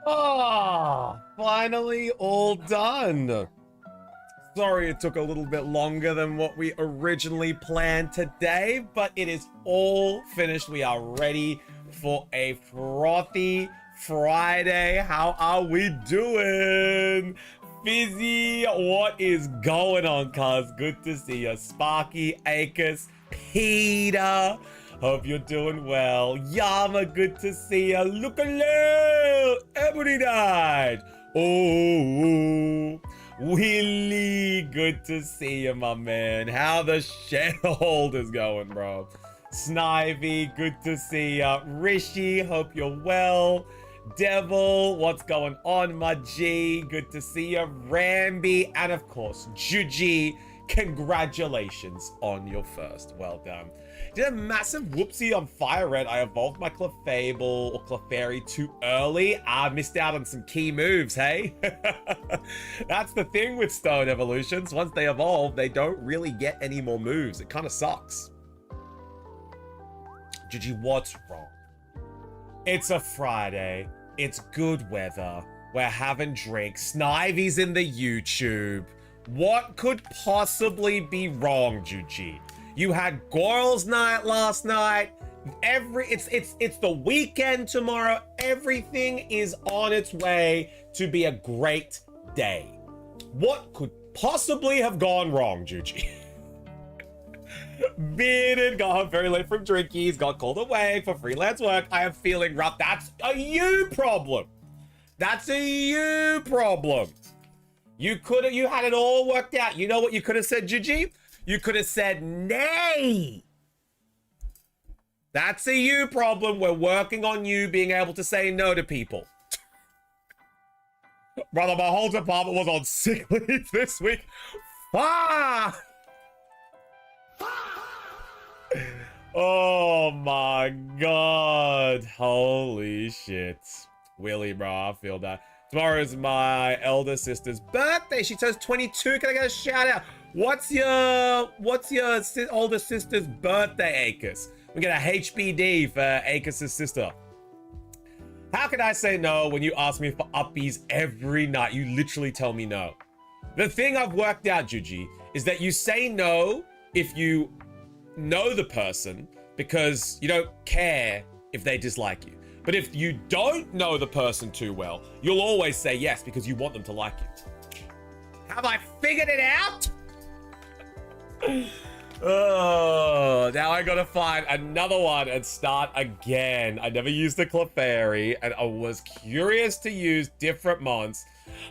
Oh, finally all done. Sorry it took a little bit longer than what we originally planned today, but it is all finished. We are ready for a frothy Friday. How are we doing? Fizzy, what is going on, cuz? Good to see you. Sparky, Akis, Peter. Hope you're doing well. Yama, good to see you. Look hello. Ebony died. Oh, Willie, good to see you, my man. How the shareholders going, bro? Snivy, good to see you. Rishi, hope you're well. Devil, what's going on, my G? Good to see you. Ramby, and of course, Juji, congratulations on your first. Well done. Did a massive whoopsie on Fire Red. I evolved my Clefable or Clefairy too early. I missed out on some key moves, hey? That's the thing with Stone evolutions. Once they evolve, they don't really get any more moves. It kind of sucks. Gigi, what's wrong? It's a Friday. It's good weather. We're having drinks. Snivy's in the YouTube. What could possibly be wrong, Juji? You had girls' night last night. It's the weekend tomorrow. Everything is on its way to be a great day. What could possibly have gone wrong, Juji? Bearded got home very late from drinkies, got called away for freelance work. I am feeling rough. That's a you problem. That's a you problem. You had it all worked out. You know what you could have said, Juji? You could have said, nay. That's a you problem. We're working on you being able to say no to people. Brother, my whole department was on sick leave this week. Ah! Oh my God. Holy shit. Willie, bro, I feel that. Tomorrow is my elder sister's birthday. She turns 22. Can I get a shout out? What's your older sister's birthday, Akis? We get a HBD for Akis' sister. How can I say no when you ask me for uppies every night? You literally tell me no. The thing I've worked out, Juji, is that you say no if you know the person because you don't care if they dislike you. But if you don't know the person too well, you'll always say yes because you want them to like you. Have I figured it out? Oh, now I gotta find another one and start again. I never used the Clefairy and I was curious to use different mons.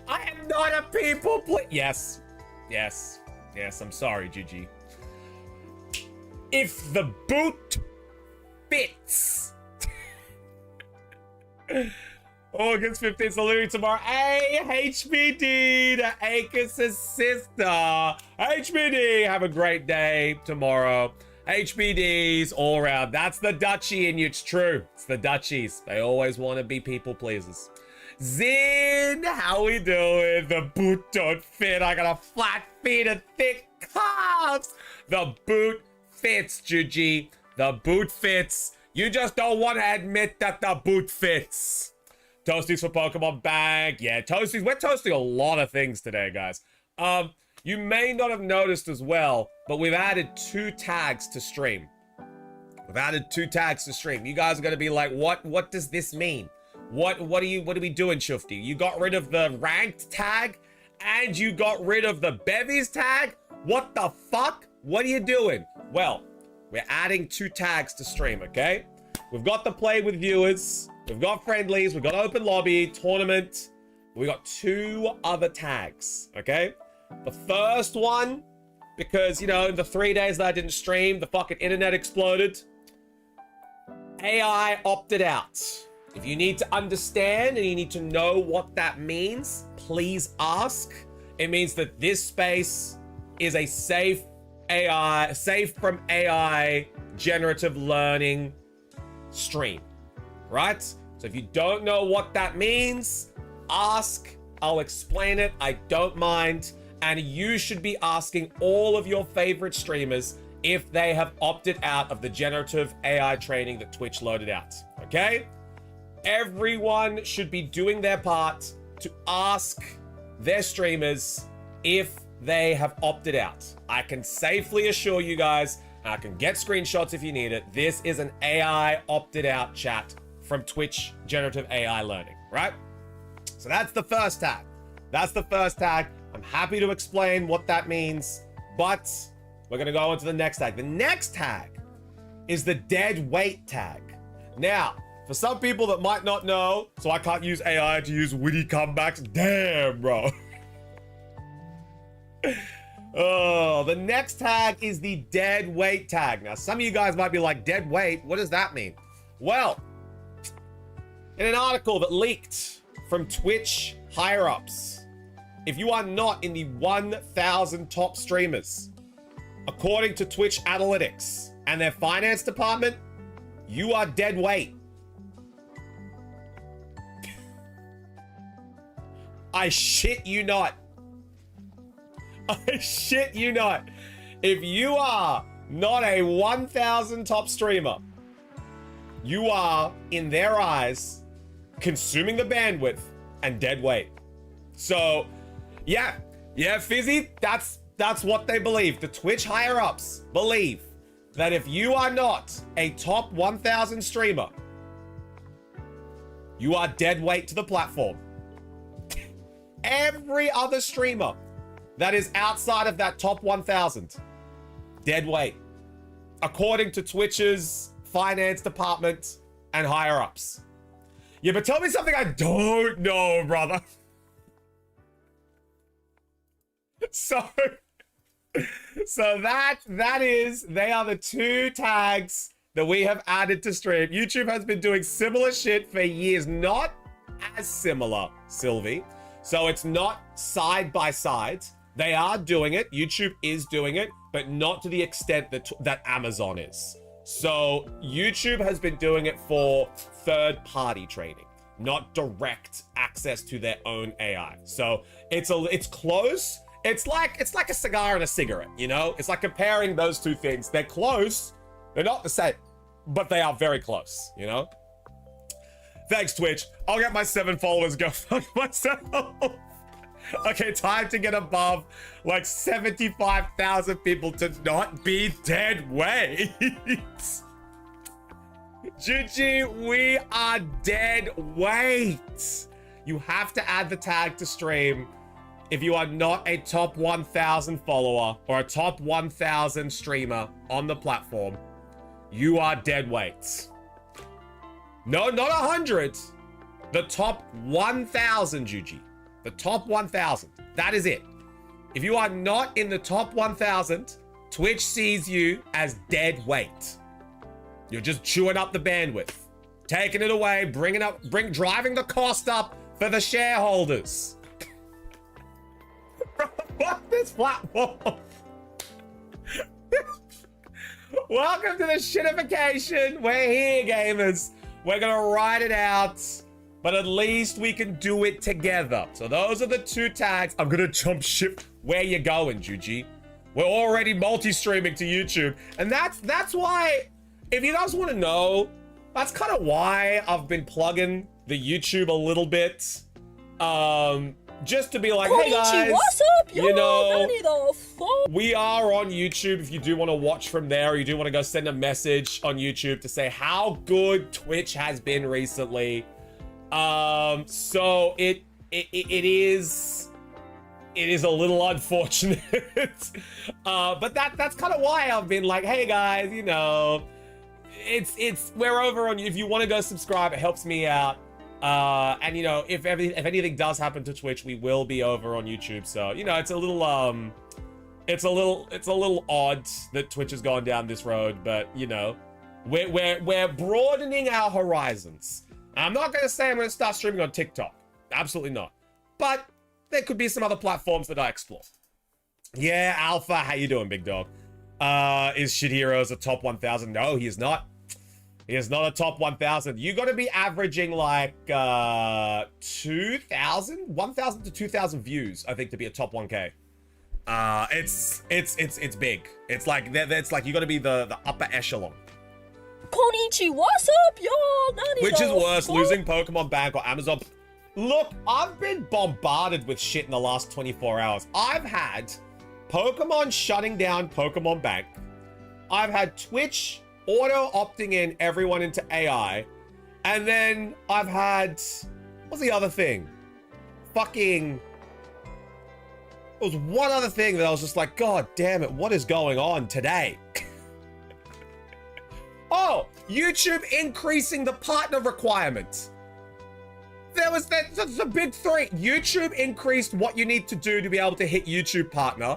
I am not a people pleaser. Yes, I'm sorry, Gigi. If the boot fits. August 15th, saluting tomorrow. Hey, HBD to Akis' sister. HBD, have a great day tomorrow. HBDs all around. That's the Dutchie in you. It's true. It's the Dutchies. They always want to be people pleasers. Zin, how we doing? The boot don't fit. I got a flat feet and thick calves. The boot fits, Juji. The boot fits. You just don't want to admit that the boot fits. Toasties for Pokemon bag. Yeah, Toasties. We're toasting a lot of things today, guys. You may not have noticed as well, but we've added 2 tags to stream. We've added 2 tags to stream. You guys are going to be like, what does this mean? What are we doing, Shufty? You got rid of the ranked tag and you got rid of the bevies tag? What the fuck? What are you doing? Well, we're adding 2 tags to stream, okay? We've got the play with viewers. We've got friendlies. We've got open lobby, tournament. We got 2 other tags, okay? The first one, because, you know, the 3 days that I didn't stream, the fucking internet exploded. AI opted out. If you need to understand and you need to know what that means, please ask. It means that this space is a safe from AI generative learning stream, right? So if you don't know what that means, ask. I'll explain it. I don't mind. And you should be asking all of your favorite streamers if they have opted out of the generative AI training that Twitch loaded out, okay? Everyone should be doing their part to ask their streamers if they have opted out. I can safely assure you guys, I can get screenshots if you need it. This is an AI opted out chat from Twitch Generative AI Learning, right? So that's the first tag. That's the first tag. I'm happy to explain what that means, but we're gonna go on to the next tag. The next tag is the dead weight tag. Now, for some people that might not know, so I can't use AI to use witty comebacks. Damn, bro. Oh, the next tag is the dead weight tag. Now, some of you guys might be like, dead weight? What does that mean? Well, in an article that leaked from Twitch higher-ups, if you are not in the 1,000 top streamers, according to Twitch Analytics and their finance department, you are dead weight. I shit you not. I shit you not. If you are not a 1,000 top streamer, you are, in their eyes, consuming the bandwidth and dead weight. So, yeah, Fizzy, that's what they believe. The Twitch higher-ups believe that if you are not a top 1,000 streamer, you are dead weight to the platform. Every other streamer that is outside of that top 1,000, dead weight, according to Twitch's finance department and higher-ups. Yeah, but tell me something I don't know, brother. So that is, they are the two tags that we have added to stream. YouTube has been doing similar shit for years, not as similar, Sylvie. So it's not side by side. They are doing it. YouTube is doing it, but not to the extent that Amazon is. So YouTube has been doing it for third-party training, not direct access to their own AI. So it's close. It's like a cigar and a cigarette, you know? It's like comparing those two things. They're close. They're not the same, but they are very close, you know? Thanks, Twitch. I'll get my 7 followers, go fuck myself. Okay, time to get above like 75,000 people to not be dead weight. GG, we are dead weight. You have to add the tag to stream if you are not a top 1,000 follower or a top 1,000 streamer on the platform. You are dead weight. No, not 100. The top 1,000, GG. The top 1,000. That is it. If you are not in the top 1,000, Twitch sees you as dead weight. You're just chewing up the bandwidth, taking it away, driving the cost up for the shareholders. Fuck this platform. Welcome to the shitification. We're here, gamers. We're gonna ride it out, but at least we can do it together. So those are the two tags. I'm gonna jump ship. Where you going, Juji? We're already multi-streaming to YouTube, and that's why. If you guys want to know, that's kind of why I've been plugging the YouTube a little bit. Just to be like, hey guys, what's up? You know, we are on YouTube. If you do want to watch from there, or you do want to go send a message on YouTube to say how good Twitch has been recently. So it is a little unfortunate. But that's kind of why I've been like, hey guys, you know, we're over on you. If you want to go subscribe, it helps me out. And you know, if anything does happen to Twitch, we will be over on YouTube. So, you know, it's a little odd that Twitch has gone down this road, but you know, we're broadening our horizons. I'm not going to say I'm going to start streaming on TikTok. Absolutely not. But there could be some other platforms that I explore. Yeah, Alpha, how you doing, big dog? Is Shit Heroes a top 1,000? No, he is not. He is not a top 1,000. You got to be averaging like 1,000 to 2,000 views, I think, to be a top 1K. It's big. It's like you got to be the upper echelon. Konichi, what's up, y'all? Which is worse, losing Pokemon Bank or Amazon? Look, I've been bombarded with shit in the last 24 hours. I've had Pokemon shutting down Pokemon Bank. I've had Twitch auto-opting in everyone into AI. And then I've had... What's the other thing? Fucking... There was one other thing that I was just like, God damn it, what is going on today? Oh, YouTube increasing the partner requirement. That's the big three. YouTube increased what you need to do to be able to hit YouTube partner.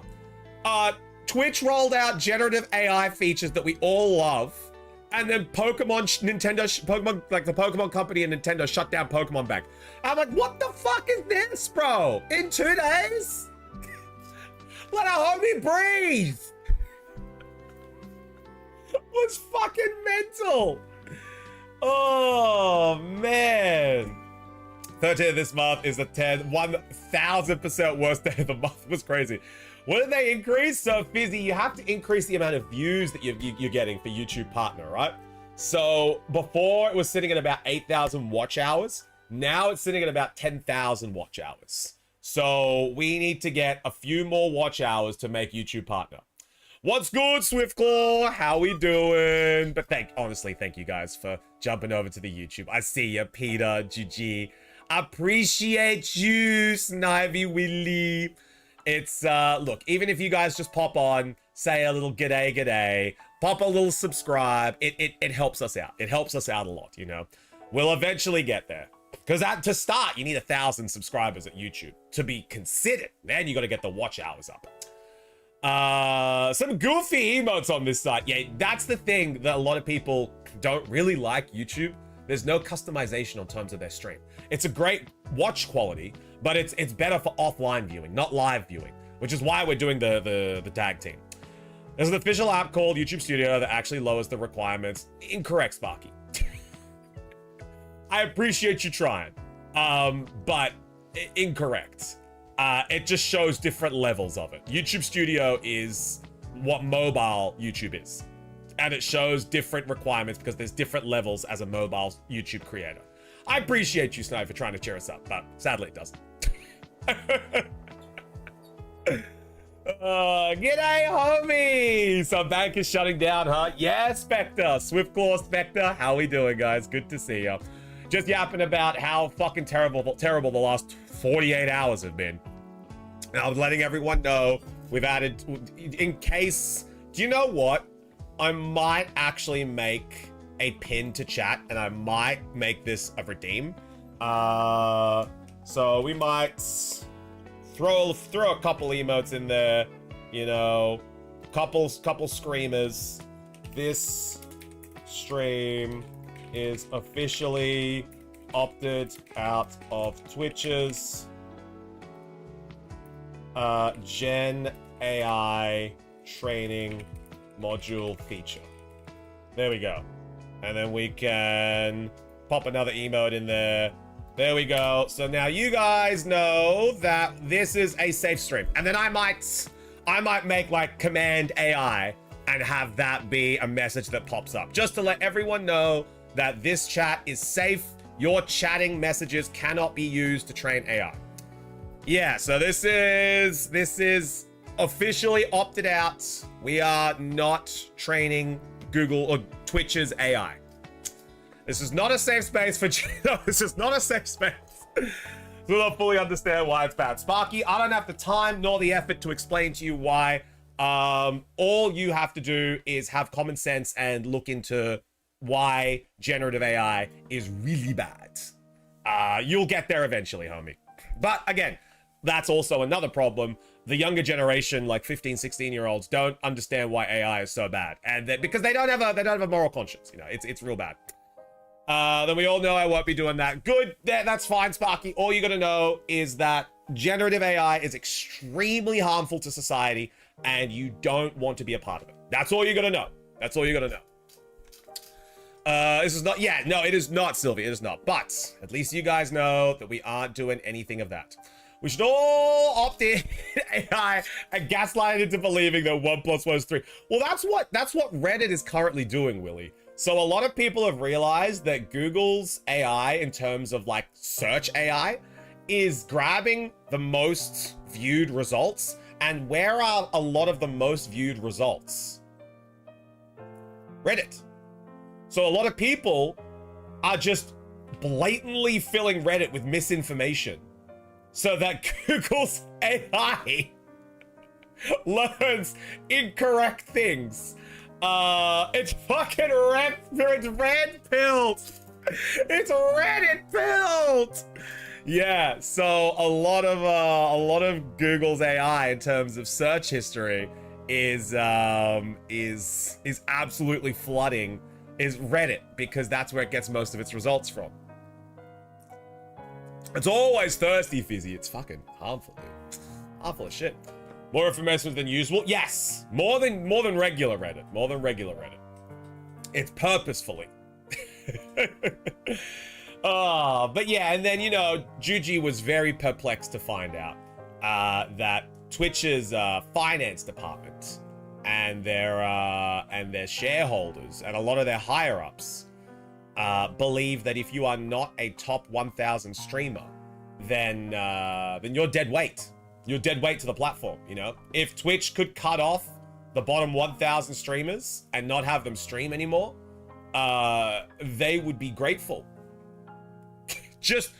Twitch rolled out generative AI features that we all love. And then Pokemon, like the Pokemon company and Nintendo shut down Pokemon Bank. I'm like, what the fuck is this, bro? In 2 days? Let a homie breathe. What's fucking mental? Oh, man. 13th of this month is the 1000% worst day of the month. It was crazy. What did they increase? So, Fizzy, you have to increase the amount of views that you're getting for YouTube Partner, right? So, before it was sitting at about 8,000 watch hours. Now it's sitting at about 10,000 watch hours. So, we need to get a few more watch hours to make YouTube Partner. What's good, Swiftclaw? How we doing? But honestly, thank you guys for jumping over to the YouTube. I see you, Peter, GG. Appreciate you, Snivy Willy. It's, look, even if you guys just pop on, say a little g'day, pop a little subscribe, it helps us out. It helps us out a lot, you know? We'll eventually get there. Because to start, you need 1,000 subscribers at YouTube to be considered. Then you got to get the watch hours up. Some goofy emotes on this site. Yeah, that's the thing that a lot of people don't really like YouTube. There's no customization on terms of their stream. It's a great watch quality, but it's better for offline viewing, not live viewing, which is why we're doing the tag team. There's an official app called YouTube Studio that actually lowers the requirements. Incorrect, Sparky. I appreciate you trying, but incorrect. It just shows different levels of it. YouTube Studio is what mobile YouTube is. And it shows different requirements because there's different levels as a mobile YouTube creator. I appreciate you, Snow, for trying to cheer us up, but sadly it doesn't. G'day, homie! So bank is shutting down, huh? Yeah, Spectre. Swiftclaw, Spectre. How we doing, guys? Good to see you. Just yapping about how fucking terrible the last 48 hours have been. And I was letting everyone know we've added, in case, do you know what? I might actually make a pin to chat, and I might make this a redeem. So we might throw a couple emotes in there, you know, couple screamers. This stream is officially opted out of Twitch's Gen AI training module feature. There we go. And then we can pop another emote in there. There we go. So now you guys know that this is a safe stream. And then I might make like command AI and have that be a message that pops up. Just to let everyone know that this chat is safe. Your chatting messages cannot be used to train AI. Yeah, so this is officially opted out. We are not training Google or Twitch's AI. This is not a safe space for... No, this is not a safe space. So I don't fully understand why it's bad. Sparky, I don't have the time nor the effort to explain to you why. All you have to do is have common sense and look into why generative AI is really bad. You'll get there eventually, homie. But again, that's also another problem. The younger generation, like 15, 16-year-olds, don't understand why AI is so bad, and because they don't have a moral conscience. You know, it's real bad. Then we all know I won't be doing that. Good, that's fine, Sparky. All you gotta know is that generative AI is extremely harmful to society, and you don't want to be a part of it. That's all you gotta know. That's all you gotta know. This is not, yeah, no, it is not, Sylvie, it is not. But at least you guys know that we aren't doing anything of that. We should all opt in AI and gaslight it into believing that 1 + 1 is 3. Well, that's what Reddit is currently doing, Willie. So a lot of people have realized that Google's AI, in terms of like search AI, is grabbing the most viewed results. And where are a lot of the most viewed results? Reddit. So a lot of people are just blatantly filling Reddit with misinformation so that Google's AI learns incorrect things. It's fucking it's red pilled. It's Reddit pilled. Yeah, so a lot of Google's AI in terms of search history is absolutely flooding is Reddit, because that's where it gets most of its results from. It's always thirsty, Fizzy. It's fucking harmful, dude. Harmful as shit. More information than usual? Yes. More than regular Reddit. More than regular Reddit. It's purposefully. But yeah, and then, you know, Juji was very perplexed to find out that Twitch's finance department and their shareholders and a lot of their higher ups believe that if you are not a top 1,000 streamer, then you're dead weight. You're dead weight to the platform, you know? If Twitch could cut off the bottom 1,000 streamers and not have them stream anymore, they would be grateful. Just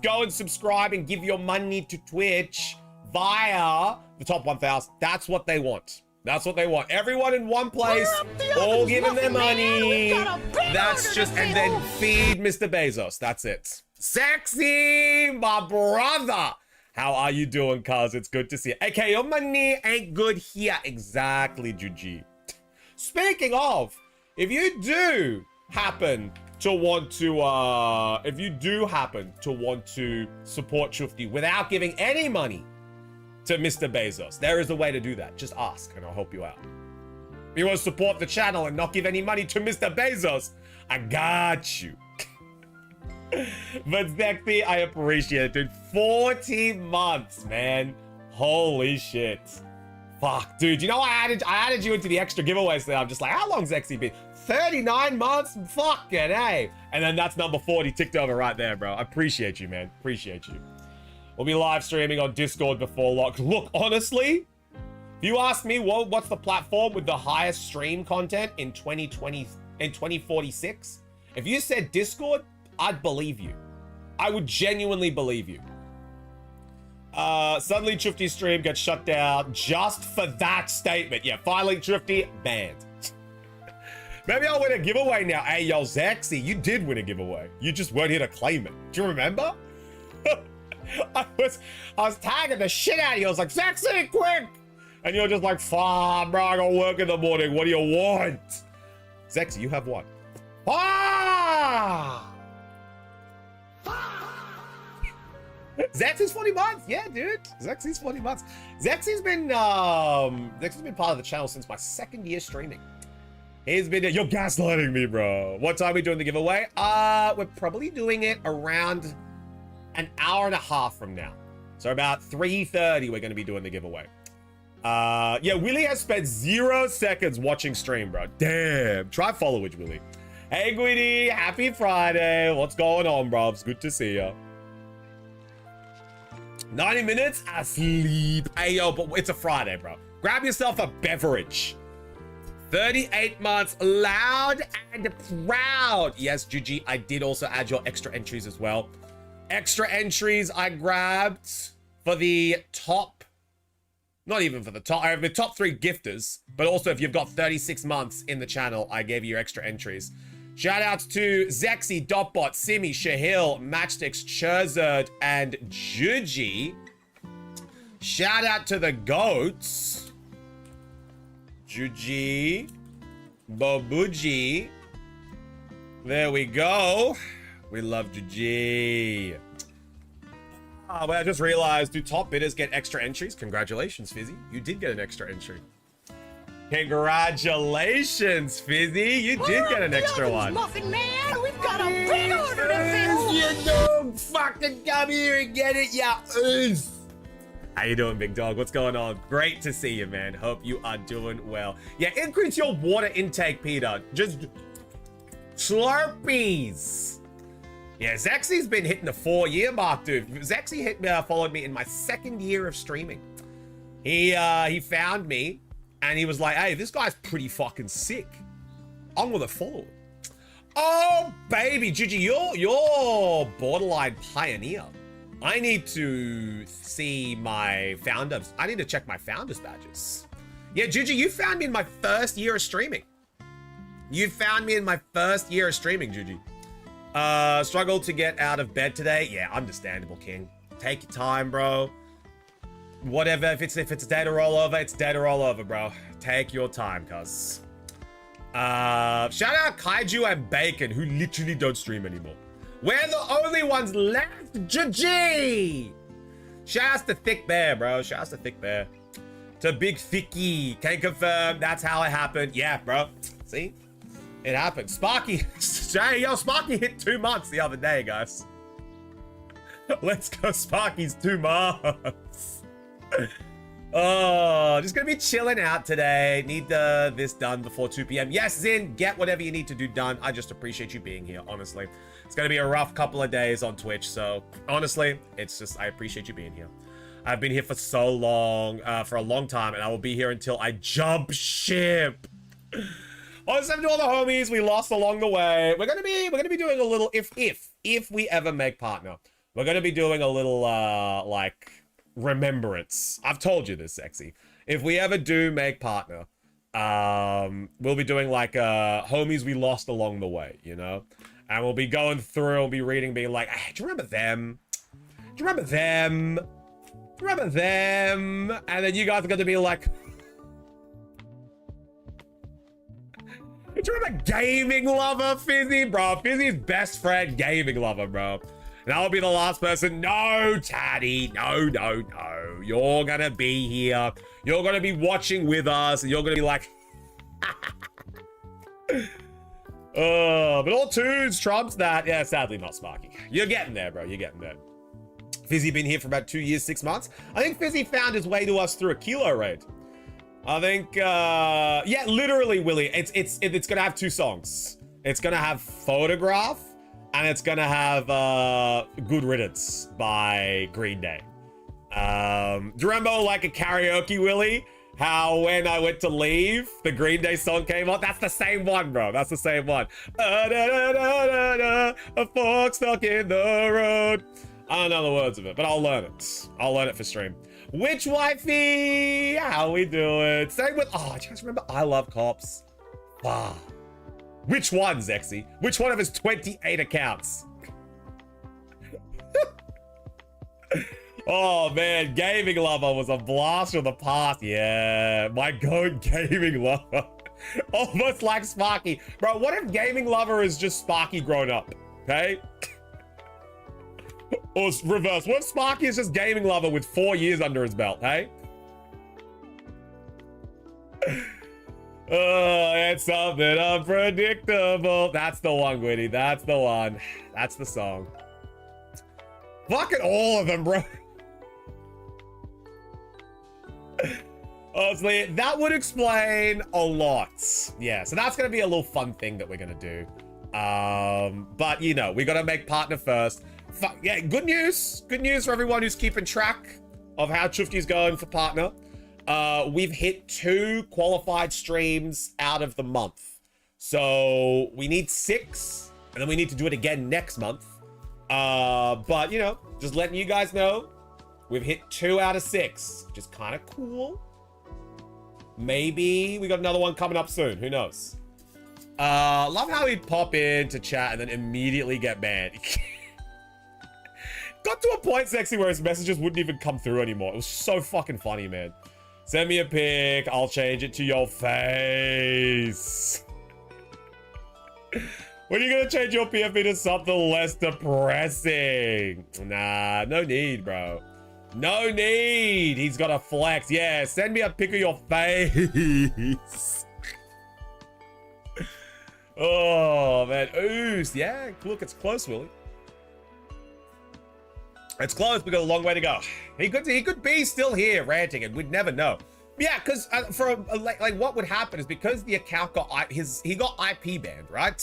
go and subscribe and give your money to Twitch via the top 1,000. That's what they want. That's what they want. Everyone in one place, all giving their money. That's just, and then feed Mr. Bezos. That's it. Sexy, my brother. How are you doing, cuz? It's good to see you. Okay, your money ain't good here. Exactly, Juji. Speaking of, if you do happen to want to, support Shufti without giving any money to Mr. Bezos, there is a way to do that. Just ask and I'll help you out. If you want to support the channel and not give any money to Mr. Bezos, I got you. But Zexy, I appreciate it, dude. 40 months, man. Holy shit. Fuck, dude. You know, I added you into the extra giveaways there. I'm just like, how long's Zexy been? 39 months? Fucking A. And then that's number 40 ticked over right there, bro. I appreciate you, man. Appreciate you. We'll be live streaming on Discord before lock. Look, honestly, if you ask me, what's the platform with the highest stream content in 2046? If you said Discord, I'd believe you. I would genuinely believe you. Suddenly Trifty's stream gets shut down just for that statement. Yeah, finally Trifty banned. Maybe I'll win a giveaway now. Hey, yo, Zexy, you did win a giveaway. You just weren't here to claim it. Do you remember? I was tagging the shit out of you. I was like, Zexy, quick! And you're just like, bro, I got work in the morning. What do you want? Zexy, you have one. Zexy's 40 months. Yeah, dude. Zexy's 40 months. Zexy's been part of the channel since my second year streaming. He's been, you're gaslighting me, bro. What time are we doing the giveaway? We're probably doing it around an hour and a half from now. So about 3:30, we're going to be doing the giveaway. Yeah, Willie has spent 0 seconds watching stream, bro. Damn. Try followage, Willie. Hey, Gwyddy. Happy Friday. What's going on, bro? It's good to see you. 90 minutes asleep. Hey, yo, but it's a Friday, bro. Grab yourself a beverage. 38 months, loud and proud. Yes, Juji, I did also add your extra entries as well. Extra entries I grabbed for the top, not even for the top, I have the top 3 gifters, but also if you've got 36 months in the channel, I gave you your extra entries. Shout outs to Zexy, Dotbot, Simi, Shahil, Matchsticks, Cherzerd, and Juji. Shout out to the goats. Juji, Bobuji. There we go. We love Juji. Well, I just realized, do top bidders get extra entries? Congratulations, Fizzy. You did get an extra entry. Congratulations, Fizzy. You did get an extra one. Muffin Man, we've got a big order to fill. You don't fucking come here and get it, ya ooze. How you doing, big dog? What's going on? Great to see you, man. Hope you are doing well. Yeah, increase your water intake, Peter. Just Slurpees. Yeah, Zexy's been hitting the 4-year mark, dude. Zexy followed me in my 2nd year of streaming. He found me, and he was like, hey, this guy's pretty fucking sick. I'm gonna follow him. Oh, baby, Gigi, you're borderline pioneer. I need to see my founders. I need to check my founders badges. Yeah, Gigi, you found me in my 1st year of streaming. You found me in my 1st year of streaming, Gigi. Struggled to get out of bed today. Yeah, understandable, King. Take your time, bro. Whatever, if it's day to roll over, it's day to roll over, bro. Take your time, cuz. Shout out Kaiju and Bacon, who literally don't stream anymore. We're the only ones left, GG! Shout out to Thick Bear, bro. Shout out to Thick Bear. To Big Thicky. Can confirm that's how it happened. Yeah, bro. See? It happened. Sparky. Yo, Sparky hit 2 months the other day, guys. Let's go, Sparky's 2 months. Oh, just gonna be chilling out today. Need this done before 2 p.m. Yes, Zin, get whatever you need to do done. I just appreciate you being here, honestly. It's gonna be a rough couple of days on Twitch, so honestly, it's just, I appreciate you being here. I've been here for so long, for a long time, and I will be here until I jump ship. Also, to all the homies we lost along the way, we're gonna be doing a little, if we ever make partner, we're gonna be doing a little like remembrance. I've told you this, Sexy. If we ever do make partner, we'll be doing like homies we lost along the way, you know, and we'll be going through, we'll be reading, being like, hey, do you remember them? Do you remember them? Do you remember them? And then you guys are going to be like, do you remember Gaming Lover, Fizzy? Bro, Fizzy's best friend, Gaming Lover, bro. And I'll be the last person. No, Taddy. No, no, no. You're going to be here. You're going to be watching with us. And you're going to be like... but all tunes trumps that. Yeah, sadly not Sparky. You're getting there, bro. You're getting there. Fizzy been here for about 2 years, 6 months. I think Fizzy found his way to us through a Kilo raid. I think, yeah, literally, Willie. It's going to have 2 songs. It's going to have Photograph. And it's gonna have Good Riddance by Green Day. Do you remember like a karaoke, Willie? How when I went to leave, the Green Day song came on? That's the same one, bro. That's the same one. A fork stuck in the road. I don't know the words of it, but I'll learn it. I'll learn it for stream. Which wifey? How we doing? Same with, oh, do you guys remember I Love Cops? Wow. Which one, Zexy? Which one of his 28 accounts? Oh, man. Gaming Lover was a blast from the past. Yeah. My goat Gaming Lover. Almost like Sparky. Bro, what if Gaming Lover is just Sparky grown up? Okay? Or reverse. What if Sparky is just Gaming Lover with 4 years under his belt, hey? Oh, it's something unpredictable. That's the one, Gwitty. That's the one. That's the song. Fucking all of them, bro. Honestly, that would explain a lot. Yeah, so that's going to be a little fun thing that we're going to do. But, you know, we got to make partner first. Yeah, good news. Good news for everyone who's keeping track of how Chufti's going for partner. We've hit 2 qualified streams out of the month. So we need 6, and then we need to do it again next month. But, you know, just letting you guys know, we've hit 2 out of 6, which is kind of cool. Maybe we got another one coming up soon. Who knows? Love how he'd pop in to chat and then immediately get banned. Got to a point, Sexy, where his messages wouldn't even come through anymore. It was so fucking funny, man. Send me a pic. I'll change it to your face. When are you gonna change your PFP to something less depressing? Nah, no need, bro. No need. He's got a flex. Yeah, send me a pic of your face. Oh, man. Ooze. Yeah, look, it's close, Willie. It's close. We got a long way to go. He could be still here ranting, and we'd never know. Yeah, because like what would happen is because the account got he got IP banned, right?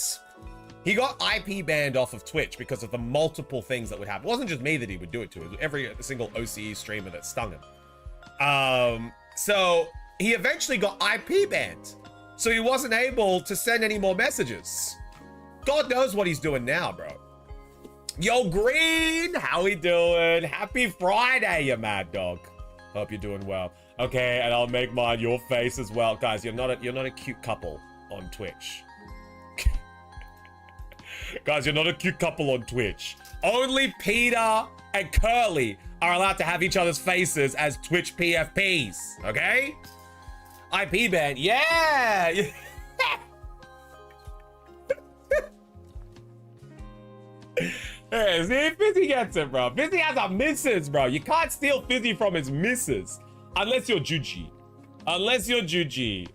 He got IP banned off of Twitch because of the multiple things that would happen. It wasn't just me that he would do it to. It was every single OCE streamer that stung him. So he eventually got IP banned. So he wasn't able to send any more messages. God knows what he's doing now, bro. Yo, Green, how we doing? Happy Friday, you mad dog. Hope you're doing well. Okay, and I'll make mine your face as well. Guys, you're not a cute couple on Twitch. Guys, you're not a cute couple on Twitch. Only Peter and Curly are allowed to have each other's faces as Twitch PFPs, okay? IP ban, yeah! Yeah, see, Fizzy gets it, bro. Fizzy has a missus, bro. You can't steal Fizzy from his missus. Unless you're Juji. Unless you're Juji.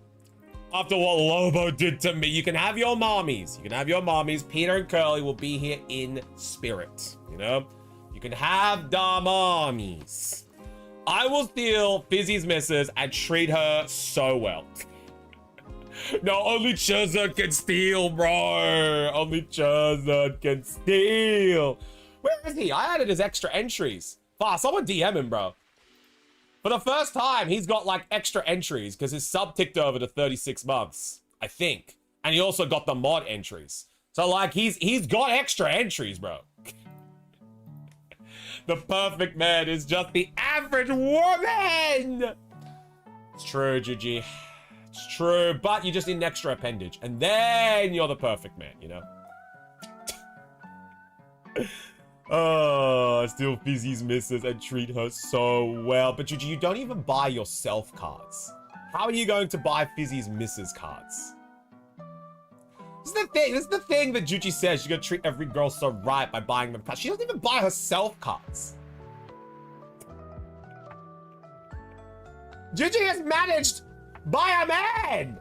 After what Lobo did to me, you can have your mommies. You can have your mommies. Peter and Curly will be here in spirit, you know? You can have the mommies. I will steal Fizzy's missus and treat her so well. No, only Charizard can steal, bro. Only Charizard can steal. Where is he? I added his extra entries. Wow, someone DM him, bro. For the first time, he's got like extra entries because his sub ticked over to 36 months, I think. And he also got the mod entries. So like he's got extra entries, bro. The perfect man is just the average woman. It's true, GG. It's true, but you just need an extra appendage. And then you're the perfect man, you know? Oh, steal Fizzy's missus and treat her so well. But Juji, you don't even buy yourself cards. How are you going to buy Fizzy's missus cards? This is the thing that Juji says. She's gonna treat every girl so right by buying them cards. She doesn't even buy herself cards. Juji has managed by a man.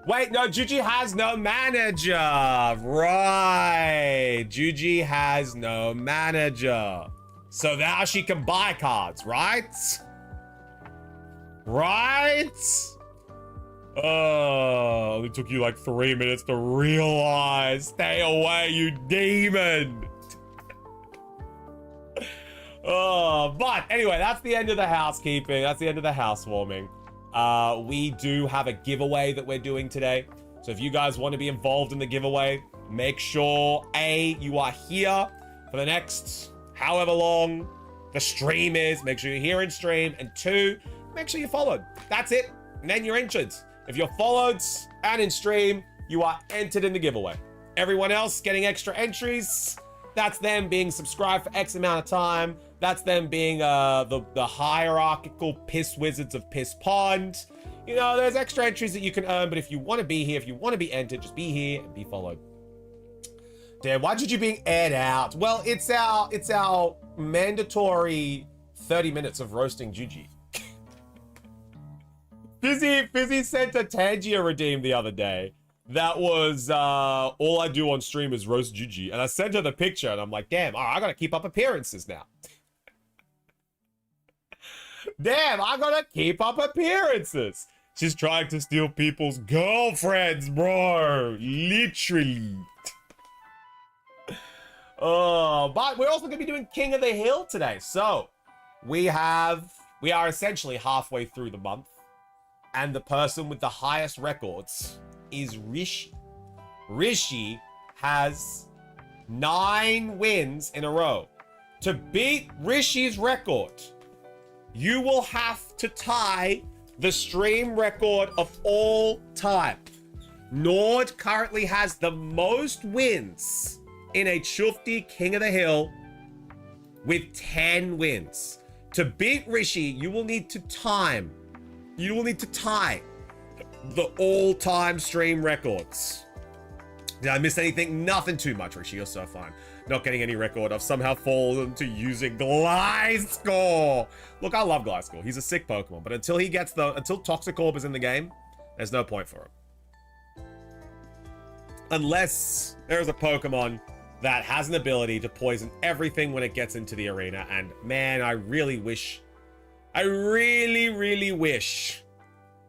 Wait, no, Juji has no manager. Right. Juji has no manager. So now she can buy cards, right? Right? Oh, it took you like 3 minutes to realize. Stay away, you demon. Oh, but anyway, that's the end of the housekeeping. That's the end of the housewarming. We do have a giveaway that we're doing today. So if you guys want to be involved in the giveaway, make sure A, you are here for the next however long the stream is. Make sure you're here in stream. And 2, make sure you're followed. That's it. And then you're entered. If you're followed and in stream, you are entered in the giveaway. Everyone else getting extra entries, that's them being subscribed for X amount of time. That's them being the hierarchical piss wizards of Piss Pond. You know, there's extra entries that you can earn, but if you want to be here, if you want to be entered, just be here and be followed. Damn, why did you being aired out? Well, it's our mandatory 30 minutes of roasting Juji. Fizzy sent a Tangia redeem the other day. That was all I do on stream is roast Juji. And I sent her the picture and I'm like, damn, all right, I gotta keep up appearances now. Damn, I gotta keep up appearances. She's trying to steal people's girlfriends, bro. Literally. But we're also gonna be doing King of the Hill today. So we are essentially halfway through the month. And the person with the highest records is Rishi. Rishi has 9 wins in a row. To beat Rishi's record, you will have to tie the stream record of all time. Nord currently has the most wins in a Chufti King of the Hill with 10 wins. To beat Rishi, you will need to tie the all-time stream records. Did I miss anything? Nothing too much, Rishi. You're so fine. Not getting any record. I've somehow fallen to using Gliscor. Look, I love Gliscor. He's a sick Pokemon, but until Toxicorp is in the game, there's no point for him. Unless there's a Pokemon that has an ability to poison everything when it gets into the arena. And man, I really wish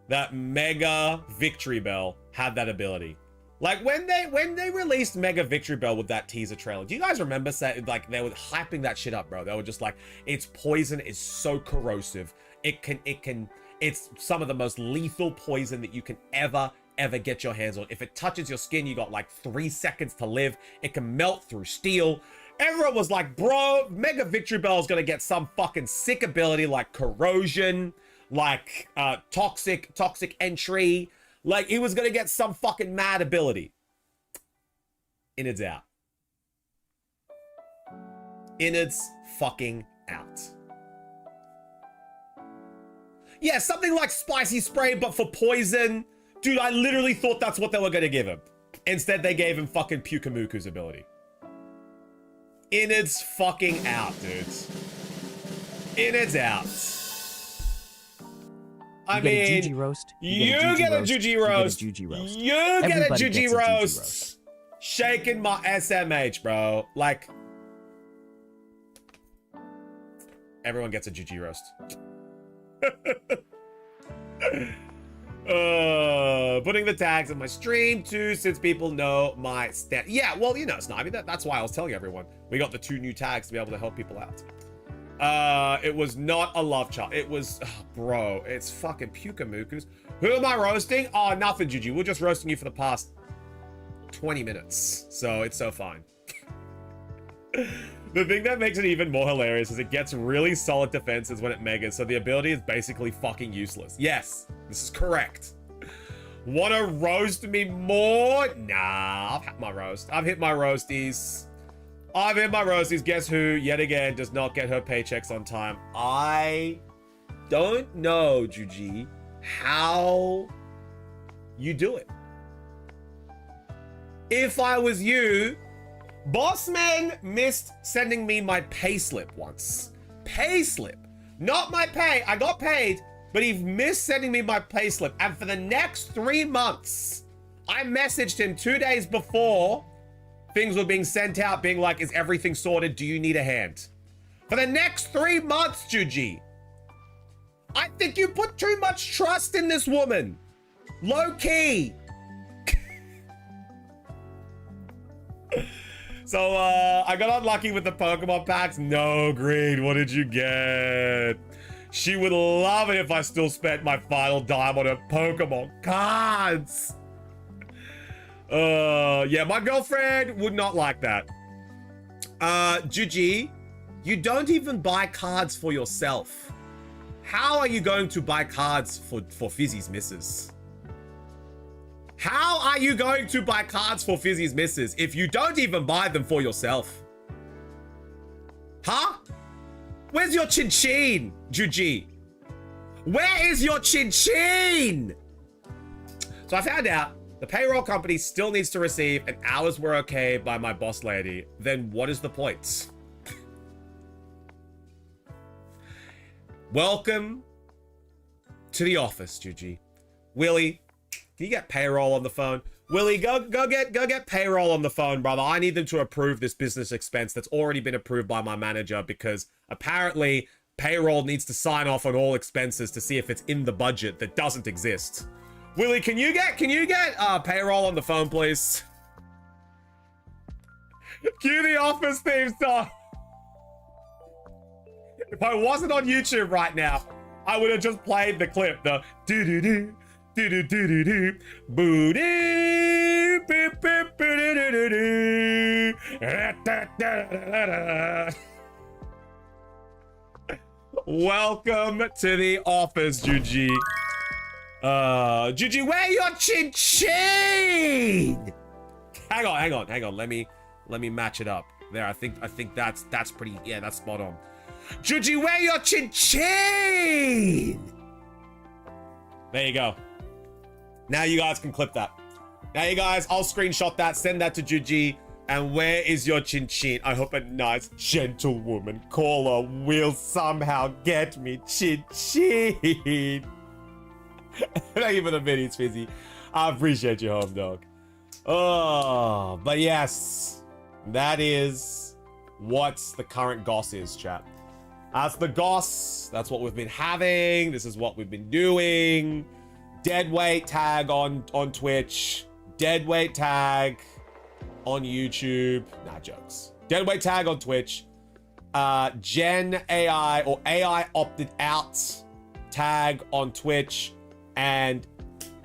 that Mega Victory Bell had that ability. Like when they released Mega Victory Bell with that teaser trailer, do you guys remember saying, like, they were hyping that shit up, bro? They were just like, its poison is so corrosive. It's some of the most lethal poison that you can ever get your hands on. If it touches your skin, you got like 3 seconds to live. It can melt through steel. Everyone was like, bro, Mega Victory Bell is gonna get some fucking sick ability like corrosion, like toxic entry. Like, he was gonna get some fucking mad ability. Innards out. Innards fucking out. Yeah, something like Spicy Spray, but for poison. Dude, I literally thought that's what they were gonna give him. Instead, they gave him fucking Pukamuku's ability. Innards fucking out, dudes. Innards out. I mean, Juji roast. You get a Juji roast. You get a Juji roast. Shaking my SMH, bro. Like, everyone gets a Juji roast. Putting the tags on my stream too, since people know my stat. Yeah, well, you know, Snivy, that's why I was telling everyone. We got the 2 new tags to be able to help people out. It was not a love child. It was, bro, it's fucking Pukamukus. Who am I roasting? Oh, nothing, Juju. We're just roasting you for the past 20 minutes. So it's so fine. The thing that makes it even more hilarious is it gets really solid defenses when it megas, so the ability is basically fucking useless. Yes, this is correct. Wanna roast me more? Nah, I've hit my roast. I've hit my roasties. I've hit my roasties. Guess who, yet again, does not get her paychecks on time? I don't know, Juji, how you do it. If I was you, Bossman missed sending me my payslip once. Payslip, not my pay. I got paid, but he missed sending me my payslip. And for the next 3 months, I messaged him 2 days before things were being sent out, being like, is everything sorted? Do you need a hand? For the next 3 months, Juji. I think you put too much trust in this woman. Low key. So, I got unlucky with the Pokemon packs. No, Green, what did you get? She would love it if I still spent my final dime on her Pokemon cards. Yeah, my girlfriend would not like that. Juji, you don't even buy cards for yourself. How are you going to buy cards for Fizzy's misses? How are you going to buy cards for Fizzy's misses if you don't even buy them for yourself? Huh? Where's your chin-chin, Juji? Where is your chin-chin? So I found out the payroll company still needs to receive an hours were okay by my boss lady. Then what is the point? Welcome to the office, Juji. Willie, can you get payroll on the phone? Willie, go get payroll on the phone, brother. I need them to approve this business expense that's already been approved by my manager, because apparently payroll needs to sign off on all expenses to see if it's in the budget that doesn't exist. Willie, can you get payroll on the phone, please? Cue the office theme song. If I wasn't on YouTube right now, I would have just played the clip. The do-do-do, do-do-do-do-do, boo-doo, boo-boo-boo-doo-doo-doo. Welcome to the office, Juji. Juji, where your chin-chin? Hang on. Let me match it up. There, I think that's pretty, yeah, that's spot on. Juji, where your chin-chin? There you go. Now you guys can clip that. Now you guys, I'll screenshot that, send that to Juji. And where is your chin-chin? I hope a nice gentlewoman caller will somehow get me chin-chin. Thank you for the minis, Fizzy. I appreciate you, home dog. Oh, but yes, that is what the current goss is, chat. That's the goss. That's what we've been having. This is what we've been doing. Deadweight tag on Twitch. Deadweight tag on YouTube. Nah, jokes. Deadweight tag on Twitch. Gen AI or AI opted out tag on Twitch, and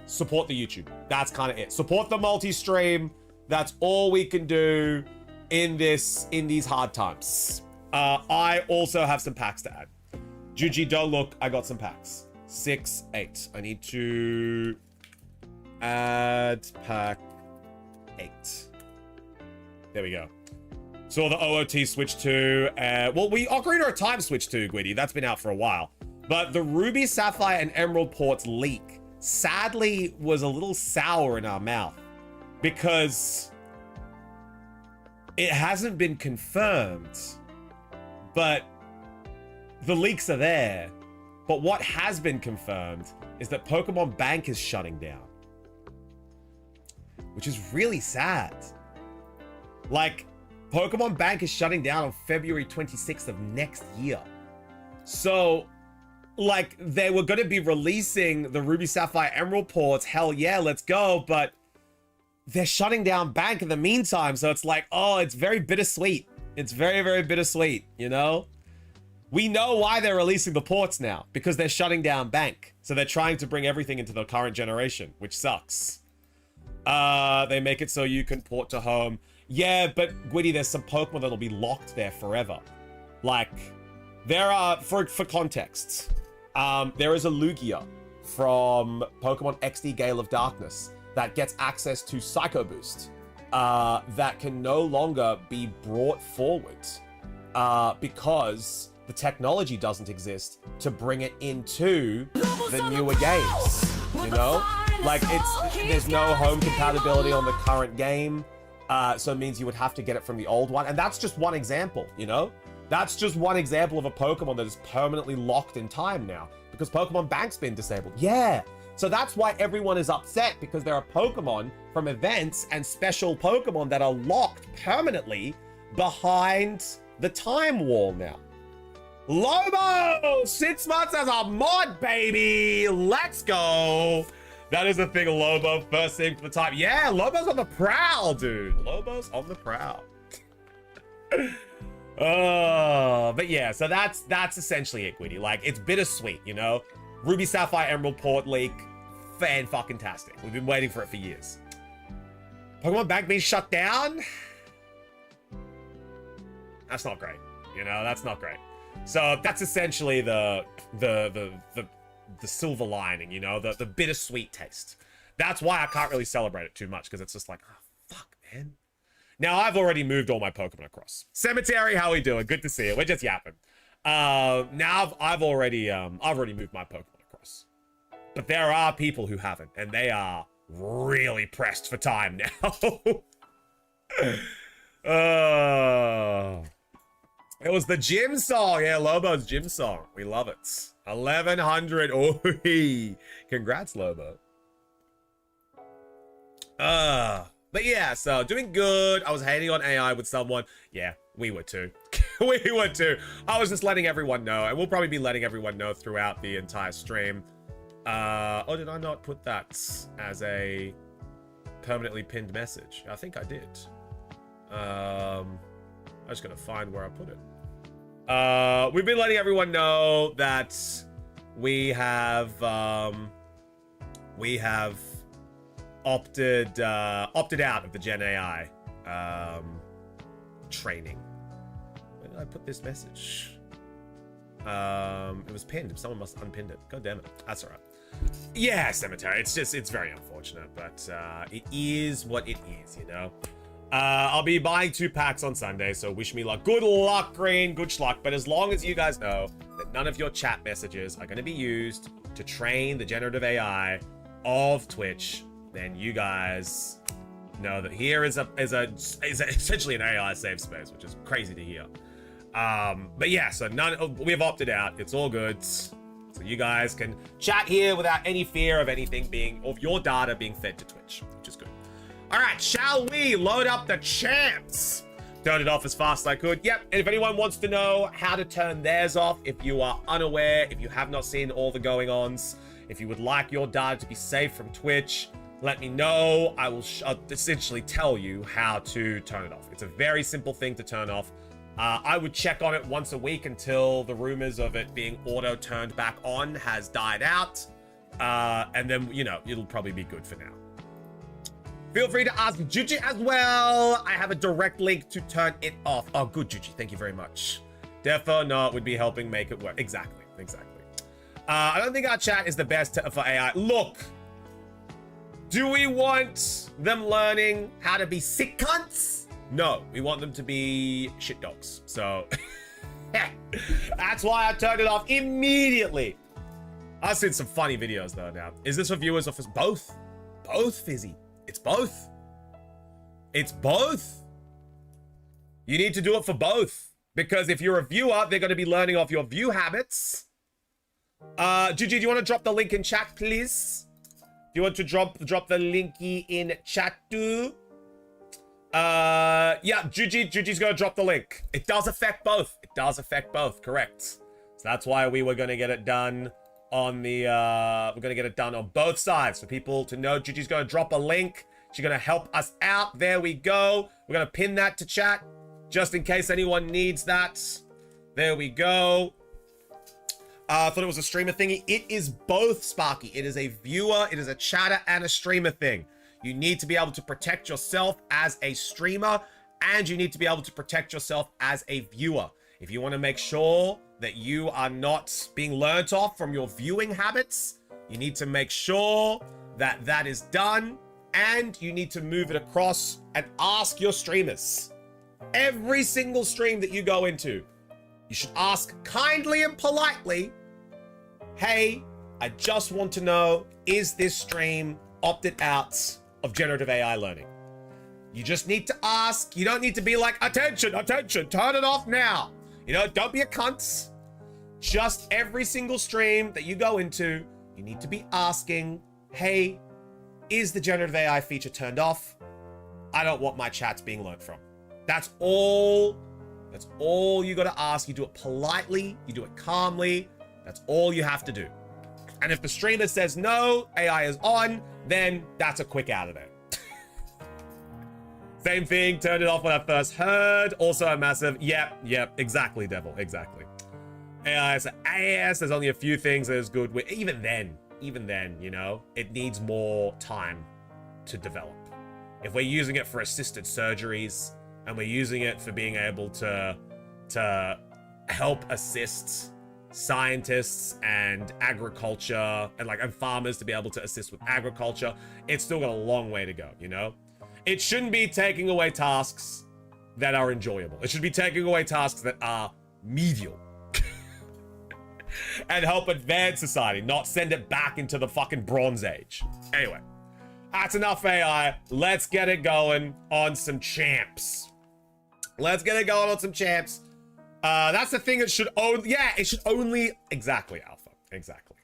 support the YouTube. That's kind of it. Support the multi-stream. That's all we can do in these hard times. I also have some packs to add. Juji, don't look. I got some packs. 6, 8. I need to add pack 8. There we go. So the OOT switch to, well, Ocarina of Time switched to, Gwitty. That's been out for a while. But the Ruby, Sapphire, and Emerald ports leak, sadly, was a little sour in our mouth. Because it hasn't been confirmed, but the leaks are there. But what has been confirmed is that Pokemon Bank is shutting down. Which is really sad. Like, Pokemon Bank is shutting down on February 26th of next year. So, like, they were going to be releasing the Ruby, Sapphire, Emerald ports. Hell yeah, let's go. But they're shutting down Bank in the meantime. So it's like, oh, it's very bittersweet. It's very, very bittersweet, you know? We know why they're releasing the ports now. Because they're shutting down Bank. So they're trying to bring everything into the current generation, which sucks. They make it so you can port to home. Yeah, but Gwitty, there's some Pokemon that'll be locked there forever. Like, there are, for context, there is a Lugia from Pokemon XD Gale of Darkness that gets access to Psycho Boost that can no longer be brought forward because the technology doesn't exist to bring it into the newer games, you know? Like, there's no home compatibility on the current game. So it means you would have to get it from the old one. And that's just one example, you know? That's just one example of a Pokemon that is permanently locked in time now. Because Pokemon Bank's been disabled. Yeah! So that's why everyone is upset, because there are Pokemon from events and special Pokemon that are locked permanently behind the time wall now. Lobo! 6 months as a mod, baby! Let's go! That is the thing, Lobo, first thing for the time. Yeah, Lobo's on the prowl, dude. Lobo's on the prowl. Oh, but yeah, so that's essentially it, Gwitty. Like, it's bittersweet, you know? Ruby, Sapphire, Emerald port leak, fan-fucking-tastic. We've been waiting for it for years. Pokemon Bank being shut down? That's not great. You know, that's not great. So that's essentially the silver lining, you know, the bittersweet taste. That's why I can't really celebrate it too much, because it's just like, oh, fuck, man. Now, I've already moved all my Pokemon across. Cemetery, how we doing? Good to see you. We're just yapping. Now, I've already moved my Pokemon across. But there are people who haven't, and they are really pressed for time now. It was the gym song. Yeah, Lobo's gym song. We love it. 1100. Oh, congrats, Lobo. But yeah, so doing good. I was hating on AI with someone. Yeah, we were too. We were too. I was just letting everyone know, and we'll probably be letting everyone know throughout the entire stream. Oh, did I not put that as a permanently pinned message? I think I did. I'm just gonna find where I put it. We've been letting everyone know that we have opted out of the Gen AI training. Where did I put this message? It was pinned. Someone must have unpinned it. God damn it. That's all right. Yeah, Cemetery. It's very unfortunate, but it is what it is, you know. I'll be buying 2 packs on Sunday, so wish me luck. Good luck, Green. Good schluck. But as long as you guys know that none of your chat messages are going to be used to train the generative AI of Twitch, then you guys know that here is essentially an AI safe space, which is crazy to hear. But yeah, so we've opted out. It's all good. So you guys can chat here without any fear of of your data being fed to Twitch, which is good. All right, shall we load up the champs? Turn it off as fast as I could. Yep, and if anyone wants to know how to turn theirs off, if you are unaware, if you have not seen all the going-ons, if you would like your data to be safe from Twitch, let me know. I will essentially tell you how to turn it off. It's a very simple thing to turn off. I would check on it once a week until the rumors of it being auto turned back on has died out. And then, you know, it'll probably be good for now. Feel free to ask Juji as well. I have a direct link to turn it off. Oh, good, Juji. Thank you very much. Defo not would be helping make it work. Exactly. I don't think our chat is the best for AI. Look, do we want them learning how to be sick cunts? No, we want them to be shit dogs. So that's why I turned it off immediately. I've seen some funny videos though now. Is this for viewers or for both? Both, Fizzy. It's both. It's both. You need to do it for both. Because if you're a viewer, they're going to be learning off your view habits. Gigi, do you want to drop the link in chat, please? Do you want to drop the linky in chat too? Yeah, Gigi's going to drop the link. It does affect both. It does affect both, correct. So that's why we were going to get it done on the, we're going to get it done on both sides for people to know. Gigi's going to drop a link. She's going to help us out. There we go. We're going to pin that to chat just in case anyone needs that. There we go. I thought it was a streamer thingy. It is both, Sparky. It is a viewer, it is a chatter, and a streamer thing. You need to be able to protect yourself as a streamer, and you need to be able to protect yourself as a viewer. If you want to make sure that you are not being learnt off from your viewing habits, you need to make sure that that is done, and you need to move it across and ask your streamers. Every single stream that you go into, you should ask kindly and politely, hey, I just want to know, is this stream opted out of generative AI learning? You just need to ask. You don't need to be like, attention, attention, turn it off now. You know, don't be a cunt. Just every single stream that you go into, you need to be asking, hey, is the generative AI feature turned off? I don't want my chats being learned from. That's all. That's all you got to ask. You do it politely. You do it calmly. That's all you have to do. And if the streamer says no, AI is on, then that's a quick out of there. Same thing, turned it off when I first heard. Also a massive, yep, exactly, Devil, exactly. AIS, there's only a few things that is good with, even then, you know, it needs more time to develop. If we're using it for assisted surgeries, and we're using it for being able to help assist scientists and agriculture and farmers to be able to assist with agriculture, it's still got a long way to go, you know? It shouldn't be taking away tasks that are enjoyable. It should be taking away tasks that are medial and help advance society, not send it back into the fucking Bronze Age. Anyway, that's enough AI. Let's get it going on some champs. Let's get it going on some champs. That's the thing. It should only, it should only, exactly, Alpha, exactly.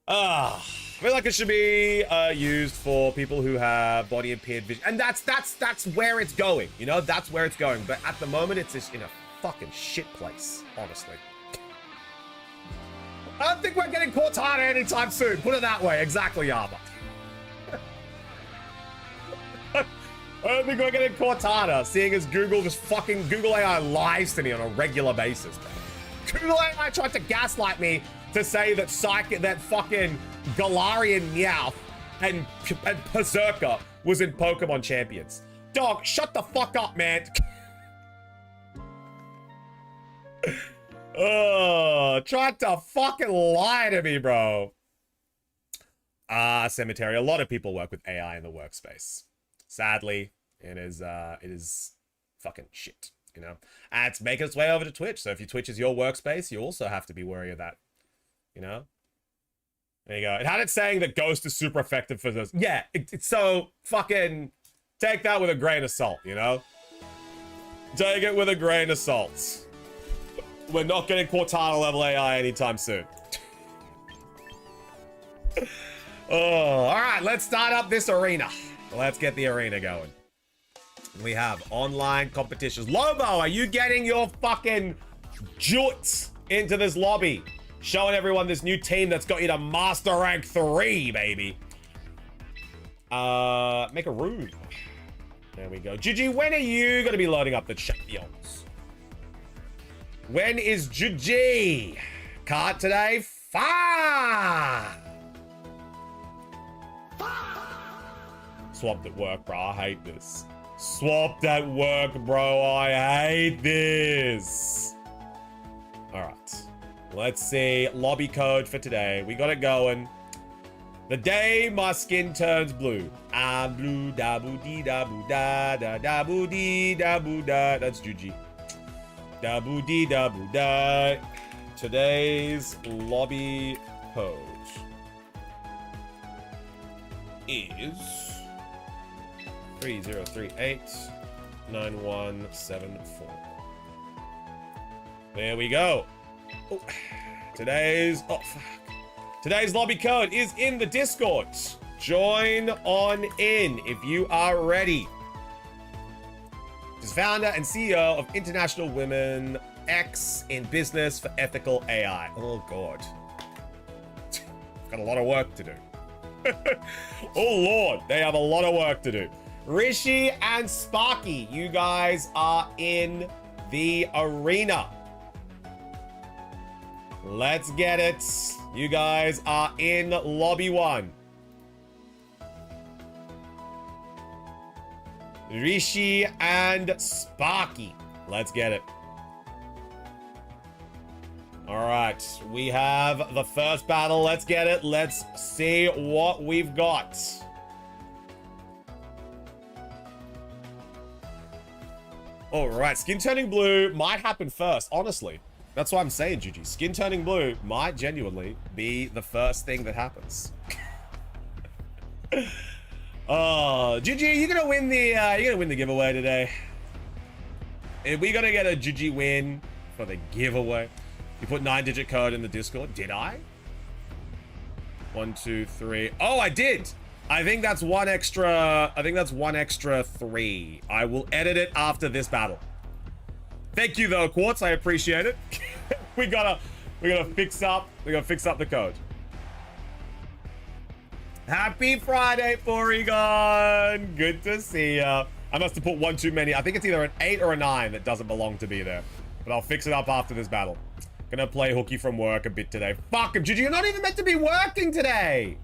I feel like it should be used for people who have body impaired vision, and that's where it's going. You know, that's where it's going. But at the moment, it's just in a fucking shit place, honestly. I don't think we're getting Cortana anytime soon. Put it that way. Exactly, Yaba. I don't think we're getting Cortana, seeing as Google AI lies to me on a regular basis, man. Google AI tried to gaslight me to say that fucking Galarian Meowth and Berserker was in Pokemon Champions. Dog, shut the fuck up, man. Tried to fucking lie to me, bro. Cemetery. A lot of people work with AI in the workspace. Sadly, it is fucking shit, you know? And it's making its way over to Twitch. So if your Twitch is your workspace, you also have to be wary of that, you know? There you go. It had it saying that Ghost is super effective for this. Yeah, it's so fucking take that with a grain of salt, you know? Take it with a grain of salt. We're not getting Cortana level AI anytime soon. All right, let's start up this arena. Let's get the arena going. We have online competitions. Lobo, are you getting your fucking jutes into this lobby? Showing everyone this new team that's got you to Master Rank 3, baby. Make a room. There we go. Gigi, when are you going to be loading up the champions? When is Gigi? Card today? Fire! Swapped at work, bro. I hate this. Swapped at work, bro. I hate this. All right. Let's see. Lobby code for today. We got it going. The day my skin turns blue. I'm blue, da boo dee da boo da da da boo dee da boo da. That's Gigi. Da boo dee da boo da. Today's lobby code is 30389174. There we go. Oh, today's lobby code is in the Discord. Join on in if you are ready. He's founder and CEO of International Women X in Business for Ethical AI. Oh, God. Got a lot of work to do. Oh, Lord. They have a lot of work to do. Rishi and Sparky, you guys are in the arena. Let's get it. You guys are in lobby 1. Rishi and Sparky. Let's get it. All right, we have the first battle. Let's get it. Let's see what we've got. All right, skin turning blue might happen first, honestly. That's what I'm saying, Gigi. Skin turning blue might genuinely be the first thing that happens. Oh, Gigi, you're gonna win the giveaway today. We gotta get a Gigi win for the giveaway. You put 9-digit code in the Discord. Did I? 1, 2, 3. Oh, I did. I think that's one extra 3. I will edit it after this battle. Thank you though, Quartz. I appreciate it. we gotta fix up the code. Happy Friday, Porygon. Good to see ya. I must have put one too many. I think it's either an 8 or a 9 that doesn't belong to be there. But I'll fix it up after this battle. Gonna play hooky from work a bit today. Fuck him, Gigi. You're not even meant to be working today.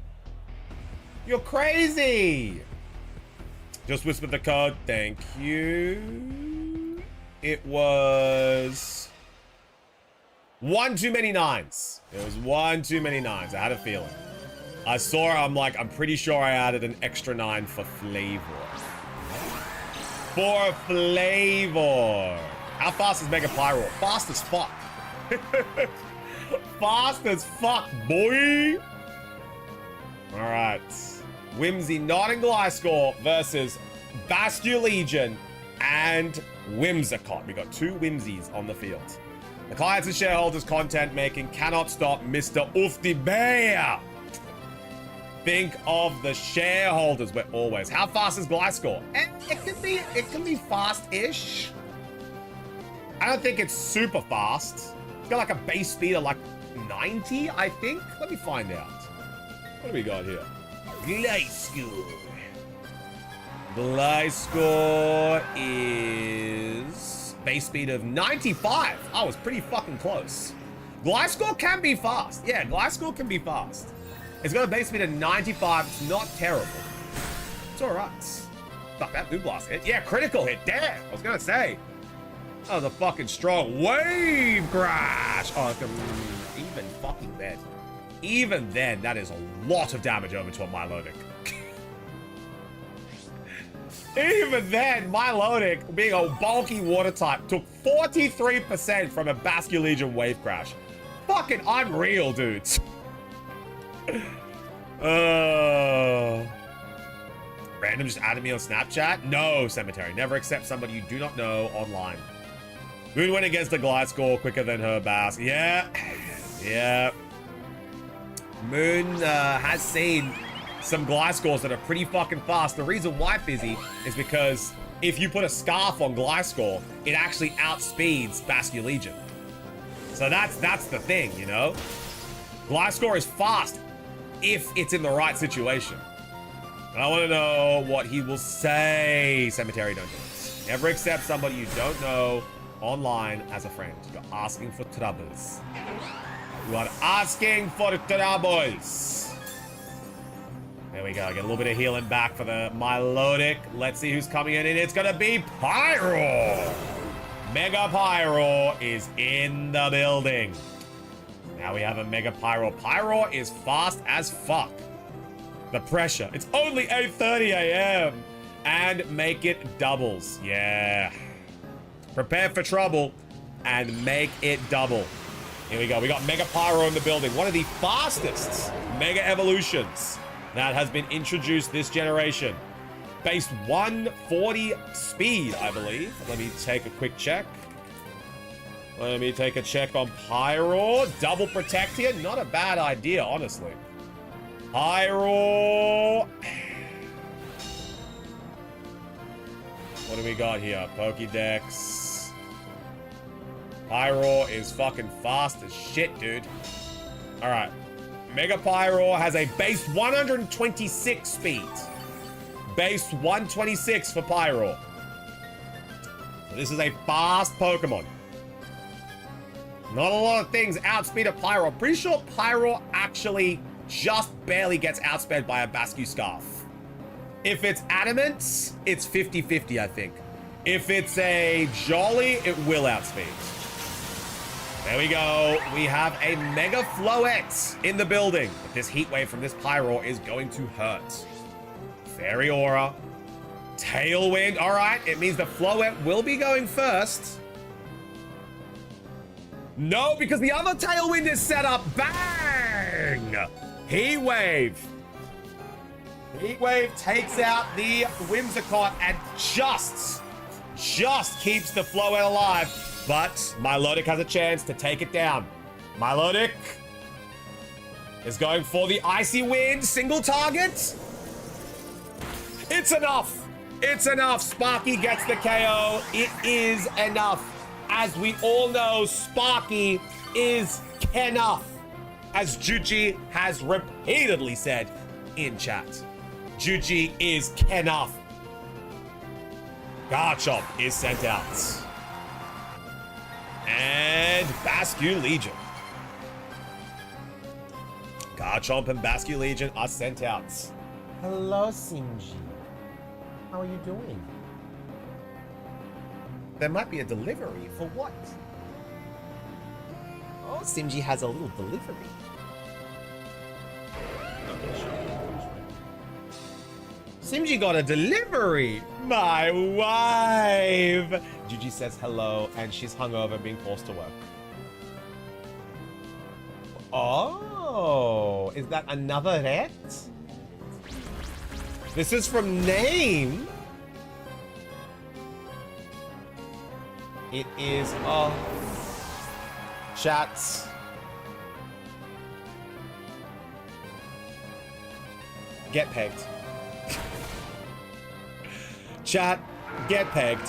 You're crazy. Just whispered the code. Thank you. It was 1 too many 9s. It was 1 too many 9s. I had a feeling. I saw it. I'm pretty sure I added an extra 9 for flavor. For flavor. How fast is Mega Pyro? Fast as fuck. Fast as fuck, boy. All right. Whimsy, not in Gliscor versus Bascu Legion and Whimsicott. We got 2 Whimsies on the field. The clients and shareholders content making cannot stop Mr. Ufti Bear. Think of the shareholders. We're always. How fast is Gliscor? It can be fast-ish. I don't think it's super fast. It's got like a base speed of like 90, I think. Let me find out. What do we got here? Gliscor. Gliscor is base speed of 95. I was pretty fucking close. Gliscor can be fast. Yeah, Gliscor can be fast. It's got a base speed of 95. It's not terrible. It's all right. Fuck, that Blue Blast hit. Yeah, critical hit. Damn. I was going to say. That was a fucking strong wave crash. Oh, even fucking then. Even then, that is a lot of damage over to a Milotic. Even then, Milotic, being a bulky water type, took 43% from a Bascu Legion wave crash. Fucking unreal, dudes. Random just added me on Snapchat? No, Cemetery. Never accept somebody you do not know online. Moon went against the Gliscor quicker than her Bass. Yeah. Yeah. Moon has seen some Gliscors that are pretty fucking fast. The reason why, Fizzy, is because if you put a Scarf on Gliscor, it actually outspeeds Bascu Legion. So that's the thing, you know? Gliscor is fast if it's in the right situation. And I want to know what he will say. Cemetery, don't do this. Never accept somebody you don't know online as a friend. You're asking for troubles. You are asking for troubles. There we go. Get a little bit of healing back for the Milotic. Let's see who's coming in. And it's going to be Pyro. Mega Pyro is in the building. Now we have a Mega Pyro. Pyro is fast as fuck. The pressure. It's only 8:30 a.m. And make it doubles. Yeah. Prepare for trouble and make it double. Here we go. We got Mega Pyro in the building. One of the fastest Mega Evolutions that has been introduced this generation. Base 140 speed, I believe. Let me take a quick check. Let me take a check on Pyro. Double protect here. Not a bad idea, honestly. Pyro. What do we got here? Pokédex. Pyro is fucking fast as shit, dude. All right. Mega Pyro has a base 126 speed. Base 126 for Pyro. So this is a fast Pokemon. Not a lot of things outspeed a Pyro. Pretty sure Pyro actually just barely gets outsped by a Bascu Scarf. If it's Adamant, it's 50-50, I think. If it's a Jolly, it will outspeed. There we go. We have a Mega Floette in the building. But this heat wave from this Pyro is going to hurt. Fairy Aura. Tailwind. All right. It means the Floette will be going first. No, because the other Tailwind is set up. Bang! Heat Wave. Heat Wave takes out the Whimsicott and just keeps the Floette alive. But Milotic has a chance to take it down. Milotic is going for the Icy Wind. Single target. It's enough. It's enough. Sparky gets the KO. It is enough. As we all know, Sparky is enough. As Juji has repeatedly said in chat. Juji is enough. Garchomp is sent out. And Bascu Legion. Garchomp and Bascu Legion are sent out. Hello, Simji. How are you doing? There might be a delivery for what? Oh, Simji has a little delivery. Simji got a delivery. My wife. Juji says hello, and she's hungover, being forced to work. Oh, is that another ret? This is from Name. It is, chats. Get pegged. Chat, get pegged.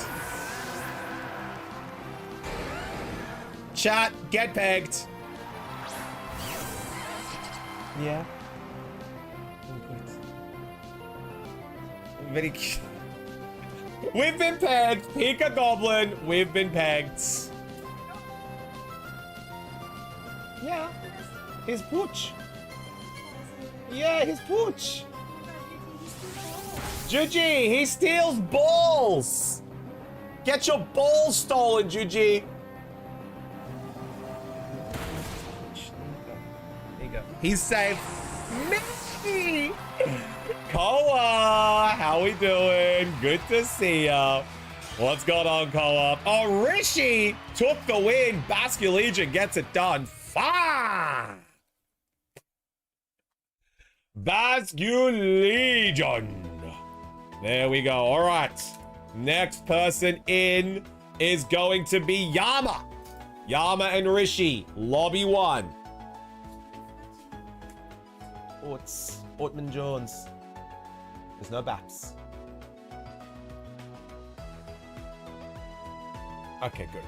Chat, get pegged. Yeah. Very cute. We've been pegged. Pika Goblin, we've been pegged. Yeah. His pooch. Yeah, his pooch. Juji, he steals balls. Get your balls stolen, Juji. There you go. He's safe. Me. Koa, how we doing? Good to see ya. What's going on, Koa? Oh, Rishi took the win. Bascu Legion gets it done. Fine. Bascu Legion. There we go. All right. Next person in is going to be Yama. Yama and Rishi. Lobby 1. Ortman Jones. There's no baps. Okay, good.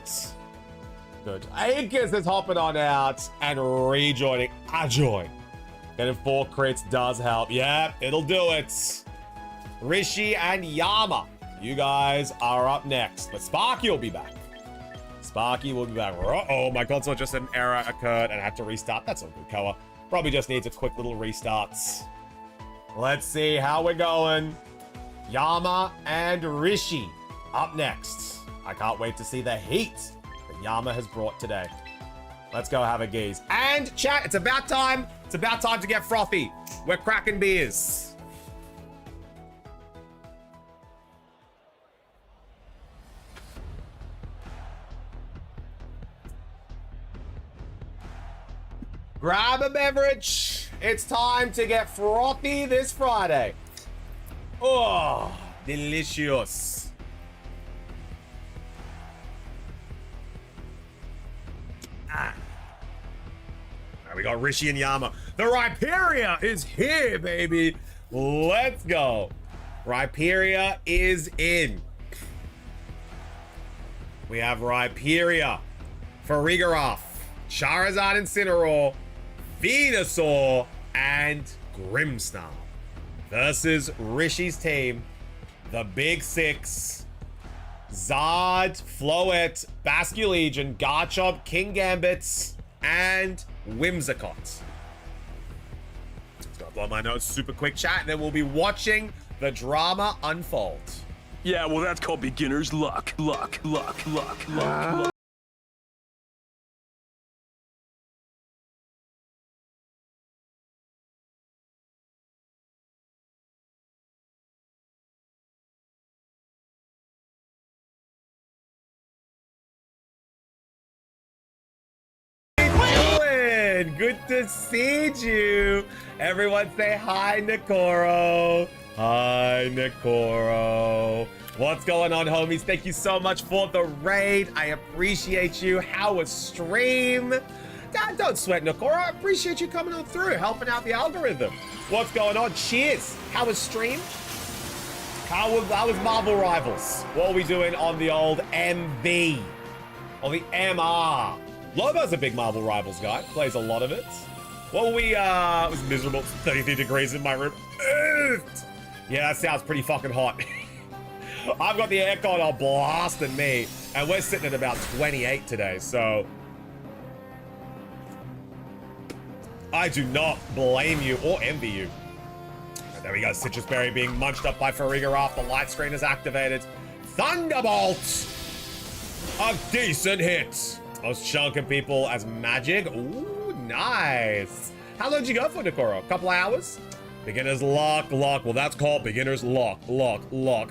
Good. Akers is hopping on out and rejoining. Ajoy. Getting 4 crits does help. Yeah, it'll do it. Rishi, and Yama. You guys are up next, but Sparky will be back. Sparky will be back. Uh-oh, my console just had an error occurred and I had to restart. That's all good, Koa. Probably just needs a quick little restart. Let's see how we're going. Yama and Rishi up next. I can't wait to see the heat that Yama has brought today. Let's go have a geese. And chat, it's about time. It's about time to get frothy. We're cracking beers. Grab a beverage. It's time to get frothy this Friday. Oh, delicious. Ah. All right, we got Rishi and Yama. The Rhyperia is here, baby. Let's go. Rhyperia is in. We have Rhyperia, Farigiraf, Charizard Incineroar, Venusaur, and Grimmsnarl versus Rishi's team, the Big Six, Zard, Floette, Basculegion, Garchomp, Kingambit, and Whimsicott. Let's go blow my nose super quick chat, and then we'll be watching the drama unfold. Yeah, well, that's called beginner's luck. Luck. Good to see you. Everyone say hi, Nikoro. Hi, Nikoro. What's going on, homies? Thank you so much for the raid. I appreciate you. How was stream? Don't sweat, Nikoro. I appreciate you coming on through, helping out the algorithm. What's going on? Cheers. How was stream? How was Marvel Rivals? What are we doing on the old MV? Or the MR? Lobo's a big Marvel Rivals guy. Plays a lot of it. Well, it was miserable. 33 degrees in my room. Yeah, that sounds pretty fucking hot. I've got the aircon on blasting me, and we're sitting at about 28 today, so I do not blame you or envy you. And there we go, Citrus Berry being munched up by Farigiraf. The light screen is activated. Thunderbolt! A decent hit. I was chunking people as magic. Ooh, nice. How long did you go for, Nikoro? A couple hours? Beginner's lock. Well, that's called beginner's lock. Da-da-da-da.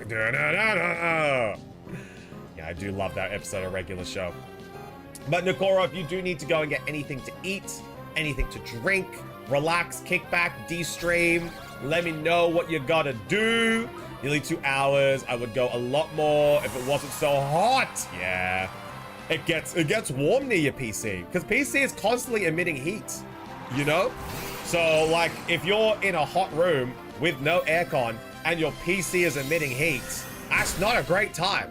Yeah, I do love that episode of Regular Show. But Nikoro, if you do need to go and get anything to eat, anything to drink, relax, kick back, de-stream, let me know what you gotta do. Nearly 2 hours. I would go a lot more if it wasn't so hot. Yeah. It gets warm near your PC, because PC is constantly emitting heat, you know? So, like, if you're in a hot room with no aircon and your PC is emitting heat, that's not a great time.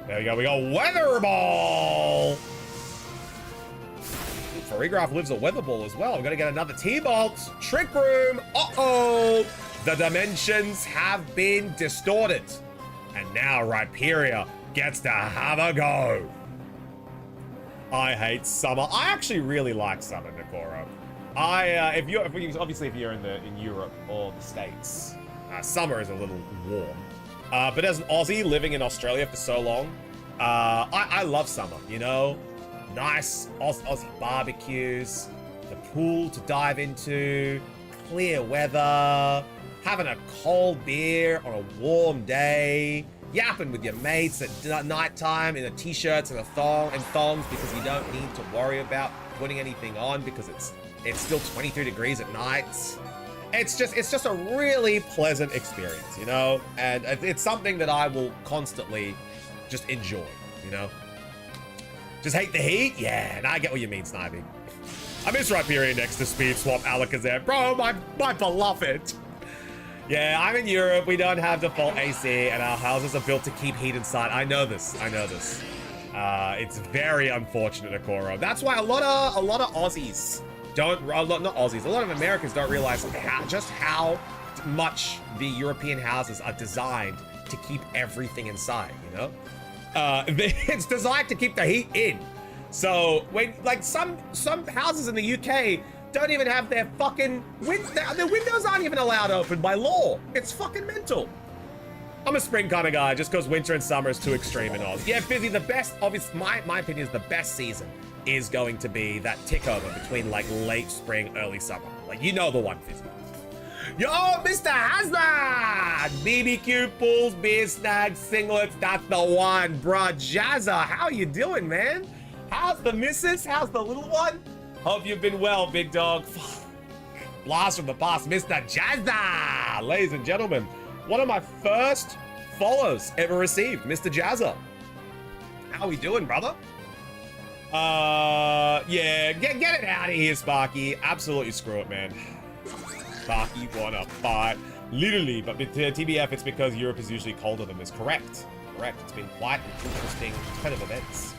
There we go, we got Weather Ball! Farigiraf lives a Weather Ball as well. We're gonna get another T-Bolt. Trick Room, uh-oh! The dimensions have been distorted. And now Rhyperia gets to have a go. I hate summer. I actually really like summer, Nikoro. If you're in Europe or the States, summer is a little warm. But as an Aussie living in Australia for so long, I love summer. You know, nice Aussie barbecues, the pool to dive into, clear weather, having a cold beer on a warm day. Yapping with your mates at nighttime in a t-shirts and thongs because you don't need to worry about putting anything on because it's still 23 degrees at night. It's just a really pleasant experience, you know? And it's something that I will constantly just enjoy, you know? Just hate the heat? Yeah, and I get what you mean, Snivy. I miss Rhyperia next to Speed Swap Alakazam. Bro, my beloved. Yeah, I'm in Europe. We don't have default AC, and our houses are built to keep heat inside. I know this. It's very unfortunate, Nikoro. That's why a lot of Aussies don't, not Aussies, a lot of Americans don't realize just how much the European houses are designed to keep everything inside, you know? It's designed to keep the heat in. So when, like, some houses in the UK don't even have their fucking their windows aren't even allowed open by law. It's fucking mental. I'm a spring kind of guy just because winter and summer is too extreme in Oz. Yeah, Fizzy, the best, obviously, my opinion is the best season is going to be that tick over between like late spring, early summer. Like, you know the one, Fizzy. Yo, Mr. Hazard! BBQ pools, beer snags, singlets, that's the one, bruh. Jazza, how you doing, man? How's the missus? How's the little one? Hope you've been well, big dog. Blast from the past, Mr. Jazza! Ladies and gentlemen, one of my first follows ever received, Mr. Jazza. How we doing, brother? Yeah, get it out of here, Sparky. Absolutely screw it, man. Sparky wanna fight. Literally, but with TBF, it's because Europe is usually colder than this. Correct. Correct. It's been quite an interesting turn of events.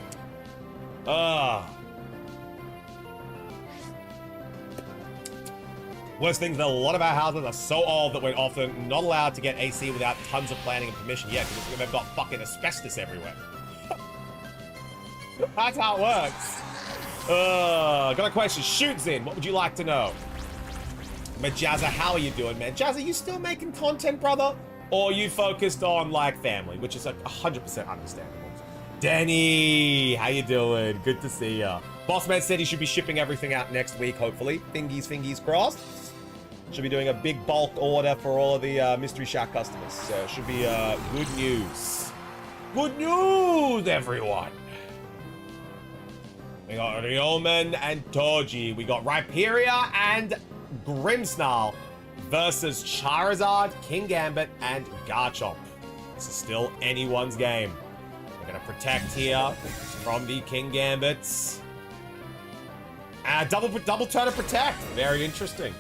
Worst things, that a lot of our houses are so old that we're often not allowed to get AC without tons of planning and permission. Yeah, because they've got fucking asbestos everywhere. That's how it works. Got a question. Shoots in. What would you like to know? But Jazza, how are you doing, man? Jazza, you still making content, brother? Or you focused on, like, family, which is, like, 100% understandable. Danny, how you doing? Good to see ya. Bossman said he should be shipping everything out next week, hopefully. Fingers crossed. Should be doing a big bulk order for all of the Mystery Shack customers. So it should be good news. Good news, everyone. We got Ryomen and Toji. We got Rhyperior and Grimmsnarl versus Charizard, King Gambit, and Garchomp. This is still anyone's game. We're gonna protect here from the King Gambits. Double turn to protect. Very interesting.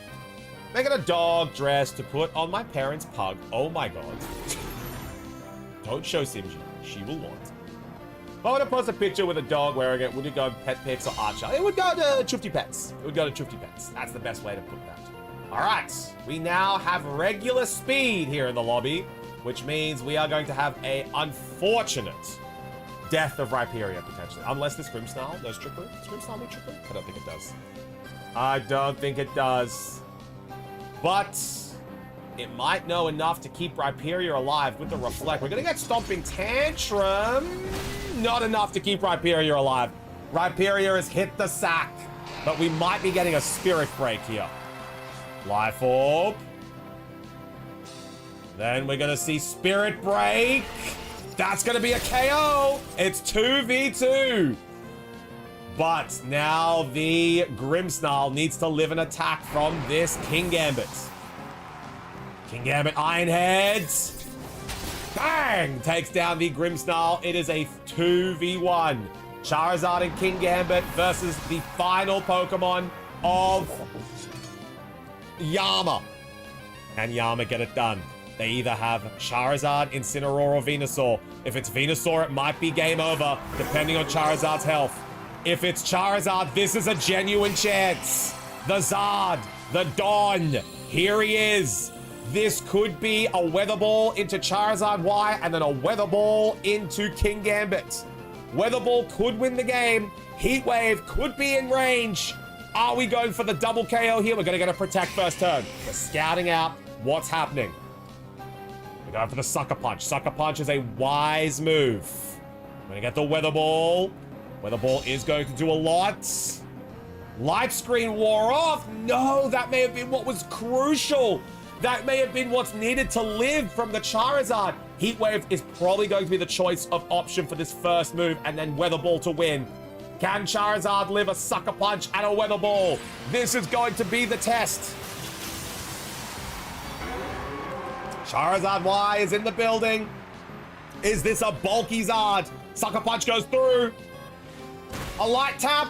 Making a dog dress to put on my parents' pug. Oh my god. Don't show Simji. She will want. If I were to post a picture with a dog wearing it, would it go Pet Pics or Archer? It would go to Chufty Pets. It would go to Chufty Pets. That's the best way to put that. All right. We now have regular speed here in the lobby, which means we are going to have a unfortunate death of Rhyperior, potentially. Unless this Grimmsnarl knows trickery. Does Grimmsnarl know trickery? I don't think it does. I don't think it does. But it might know enough to keep Rhyperior alive with the Reflect. We're going to get Stomping Tantrum. Not enough to keep Rhyperior alive. Rhyperior has hit the sack. But we might be getting a Spirit Break here. Life Orb. Then we're going to see Spirit Break. That's going to be a KO. It's 2v2. But now the Grimmsnarl needs to live an attack from this King Gambit. King Gambit Iron Heads. Bang! Takes down the Grimmsnarl. It is a 2v1. Charizard and King Gambit versus the final Pokemon of Yama. Can Yama get it done? They either have Charizard, Incineroar, or Venusaur. If it's Venusaur, it might be game over, depending on Charizard's health. If it's Charizard, this is a genuine chance. The Zard, the Don, here he is. This could be a Weather Ball into Charizard Y and then a Weather Ball into King Gambit. Weather Ball could win the game. Heat Wave could be in range. Are we going for the double KO here? We're going to get a Protect first turn. We're scouting out what's happening. We're going for the Sucker Punch. Sucker Punch is a wise move. We're going to get the Weather Ball. Weather Ball is going to do a lot. Light Screen wore off. No, that may have been what was crucial. That may have been what's needed to live from the Charizard. Heat Wave is probably going to be the choice of option for this first move, and then Weather Ball to win. Can Charizard live a Sucker Punch and a Weather Ball? This is going to be the test. Charizard Y is in the building. Is this a bulky Zard? Sucker Punch goes through. A light tap.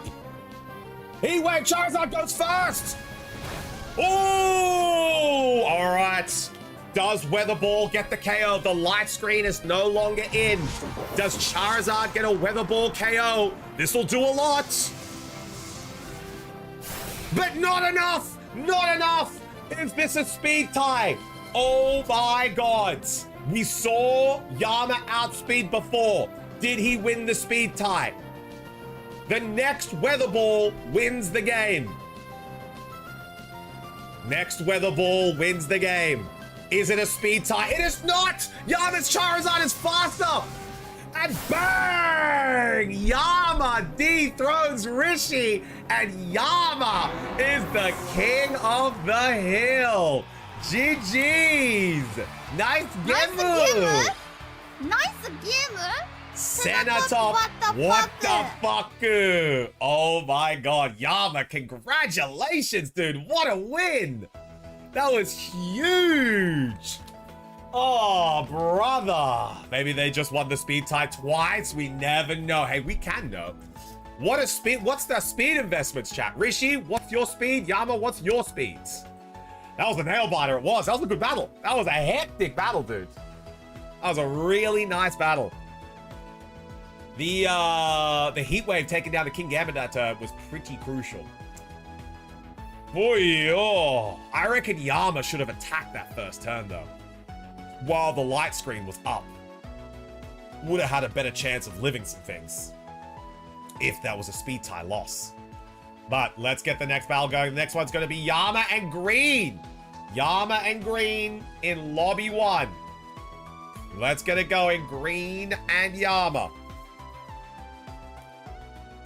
Heat Wave, Charizard goes first. Oh, all right. Does Weather Ball get the KO? The light screen is no longer in. Does Charizard get a Weather Ball KO? This will do a lot. But not enough. Not enough. Is this a speed tie? Oh my God. We saw Yama outspeed before. Did he win the speed tie? The next weather ball wins the game. Next weather ball wins the game. Is it a speed tie? It is not! Yama's Charizard is faster! And bang! Yama dethrones Rishi, and Yama is the king of the hill. GG's! Nice game! Nice game! Senator, what the fuck? Oh my God, Yama, congratulations, dude. What a win. That was huge. Oh, brother. Maybe they just won the speed tie twice. We never know. Hey, we can know. What's the speed investments, chat? Rishi, what's your speed? Yama, what's your speeds? That was a nail biter. It was. That was a good battle. That was a hectic battle, dude. That was a really nice battle. The heat wave taking down the King Gambit that turn was pretty crucial. Boy, oh, I reckon Yama should have attacked that first turn though, while the light screen was up. Would have had a better chance of living some things if that was a speed tie loss. But let's get the next battle going. The next one's going to be Yama and Green. Yama and Green in lobby 1. Let's get it going. Green and Yama.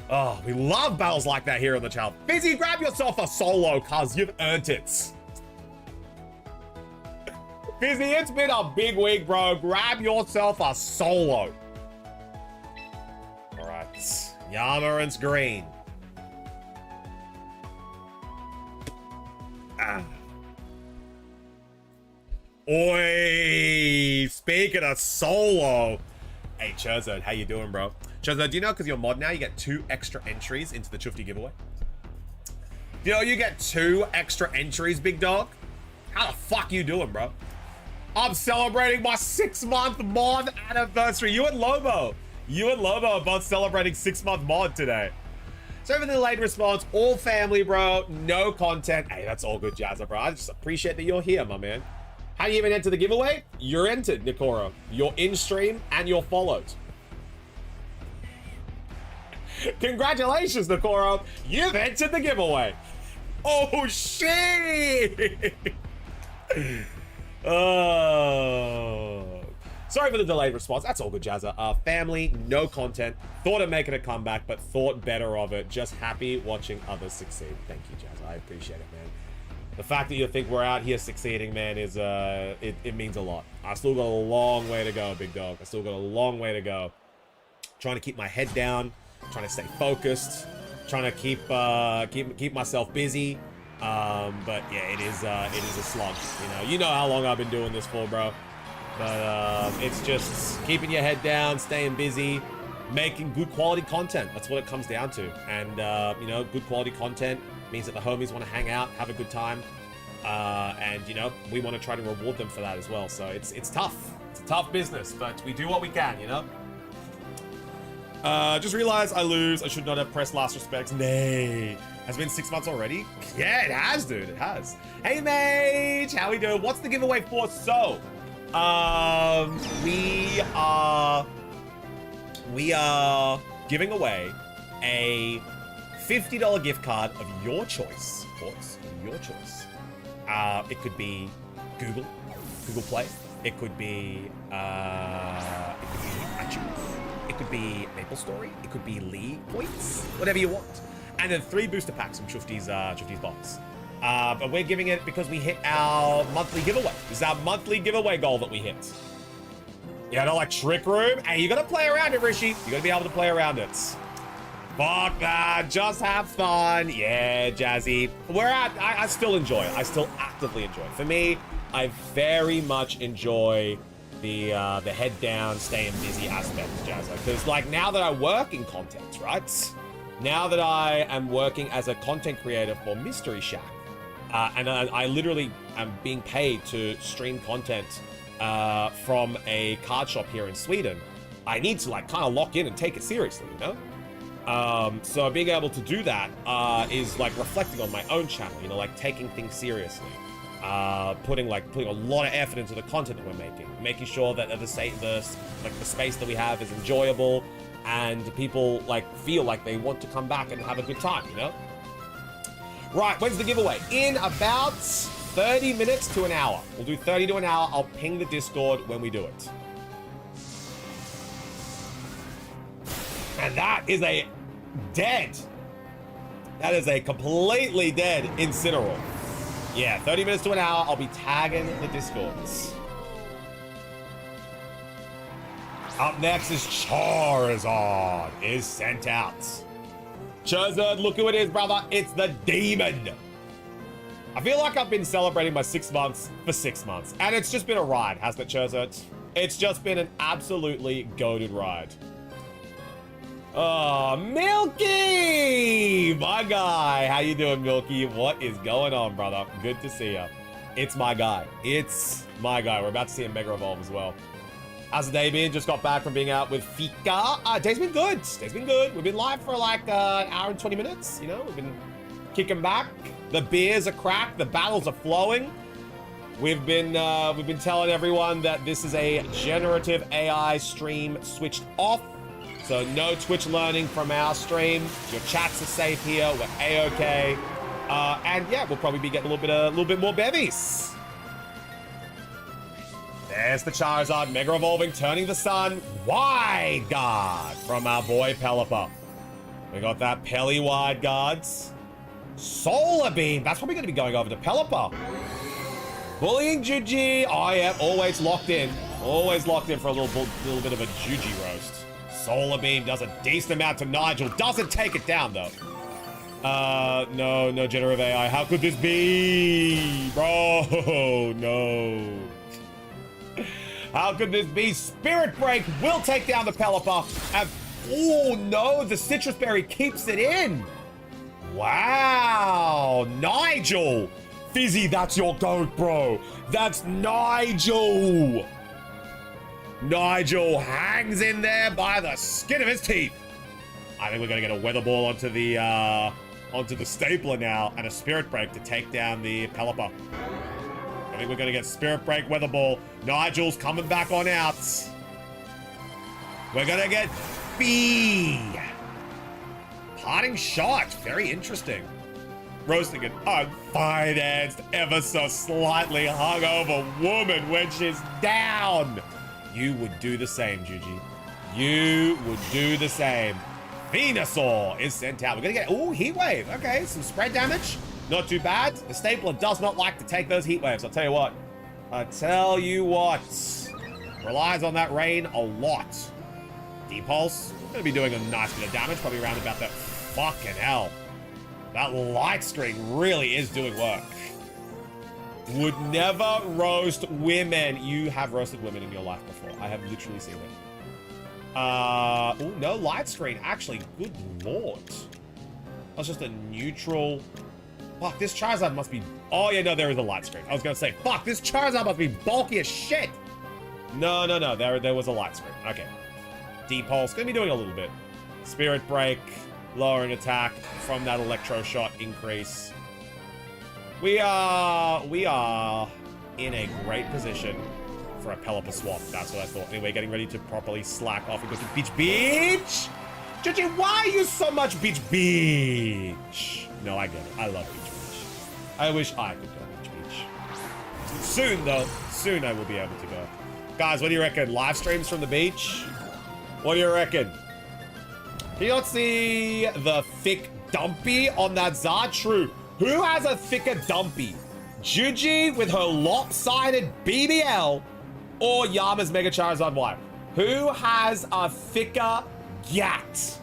Oh, we love battles like that here on the channel. Fizzy, grab yourself a solo, cuz you've earned it. Fizzy, it's been a big week, bro. Grab yourself a solo. All right, Yama and Green. Oi, speaking of solo. Hey, Churzard, how you doing, bro? Churzard, do you know, because you're mod now, you get 2 extra entries into the Chufty giveaway? Do you know you get 2 extra entries, big dog? How the fuck you doing, bro? I'm celebrating my 6-month mod anniversary. You and Lobo are both celebrating 6-month mod today. So for the delayed response, all family, bro. No content. Hey, that's all good, Jazza, bro. I just appreciate that you're here, my man. How do you even enter the giveaway? You're entered, Nikoro. You're in stream and you're followed. Congratulations, Nikoro. You've entered the giveaway. Oh, shit. Oh. Sorry for the delayed response. That's all good, Jazza. Family, no content. Thought of making a comeback, but thought better of it. Just happy watching others succeed. Thank you, Jazza. I appreciate it, man. The fact that you think we're out here succeeding, man, is it means a lot. I still got a long way to go, big dog. I still got a long way to go. Trying to keep my head down, trying to stay focused, trying to keep myself busy. But yeah, it is a slog. You know how long I've been doing this for, bro. But it's just keeping your head down, staying busy, making good quality content. That's what it comes down to. And good quality content means that the homies want to hang out, have a good time, and we want to try to reward them for that as well. So it's tough. It's a tough business, but we do what we can. Just realized I lose. I should not have pressed last respects. Nay. Has it been 6 months already? Yeah, it has, dude. It has. Hey, mate. How we doing? What's the giveaway for? So, we are giving away a $50 gift card of your choice. Of course, your choice. It could be Google Play. It could be iTunes. It could be MapleStory. It could be League points. Whatever you want. And then 3 booster packs from Chufty's box. But we're giving it because we hit our monthly giveaway. This is our monthly giveaway goal that we hit. You know, like Trick Room? Hey, you gotta play around it, Rishi. You gotta be able to play around it. Fuck that. Just have fun. Yeah, Jazzy. I still enjoy it. I still actively enjoy it. For me, I very much enjoy the head down, staying busy aspect of Jazza. Because like now that I work in content, right? Now that I am working as a content creator for Mystery Shack, and I literally am being paid to stream content from a card shop here in Sweden, I need to like kind of lock in and take it seriously, So being able to do that is like reflecting on my own channel, like taking things seriously. putting a lot of effort into the content that we're making sure that the space that we have is enjoyable, and people feel like they want to come back and have a good time, you know? Right, when's the giveaway? In about 30 minutes to an hour. We'll do 30 to an hour. I'll ping the Discord when we do it. And that is a dead. That is a completely dead Incineroar. Yeah, 30 minutes to an hour. I'll be tagging the Discords. Up next is Charizard is sent out. Charizard, look who it is, brother. It's the demon. I feel like I've been celebrating my 6 months for 6 months. And it's just been a ride, hasn't it, Charizard? It's just been an absolutely goated ride. Oh, Milky! My guy. How you doing, Milky? What is going on, brother? Good to see you. It's my guy. It's my guy. We're about to see a Mega Evolve as well. How's the day been? Just got back from being out with Fika. Day's been good. Day's been good. We've been live for like an hour and 20 minutes. You know, we've been kicking back. The beers are cracked. The battles are flowing. We've been telling everyone that this is a generative AI stream switched off. So no Twitch learning from our stream. Your chats are safe here. We're A-okay. And yeah, we'll probably be getting a little bit more bevies. There's the Charizard, Mega Evolving, turning the sun. Wide Guard from our boy Pelipper. We got that Pelly Wide Guards. Solar Beam. That's probably going to be going over to Pelipper. Bullying Juji. Oh yeah, always locked in. Always locked in for a little bit of a Juji roast. Solar Beam does a decent amount to Nigel. Doesn't take it down, though. No generative AI. How could this be? Bro, no. How could this be? Spirit Break will take down the Pelipper. And, oh, no. The Citrus Berry keeps it in. Wow. Nigel. Fizzy, that's your goat, bro. That's Nigel. Nigel hangs in there by the skin of his teeth. I think we're going to get a Weather Ball onto the Stapler now and a Spirit Break to take down the Pelipper. I think we're going to get Spirit Break, Weather Ball. Nigel's coming back on out. We're going to get B. Parting Shot. Very interesting. Roasting an unfinanced, ever so slightly hungover woman when she's down. You would do the same, Juji. You would do the same. Venusaur is sent out. We're going to get... Ooh, Heat Wave. Okay, some spread damage. Not too bad. The Stapler does not like to take those Heat Waves. I'll tell you what. Relies on that rain a lot. Depulse. Going to be doing a nice bit of damage. Probably around about that. Fucking hell. That Light Screen really is doing work. Would never roast women. You have roasted women in your life before. I have literally seen it. Oh, no Light Screen. Actually, good lord. That's just a neutral. Fuck, this Charizard must be... Oh, yeah, no, there is a Light Screen. I was going to say, fuck, this Charizard must be bulky as shit. No. There was a Light Screen. Okay. Depulse. Going to be doing a little bit. Spirit Break. Lowering attack from that Electro Shot increase. We are in a great position for a Pelipper swap. That's what I thought. Anyway, getting ready to properly slack off and go to Beach. Juji, why are you so much Beach? No, I get it. I love Beach. I wish I could go Beach. Soon, though. Soon I will be able to go. Guys, what do you reckon? Live streams from the beach? What do you reckon? Can you not see the thick dumpy on that Zard? True. Who has a thicker dumpy? Juji with her lopsided BBL or Yama's Mega Charizard Y? Who has a thicker gat?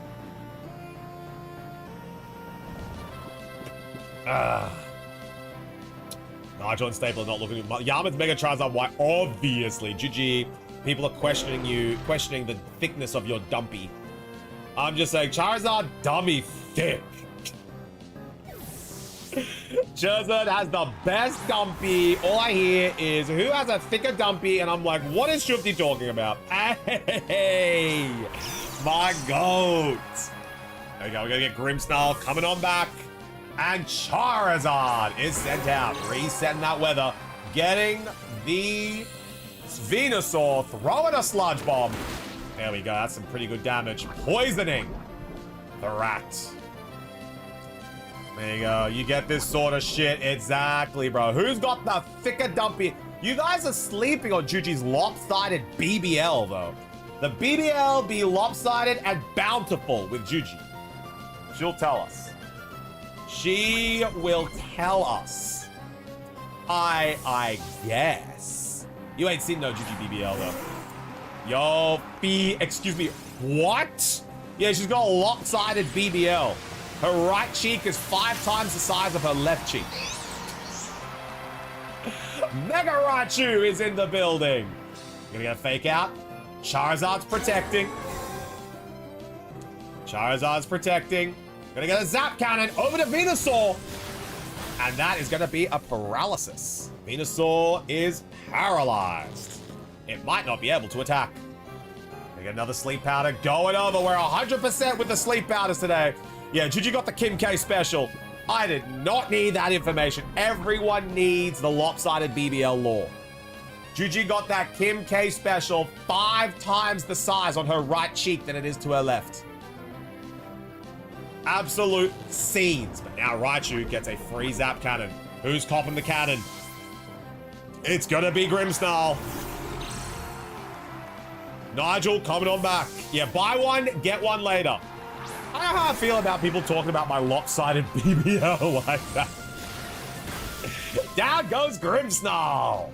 Nigel and Stapler not looking at Yama's Mega Charizard Y. Obviously, Juji. People are questioning the thickness of your dumpy. I'm just saying, Charizard dummy thick. Charizard has the best dumpy. All I hear is, who has a thicker dumpy? And I'm like, what is Shufty talking about? Hey, my goat. There we go, we're gonna get Grimmsnarl coming on back. And Charizard is sent out, resetting that weather, getting the Venusaur, throwing a Sludge Bomb. There we go, that's some pretty good damage. Poisoning the rat. There you go, you get this sort of shit. Exactly, bro. Who's got the thicker dumpy? You guys are sleeping on Juji's lopsided BBL, though. The BBL be lopsided and bountiful with Juji. She'll tell us. She will tell us. I guess. You ain't seen no Juji BBL, though. Yo, excuse me, what? Yeah, she's got a lopsided BBL. Her right cheek is 5 times the size of her left cheek. Mega Raichu is in the building. Gonna get a fake out. Charizard's protecting. Charizard's protecting. Gonna get a Zap Cannon over to Venusaur. And that is gonna be a paralysis. Venusaur is paralyzed. It might not be able to attack. Gonna get another Sleep Powder going over. We're 100% with the Sleep Powders today. Yeah, Juji got the Kim K special. I did not need that information. Everyone needs the lopsided BBL lore. Juji got that Kim K special 5 times the size on her right cheek than it is to her left. Absolute scenes. But now Raichu gets a free Zap Cannon. Who's copping the cannon? It's gonna be Grimmsnarl. Nigel coming on back. Yeah, buy one, get one later. I don't know how I feel about people talking about my lopsided BBL like that. Down goes Grimmsnarl.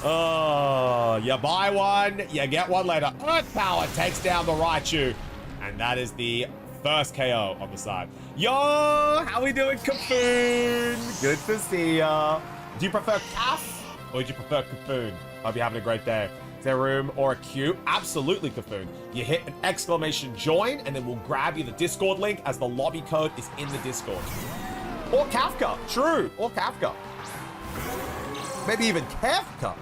Oh, you buy one, you get one later. Earth Power takes down the Raichu. And that is the first KO on the side. Yo, how we doing, Cafoon? Good to see ya. Do you prefer Calf or do you prefer Cafoon? Hope you're having a great day. Is there room or a queue? Absolutely, Cafoon. You hit an exclamation join and then we'll grab you the Discord link as the lobby code is in the Discord. Or Kafka, true, or Kafka. Maybe even Kafka.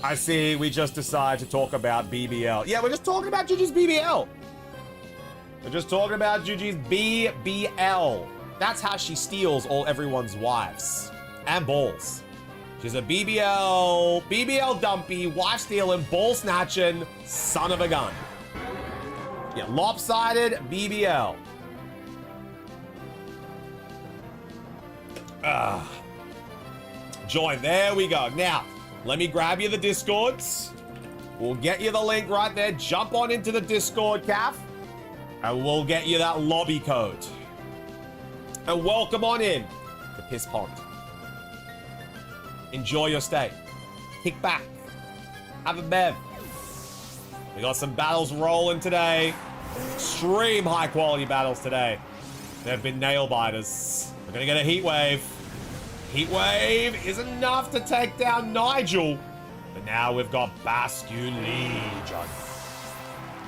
I see we just decided to talk about BBL. Yeah, we're just talking about Juji's BBL. We're just talking about Juji's BBL. That's how she steals everyone's wives and balls. She's a BBL dumpy, wife stealing, ball snatching, son of a gun. Yeah, lopsided BBL. Join, there we go. Now, let me grab you the Discords. We'll get you the link right there. Jump on into the Discord, Calf. And we'll get you that lobby code. And welcome on in to Piss Pond. Enjoy your stay. Kick back. Have a bev. We got some battles rolling today. Extreme high quality battles today. They've been nail biters. We're gonna get a heat wave. Heat wave is enough to take down Nigel. But now we've got Bascu Legion.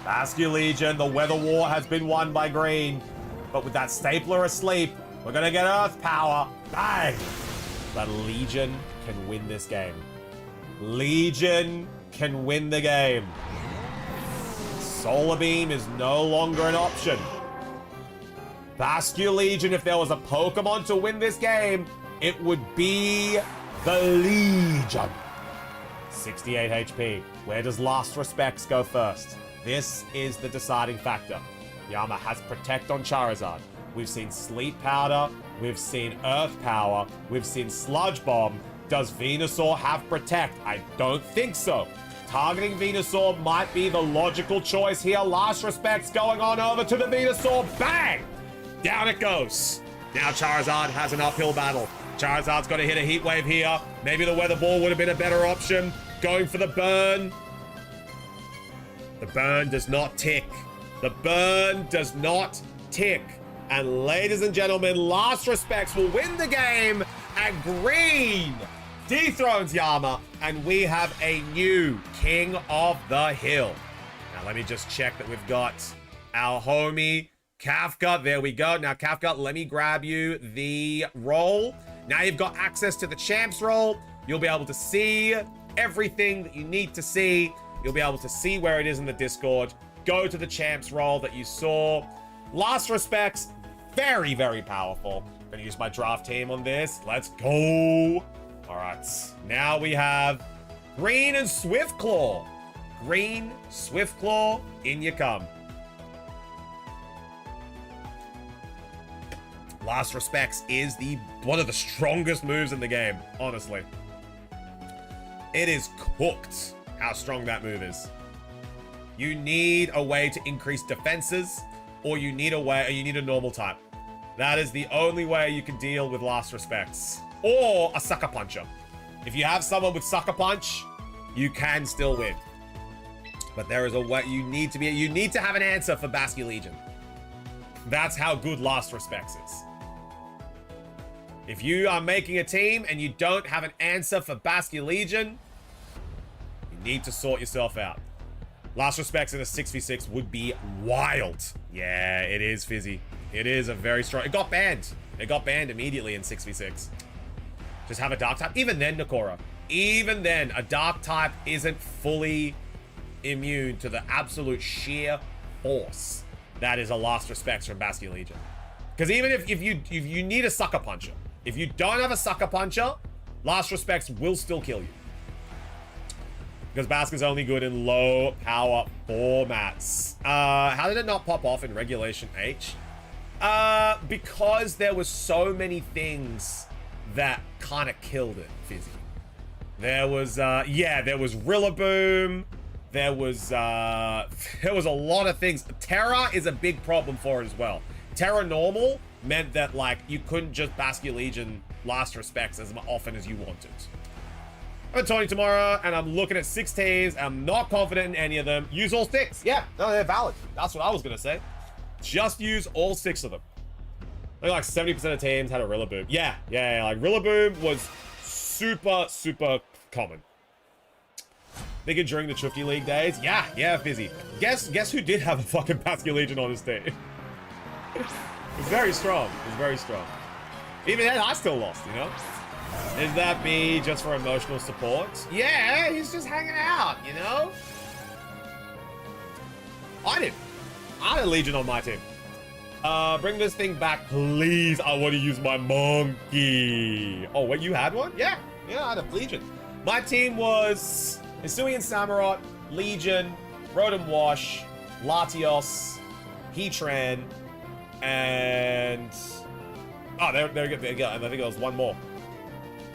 Bascu Legion, the weather war has been won by green. But with that stapler asleep, we're gonna get Earth Power. Bang! But Legion can win this game. Legion can win the game. Solar Beam is no longer an option. Bascu Legion, if there was a Pokemon to win this game, it would be the Legion. 68 HP. Where does Last Respects go first? This is the deciding factor. Yama has Protect on Charizard. We've seen Sleep Powder. We've seen Earth Power. We've seen Sludge Bomb. Does Venusaur have Protect? I don't think so. Targeting Venusaur might be the logical choice here. Last Respects going on over to the Venusaur. Bang! Down it goes. Now Charizard has an uphill battle. Charizard's got to hit a Heat Wave here. Maybe the Weather Ball would have been a better option. Going for the burn. The burn does not tick. The burn does not tick. And ladies and gentlemen, Last Respects will win the game. And green dethrones Yama. And we have a new King of the Hill. Now let me just check that we've got our homie Kafka. There we go. Now Kafka, let me grab you the roll. Now you've got access to the champs roll. You'll be able to see everything that you need to see. You'll be able to see where it is in the Discord. Go to the champs roll that you saw. Last Respects, very, very powerful. Gonna use my draft team on this. Let's go. All right, now we have Green and Swiftclaw. Green, Swiftclaw, in you come. Last Respects is one of the strongest moves in the game, honestly. It is cooked how strong that move is. You need a way to increase defenses, or you need a normal type. That is the only way you can deal with Last Respects. Or a Sucker Puncher. If you have someone with Sucker Punch, you can still win. But there is a way you need to have an answer for Basculegion. That's how good Last Respects is. If you are making a team and you don't have an answer for Basculegion, you need to sort yourself out. Last Respects in a 6v6 would be wild. Yeah, it is, Fizzy. It is a very strong... It got banned. It got banned immediately in 6v6. Just have a Dark type. Even then, Nakora. Even then, a Dark type isn't fully immune to the absolute sheer force that is a Last Respects from Basculegion. Because even if you need a Sucker Puncher, if you don't have a Sucker Puncher, Last Respects will still kill you. Because Bask is only good in low power formats. How did it not pop off in Regulation H? Because there was so many things that kind of killed it, Fizzy. There was Rillaboom. There was a lot of things. Terra is a big problem for it as well. Terra normal meant that, like, you couldn't just Basculegion Last Respects as often as you wanted. I'm Tony tomorrow, and I'm looking at 6 teams. I'm not confident in any of them. Use all 6. Yeah, no, they're valid. That's what I was gonna say. Just use all 6 of them. I think like 70% of teams had a Rillaboom. Yeah, like Rillaboom was super, super common. Thinking during the Trifty League days. Yeah, Fizzy. Guess who did have a fucking Basculegion on his team? It's very strong. It's very strong. Even then, I still lost, you know? Is that me just for emotional support? Yeah, he's just hanging out, you know? I had a Legion on my team. Bring this thing back, please. I want to use my monkey. Oh, wait, you had one? Yeah, I had a Legion. My team was Hisui and Samurott, Legion, Rotom Wash, Latios, Heatran, and... Oh, there we go. And I think there was one more.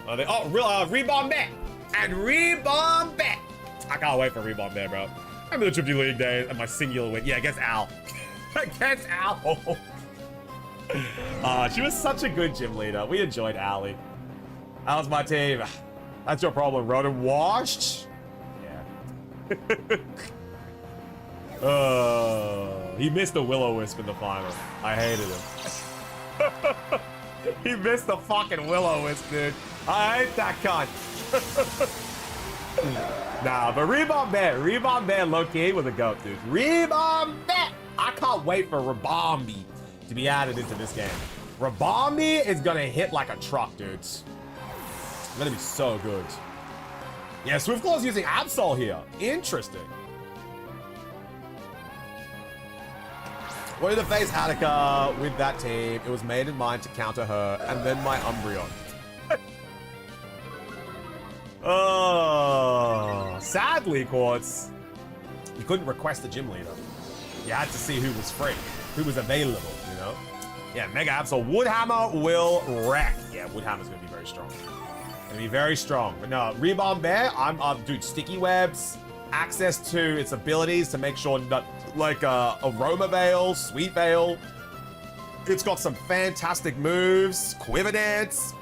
Rebombet! And Rebombet! I can't wait for Rebombet, bro. Remember the Tribute League days and my singular win. Yeah, against Al. Against Al. She was such a good gym leader. We enjoyed Allie. That was my team. That's your problem. Rotom washed? Yeah. He missed the Will-O-Wisp in the final. I hated him. He missed the fucking Will-O-Wisp, dude. I hate that cunt. Nah, but Rebombet low-key was a goat, dude. Rebombet! I can't wait for Rabombi to be added into this game. Rabombi is gonna hit like a truck, dude. It's gonna be so good. Yeah, Swiftclaw's using Absol here. Interesting. Wanted to face Attica with that team. It was made in mind to counter her, and then my Umbreon. Oh, sadly, Quartz, you couldn't request a gym leader. You had to see who was free, who was available, you know? Yeah, Mega Absol. Woodhammer will wreck. Yeah, Woodhammer's gonna be very strong. Gonna be very strong. But no, Rebombet, dude, Sticky Webs, access to its abilities to make sure that, like, Aroma Veil, Sweet Veil. It's got some fantastic moves. Quiver Dance,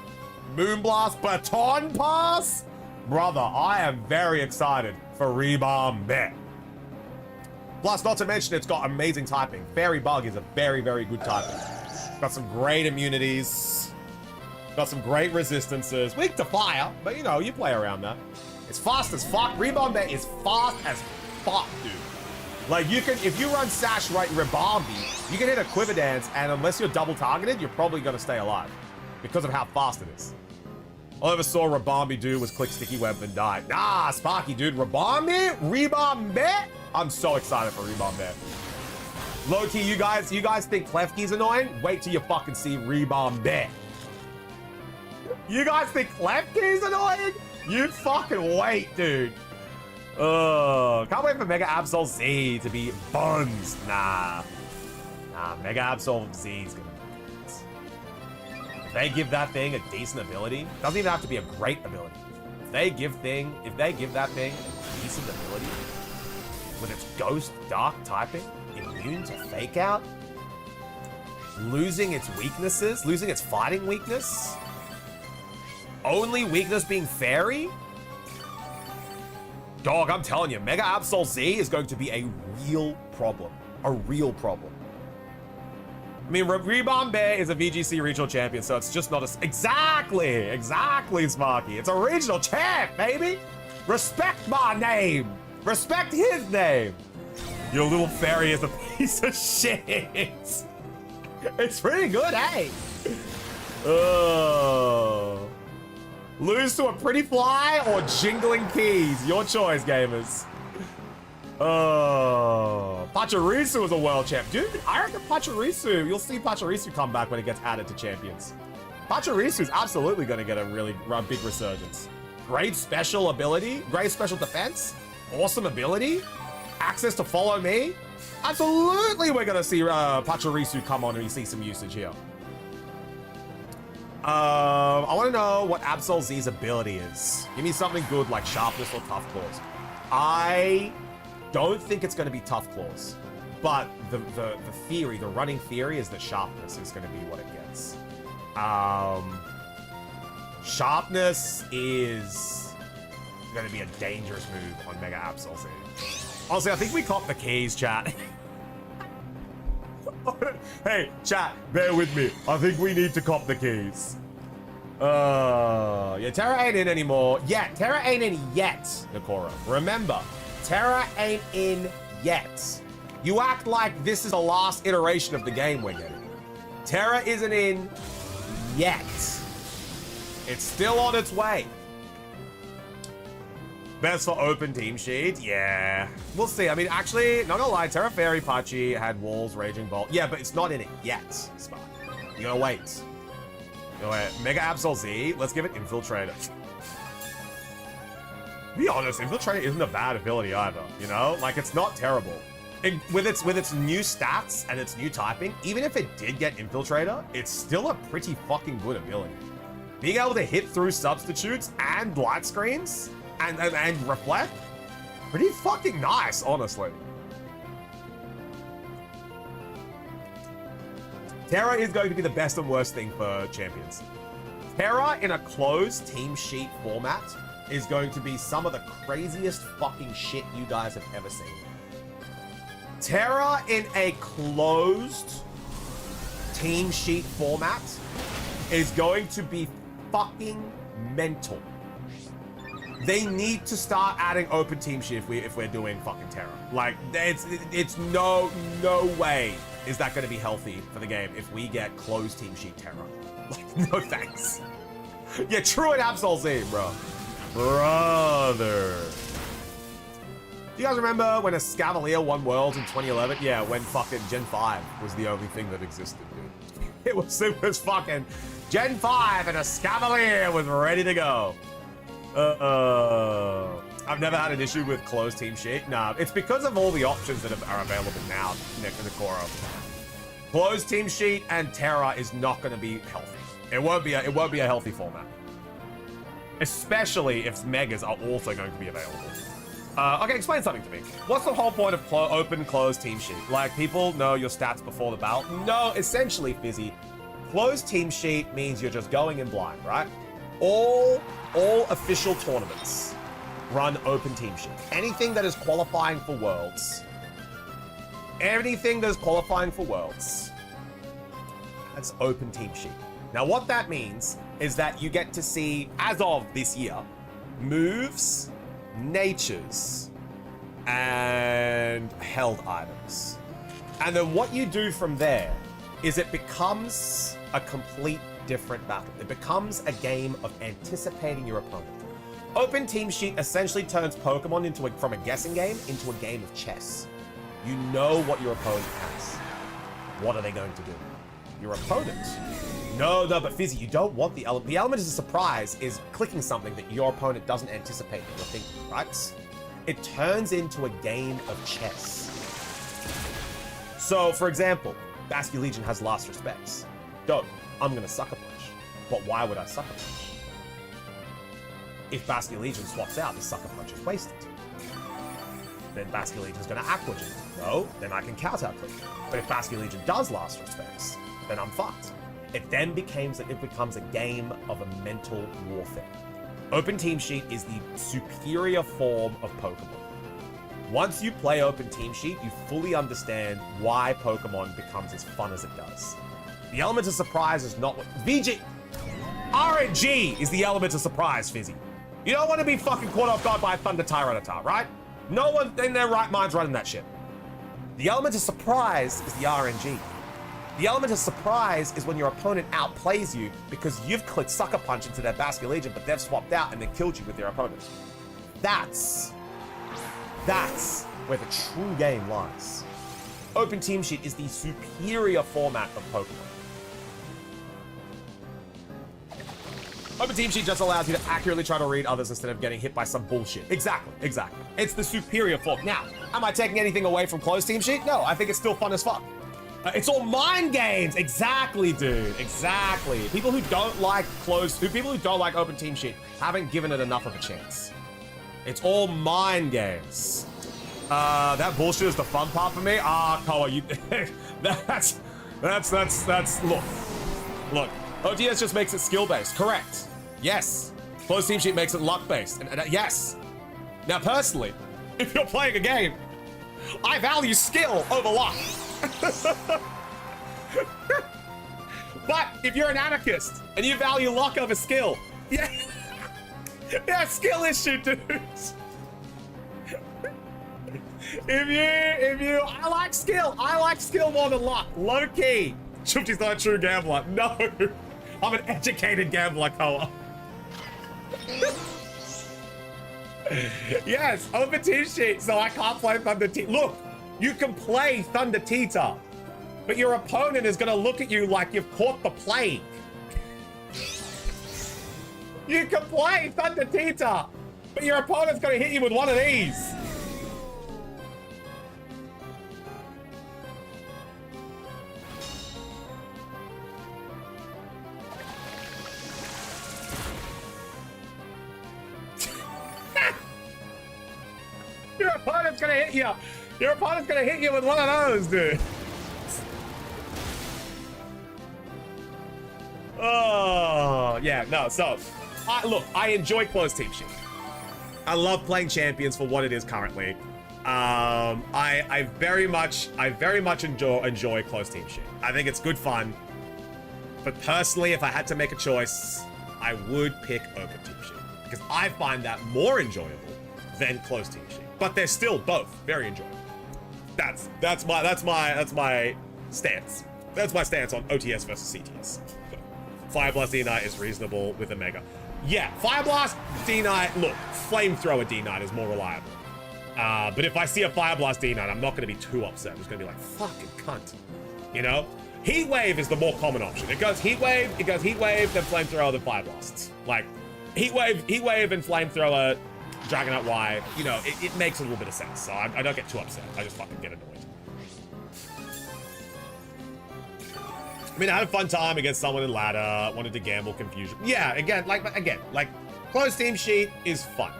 Moonblast, Baton Pass. Brother, I am very excited for Rebombet. Plus, not to mention, it's got amazing typing. Fairy Bug is a very, very good typing. Got some great immunities. Got some great resistances. Weak to fire, but you know, you play around that. It's fast as fuck. Rebombet is fast as fuck, dude. Like, you can, if you run Sash right Rebombi, you can hit a Quiver Dance, and unless you're double targeted, you're probably gonna stay alive because of how fast it is. All I ever saw Rebombi do was click Sticky Web and die. Nah, Sparky, dude. Rebombet? I'm so excited for Rebombet. Low-key, you guys think Klefki's annoying? Wait till you fucking see Rebound Bear. You guys think Klefki's annoying? You fucking wait, dude. Can't wait for Mega Absol Z to be buns. Nah, Mega Absol Z is gonna be buns. If they give that thing a decent ability, doesn't even have to be a great ability. If they give that thing a decent ability with its Ghost Dark typing, immune to Fake Out, losing its weaknesses, losing its fighting weakness, only weakness being Fairy. Dog, I'm telling you, Mega Absol Z is going to be a real problem. A real problem. I mean, Reborn Bear is a VGC regional champion, so it's just not a... Exactly, Sparky. It's a regional champ, baby. Respect my name. Respect his name. Your little fairy is a piece of shit. It's pretty good, hey? Lose to a pretty fly or jingling keys. Your choice, gamers. Pachirisu is a world champ. Dude, I reckon Pachirisu, you'll see Pachirisu come back when it gets added to champions. Pachirisu is absolutely going to get a really big resurgence. Great special ability, great special defense, awesome ability, access to follow me. Absolutely, we're going to see Pachirisu come on and we see some usage here. I want to know what Absol Z's ability is. Give me something good like Sharpness or Tough Claws. I don't think it's going to be Tough Claws, but the theory, the running theory is that Sharpness is going to be what it gets. Sharpness is going to be a dangerous move on Mega Absol Z. Honestly, I think we caught the keys, chat. Hey, chat, bear with me. I think we need to cop the keys. Yeah, Terra ain't in anymore. Yeah, Terra ain't in yet, Nakora. Remember, Terra ain't in yet. You act like this is the last iteration of the game we're getting. Terra isn't in yet. It's still on its way. Best for open team sheet? Yeah. We'll see. I mean, actually, not gonna lie, Terra Fairy Pachi had Walls, Raging Bolt. Yeah, but it's not in it yet, Spark. You gotta wait. You gotta wait. Mega Absol Z, let's give it Infiltrator. Be honest, Infiltrator isn't a bad ability either, you know? Like, it's not terrible. With its new stats and its new typing, even if it did get Infiltrator, it's still a pretty fucking good ability. Being able to hit through substitutes and light screens and reflect, pretty fucking nice, honestly. Terra is going to be the best and worst thing for champions. Terra in a closed team sheet format is going to be some of the craziest fucking shit you guys have ever seen. Terra in a closed team sheet format is going to be fucking mental. They need to start adding open team sheet if we're doing fucking Terra. Like, it's no way is that going to be healthy for the game if we get closed team sheet Terra. Like, no thanks. Yeah, true and Absol Z, bro. Brother. Do you guys remember when a Scavalier won Worlds in 2011? Yeah, when fucking Gen 5 was the only thing that existed, dude. It was fucking Gen 5 and a Scavalier was ready to go. I've never had an issue with closed team sheet. Nah, it's because of all the options that are available now, Nick and Nakora. Closed team sheet and Terra is not going to be healthy. It won't be a healthy format. Especially if Megas are also going to be available. Okay, explain something to me. What's the whole point of open closed team sheet? Like, people know your stats before the battle? No, essentially, Fizzy, closed team sheet means you're just going in blind, right? All official tournaments run open team sheet. Anything that is qualifying for Worlds, that's open team sheet. Now, what that means is that you get to see, as of this year, moves, natures, and held items. And then what you do from there is it becomes a complete different battle. It becomes a game of anticipating your opponent. Open team sheet essentially turns Pokemon from a guessing game into a game of chess. You know what your opponent has. what are they going to do? Your opponent. No, but Fizzy, you don't want the element. The element of surprise is clicking something that your opponent doesn't anticipate that you're thinking, right? It turns into a game of chess. So, for example, Basque Legion has Last Respects. Dope, I'm gonna Sucker Punch. But why would I Sucker Punch? If Basque Legion swaps out, the Sucker Punch is wasted. Then Basque Legion's gonna Aqua Jet. No, then I can counter click. But if Basque Legion does Last Respects, then I'm fucked. It then becomes a game of a mental warfare. Open Team Sheet is the superior form of Pokemon. Once you play Open Team Sheet, you fully understand why Pokemon becomes as fun as it does. The element of surprise is not what... VG! RNG is the element of surprise, Fizzy. You don't want to be fucking caught off guard by a Thunder Tyranitar, right? No one in their right mind's running that shit. The element of surprise is the RNG. The element of surprise is when your opponent outplays you because you've clicked Sucker Punch into their Basque Legion, but they've swapped out and then killed you with their opponent. That's where the true game lies. Open Team Sheet is the superior format of Pokemon. Open Team Sheet just allows you to accurately try to read others instead of getting hit by some bullshit. Exactly. It's the superior form. Now, am I taking anything away from Closed Team Sheet? No, I think it's still fun as fuck. It's all mind games. Exactly, dude. Exactly. People who don't like Open Team Sheet haven't given it enough of a chance. It's all mind games. That bullshit is the fun part for me. Koa, you. that's. Look. OTS just makes it skill based. Correct. Yes. Closed Team Sheet makes it luck based. And yes. Now, personally, if you're playing a game, I value skill over luck. But if you're an anarchist and you value luck over skill, yeah, skill issue, dudes. I like skill more than luck. Low key. Shifty's not a true gambler. No, I'm an educated gambler, Koa. Yes, Open Team Sheet, so I can't play Thunder Tita. Look, you can play Thunder Tita, but your opponent is gonna look at you like you've caught the plague. You can play Thunder Tita, but your opponent's gonna hit you with one of these. Your opponent's gonna hit you. Your opponent's gonna hit you with one of those, dude. Oh, yeah, no, so, look, I enjoy Closed Team Sheet. I love playing Champions for what it is currently. I very much enjoy Closed Team Sheet. I think it's good fun. But personally, if I had to make a choice, I would pick Open Team Sheet because I find that more enjoyable than Closed Team Sheet. But they're still both very enjoyable. That's my stance. That's my stance on OTS versus CTS. Fire Blast D-Knight is reasonable with a Mega. Yeah, Fire Blast D-Knight, look, Flamethrower D-Knight is more reliable. But if I see a Fire Blast D-Knight, I'm not gonna be too upset. I'm just gonna be like, fucking cunt. You know? Heat Wave is the more common option. It goes Heat Wave, then Flamethrower, then Fire Blasts. Like, Heat Wave and Flamethrower, Dragonite Y, you know, it makes a little bit of sense. So I don't get too upset. I just fucking get annoyed. I mean, I had a fun time against someone in ladder, wanted to gamble confusion. Yeah, again, like Closed Team Sheet is fun.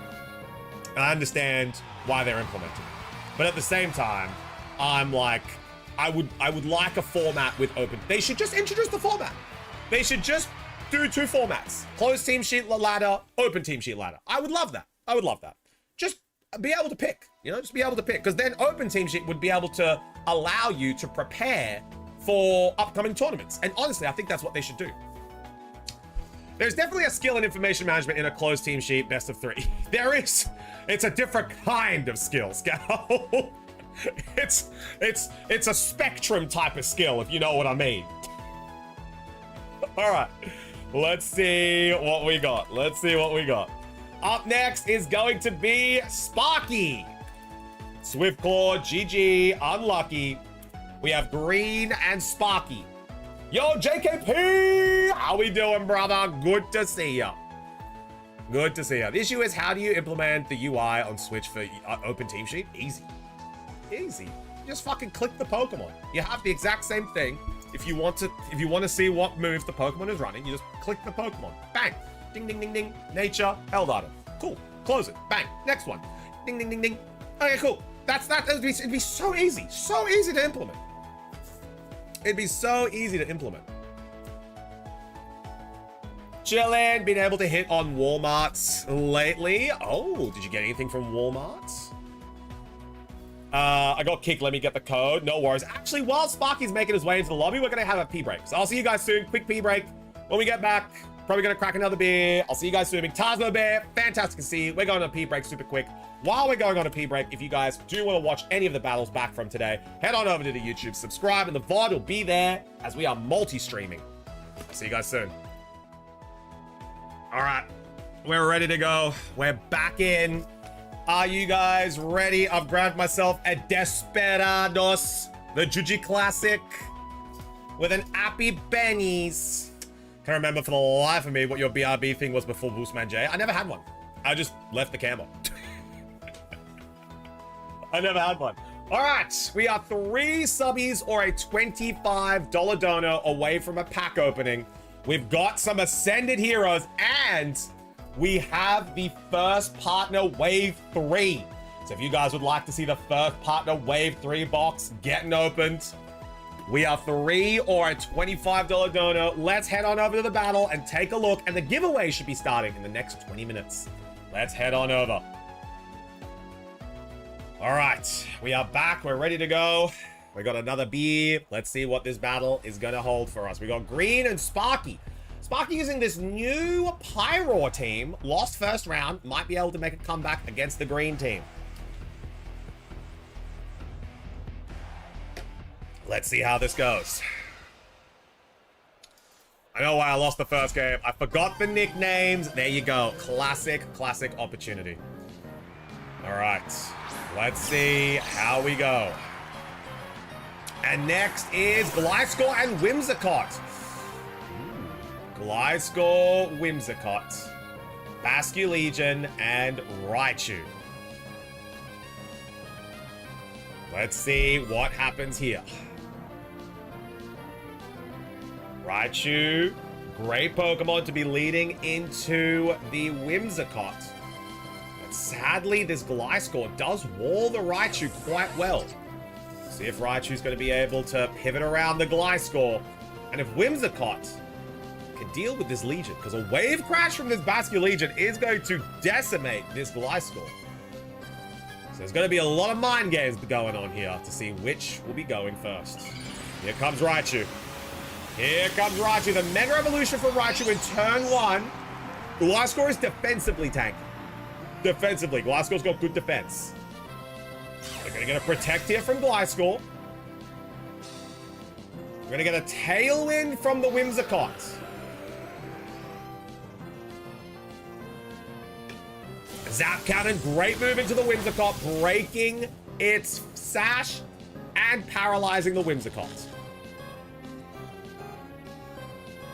And I understand why they're implementing it. But at the same time, I'm like, I would like a format with open. They should just introduce the format. They should just do 2 formats. Closed Team Sheet ladder, Open Team Sheet ladder. I would love that. I would love that. Just be able to pick, you know, just be able to pick. Because then Open Team Sheet would be able to allow you to prepare for upcoming tournaments. And honestly, I think that's what they should do. There's definitely a skill in information management in a Closed Team Sheet best of 3. There is. It's a different kind of skill, Scout. It's a spectrum type of skill, if you know what I mean. All right, let's see what we got. Up next is going to be Sparky. Swift Claw, GG, unlucky. We have Green and Sparky. Yo, JKP! How we doing, brother? Good to see ya. Good to see ya. The issue is, how do you implement the UI on Switch for Open Team Sheet? Easy. Easy. You just fucking click the Pokemon. You have the exact same thing. If you want to see what move the Pokemon is running, you just click the Pokemon. Bang. Ding, ding, ding, ding. Nature, held item. Cool. Close it. Bang. Next one. Ding, ding, ding, ding. Okay, cool. That's that. It'd be so easy. So easy to implement. It'd be so easy to implement. Chillin', been able to hit on Walmarts lately. Oh, did you get anything from Walmarts? I got kicked. Let me get the code. No worries. Actually, while Sparky's making his way into the lobby, we're going to have a pee break. So I'll see you guys soon. Quick pee break. When we get back, probably going to crack another beer. I'll see you guys soon. Tasmo Bear, fantastic to see you. We're going on a pee break super quick. While we're going on a pee break, if you guys do want to watch any of the battles back from today, head on over to the YouTube, subscribe, and the VOD will be there as we are multi-streaming. See you guys soon. All right. We're ready to go. We're back in. Are you guys ready? I've grabbed myself a Desperados, the Juji Classic, with an Appy Benny's. Can't remember for the life of me what your BRB thing was before Boostman J. I never had one. I just left the camera. I never had one. All right, we are 3 subbies or a $25 dono away from a pack opening. We've got some Ascended Heroes, and we have the first partner wave 3. So if you guys would like to see the first partner wave 3 box getting opened, we are 3 or a $25 dono. Let's head on over to the battle and take a look. And the giveaway should be starting in the next 20 minutes. Let's head on over. All right, we are back. We're ready to go. We got another beer. Let's see what this battle is going to hold for us. We got Green and Sparky. Sparky using this new Pyro team. Lost first round. Might be able to make a comeback against the Green team. Let's see how this goes. I know why I lost the first game. I forgot the nicknames. There you go. Classic opportunity. All right. Let's see how we go. And next is Gliscor and Whimsicott. Gliscor, Whimsicott, Basculegion, and Raichu. Let's see what happens here. Raichu, great Pokemon to be leading into the Whimsicott. But sadly, this Gliscor does wall the Raichu quite well. See if Raichu's going to be able to pivot around the Gliscor. And if Whimsicott can deal with this Legion, because a Wave Crash from this Basculegion is going to decimate this Gliscor. So there's going to be a lot of mind games going on here to see which will be going first. Here comes Raichu. Here comes Raichu. The Mega Evolution from Raichu in turn 1. Gliscor is defensively tanky. Defensively, Gliscor's got good defense. We're going to get a Protect here from Gliscor. We're going to get a Tailwind from the Whimsicott. Zap Cannon, great move into the Whimsicott, breaking its sash and paralyzing the Whimsicott.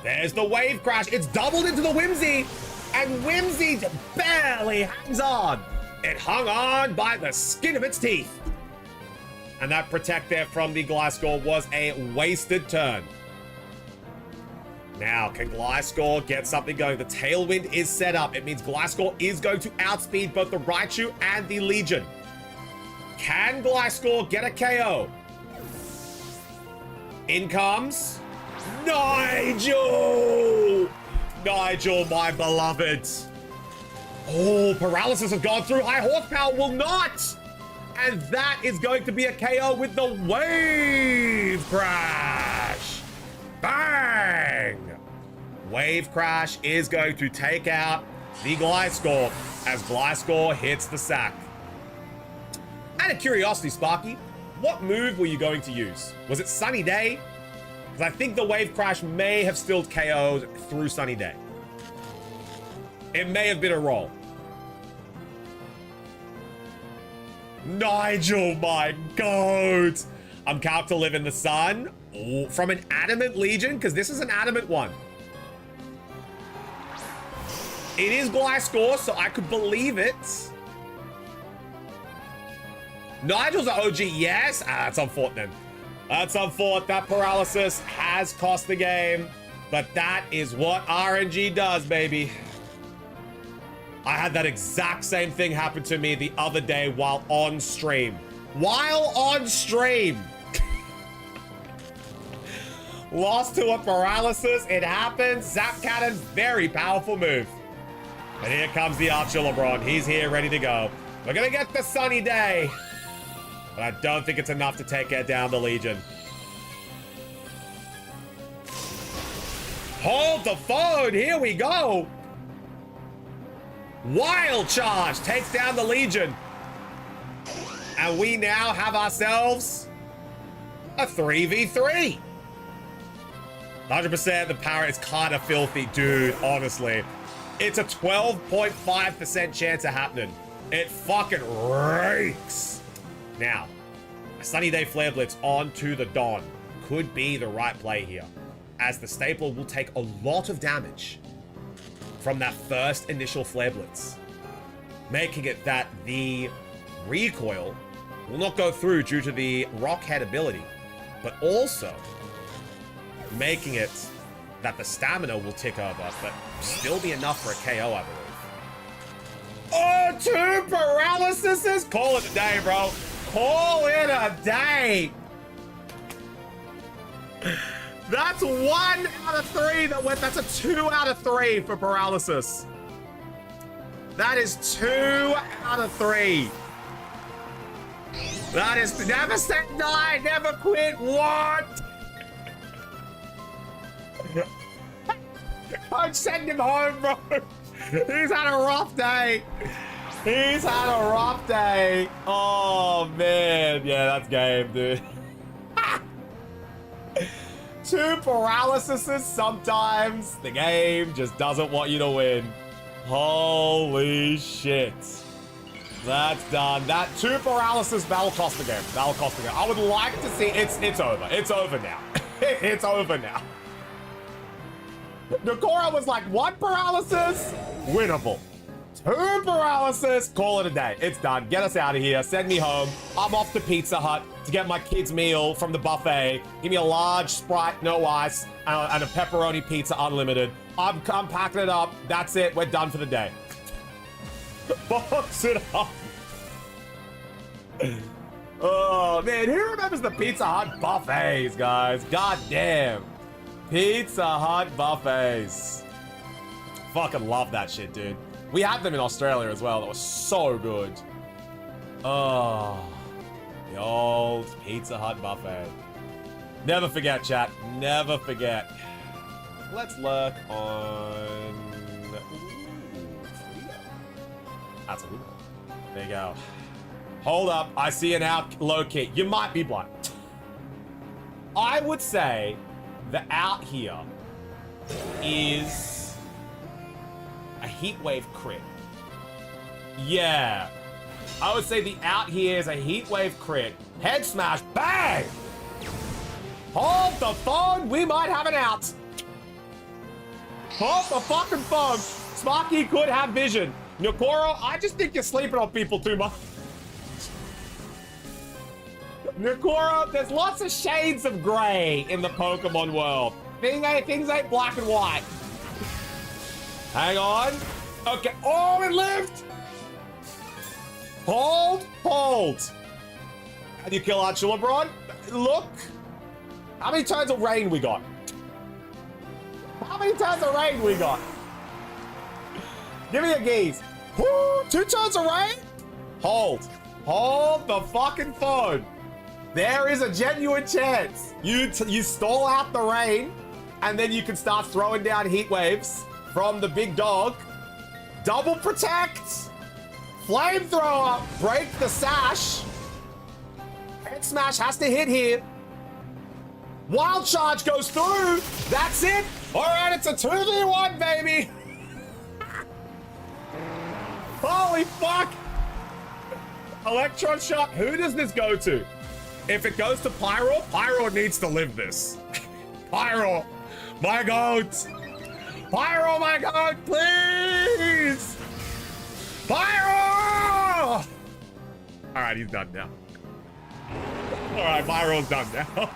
There's the Wave Crash. It's doubled into the Whimsy, and Whimsy barely hangs on. It hung on by the skin of its teeth. And that Protect there from the Gliscor was a wasted turn. Now, can Gliscor get something going? The Tailwind is set up. It means Gliscor is going to outspeed both the Raichu and the Legion. Can Gliscor get a KO? In comes Nigel! Nigel, my beloved. Oh, Paralysis has gone through. High Horsepower will not! And that is going to be a KO with the Wave Crash. Bang! Wave Crash is going to take out the Gliscor as Gliscor hits the sack. Out of curiosity, Sparky, what move were you going to use? Was it Sunny Day? Because I think the Wave Crash may have still KO'd through Sunny Day. It may have been a roll. Nigel, my God. I'm calc to live in the sun. Ooh, from an adamant legion, because this is an adamant one. It is Gliscor, so I could believe it. Nigel's an OG, yes. That's unfortunate then. That's unfortunate. That paralysis has cost the game, but that is what RNG does, baby. I had that exact same thing happen to me the other day while on stream. While on stream. Lost to a paralysis. It happens. Zap Cannon, very powerful move. And here comes the Archer LeBron. He's here, ready to go. We're gonna get the sunny day. But I don't think it's enough to take down the Legion. Hold the phone. Here we go. Wild Charge takes down the Legion. And we now have ourselves a 3v3. 100% the power is kind of filthy, dude, honestly. It's a 12.5% chance of happening. It fucking reeks. Now, a Sunny Day Flare Blitz onto the Dawn could be the right play here, as the Staple will take a lot of damage from that first initial Flare Blitz, making it that the recoil will not go through due to the Rock Head ability, but also making it that the stamina will tick over, but still be enough for a KO, I believe. Oh, 2 paralyses? Call it a day, bro. Call it a day. That's 1 out of 3 that went. That's a 2 out of 3 for paralysis. That is 2 out of 3. That is never say die, never quit. What? Don't send him home, bro. He's had a rough day. He's had a rough day. Oh, man. Yeah, that's game, dude. 2 paralyses. Sometimes the game just doesn't want you to win. Holy shit. That's done. That 2 paralysis, that'll cost the game. That'll cost the game. I would like to see... It's over. It's over now. It's over now. Nakora was like, 1 paralysis? Winnable. 2 paralysis? Call it a day. It's done. Get us out of here. Send me home. I'm off to Pizza Hut to get my kids' meal from the buffet. Give me a large Sprite, no ice, and a pepperoni pizza unlimited. I'm packing it up. That's it. We're done for the day. Box it up. Oh, man. Who remembers the Pizza Hut buffets, guys? God damn. Pizza Hut buffets. Fucking love that shit, dude. We had them in Australia as well. That was so good. Oh, the old Pizza Hut buffet. Never forget, chat. Never forget. Let's lurk on... That's a good one. There you go. Hold up. I see an out low key. You might be blind. I would say the out here is a heat wave crit. Yeah. I would say the out here is a heat wave crit. Head smash. Bang! Hold the phone. We might have an out. Hold the fucking phone. Sparky could have vision. Nakoro, I just think you're sleeping on people too much. Nakoro, there's lots of shades of gray in the Pokemon world. Things ain't black and white. Hang on. Okay. Oh, it lived. Hold. How do you kill Archer LeBron? Look. How many turns of rain we got? How many turns of rain we got? Give me a gaze. Woo, 2 turns of rain? Hold the fucking phone. There is a genuine chance you stall out the rain, and then you can start throwing down heat waves from the big dog. Double protect, flamethrower, break the sash. Head smash has to hit here. Wild charge goes through. That's it. All right, it's a 2v1, baby. Holy fuck. Electron shot. Who does this go to? If it goes to Pyro, Pyro needs to live this. Pyro, my goat. Pyro, my goat, please. Pyro! All right, he's done now. All right, Pyro's done now.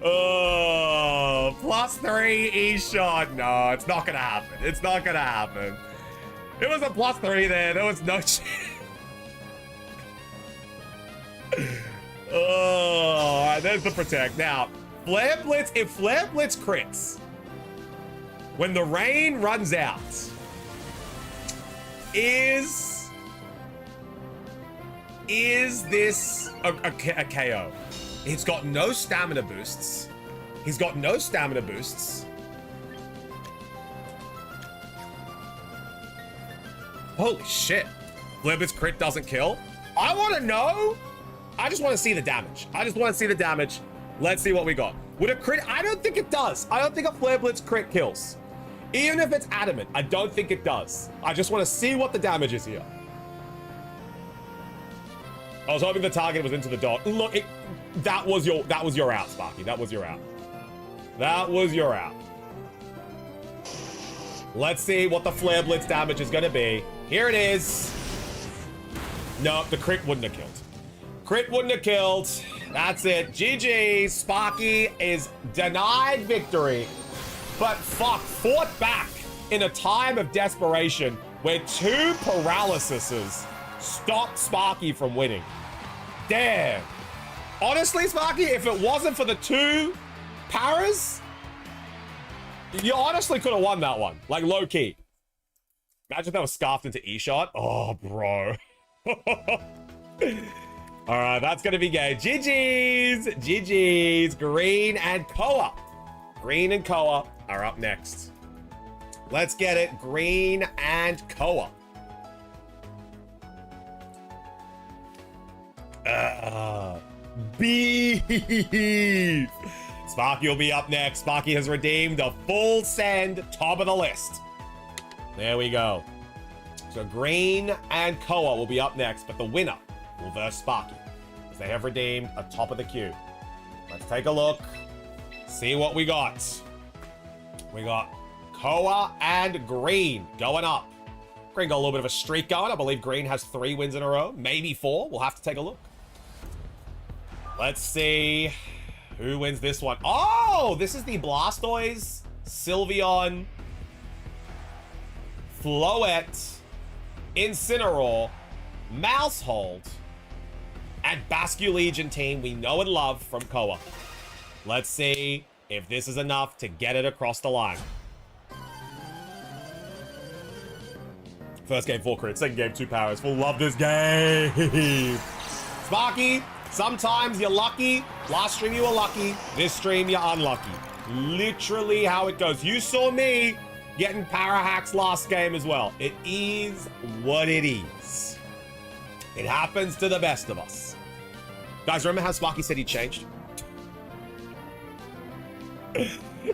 Oh, +3 E-shot. No, it's not gonna happen. It's not gonna happen. It was a +3 there. There was no chance. Oh, all right, there's the protect. Now, Flare Blitz, if Flare Blitz crits, when the rain runs out, is this a KO? He's got no stamina boosts. He's got no stamina boosts. Holy shit. Flare Blitz crit doesn't kill. I want to know. I just want to see the damage. I just want to see the damage. Let's see what we got. Would a crit? I don't think it does. I don't think a Flare Blitz crit kills. Even if it's adamant, I don't think it does. I just want to see what the damage is here. I was hoping the target was into the dot. Look, that was your out, Sparky. That was your out. That was your out. Let's see what the Flare Blitz damage is gonna be. Here it is. No, the crit wouldn't have killed. Crit wouldn't have killed. That's it. GG. Sparky is denied victory. But fuck, fought back in a time of desperation where 2 paralyses stopped Sparky from winning. Damn. Honestly, Sparky, if it wasn't for the 2 paras, you honestly could have won that one. Like, low key. Imagine if that was scarfed into E-shot. Oh, bro. All right, that's going to be gay. GG's. GG's. Green and Koa. Green and Koa are up next. Let's get it. Green and Koa. Beef. Sparky will be up next. Sparky has redeemed a full send, top of the list. There we go. So Green and Koa will be up next, but the winner will verse Sparky, as they have redeemed a top of the queue. Let's take a look. See what we got. We got Koa and Green going up. Green got a little bit of a streak going. I believe Green has 3 wins in a row, maybe 4. We'll have to take a look. Let's see who wins this one. Oh, this is the Blastoise, Sylveon, Floette, Incineroar, Mousehold, and Basculegion team we know and love from Koa. Let's see if this is enough to get it across the line. First game 4 crits, second game 2 powers. We'll love this game. Sparky, sometimes you're lucky. Last stream you were lucky. This stream you're unlucky. Literally how it goes. You saw me getting para hacks last game as well. It is what it is. It happens to the best of us. Guys, remember how Sparky said he changed?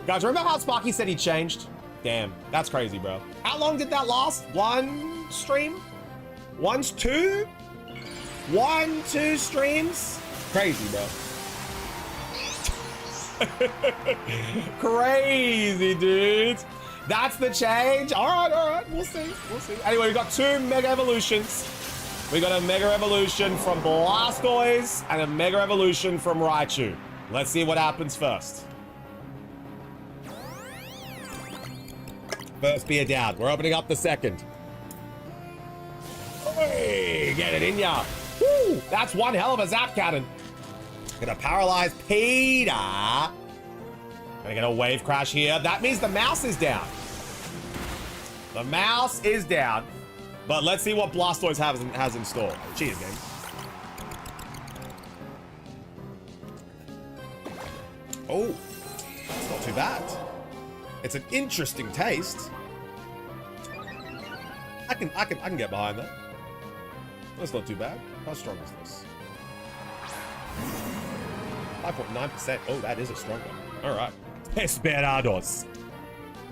Guys, remember how Sparky said he changed? Damn, that's crazy, bro. How long did that last? 1 stream? 2 streams? Crazy, bro. Crazy, dude. That's the change. All right. We'll see. Anyway, we got 2 Mega Evolutions. We got a Mega Evolution from Blastoise and a Mega Evolution from Raichu. Let's see what happens first. First beer down. We're opening up the second. Hey, get it in ya. Woo, that's one hell of a zap cannon. Gonna paralyze Peter. Gonna get a wave crash here. That means the mouse is down. The mouse is down. But let's see what Blastoise has in store. Cheers, game. Oh, it's not too bad. It's an interesting taste. I can get behind that. That's not too bad. How strong is this? 5.9%. Oh, that is a strong one. All right. Desperados.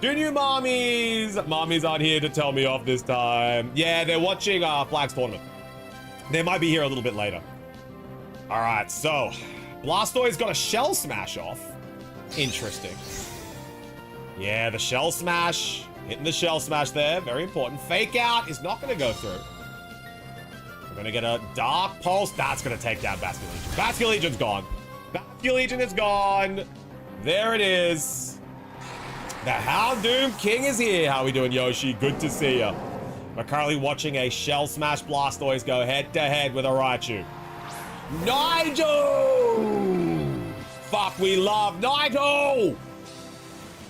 2 new mommies. Mommies aren't here to tell me off this time. Yeah, they're watching Flag's tournament. They might be here a little bit later. All right, so Blastoise got a Shell Smash off. Interesting. Yeah, the Shell Smash. Hitting the Shell Smash there. Very important. Fake Out is not going to go through. We're going to get a Dark Pulse. That's going to take down Basculegion. Basculegion's gone. Basculegion is gone. There it is. The Houndoom King is here. How we doing, Yoshi? Good to see you. We're currently watching a Shell Smash Blastoise go head-to-head with a Raichu. Nigel! Fuck, we love Nigel!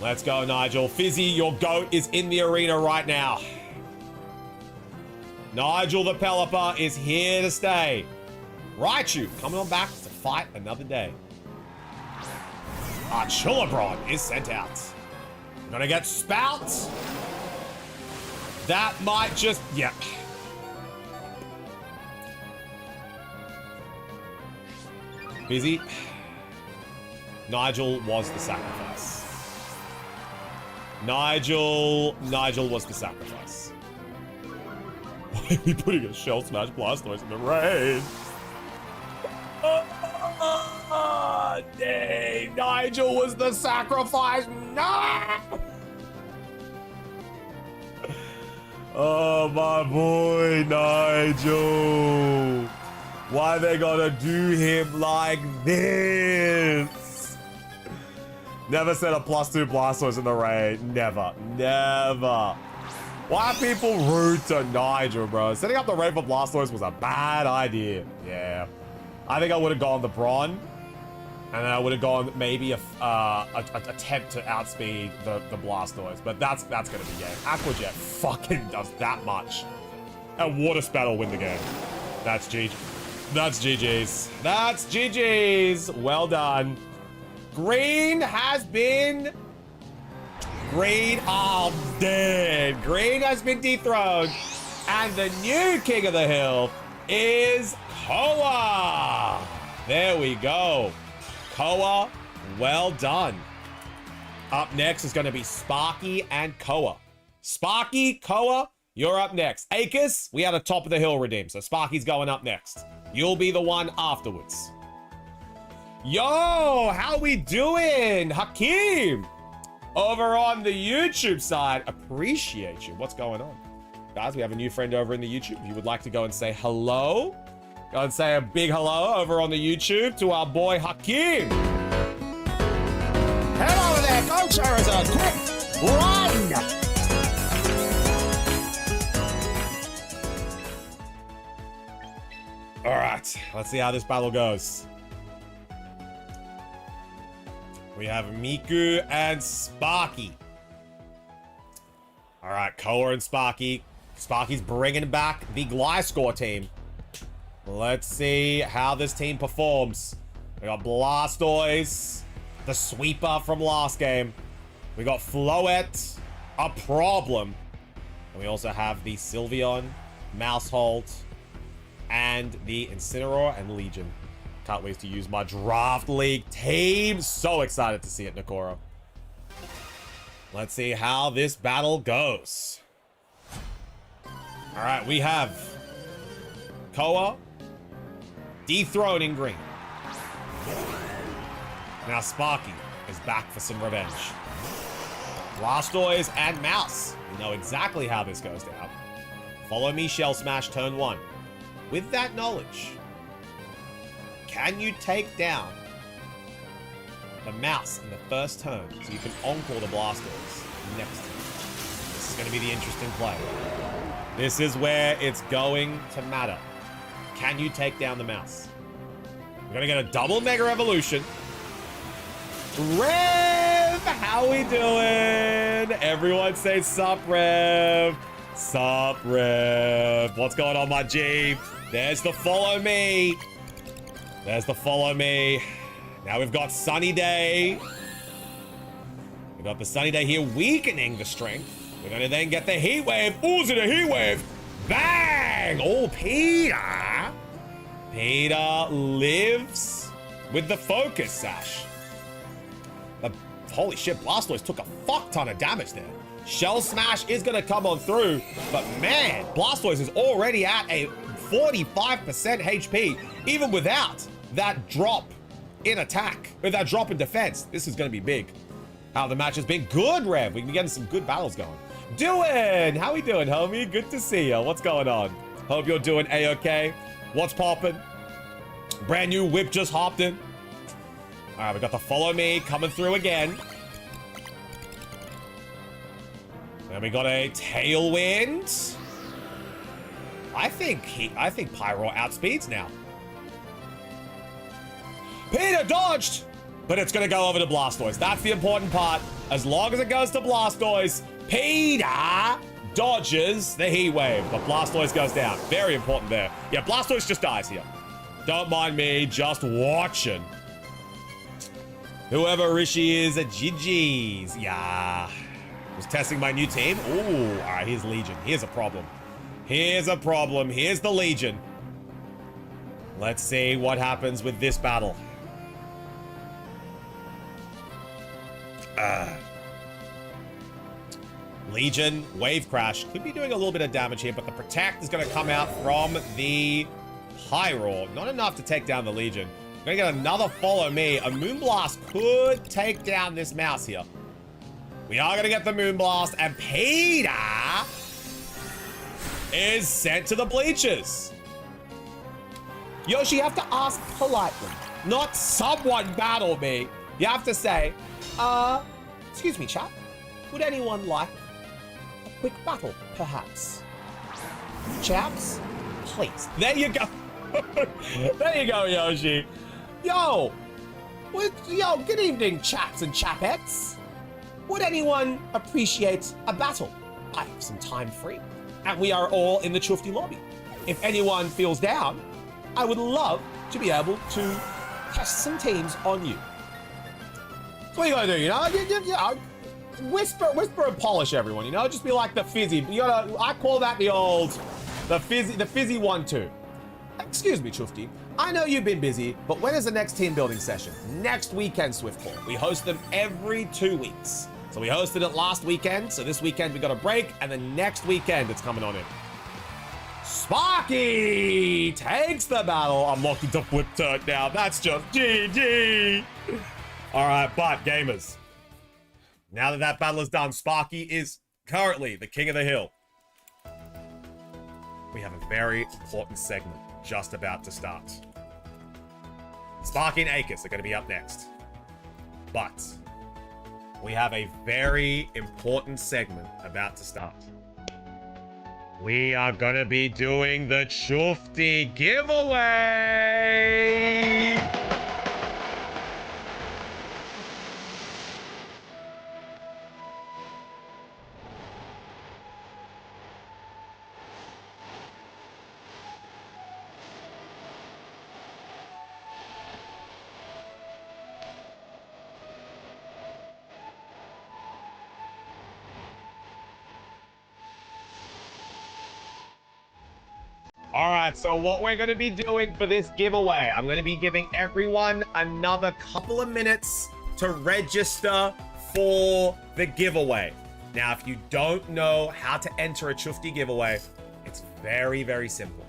Let's go, Nigel. Fizzy, your goat is in the arena right now. Nigel the Pelipper is here to stay. Raichu coming on back to fight another day. Chillabron is sent out. Gonna get Spout. That might just... Yep. Busy. Nigel was the sacrifice. Nigel was the sacrifice. Why are we putting a Shell Smash Blastoise in the rain? Dang, Nigel was the sacrifice. No! Oh, my boy, Nigel. Why they gotta do him like this? Never set a +2 Blastoise in the rain. Never. Never. Why are people rude to Nigel, bro? Setting up the rain for Blastoise was a bad idea. Yeah. I think I would have gone the Bron. And then I would have gone maybe a attempt to outspeed the Blastoise. But that's going to be game. Aqua Jet fucking does that much. And Water Spat will win the game. That's GG. That's GG's. That's GG's. Well done. Green has been... Green, oh, dead. Green has been dethroned. And the new king of the hill is Koa. There we go. Koa, well done. Up next is going to be Sparky and Koa. Sparky, Koa, you're up next. Akis, we had a top of the hill redeem, so Sparky's going up next. You'll be the one afterwards. Yo, how we doing? Hakeem, over on the YouTube side, appreciate you. What's going on? Guys, we have a new friend over in the YouTube. If you would like to go and say hello, go and say a big hello over on the YouTube to our boy Hakeem. Hello there, go Charizard, quick, run! All right, let's see how this battle goes. We have Miku and Sparky. All right, Koa and Sparky. Sparky's bringing back the Gliscor team. Let's see how this team performs. We got Blastoise, the sweeper from last game. We got Floette, a problem. And we also have the Sylveon, Mousehold, and the Incineroar and Legion. Can't wait to use my Draft League team. So excited to see it, Nakoro. Let's see how this battle goes. All right, we have Koa dethroning green. Now Sparky is back for some revenge. Blastoise and Mouse. We know exactly how this goes down. Follow me, Shell Smash, turn 1. With that knowledge, can you take down the Mouse in the first turn so you can encore the Blastoise next turn? This is going to be the interesting play. This is where it's going to matter. Can you take down the Mouse? We're going to get a double Mega Evolution. Rev! How we doing? Everyone say sup, Rev. Sup, Rev. What's going on, my G? There's the follow me. There's the follow me. Now we've got Sunny Day. We've got the Sunny Day here weakening the strength. We're going to then get the Heat Wave. Oh, is it a Heat Wave? Bang! Oh, Peter. Peter lives with the Focus Sash. Holy shit, Blastoise took a fuck ton of damage there. Shell Smash is going to come on through, but man, Blastoise is already at a 45% HP, even without that drop in attack, with that drop in defense. This is going to be big. How the match has been good, Rev. We've been getting some good battles going. Doing? How we doing, homie? Good to see you. What's going on? Hope you're doing A-okay. What's poppin'? Brand new whip just hopped in. All right, we got the follow me coming through again. And we got a tailwind. I think Pyro outspeeds now. Peter dodged, but it's gonna go over to Blastoise. That's the important part. As long as it goes to Blastoise, Peter dodges the heat wave, but Blastoise goes down. Very important there. Yeah, Blastoise just dies here. Don't mind me, just watching. Whoever Rishi is, a GG's. Yeah. Was testing my new team. Ooh, all right, here's Legion. Here's a problem. Here's a problem. Here's the Legion. Let's see what happens with this battle. Legion, Wave Crash. Could be doing a little bit of damage here, but the Protect is going to come out from the Pyro. Not enough to take down the Legion. We're going to get another follow me. A Moonblast could take down this mouse here. We are going to get the Moonblast, and Peter is sent to the bleachers. Yoshi, you have to ask politely, not someone battle me. You have to say, excuse me, chap. Would anyone like a quick battle, perhaps? Chaps, please. There you go. There you go, Yoshi. Yo, good evening, chaps and chapettes. Would anyone appreciate a battle? I have some time free, and we are all in the Chufty lobby. If anyone feels down, I would love to be able to test some teams on you. So what are you gonna do, you know? Whisper and polish everyone, you know? Just be like the fizzy. I call that the fizzy 1-2. Excuse me, Chufty. I know you've been busy, but when is the next team building session? Next weekend, Swiftball. We host them every 2 weeks. So we hosted it last weekend, so this weekend we got a break, and the next weekend it's coming on in. Sparky takes the battle. I'm locking the whip turret now. That's just GG. All right, but gamers, now that battle is done, Sparky is currently the king of the hill. We have a very important segment just about to start. Sparky and Akis are going to be up next. But we have a very important segment about to start. We are going to be doing the Chufty giveaway! All right, so what we're going to be doing for this giveaway, I'm going to be giving everyone another couple of minutes to register for the giveaway. Now, if you don't know how to enter a Chufty giveaway, it's very, very simple.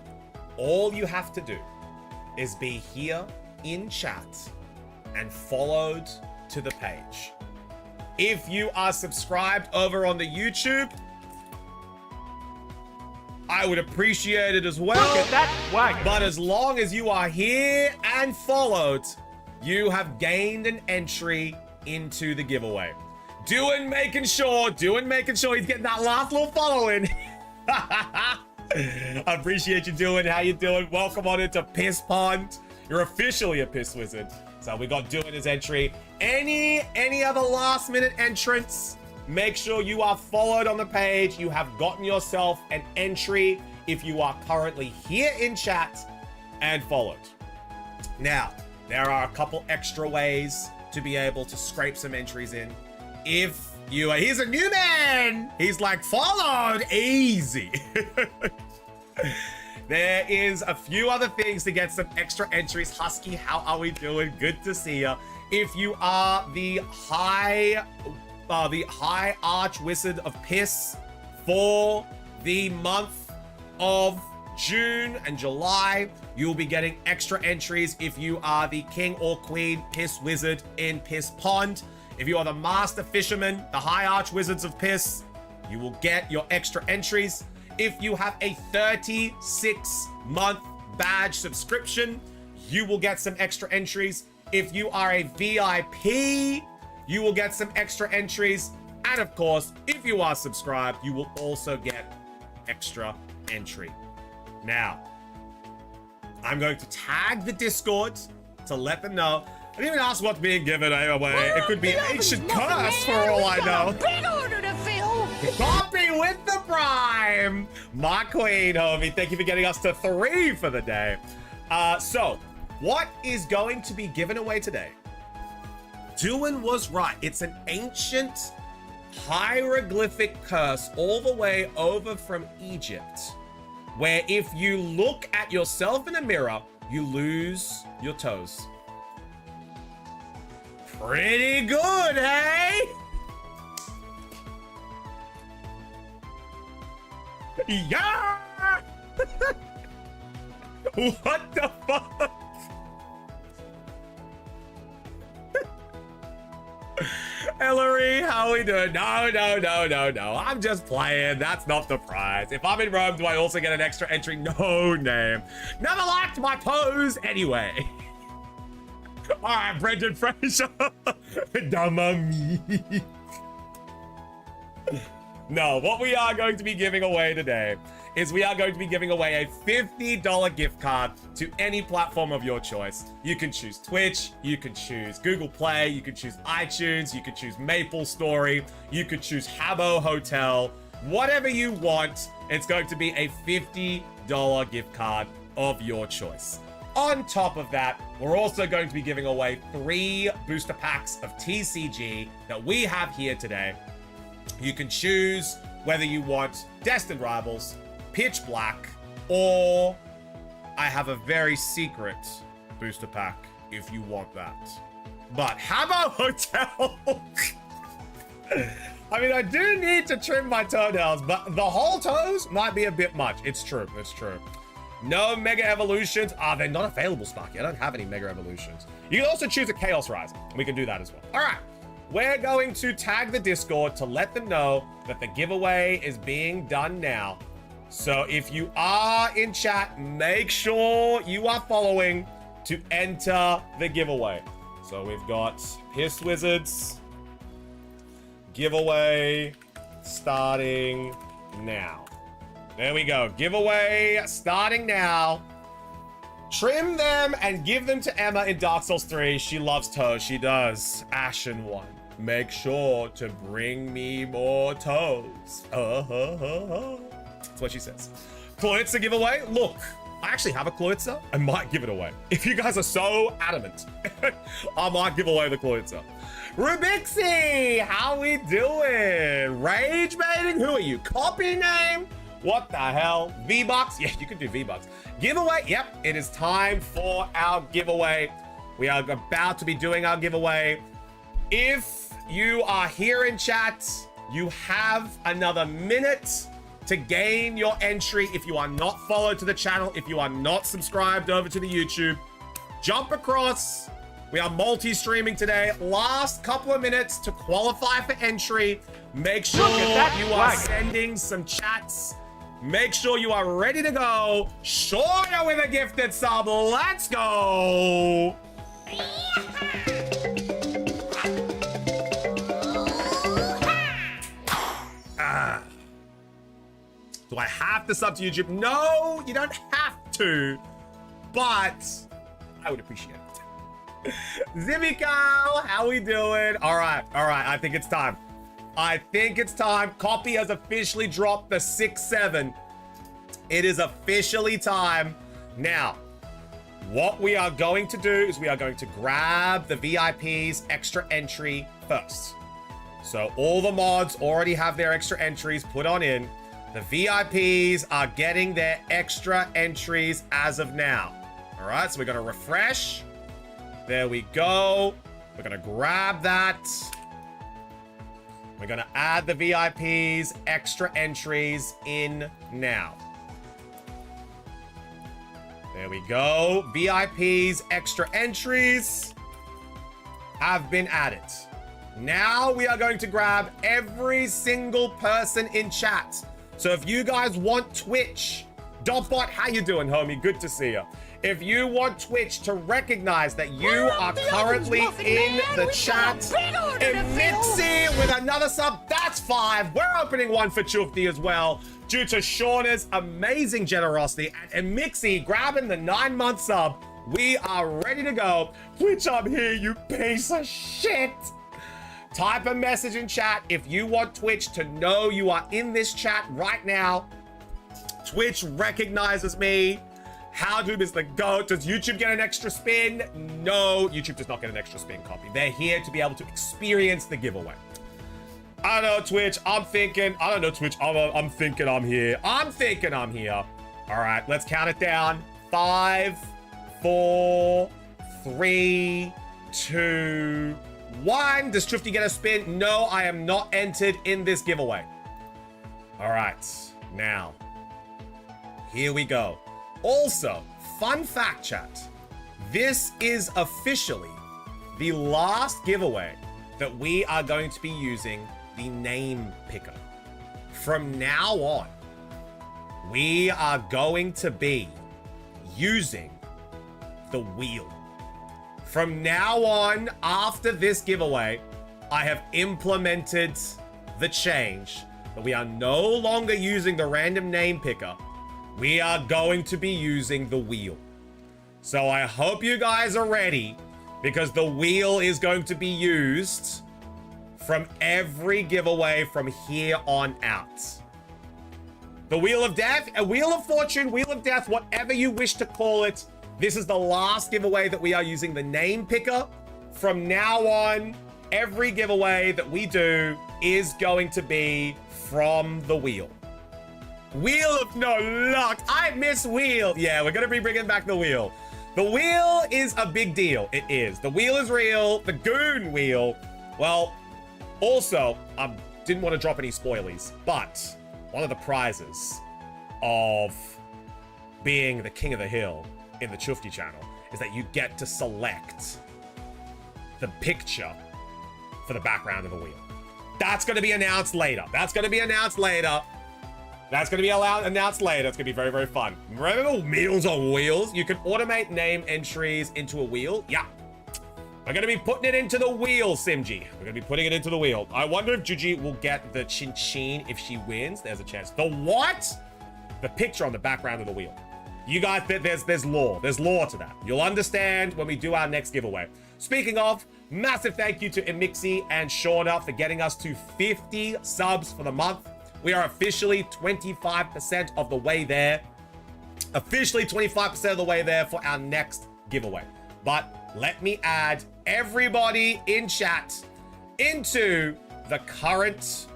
All you have to do is be here in chat and followed to the page. If you are subscribed over on the YouTube, I would appreciate it as well. Look at that swag. But as long as you are here and followed, you have gained an entry into the giveaway. Doing making sure he's getting that last little follow in. I appreciate you doing. How you doing? Welcome on into Piss Pond. You're officially a Piss Wizard. So we got doing his entry. Any other last minute entrants? Make sure you are followed on the page. You have gotten yourself an entry if you are currently here in chat and followed. Now, there are a couple extra ways to be able to scrape some entries in. If you are, he's a new man. He's like, followed, easy. There is a few other things to get some extra entries. Husky, how are we doing? Good to see you. If you are the High Arch Wizard of Piss for the month of June and July, you'll be getting extra entries if you are the king or queen piss wizard in Piss Pond. If you are the master fisherman, the high arch wizards of piss, you will get your extra entries. If you have a 36-month badge subscription, you will get some extra entries. If you are a VIP, you will get some extra entries. And of course, if you are subscribed, you will also get extra entry. Now, I'm going to tag the Discord to let them know. I didn't even ask what's being given away. It could be an ancient curse for all I know. Big order to fill. Copy with the prime. My queen, homie. Thank you for getting us to 3 for the day. So, what is going to be given away today? Duan was right. It's an ancient hieroglyphic curse all the way over from Egypt, where if you look at yourself in a mirror, you lose your toes. Pretty good, hey? Yeah! What the fuck? Ellery, how we doing? No. I'm just playing. That's not the prize. If I'm in Rome, do I also get an extra entry? No name. Never liked my pose anyway. All right, Brendan Fraser. Damami. No, what we are going to be giving away today is we are going to be giving away a $50 gift card to any platform of your choice. You can choose Twitch, you can choose Google Play, you can choose iTunes, you can choose MapleStory, you could choose Habbo Hotel, whatever you want. It's going to be a $50 gift card of your choice. On top of that, we're also going to be giving away 3 booster packs of TCG that we have here today. You can choose whether you want Destined Rivals, Pitch Black, or I have a very secret booster pack if you want that. But Habbo Hotel. I mean, I do need to trim my toenails, but the whole toes might be a bit much. It's true. No Mega Evolutions. They're not available, Sparky. I don't have any Mega Evolutions. You can also choose a Chaos Rising. We can do that as well. All right. We're going to tag the Discord to let them know that the giveaway is being done now. So if you are in chat, make sure you are following to enter the giveaway. So we've got Piss Wizards giveaway starting now. There we go. Giveaway starting now. Trim them and give them to Emma in Dark Souls 3. She loves toes. She does. Ashen one. Make sure to bring me more toes. That's what she says. Kloitza giveaway. Look, I actually have a Kloitza. I might give it away. If you guys are so adamant, I might give away the Kloitza. Rubixi, how we doing? Rage baiting? Who are you? Copy name? What the hell? V-Bucks? Yeah, you can do V-Bucks. Giveaway? Yep, it is time for our giveaway. We are about to be doing our giveaway. If you are here in chat, you have another minute to gain your entry. If you are not followed to the channel, if you are not subscribed over to the YouTube, jump across. We are multi-streaming today. Last couple of minutes to qualify for entry. Make sure you are sending some chats. Make sure you are ready to go. Shorter with a gifted sub. Let's go. Do I have to sub to YouTube? No, you don't have to, but I would appreciate it. Zimiko, how we doing? All right, I think it's time. Copy has officially dropped the 6-7. It is officially time. Now, what we are going to do is we are going to grab the VIP's extra entry first. So all the mods already have their extra entries put on in. The VIPs are getting their extra entries as of now. All right, so we're gonna refresh. There we go. We're gonna grab that. We're gonna add the VIPs extra entries in now. There we go. VIPs, extra entries have been added. Now we are going to grab every single person in chat. So if you guys want Twitch, Dotbot, how you doing, homie? Good to see you. If you want Twitch to recognize that you are currently in the chat, Emixi with another sub, that's 5. We're opening one for Chufti as well, due to Shauna's amazing generosity. And Emixi grabbing the 9-month sub. We are ready to go. Twitch, I'm here, you piece of shit. Type a message in chat if you want Twitch to know you are in this chat right now. Twitch recognizes me. HowDoob is the GOAT. Does YouTube get an extra spin? No, YouTube does not get an extra spin copy. They're here to be able to experience the giveaway. I don't know, Twitch. I'm thinking. I don't know, Twitch. I'm thinking I'm here. I'm thinking I'm here. All right, let's count it down. 5, 4, 3, 2, 1. Does Trifty get a spin? No, I am not entered in this giveaway. All right, now, here we go. Also, fun fact, chat. This is officially the last giveaway that we are going to be using the name picker. From now on, we are going to be using the wheel. From now on, after this giveaway, I have implemented the change that we are no longer using the random name picker. We are going to be using the wheel. So I hope you guys are ready, because the wheel is going to be used from every giveaway from here on out. The Wheel of Death, a Wheel of Fortune, Wheel of Death, whatever you wish to call it. This is the last giveaway that we are using the name picker. From now on, every giveaway that we do is going to be from the wheel. Wheel of no luck. I miss wheel. Yeah, we're going to be bringing back the wheel. The wheel is a big deal. It is. The wheel is real. The goon wheel. Well, also, I didn't want to drop any spoilies, but one of the prizes of being the king of the hill in the Chufti channel is that you get to select the picture for the background of the wheel. That's going to be announced later. That's going to be announced later. That's going to be announced later. It's going to be very, very fun. Remember Meals on Wheels? You can automate name entries into a wheel. Yeah. We're going to be putting it into the wheel, Simji. We're going to be putting it into the wheel. I wonder if Juji will get the Chin Chin if she wins. There's a chance. The what? The picture on the background of the wheel. You guys, there's lore. There's lore to that. You'll understand when we do our next giveaway. Speaking of, massive thank you to Emixi and Shauna for getting us to 50 subs for the month. We are officially 25% of the way there. Officially 25% of the way there for our next giveaway. But let me add everybody in chat into the current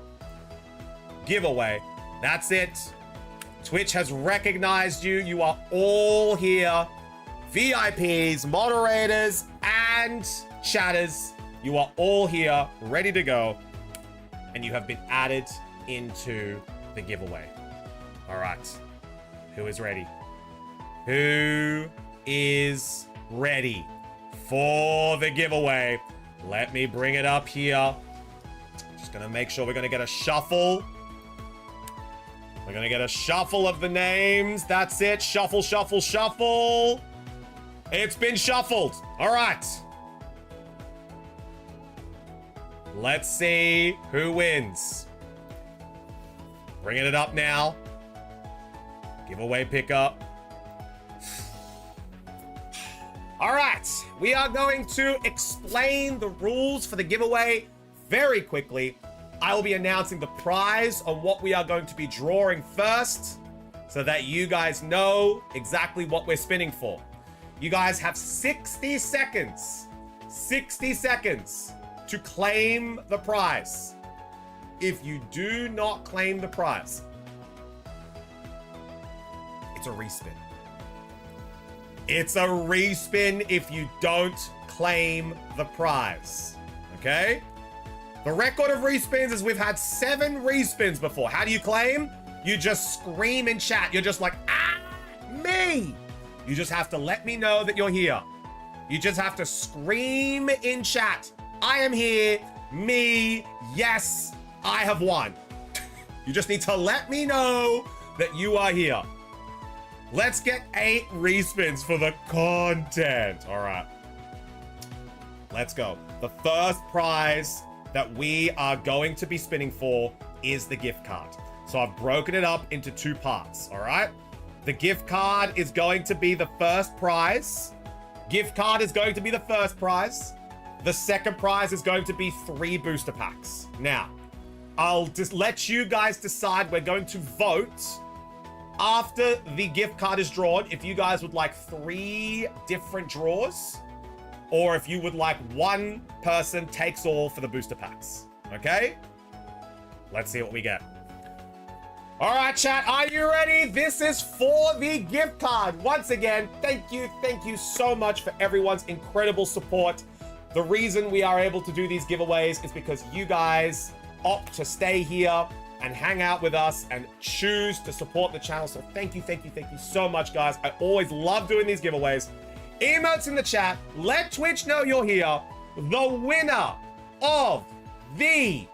giveaway. That's it. Twitch has recognized you. You are all here. VIPs, moderators, and chatters. You are all here, ready to go. And you have been added into the giveaway. All right. Who is ready? Who is ready for the giveaway? Let me bring it up here. Just gonna make sure we're gonna get a shuffle. We're gonna get a shuffle of the names. That's it. Shuffle, shuffle, shuffle. It's been shuffled. All right. Let's see who wins. Bringing it up now. Giveaway pickup. All right. We are going to explain the rules for the giveaway very quickly. I will be announcing the prize on what we are going to be drawing first so that you guys know exactly what we're spinning for. You guys have 60 seconds. 60 seconds to claim the prize. If you do not claim the prize, it's a respin. It's a respin if you don't claim the prize. Okay? The record of respins is we've had 7 respins before. How do you claim? You just scream in chat. You're just like, ah, me. You just have to let me know that you're here. You just have to scream in chat, I am here, me, yes, I have won. You just need to let me know that you are here. Let's get 8 respins for the content. All right. Let's go. The first prize that we are going to be spinning for is the gift card. So I've broken it up into 2 parts, all right? The gift card is going to be the first prize. Gift card is going to be the first prize. The second prize is going to be 3 booster packs. Now, I'll just let you guys decide. We're going to vote after the gift card is drawn if you guys would like 3 different draws or if you would like 1 person takes all for the booster packs. Okay? Let's see what we get. All right, chat, are you ready? This is for the gift card. Once again, thank you so much for everyone's incredible support. The reason we are able to do these giveaways is because you guys opt to stay here and hang out with us and choose to support the channel. So thank you so much, guys. I always love doing these giveaways. Emotes in the chat. Let Twitch know you're here. The winner of the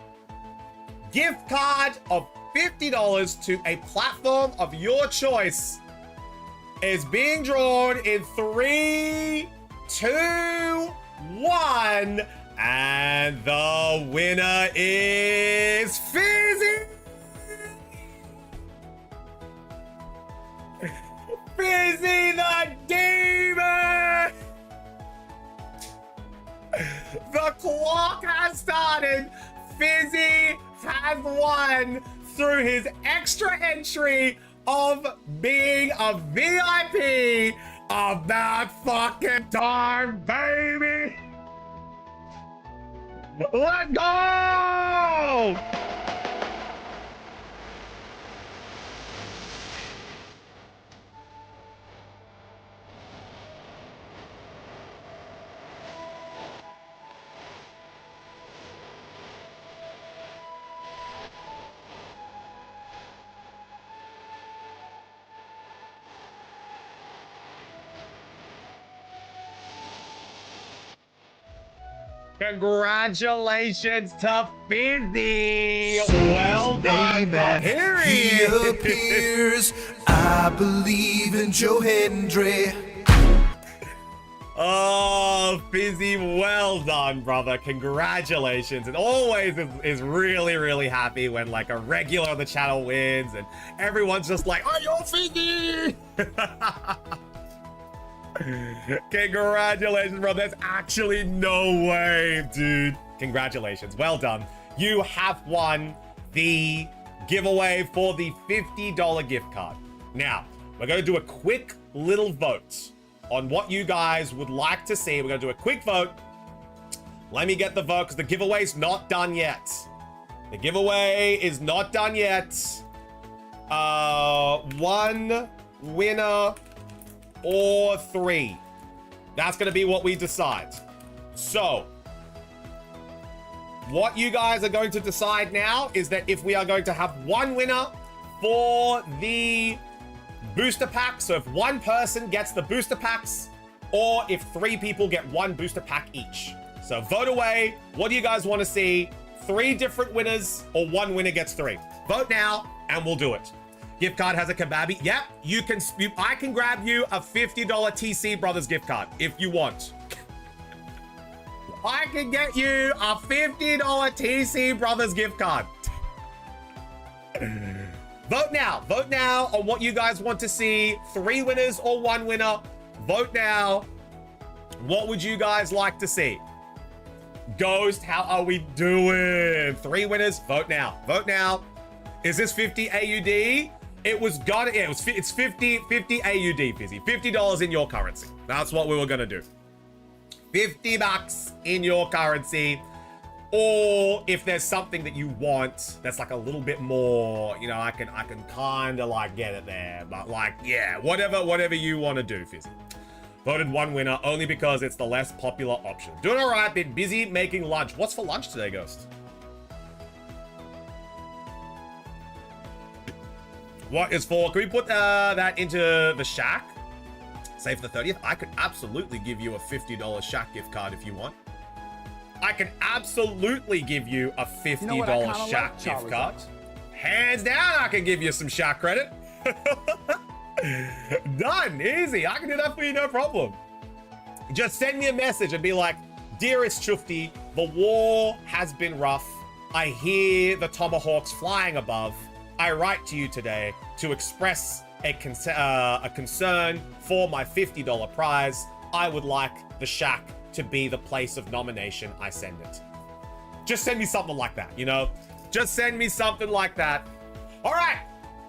gift card of $50 to a platform of your choice is being drawn in 3, 2, 1, and the winner is Fizzy! Fizzy the Demon! The clock has started. Fizzy has won through his extra entry of being a VIP. About fucking time, baby! Let's go! Congratulations to Fizzy! Well done, here he appears. I believe in Joe Hendry. Oh, Fizzy, well done, brother. Congratulations. And always is really happy when like a regular on the channel wins and everyone's just like, oh, you're Fizzy! Congratulations, bro. There's actually no way, dude. Congratulations. Well done. You have won the giveaway for the $50 gift card. Now, we're going to do a quick little vote on what you guys would like to see. We're going to do a quick vote. Let me get the vote because the giveaway's not done yet. The giveaway is not done yet. 1 winner or 3. That's gonna be what we decide. So, what you guys are going to decide now is that if we are going to have 1 winner for the booster pack, so if 1 person gets the booster packs, or if 3 people get 1 booster pack each. So vote away. What do you guys want to see? 3 different winners, or 1 winner gets 3. Vote now, and we'll do it. Gift card has a kebabi. Yep, you can. I can grab you a $50 TC Brothers gift card if you want. I can get you a $50 TC Brothers gift card. Vote now. Vote now on what you guys want to see. 3 winners or 1 winner. Vote now. What would you guys like to see? Ghost, how are we doing? 3 winners. Vote now. Vote now. Is this 50 AUD? It's 50 AUD, Fizzy. $50 in your currency. That's what we were gonna do. 50 bucks in your currency. Or if there's something that you want that's like a little bit more, you know, I can kind of like get it there. But like, yeah, whatever you want to do, Fizzy. Voted 1 winner only because it's the less popular option. Doing all right, been busy making lunch. What's for lunch today, Ghost? What is for? Can we put that into the shack? Save for the 30th. I could absolutely give you a $50 Shack gift card if you want. I can absolutely give you a $50 Shack gift card. Hands down, I can give you some Shack credit. Done, easy. I can do that for you, no problem. Just send me a message and be like, dearest Chufti, the war has been rough. I hear the tomahawks flying above. I write to you today to express a concern for my $50 prize. I would like the Shack to be the place of nomination. I send it. Just send me something like that, you know? Just send me something like that. All right.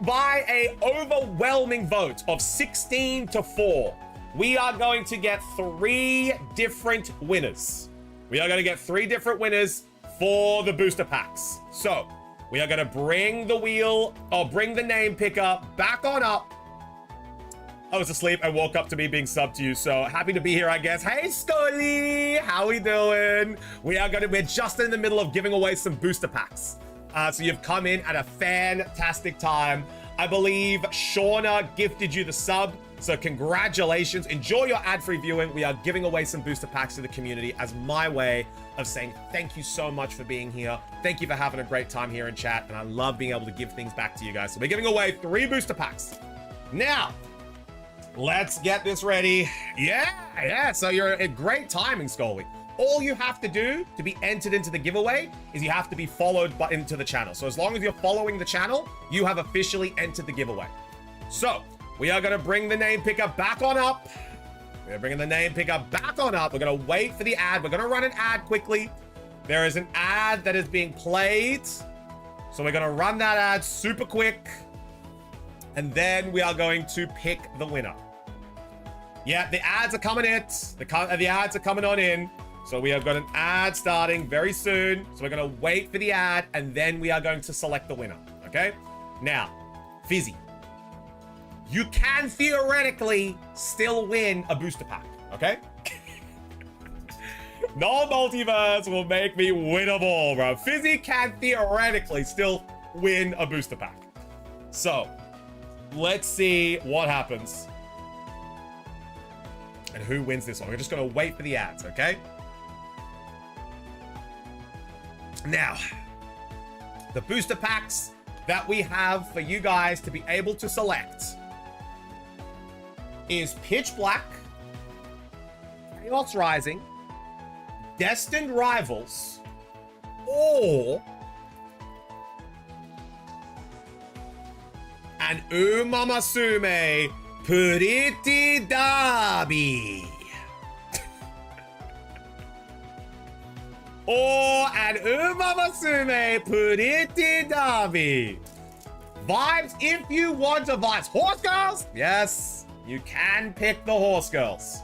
By a overwhelming vote of 16-4, we are going to get 3 different winners. We are going to get 3 different winners for the booster packs. So we are going to bring the wheel, or bring the name picker back on up. I was asleep and woke up to me being subbed to you, so happy to be here, I guess. Hey, Scully, how we doing? We're just in the middle of giving away some booster packs. So you've come in at a fantastic time. I believe Shauna gifted you the sub, so congratulations. Enjoy your ad-free viewing. We are giving away some booster packs to the community as my way of saying thank you so much for being here. Thank you for having a great time here in chat, and I love being able to give things back to you guys. So we're giving away 3 booster packs. Now, let's get this ready. Yeah, so you're at great timing, Scully. All you have to do to be entered into the giveaway is you have to be followed into the channel. So as long as you're following the channel, you have officially entered the giveaway. So we are going to bring the name picker back on up. We're bringing the name picker back on up. We're going to wait for the ad. We're going to run an ad quickly. There is an ad that is being played. So we're going to run that ad super quick. And then we are going to pick the winner. Yeah, the ads are coming in. The ads are coming on in. So we have got an ad starting very soon. So we're going to wait for the ad, and then we are going to select the winner. Okay? Now, Fizzy, you can theoretically still win a booster pack. Okay? No multiverse will make me winnable, bro. Fizzy can theoretically still win a booster pack. So, let's see what happens. And who wins this one? We're just going to wait for the ads, okay? Now, the booster packs that we have for you guys to be able to select is Pitch Black, Chaos Rising, Destined Rivals, or an Umamasume Pretty Derby. Or an Umamasume Pretty Derby. Vibes, if you want a Vibes. Horse Girls? Yes, you can pick the Horse Girls.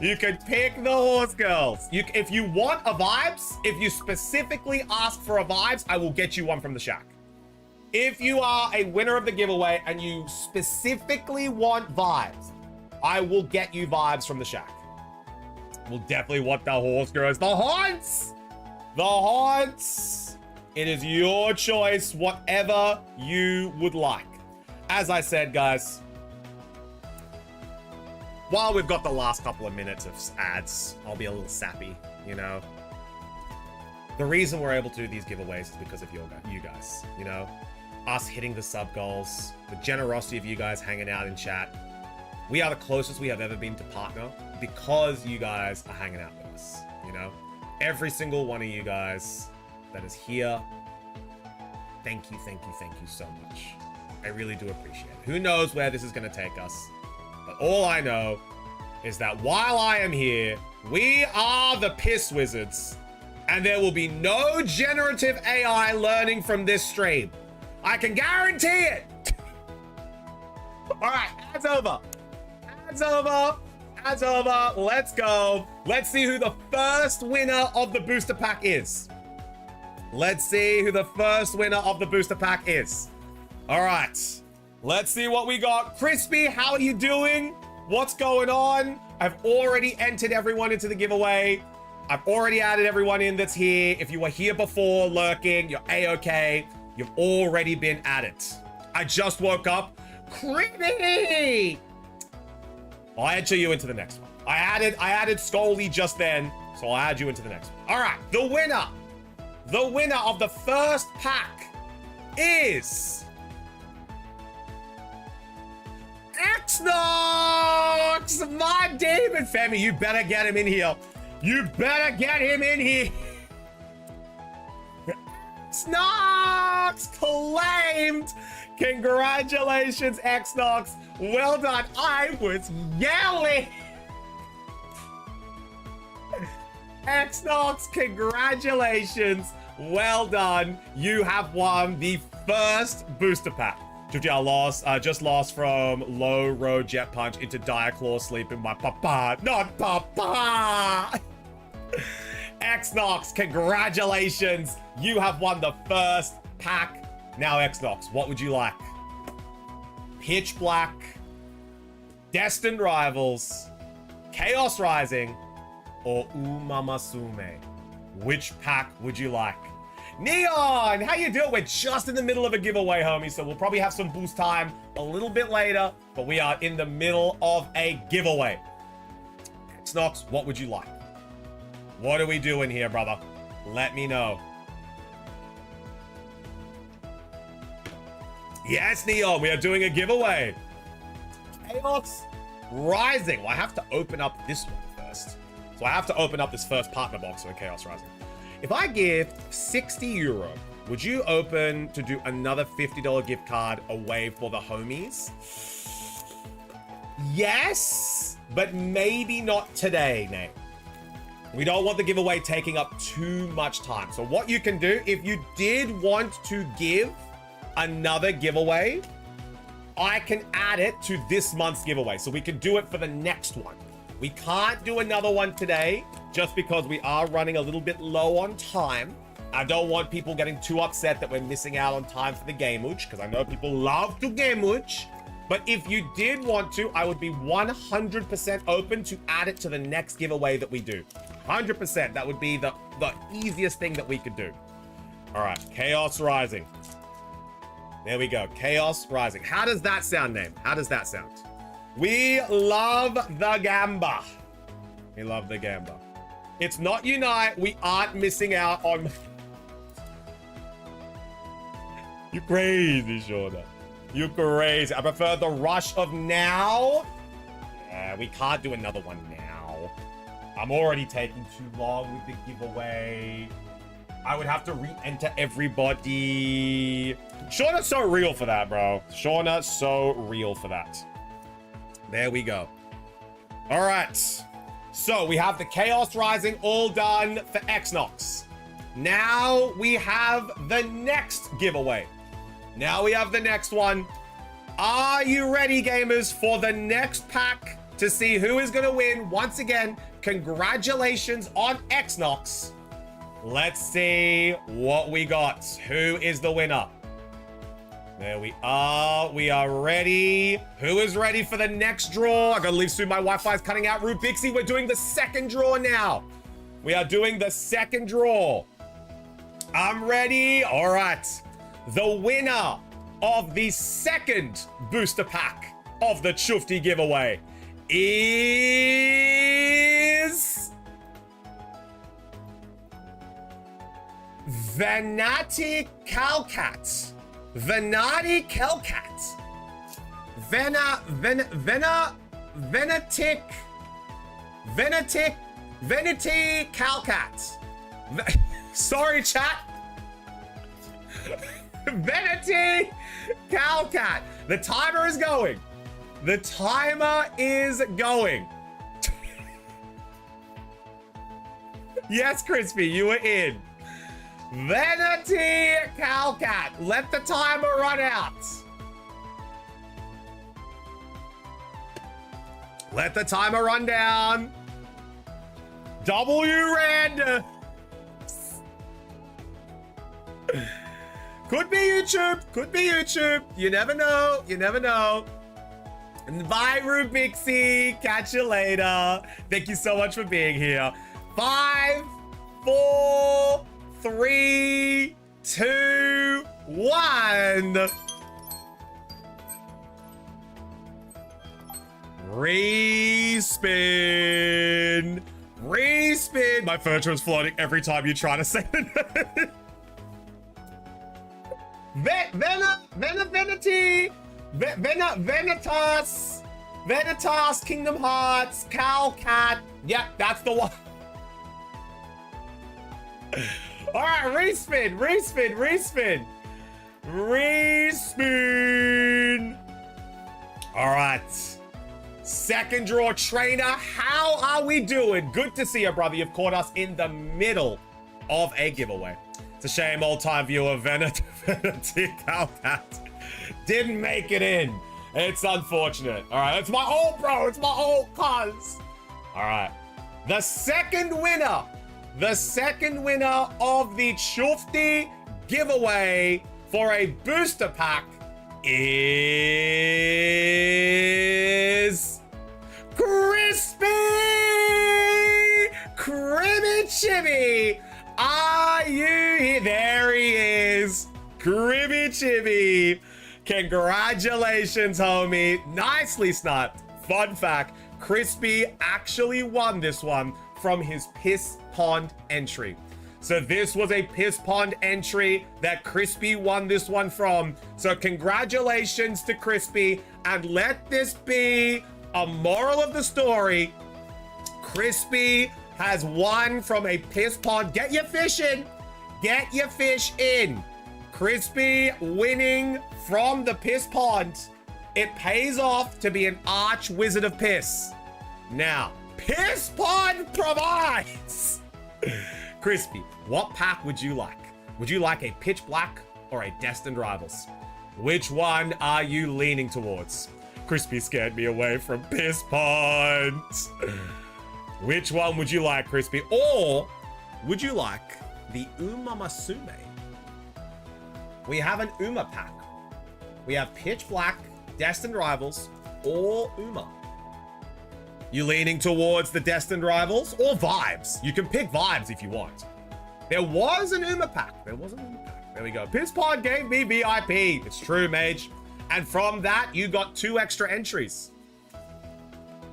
You can pick the Horse Girls. If you want a Vibes, if you specifically ask for a Vibes, I will get you one from the Shack. If you are a winner of the giveaway and you specifically want Vibes, I will get you Vibes from the Shack. We'll definitely want the Horse Girls. The Haunts! The Haunts! It is your choice, whatever you would like. As I said, guys, while we've got the last couple of minutes of ads, I'll be a little sappy, you know? The reason we're able to do these giveaways is because of you guys, you know? Us hitting the sub goals, the generosity of you guys hanging out in chat. We are the closest we have ever been to partner because you guys are hanging out with us, you know? Every single one of you guys that is here, thank you so much. I really do appreciate it. Who knows where this is going to take us, but all I know is that while I am here, we are the Piss Wizards, and there will be no generative AI learning from this stream. I can guarantee it. All right, ads over. Ads over. Ads over. Let's go. Let's see who the first winner of the booster pack is. Let's see who the first winner of the booster pack is. All right. Let's see what we got. Crispy, how are you doing? What's going on? I've already entered everyone into the giveaway. I've already added everyone in that's here. If you were here before lurking, you're A-okay. You've already been added. I just woke up. Creepy! I'll enter you into the next one. I added Scully just then, so I'll add you into the next one. All right, the winner of the first pack is Xnox, my demon family. You better get him in here. You better get him in here. Xnox claimed. Congratulations, Xnox. Well done. I was yelling. Xnox, congratulations. Well done. You have won the first booster pack. Just lost from low road jet punch into dire claw sleep in my papa. Not papa. Xnox, congratulations. You have won the first pack. Now, Xnox, what would you like? Pitch Black, Destined Rivals, Chaos Rising, or Umamasume? Which pack would you like? Neon, how you doing? We're just in the middle of a giveaway, homie, so we'll probably have some boost time a little bit later, but we are in the middle of a giveaway. Xnox, what would you like? What are we doing here, brother? Let me know. Yes, Neon, we are doing a giveaway. Chaos Rising. Well, I have to open up this one first. So I have to open up this first partner box for Chaos Rising. If I give 60 euro, would you open to do another $50 gift card away for the homies? Yes, but maybe not today, Nate. We don't want the giveaway taking up too much time. So what you can do, if you did want to give another giveaway, I can add it to this month's giveaway. So we can do it for the next one. We can't do another one today just because we are running a little bit low on time. I don't want people getting too upset that we're missing out on time for the gamooch, because I know people love to gamooch. But if you did want to, I would be 100% open to add it to the next giveaway that we do. 100%. That would be the easiest thing that we could do. All right, Chaos Rising. There we go, Chaos Rising. How does that sound, name? How does that sound? We love the Gamba. We love the Gamba. It's not Unite. We aren't missing out on... You crazy, Shauna. You crazy. I prefer the rush of now. Yeah, we can't do another one now. I'm already taking too long with the giveaway. I would have to re-enter everybody. Shauna's so real for that, bro. Shauna's so real for that. There we go. All right. So we have the Chaos Rising all done for Xnox. Now we have the next giveaway. Now we have the next one. Are you ready, gamers, for the next pack to see who is going to win? Once again, congratulations on Xnox. Let's see what we got. Who is the winner? There we are. We are ready. Who is ready for the next draw? I gotta leave soon. My Wi-Fi is cutting out. Rubixie, we're doing the second draw now. We are doing the second draw. I'm ready. All right. The winner of the second booster pack of the Chufti giveaway is... Venati Calcat. Venati Calcat. Venati Calcat. Sorry, chat. Venati Calcat. The timer is going. The timer is going. Yes, Crispy, you were in. Venati Calcat. Let the timer run out. Let the timer run down. W red. Could be YouTube. Could be YouTube. You never know. You never know. Bye, Rubixie. Catch you later. Thank you so much for being here. 5, 4, 3, 2, 1. Respin. Respin. My furniture is floating every time you try to say it. Venity. Venitas. Venitas. Kingdom Hearts. Cal Cat. Yep, that's the one. All right, respin. Respin. Respin. Respin. All right. Second draw, trainer. How are we doing? Good to see you, brother. You've caught us in the middle of a giveaway. It's a shame old-time viewer Venity Calcat didn't make it in. It's unfortunate. All right, it's my old bro. It's my old cuz. All right. The second winner of the Chufti giveaway for a booster pack is Crispy Chibby. Are you here? There he is. Crispy Chibby. Congratulations, homie. Nicely snapped. Fun fact, Crispy actually won this one from his Piss Pond entry. So this was a Piss Pond entry that Crispy won this one from. So congratulations to Crispy, and let this be a moral of the story. Crispy has won from a Piss Pond. Get your fish in. Get your fish in. Crispy winning from the Piss Pond. It pays off to be an arch wizard of piss. Now, Piss Pond provides. Crispy, what pack would you like? Would you like a Pitch Black or a Destined Rivals? Which one are you leaning towards? Crispy scared me away from Piss Pond. Which one would you like, Crispy? Or would you like the Uma Masume? We have an Uma pack. We have Pitch Black, Destined Rivals, or Uma. You leaning towards the Destined Rivals or Vibes? You can pick Vibes if you want. There was an Uma pack. There we go. Piss Pod gave me VIP. It's true, Mage. And from that, you got 2 extra entries.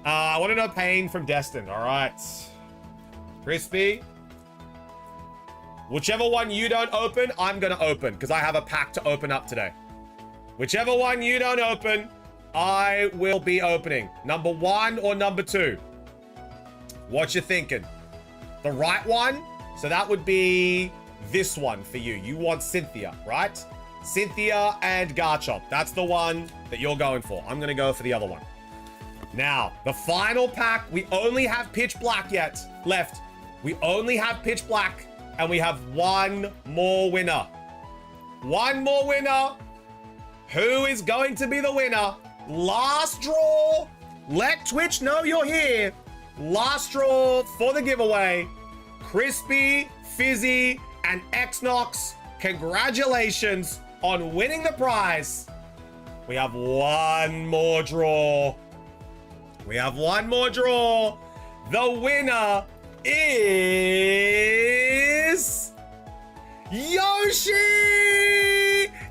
I want to know Pain from Destined. All right. Crispy. Whichever one you don't open, I'm going to open because I have a pack to open up today. Whichever one you don't open, I will be opening. Number 1 or number 2? What you thinking? The right one? So that would be this one for you. You want Cynthia, right? Cynthia and Garchomp. That's the one that you're going for. I'm going to go for the other one. Now, the final pack, we only have Pitch Black left. We only have Pitch Black, and we have one more winner. One more winner. Who is going to be the winner? Last draw. Let Twitch know you're here. Last draw for the giveaway. Crispy, Fizzy, and Xnox, congratulations on winning the prize. We have one more draw. We have one more draw. The winner is Yoshi!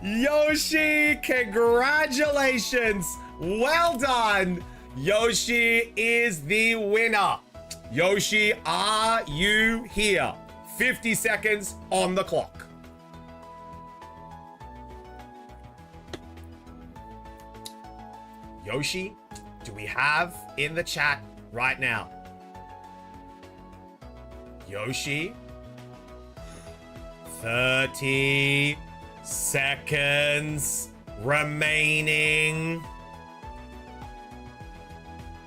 Yoshi, congratulations. Well done. Yoshi is the winner. Yoshi, are you here? 50 seconds on the clock. Yoshi, do we have in the chat right now? Yoshi, 30 seconds remaining.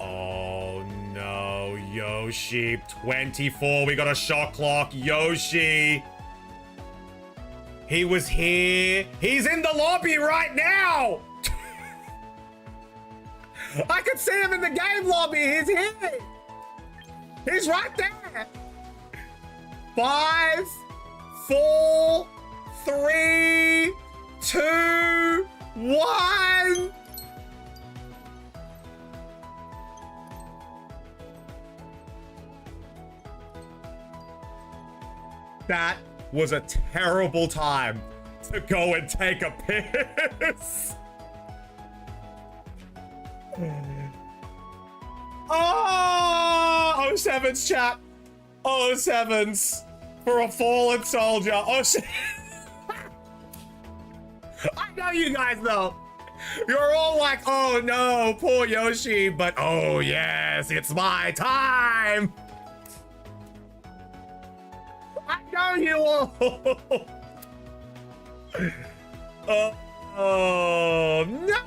Oh no, Yoshi, 24, we got a shot clock. Yoshi, he was here. He's in the lobby right now. I could see him in the game lobby. He's here. He's right there. 5, 4, 3, 2, 1. That was a terrible time to go and take a piss. Oh, 07's chat. 07's for a fallen soldier. Oh, shit. I know you guys though. You're all like, oh no, poor Yoshi, but oh yes, it's my time. I know you all. Oh no,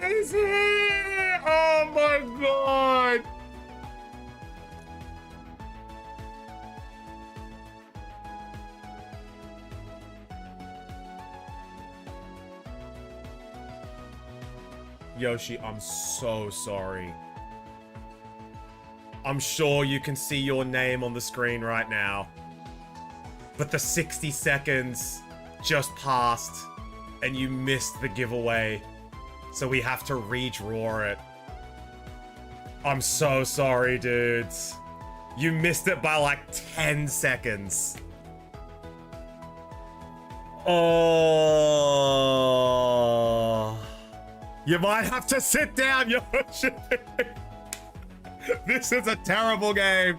he's here. Oh my god. Yoshi, I'm so sorry. I'm sure you can see your name on the screen right now. But the 60 seconds just passed and you missed the giveaway. So we have to redraw it. I'm so sorry, dudes. You missed it by like 10 seconds. Oh. You might have to sit down, Yoshi. This is a terrible game.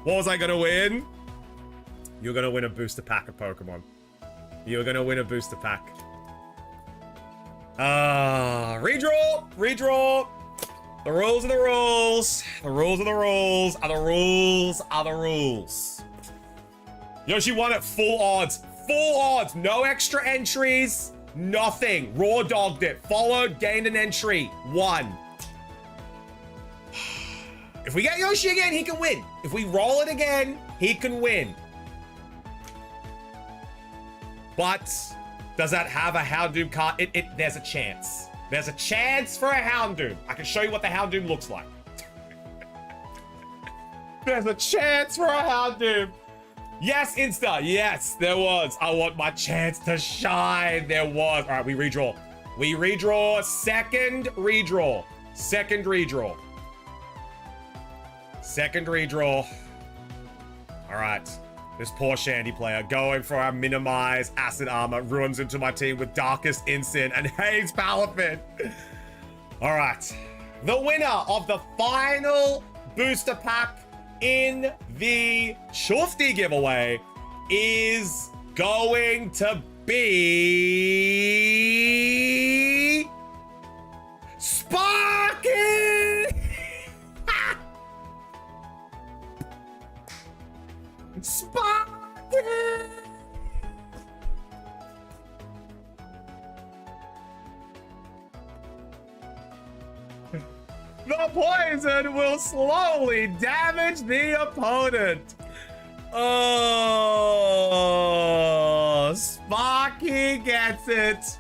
What was I gonna win? You're gonna win a booster pack of Pokemon. You're gonna win a booster pack. Redraw, redraw. The rules are the rules. The rules are the rules. Are the rules are the rules. Yoshi won at full odds. Full odds. No extra entries. Nothing. Raw dogged it. Followed, gained an entry. Won. If we get Yoshi again, he can win. If we roll it again, he can win. But does that have a Houndoom card? There's a chance. There's a chance for a Houndoom. I can show you what the Houndoom looks like. There's a chance for a Houndoom. Yes, Insta. Yes, there was. I want my chance to shine. There was. All right, we redraw. We redraw. Second redraw. Second redraw. Second redraw. All right. This poor Shandy player going for our minimize acid armor runs into my team with Darkest Instant and Haze Palafin. All right. The winner of the final booster pack in the Shufty giveaway is going to be Sparky! Sparky! The poison will slowly damage the opponent. Oh, Sparky gets it.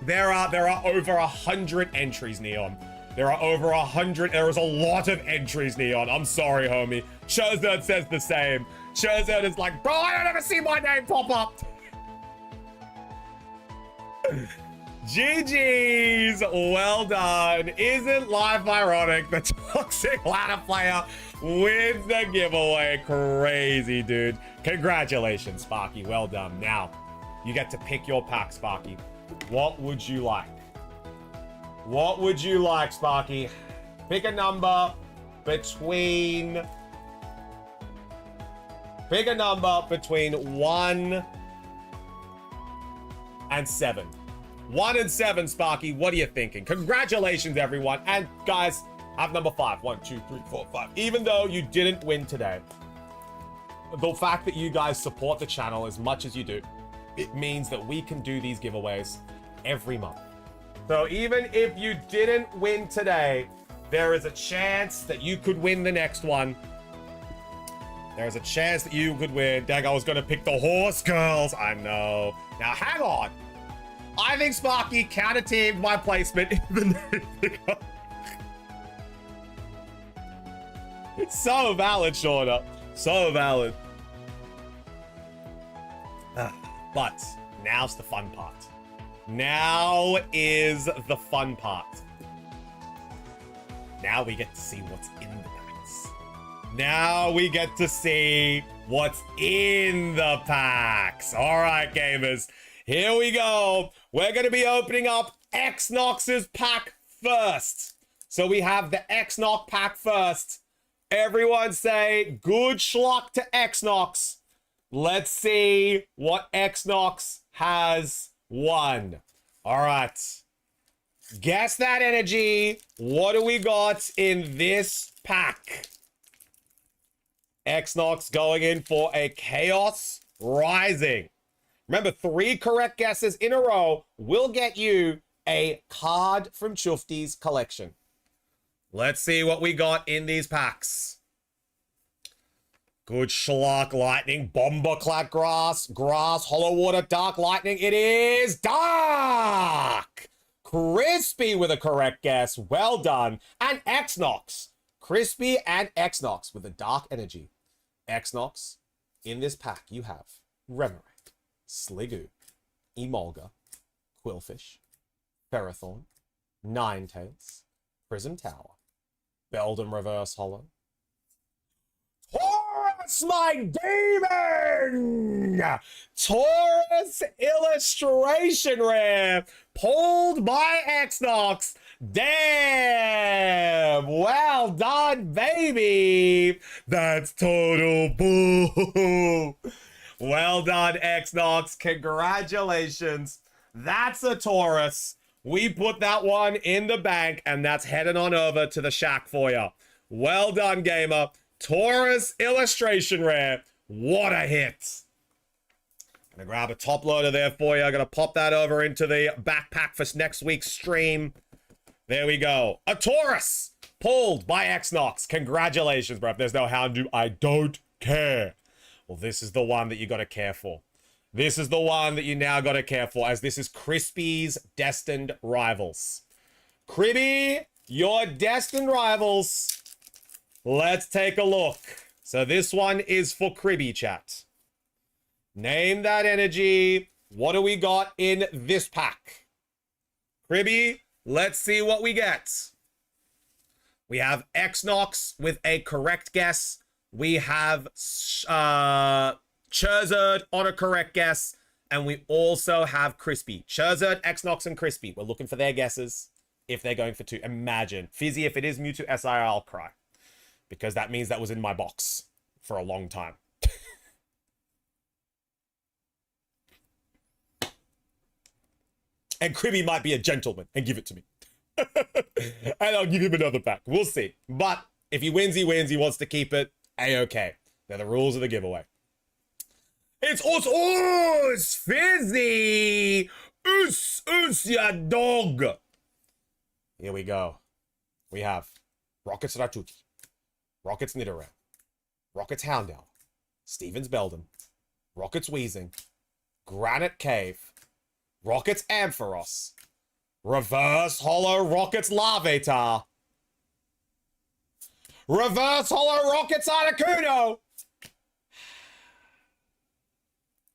There are over 100 entries, Neon. There are over 100. There is a lot of entries, Neon. I'm sorry, homie. Sherzerd says the same. Sherzerd is like, bro, I don't ever see my name pop up. GG's, well done. Isn't life ironic? The toxic ladder player wins the giveaway. Crazy, dude. Congratulations, Sparky. Well done. Now, you get to pick your pack, Sparky. What would you like? What would you like, Sparky? Pick a number between... Pick a number between 1 and 7. 1 and 7, Sparky. What are you thinking? Congratulations, everyone. And guys, I have number 5. 1, 2, 3, 4, 5. Even though you didn't win today, the fact that you guys support the channel as much as you do, it means that we can do these giveaways every month. So even if you didn't win today, there is a chance that you could win the next one. There's a chance that you could win. Dag, I was going to pick the horse girls. I know. Now, hang on. I think Sparky counter-teamed my placement in the new. It's so valid, Shauna. So valid. But now's the fun part. Now is the fun part. Now we get to see what's in the packs. Now we get to see what's in the packs. All right, gamers. Here we go. We're going to be opening up Xnox's pack first. So we have the X-Knock pack first. Everyone say good schluck to X-Knox. Let's see what X-Knox has won. All right. Guess that energy. What do we got in this pack? X-Knox going in for a Chaos Rising. Remember, 3 correct guesses in a row will get you a card from Chufty's collection. Let's see what we got in these packs. Good schlock, lightning, bomber, clad grass, hollow water, dark lightning. It is dark. Crispy with a correct guess. Well done. And X-Knox. Crispy and X-Knox with a dark energy. X-Knox, in this pack you have Remoraid, Sliggoo, Emolga, Quillfish, Ferrothorn, Ninetales, Prism Tower, Beldum Reverse Hollow, Taurus, my demon! Taurus Illustration Rare, pulled by X-Knox. Damn! Well done, baby! That's total boo! Well done, X-Knox. Congratulations. That's a Taurus. We put that one in the bank, and that's heading on over to the shack for you. Well done, gamer. Taurus Illustration Rare. What a hit. Gonna grab a top loader there for you. Gonna pop that over into the backpack for next week's stream. There we go. A Taurus pulled by X-Knox. Congratulations, bro. If there's no Houndoom, I don't care. Well, this is the one that you got to care for. This is the one that you now got to care for, as this is Crispy's Destined Rivals. Cribby, your Destined Rivals. Let's take a look. So this one is for Cribby, chat. Name that energy. What do we got in this pack? Cribby, let's see what we get. We have X-Knox with a correct guess. We have Charizard on a correct guess. And we also have Crispy. Charizard, X-Knox, and Crispy. We're looking for their guesses if they're going for 2. Imagine. Fizzy, if it is Mewtwo SIR, I'll cry. Because that means that was in my box for a long time. And Cribby might be a gentleman and give it to me. And I'll give him another pack. We'll see. But if he wins, he wins. He wants to keep it. A-okay. They're the rules of the giveaway. It's us, Fizzy. Us, ya dog. Here we go. We have Rockets Ratuki, Rockets Nidoran, Rockets Houndour, Stevens Beldum, Rockets Weezing, Granite Cave, Rockets Ampharos, Reverse Hollow Rockets Larvitar, Reverse Hollow Rockets Articuno.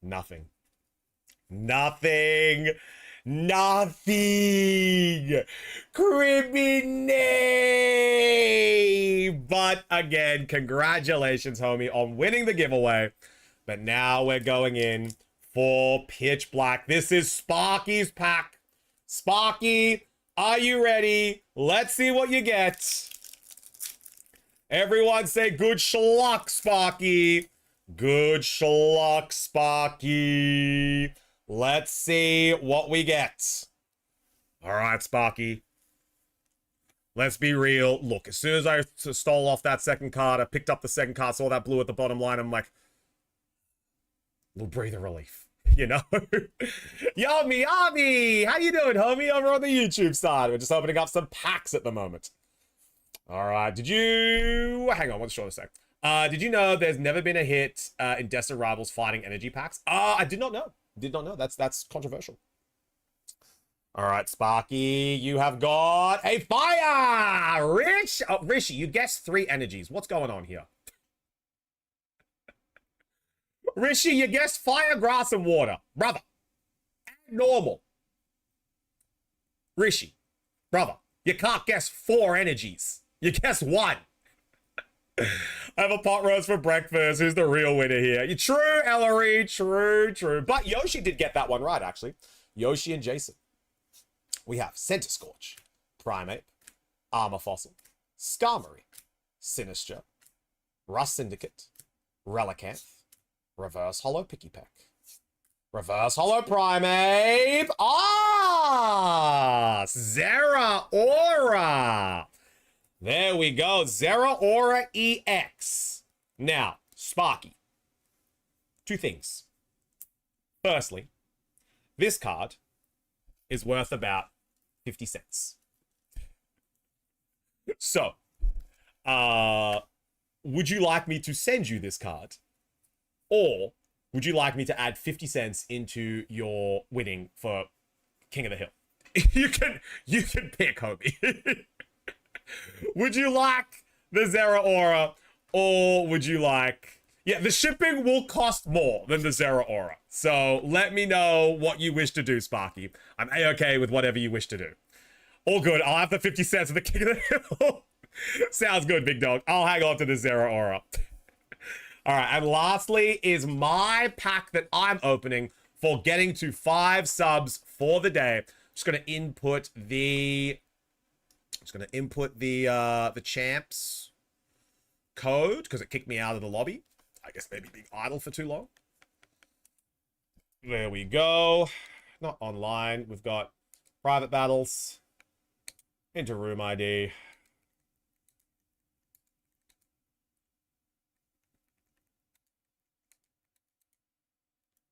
Nothing. Nothing. Nothing. Criminate. But again, congratulations, homie, on winning the giveaway. But now we're going in for Pitch Black. This is Sparky's pack. Sparky, are you ready? Let's see what you get. Everyone say good schluck, Sparky. Good schluck, Sparky. Let's see what we get. All right, Sparky. Let's be real. Look, as soon as I stole off that second card, I picked up the second card, saw that blue at the bottom line, I'm like, little breathe of relief, you know? Yummy, yummy! How you doing, homie? Over on the YouTube side. We're just opening up some packs at the moment. All right, did you... Hang on, let's show a sec. Did you know there's never been a hit in Destined Rivals fighting energy packs? I did not know. Did not know. That's controversial. All right, Sparky, you have got a fire! Rich! Oh, Rishi, you guessed 3 energies. What's going on here? Rishi, you guessed fire, grass, and water. Brother. Normal. Rishi. Brother. You can't guess 4 energies. You guess 1. I have a pot roast for breakfast. Who's the real winner here? You're true, Ellery. True, true. But Yoshi did get that one right, actually. Yoshi and Jason. We have Centiskorch, Primeape, Armor Fossil, Skarmory, Sinistra, Rust Syndicate, Relicanth, Reverse Hollow Pikipek, Reverse Hollow Primeape. Ah! Zeraora. There we go. Zeraora EX. Now, Sparky. Two things. Firstly, this card is worth about 50 cents. So, would you like me to send you this card? Or would you like me to add 50 cents into your winning for King of the Hill? You can pick, homie. Would you like the Zeraora, or would you like... Yeah, the shipping will cost more than the Zeraora. So let me know what you wish to do, Sparky. I'm A-okay with whatever you wish to do. All good. I'll have the 50 cents of the King of the Hill. Sounds good, big dog. I'll hang on to the Zeraora. All right, and lastly is my pack that I'm opening for getting to 5 subs for the day. Just gonna input the champs code because it kicked me out of the lobby. I guess maybe being idle for too long. There we go. Not online. We've got private battles. Into room ID.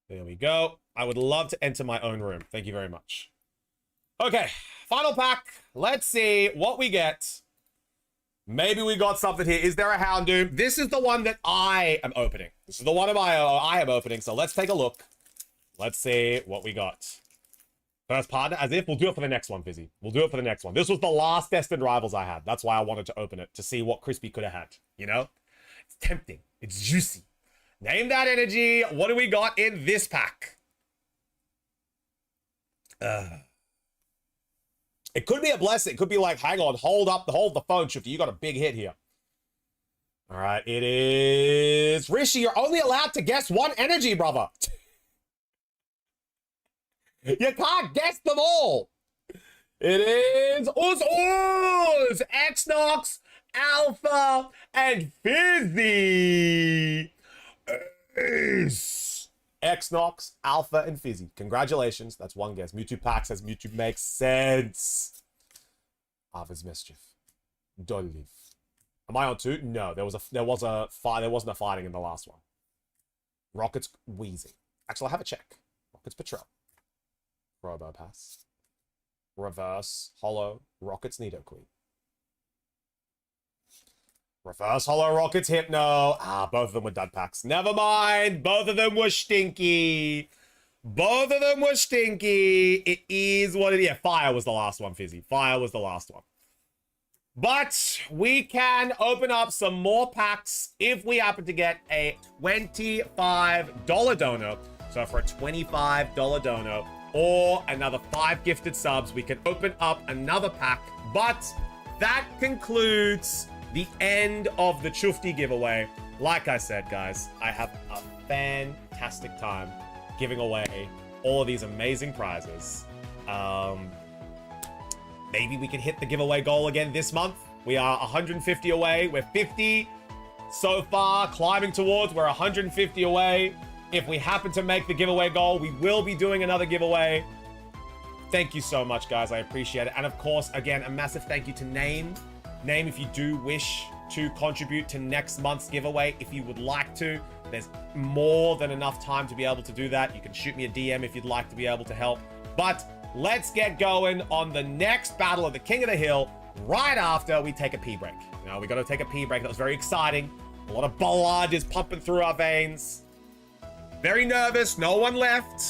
There we go. I would love to enter my own room. Thank you very much. Okay, final pack. Let's see what we get. Maybe we got something here. Is there a Houndoom? This is the one that I am opening. This is the one I am opening. So let's take a look. Let's see what we got. First partner, as if. We'll do it for the next one, Fizzy. We'll do it for the next one. This was the last Destined Rivals I had. That's why I wanted to open it, to see what Crispy could have had. You know? It's tempting. It's juicy. Name that energy. What do we got in this pack? It could be a blessing. It could be like, hang on, hold the phone, Shifty. You got a big hit here. All right, it is Rishi. You're only allowed to guess one energy, brother. You can't guess them all. It is Uz, Xnox, Alpha, and Fizzy. Xnox, Alpha, and Fizzy. Congratulations. That's one guess. Mewtwo Pack says Mewtwo makes sense. Ava's Mischief. Dolive. Am I on 2? No, there wasn't a fighting in the last one. Rocket's Wheezing. Actually, I'll have a check. Rocket's Patrol. Robo Pass. Reverse Hollow Rocket's Nidoqueen. Reverse Hollow Rocket's Hypno. Ah, both of them were dud packs. Never mind. Both of them were stinky. Both of them were stinky. It is what it is. Yeah, Fire was the last one, Fizzy. Fire was the last one. But we can open up some more packs if we happen to get a $25 dono. So for a $25 dono or another 5 gifted subs, we can open up another pack. But that concludes the end of the Chufti giveaway. Like I said, guys, I have a fantastic time giving away all of these amazing prizes. Maybe we can hit the giveaway goal again this month. We are 150 away. We're 50 so far, climbing towards. We're 150 away. If we happen to make the giveaway goal, we will be doing another giveaway. Thank you so much, guys. I appreciate it. And of course, again, a massive thank you to Name. Name, if you do wish to contribute to next month's giveaway, if you would like to, there's more than enough time to be able to do that. You can shoot me a DM if you'd like to be able to help. But let's get going on the next battle of the King of the Hill right after we take a pee break. Now, we got to take a pee break. That was very exciting. A lot of blood is pumping through our veins. Very nervous. No one left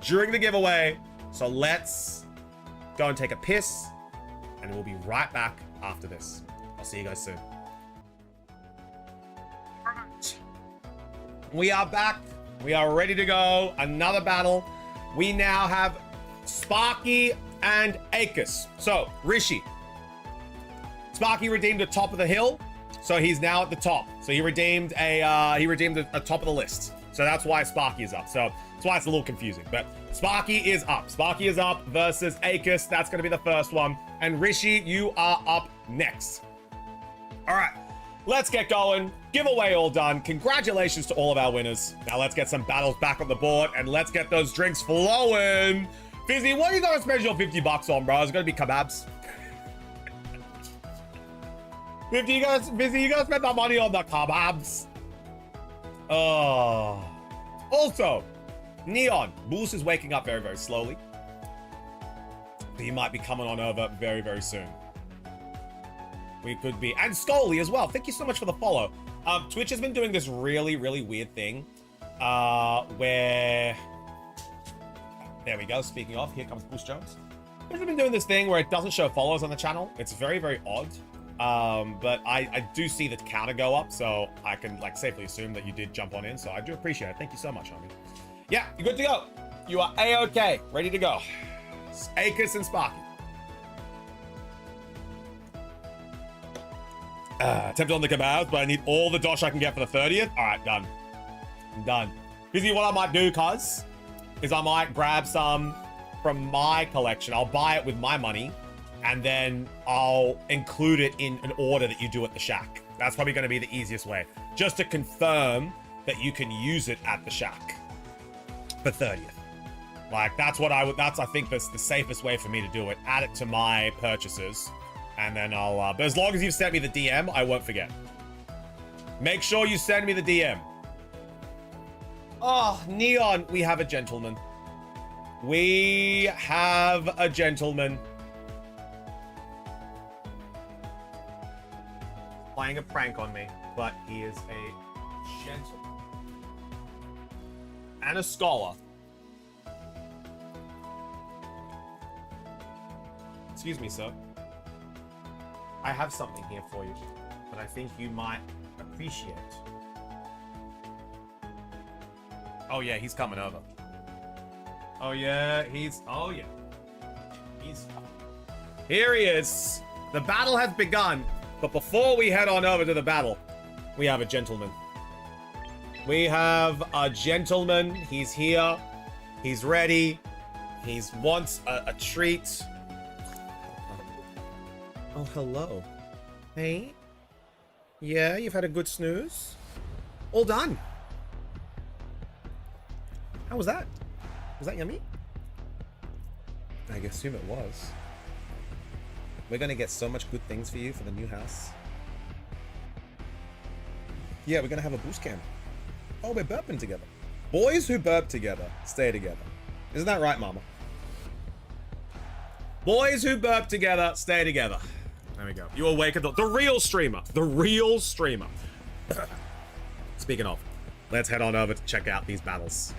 during the giveaway. So let's go and take a piss, and we'll be right back after this. I'll see you guys soon. Alright. We are back. We are ready to go. Another battle. We now have Sparky and Akis. So, Rishi. Sparky redeemed the top of the hill, so he's now at the top. So he redeemed a top of the list. So that's why Sparky is up. So That's why it's a little confusing. But Sparky is up. Sparky is up versus Akis. That's going to be the first one. And Rishi, you are up next. All right, let's get going. Giveaway all done. Congratulations to all of our winners. Now let's get some battles back on the board and let's get those drinks flowing. Fizzy, what are you going to spend your 50 bucks on, bro? It's going to be kebabs. 50, you guys, Fizzy, you guys spend that money on the kebabs. Oh. Also, Neon, Boost is waking up very, very slowly. He might be coming on over very, very soon. We could be, and Scully as well. Thank you so much for the follow. Twitch has been doing this really, really weird thing, where, there we go. Speaking of, here comes Boost Jones. Twitch has been doing this thing where it doesn't show follows on the channel. It's very, very odd. But I do see the counter go up, so I can like safely assume that you did jump on in. So I do appreciate it. Thank you so much, homie. Yeah, you're good to go. You are A-OK, ready to go. Akis and Sparky. Tempted on the kebabs, but I need all the dosh I can get for the 30th. All right, done. I'm done. Busy, what I might do, cuz, is I might grab some from my collection. I'll buy it with my money, and then I'll include it in an order that you do at the shack. That's probably going to be the easiest way. Just to confirm that you can use it at the shack for 30th. Like, that's what I would, that's, I think, that's the safest way for me to do it. Add it to my purchases. And then I'll, but as long as you've sent me the DM, I won't forget. Make sure you send me the DM. Oh, Neon, we have a gentleman. We have a gentleman. Playing a prank on me, but he is a gentleman. And a scholar. Excuse me, sir. I have something here for you that I think you might appreciate. Oh yeah, he's coming over. Oh yeah, oh yeah. Here he is. The battle has begun, but before we head on over to the battle, we have a gentleman. We have a gentleman. He's here. He's ready. He wants a treat. Oh, hello. Hey? Yeah, you've had a good snooze? All done. How was that? Was that yummy? I assume it was. We're gonna get so much good things for you for the new house. Yeah, we're gonna have a boost camp. Oh, we're burping together. Boys who burp together stay together. Isn't that right, mama? Boys who burp together stay together. There we go. You awakened the real streamer. The real streamer. Speaking of, let's head on over to check out these battles.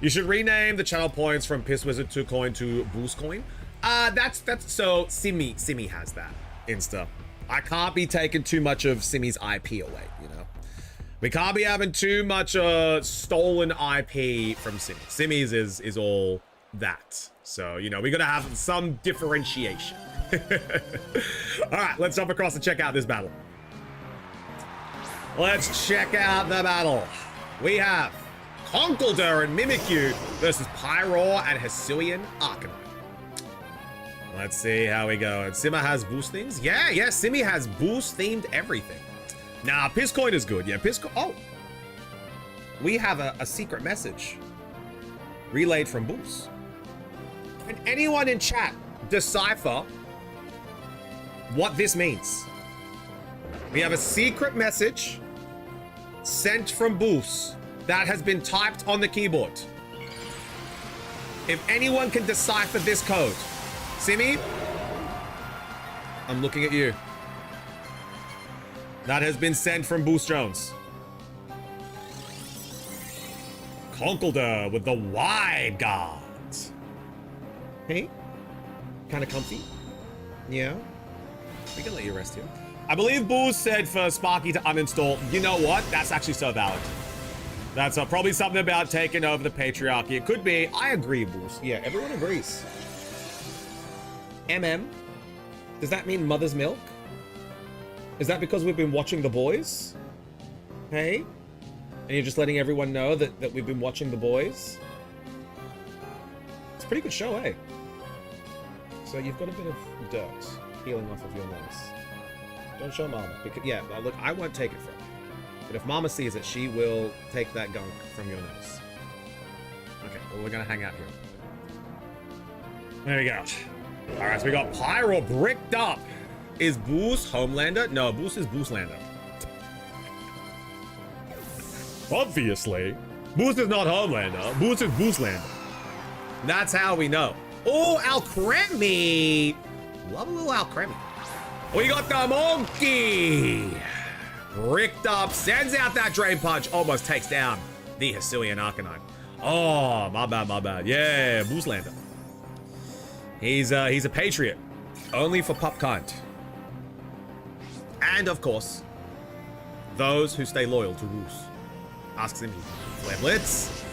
You should rename the channel points from Piss Wizard 2 coin to Boost coin. That's so Simi has that. Insta. I can't be taking too much of Simi's IP away, you know. We can't be having too much stolen IP from Simi. Simi's is all that. So, you know, we gotta have some differentiation. All right, let's jump across and check out this battle. Let's check out the battle. We have Conkeldurr and Mimikyu versus Pyroar and Hisuian Arcanine. Let's see how we go. And Sima has boost things? Yeah, Simi has boost themed everything. Nah, Pisscoin is good. Yeah, Pisscoin. Oh, we have a secret message relayed from Boost. Can anyone in chat decipher what this means? We have a secret message sent from Boost that has been typed on the keyboard. If anyone can decipher this code, Simi, I'm looking at you. That has been sent from Boost Jones. Conkeldurr with the wide guards. Hey, kind of comfy. Yeah, we can let you rest here. I believe Boost said for Sparky to uninstall. You know what? That's actually so valid. That's probably something about taking over the patriarchy. It could be. I agree, Boost. Yeah, everyone agrees. Does that mean mother's milk? Is that because we've been watching The Boys? Hey? And you're just letting everyone know that we've been watching The Boys? pretty good show, eh? So you've got a bit of dirt peeling off of your nose. Don't show Mama. Because, yeah, look, I won't take it from you. But if Mama sees it, she will take that gunk from your nose. Okay, well, we're gonna hang out here. There we go. All right, so we got Pyro bricked up. Is Boos Homelander? No, Boos is Booslander. Obviously, Boos is not Homelander. Boos is Booslander. That's how we know. Oh, Alcremie. Love a little Alcremie. We got the monkey. Bricked up, sends out that drain punch, almost takes down the Hisuian Arcanine. Oh, my bad. Yeah, Booslander. He's a patriot, only for pup kind. And of course, those who stay loyal to Roos. Asks him, Flare Blitz.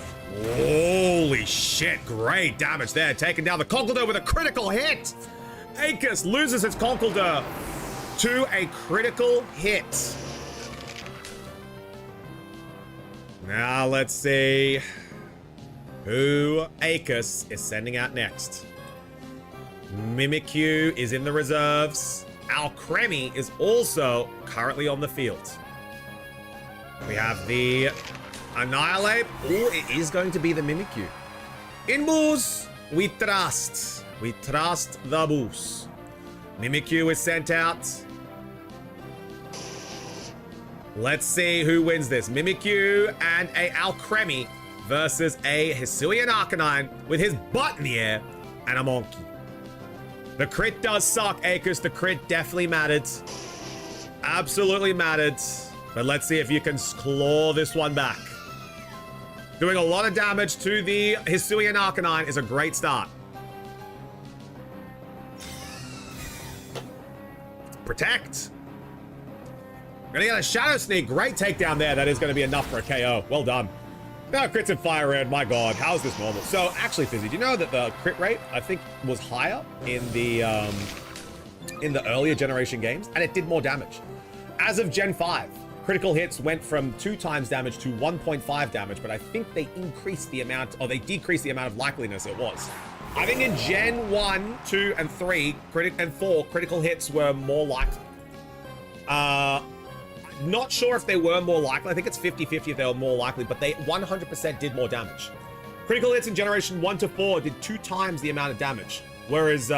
Holy shit, great damage there. Taking down the Conkeldurr with a critical hit. Acus loses his Conkeldurr to a critical hit. Now let's see who Acus is sending out next. Mimikyu is in the reserves. Alcremie is also currently on the field. We have the Annihilate. Oh, it is going to be the Mimikyu. In Boos, we trust. We trust the Boos. Mimikyu is sent out. Let's see who wins this. Mimikyu and a Alcremie versus a Hisuian Arcanine with his butt in the air and a monkey. The crit does suck, Acus. The crit definitely mattered. Absolutely mattered. But let's see if you can claw this one back. Doing a lot of damage to the Hisuian Arcanine is a great start. Protect. Gonna get a Shadow Sneak. Great takedown there. That is going to be enough for a KO. Well done. Now crits and fire red. My god, how is this normal? So actually, Fizzy, do you know that the crit rate I think was higher in the earlier generation games, and it did more damage. As of Gen 5, critical hits went from 2 times damage to 1.5 damage, but I think they increased the amount, or they decreased the amount of likeliness it was. I think in Gen 1, 2, and 3, and 4, critical hits were more likely. Not sure if they were more likely. I think it's 50-50 if they were more likely, but they 100% did more damage. Critical hits in Generation 1 to 4 did 2 times the amount of damage, whereas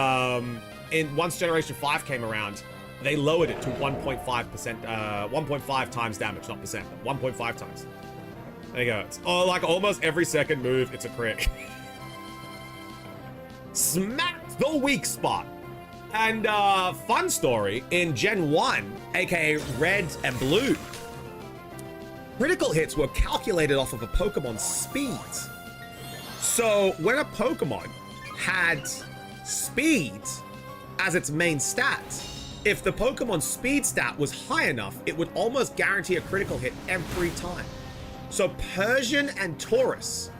once Generation 5 came around, they lowered it to 1.5%, 1.5 times damage, not percent, 1.5 times. There you go. It's, like almost every second move, it's a crit. Smacked the weak spot. And fun story, in Gen 1, aka Red and Blue, critical hits were calculated off of a Pokemon's speed. So when a Pokemon had speed as its main stat, if the Pokemon's speed stat was high enough, it would almost guarantee a critical hit every time. So Persian and Taurus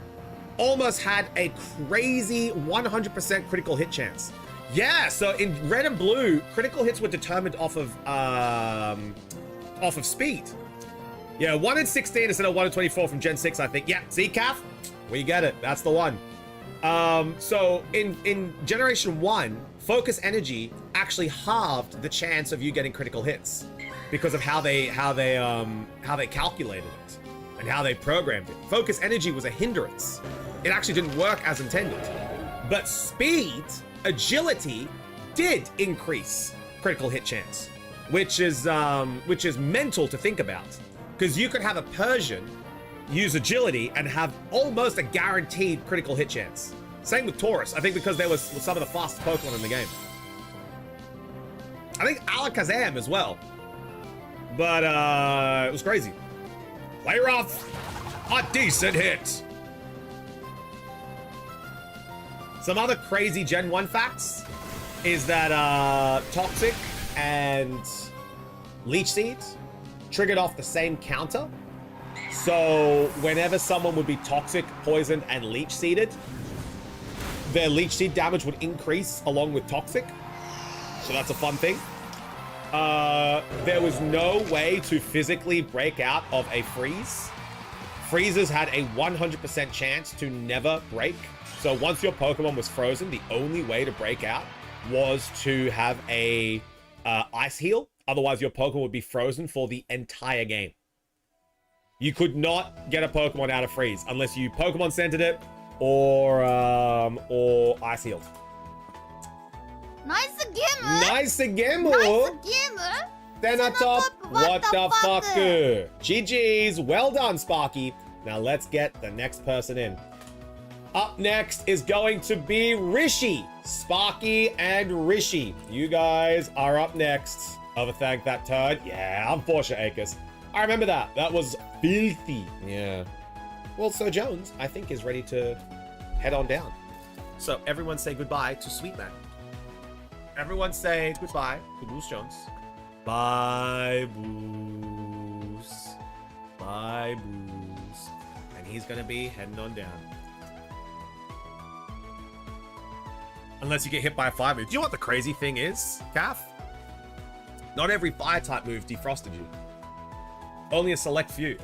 almost had a crazy 100% critical hit chance. Yeah, so in Red and Blue, critical hits were determined off of speed. Yeah, 1 in 16 instead of 1 in 24 from Gen 6, I think. Yeah, see, Calf? We get it. That's the one. So in Generation 1, Focus Energy actually halved the chance of you getting critical hits because of how they calculated it and how they programmed it. Focus Energy was a hindrance. It actually didn't work as intended. But speed, agility did increase critical hit chance, which is mental to think about, because you could have a Persian use agility and have almost a guaranteed critical hit chance. Same with Taurus, I think, because they were some of the fastest Pokemon in the game. I think Alakazam as well, but it was crazy. Play rough, a decent hit. Some other crazy Gen 1 facts is that Toxic and Leech Seed triggered off the same counter. So whenever someone would be Toxic, Poisoned, and Leech Seeded, their Leech Seed damage would increase along with Toxic. So that's a fun thing. There was no way to physically break out of a freeze. Freezes had a 100% chance to never break. So once your Pokemon was frozen, the only way to break out was to have a ice heal. Otherwise, your Pokemon would be frozen for the entire game. You could not get a Pokemon out of freeze unless you Pokemon centered it or ice healed. Nice gamer. Nice gamer. Nice gamer. Then on top, what the fuck? GG's. Well done, Sparky. Now let's get the next person in. Up next is going to be Rishi. Sparky and Rishi. You guys are up next. Overthank that turd. Yeah, unfortunate, Akers. I remember that. That was filthy. Yeah. Well, Sir Jones, I think, is ready to head on down. So everyone say goodbye to Sweetman. Everyone say goodbye to Bruce Jones. Bye, Bruce. Bye, Bruce. And he's gonna be heading on down. Unless you get hit by a fire move. Do you know what the crazy thing is, Calf? Not every fire type move defrosted you. Only a select few.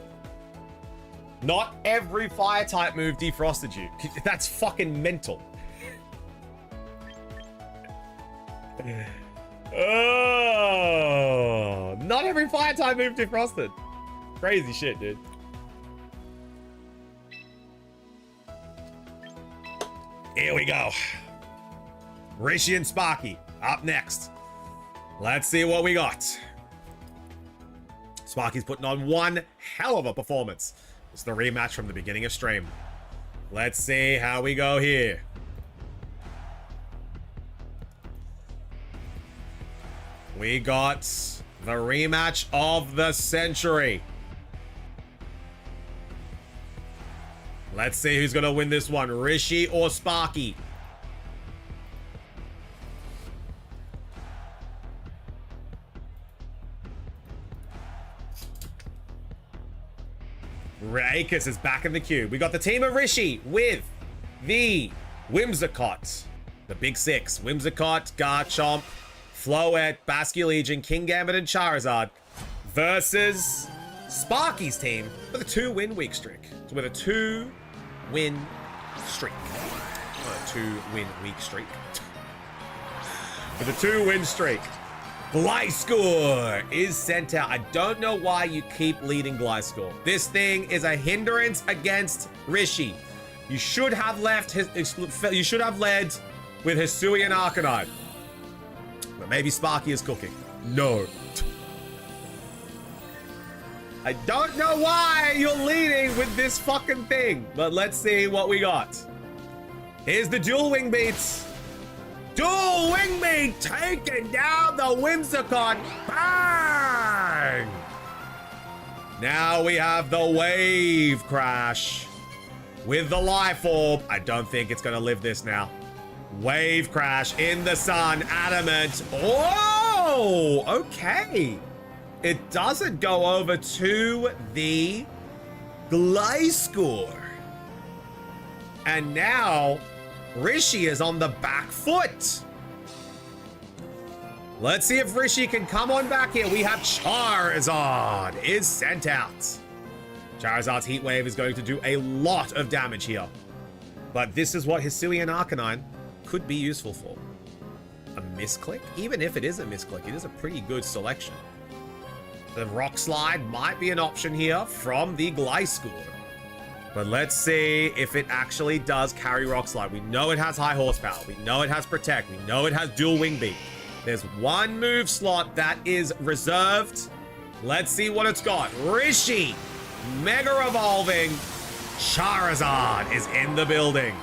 Not every fire type move defrosted you. That's fucking mental. Oh, not every fire type move defrosted. Crazy shit, dude. Here we go. Rishi and Sparky up next. Let's see what we got. Sparky's putting on one hell of a performance. It's the rematch from the beginning of stream. Let's see how we go here. We got the rematch of the century. Let's see who's gonna win this one, Rishi or Sparky. Rakus is back in the queue. We got the team of Rishi with the Whimsicott, the big six. Whimsicott, Garchomp, Floette, Basculegion, Kingambit, and Charizard versus Sparky's team with a 2-win week streak. So with a 2-win streak. Not a 2-win week streak. With a 2-win streak. Gliscor is sent out. I don't know why you keep leading Gliscor. This thing is a hindrance against Rishi. You should have left you should have led with Hisui and Arcanine. But maybe Sparky is cooking. No. I don't know why you're leading with this fucking thing. But let's see what we got. Here's the dual wing beats. Dual wing beat taking down the Whimsicott. Bang! Now we have the wave crash with the life orb. I don't think it's gonna live this now. Wave crash in the sun, adamant. Oh, okay. It doesn't go over to the Gliscor. And now Rishi is on the back foot. Let's see if Rishi can come on back here. We have Charizard is sent out. Charizard's Heat Wave is going to do a lot of damage here. But this is what Hisui and Arcanine could be useful for. A misclick? Even if it is a misclick, it is a pretty good selection. The Rock Slide might be an option here from the Gliscor. But let's see if it actually does carry Rock Slide. We know it has high horsepower. We know it has Protect. We know it has dual wing beat. There's one move slot that is reserved. Let's see what it's got. Rishi, Mega Evolving. Charizard is in the building.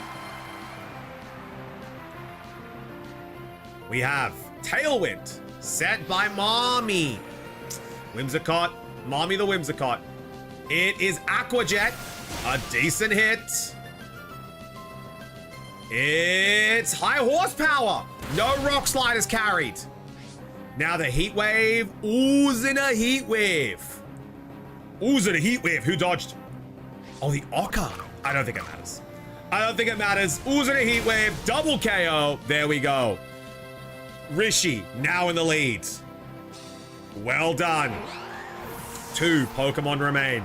We have Tailwind, set by Mommy. Whimsicott, Mommy the Whimsicott. It is Aqua Jet, a decent hit. It's high horsepower. No Rock Slide is carried. Now the Heat Wave, oozing a Heat Wave. Oozing a Heat Wave, who dodged? Oh, the Oka. I don't think it matters. I don't think it matters. Oozing a Heat Wave, double KO. There we go. Rishi, now in the lead. Well done. 2 Pokemon remain.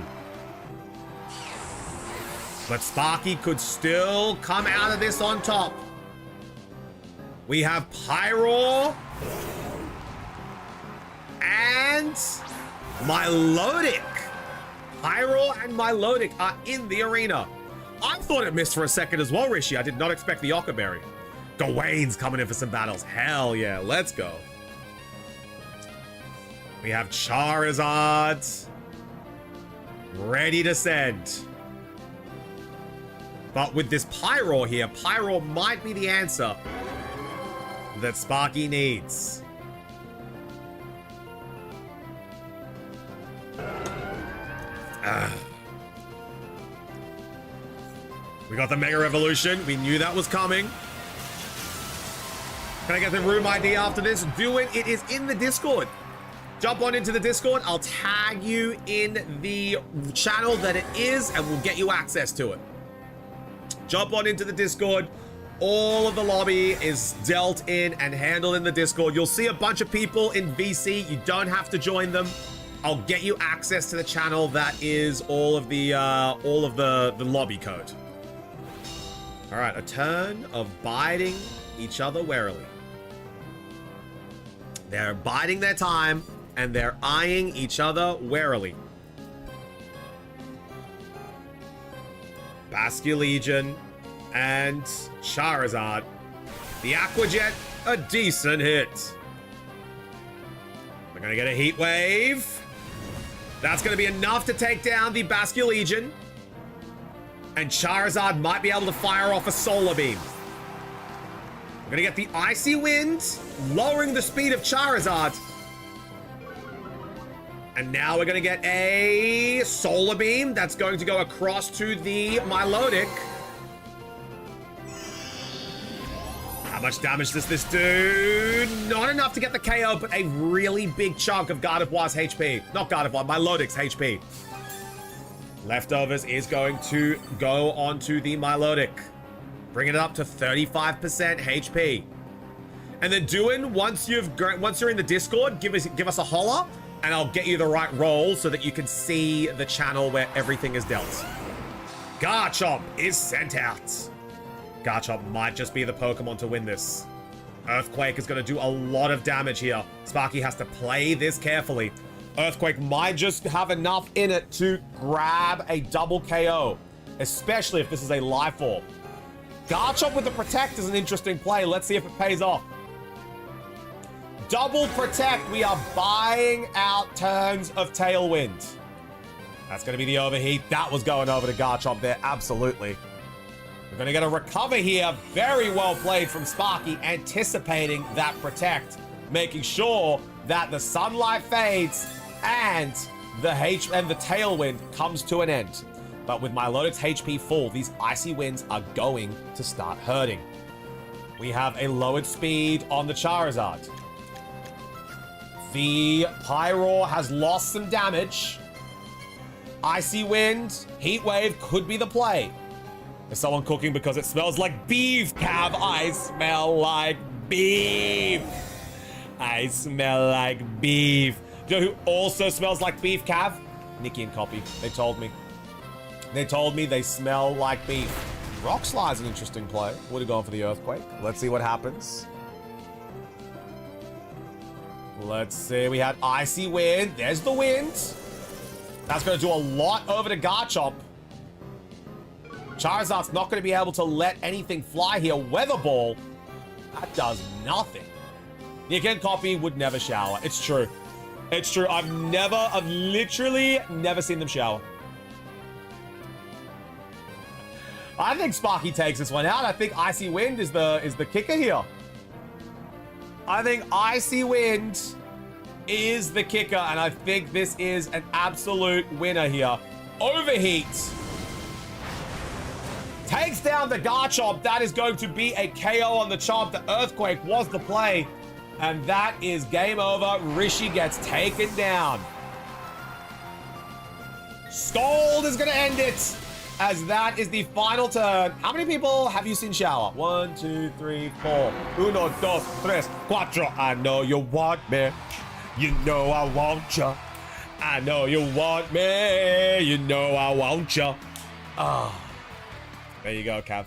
But Sparky could still come out of this on top. We have Pyro and Milotic. Pyro and Milotic are in the arena. I thought it missed for a second as well, Rishi. I did not expect the Ockerberry. Gawain's coming in for some battles. Hell yeah, let's go. We have Charizard ready to send. But with this Pyro here, Pyro might be the answer that Sparky needs. We got the Mega Revolution. We knew that was coming. Can I get the room ID after this? Do it. It is in the Discord. Jump on into the Discord. I'll tag you in the channel that it is, and we'll get you access to it. Jump on into the Discord. All of the lobby is dealt in and handled in the Discord. You'll see a bunch of people in VC. You don't have to join them. I'll get you access to the channel that is all of the lobby code. All right, a turn of biding each other warily. They're biding their time and they're eyeing each other warily. Basculegion and Charizard. The Aqua Jet, a decent hit. We're gonna get a Heat Wave. That's gonna be enough to take down the Basculegion. And Charizard might be able to fire off a Solar Beam. We're gonna get the Icy Wind, lowering the speed of Charizard. And now we're gonna get a Solar Beam that's going to go across to the Milotic. How much damage does this do? Not enough to get the KO, but a really big chunk of Gardevoir's HP. Not Gardevoir, Milotic's HP. Leftovers is going to go onto the Milotic, bringing it up to 35% HP. And then doing once you're in the Discord, give us a holler, and I'll get you the right roll so that you can see the channel where everything is dealt. Garchomp is sent out. Garchomp might just be the Pokemon to win this. Earthquake is going to do a lot of damage here. Sparky has to play this carefully. Earthquake might just have enough in it to grab a double KO, especially if this is a life orb. Garchomp with the Protect is an interesting play. Let's see if it pays off. Double Protect. We are buying out turns of Tailwind. That's going to be the overheat. That was going over to Garchomp there. Absolutely. We're going to get a recover here. Very well played from Sparky, anticipating that Protect, making sure that the sunlight fades and the Tailwind comes to an end. But with Milotic's HP full, these Icy Winds are going to start hurting. We have a lowered speed on the Charizard. The Pyro has lost some damage. Icy Wind, Heat Wave could be the play. Is someone cooking because it smells like beef, Cav? I smell like beef. I smell like beef. Do you know who also smells like beef, Cav? Nikki and Copy. They told me. They told me they smell like beef. Rock Slide's an interesting play. Would have gone for the Earthquake. Let's see what happens. Let's see. We had Icy Wind. There's the wind. That's going to do a lot over to Garchomp. Charizard's not going to be able to let anything fly here. Weather Ball. That does nothing. Nick and Copy would never shower. It's true. It's true. I've literally never seen them shower. I think Sparky takes this one out. I think Icy Wind is the kicker here. I think Icy Wind is the kicker, and I think this is an absolute winner here. Overheat. Takes down the Garchomp. That is going to be a KO on the Chomp. The Earthquake was the play. And that is game over. Rishi gets taken down. Scold is going to end it, as that is the final turn. How many people have you seen shower? 1, 2, 3, 4. 1, 2, 3, 4. I know you want me. You know I want you. I know you want me. You know I want you. Ah. There you go, Cav. A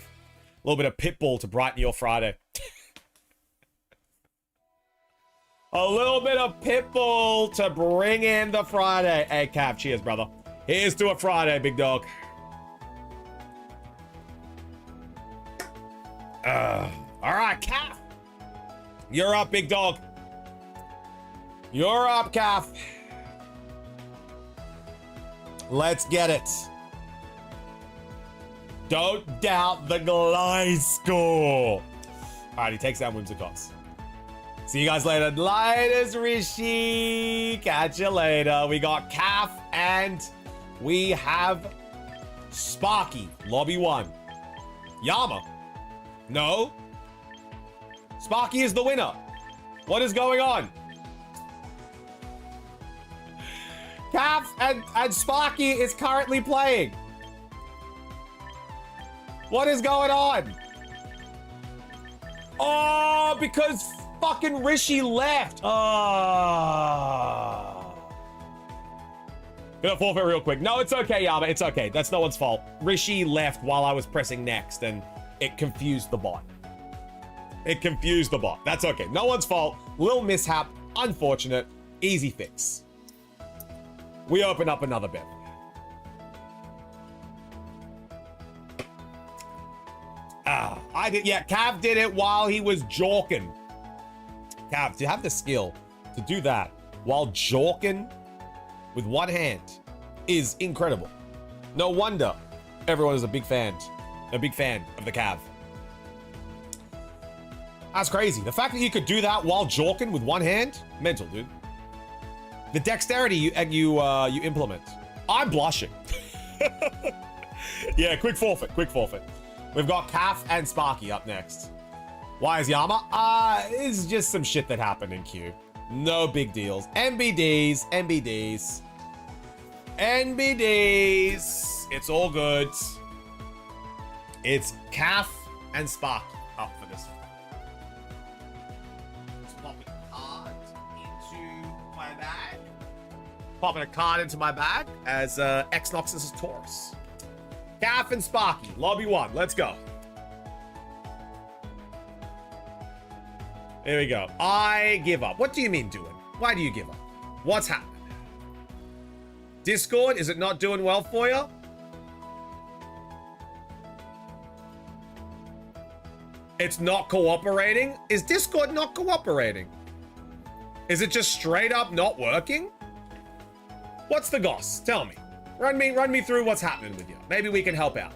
little bit of Pitbull to brighten your Friday. A little bit of Pitbull to bring in the Friday. Hey, Cav, cheers, brother. Here's to a Friday, big dog. All right, Cav. You're up, big dog. You're up, Cav. Let's get it. Don't doubt the glide score. All right, he takes down Whimsicots. See you guys later. Laters, Rishi. Catch you later. We got Calf and we have Sparky. Lobby 1. Yama. No. Sparky is the winner. What is going on? Calf and Sparky is currently playing. What is going on? Oh, because fucking Rishi left. Oh. Gonna forfeit real quick. No, it's okay, Yama. It's okay. That's no one's fault. Rishi left while I was pressing next and it confused the bot. It confused the bot. That's okay. No one's fault. Little mishap. Unfortunate. Easy fix. We open up another bit. I did. Yeah, Cav did it while he was jorking. Cav, to have the skill to do that while jorking with one hand is incredible. No wonder everyone is a big fan of the Cav. That's crazy. The fact that you could do that while jorking with one hand, mental, dude. The dexterity you implement. I'm blushing. Yeah, quick forfeit. We've got Calf and Sparky up next. Why is Yama? It's just some shit that happened in queue. No big deals. NBDs. It's all good. It's Calf and Sparky up for this one. Just popping a card into my bag. Popping a card into my bag as Xnox's Taurus. Calf and Sparky, lobby 1. Let's go. There we go. I give up. What do you mean doing? Why do you give up? What's happening? Discord, is it not doing well for you? It's not cooperating? Is Discord not cooperating? Is it just straight up not working? What's the goss? Tell me. Run me through what's happening with you. Maybe we can help out.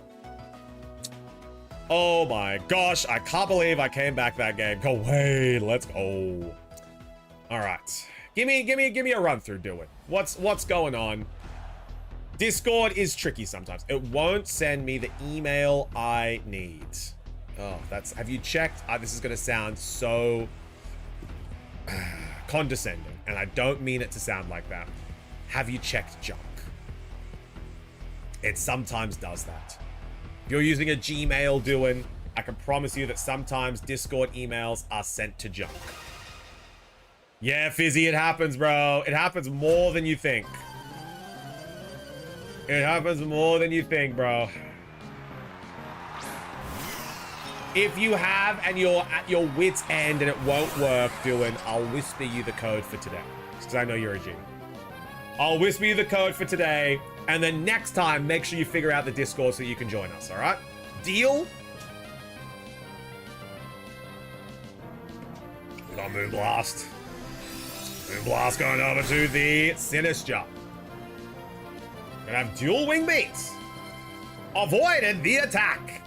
Oh my gosh, I can't believe I came back that game. Go away, let's go. All right, give me a run through. Do it. What's going on? Discord is tricky sometimes. It won't send me the email I need. Oh, have you checked? This is gonna sound so condescending, and I don't mean it to sound like that. Have you checked junk? It sometimes does that. If you're using a Gmail doing, I can promise you that sometimes Discord emails are sent to junk. Yeah, Fizzy, it happens, bro. It happens more than you think. It happens more than you think, bro. If you have and you're at your wit's end and it won't work doing, I'll whisper you the code for today. Because I know you're a G. I'll whisper you the code for today. And then next time, make sure you figure out the Discord so you can join us, all right? Deal? We got Moonblast. Moonblast going over to the Sinister. Gonna have dual wing beats. Avoided the attack.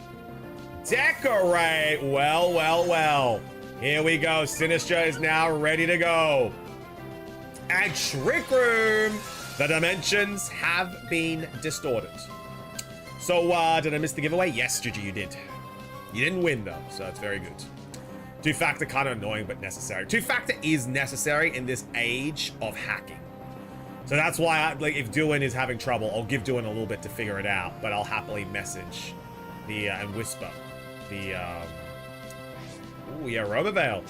Decorate. Well. Here we go. Sinister is now ready to go. And Trick Room. The dimensions have been distorted. So, did I miss the giveaway? Yes, Gigi, you did. You didn't win, though, so it's very good. Two-factor kind of annoying, but necessary. Two-factor is necessary in this age of hacking. So that's why, if Duin is having trouble, I'll give Duin a little bit to figure it out, but I'll happily message and whisper the, ooh, yeah, Aromavale.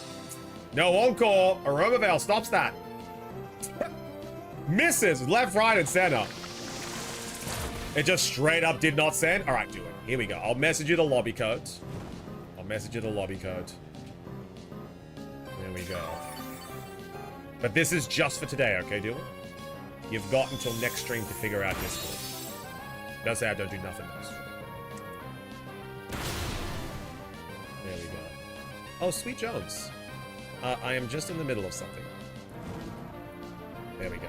No encore. Aromavale stops that. Misses left, right, and center. It just straight up did not send. All right, do it. Here we go. I'll message you the lobby code. I'll message you the lobby code. There we go. But this is just for today, okay, Dylan? You've got until next stream to figure out Discord. Don't say I don't do nothing else. There we go. Oh, Sweet Jones. I am just in the middle of something. There we go.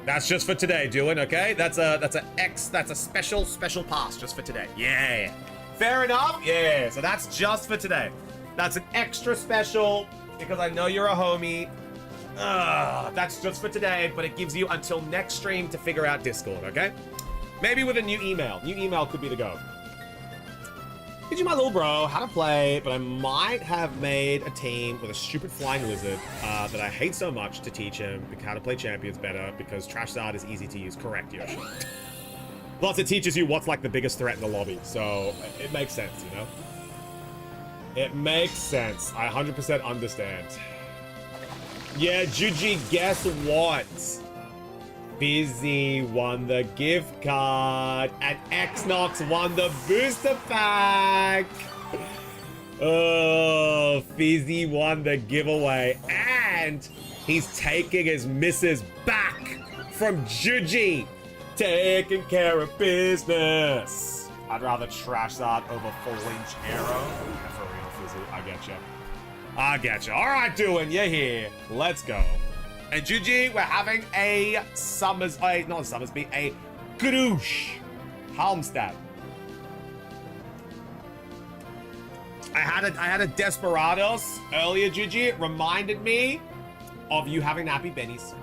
That's just for today, Dylan, okay? That's a special pass just for today. Yeah. Fair enough? Yeah. So that's just for today. That's an extra special because I know you're a homie. That's just for today, but it gives you until next stream to figure out Discord, okay? Maybe with a new email. New email could be the go. Teach you my little bro how to play, but I might have made a team with a stupid flying lizard that I hate so much to teach him how to play champions better because Trash Zard is easy to use. Correct, Yoshi. Plus, it teaches you what's like the biggest threat in the lobby, so it makes sense, you know? It makes sense. I 100% understand. Yeah, Juji, guess what? Fizzy won the gift card, and Xnox won the booster pack. Oh, Fizzy won the giveaway, and he's taking his missus back from Juji. Taking care of business. I'd rather Trash that over full-inch arrow. Yeah, for real, Fizzy. I get you. All right, doing you here. Let's go. And Juji, we're having a not a Summersby, a Groosh Halmstad. I had a Desperados earlier, Juji. It reminded me of you having Appy Bennies.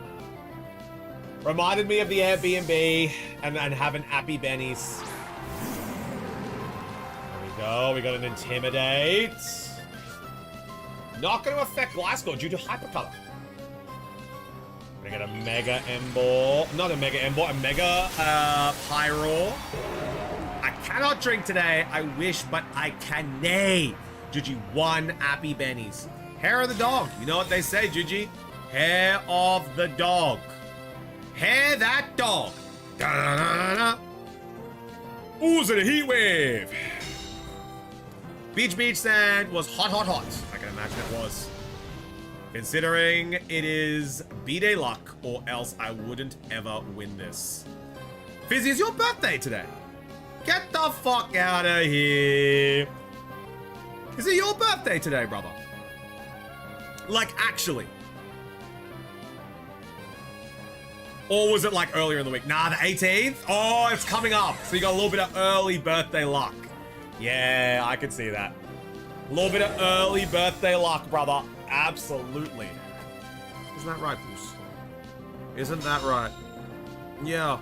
Reminded me of the Airbnb and having Appy Bennies. There we go. We got an Intimidate. Not going to affect Glasgow due to Hypercolor. We're gonna get a Mega Embor. Not a Mega Embor, a Mega Pyro. I cannot drink today. I wish, but I can nay. Juji, one Appy Bennies. Hair of the dog. You know what they say, Juji? Hair of the dog. Hair that dog. Da-da-da-da-da. Ooh, is it a heat wave? Beach Sand was hot. I can imagine it was. Considering it is B-Day luck, or else I wouldn't ever win this. Fizzy, it's your birthday today. Get the fuck out of here. Is it your birthday today, brother? Like, actually. Or was it like earlier in the week? Nah, the 18th? Oh, it's coming up. So you got a little bit of early birthday luck. Yeah, I can see that. A little bit of early birthday luck, brother. Absolutely. Isn't that right, Bruce? Isn't that right? Yeah.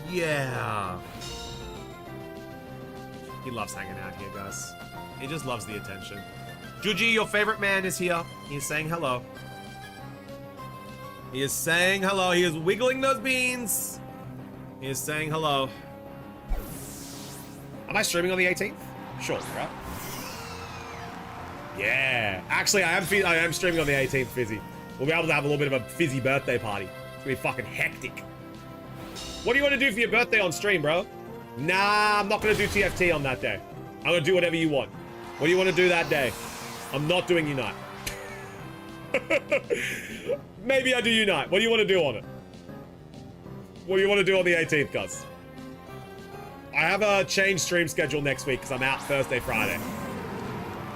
Yeah. He loves hanging out here, guys. He just loves the attention. Juji, your favorite man is here. He's saying hello. He is saying hello. He is wiggling those beans. He is saying hello. Am I streaming on the 18th? Sure, right? Yeah. Actually, I am streaming on the 18th, Fizzy. We'll be able to have a little bit of a Fizzy birthday party. It's gonna be fucking hectic. What do you want to do for your birthday on stream, bro? Nah, I'm not gonna do TFT on that day. I'm gonna do whatever you want. What do you want to do that day? I'm not doing Unite. Maybe I do Unite. What do you want to do on it? What do you want to do on the 18th, cuz? I have a change stream schedule next week because I'm out Thursday, Friday.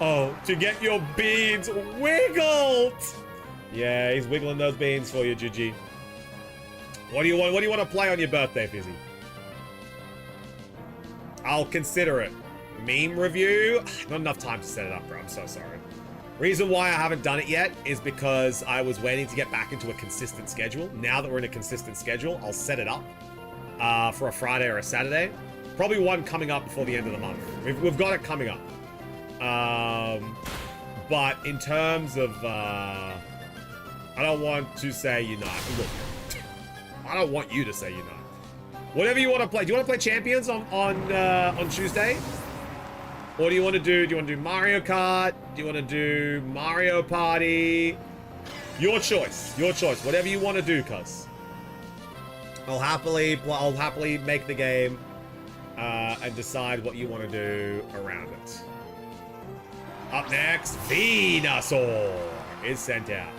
Oh, to get your beans wiggled. Yeah, he's wiggling those beans for you, Juji. What do you want to play on your birthday, Fizzy? I'll consider it. Meme review? Not enough time to set it up, bro. I'm so sorry. Reason why I haven't done it yet is because I was waiting to get back into a consistent schedule. Now that we're in a consistent schedule, I'll set it up for a Friday or a Saturday. Probably one coming up before the end of the month. We've got it coming up. But in terms of, I don't want to say Unite. Look, I don't want you to say Unite. Whatever you want to play. Do you want to play Champions on Tuesday? Or do you want to do Mario Kart? Do you want to do Mario Party? Your choice. Your choice. Whatever you want to do, cuz. I'll happily make the game and decide what you want to do around it. Up next, Venusaur is sent out.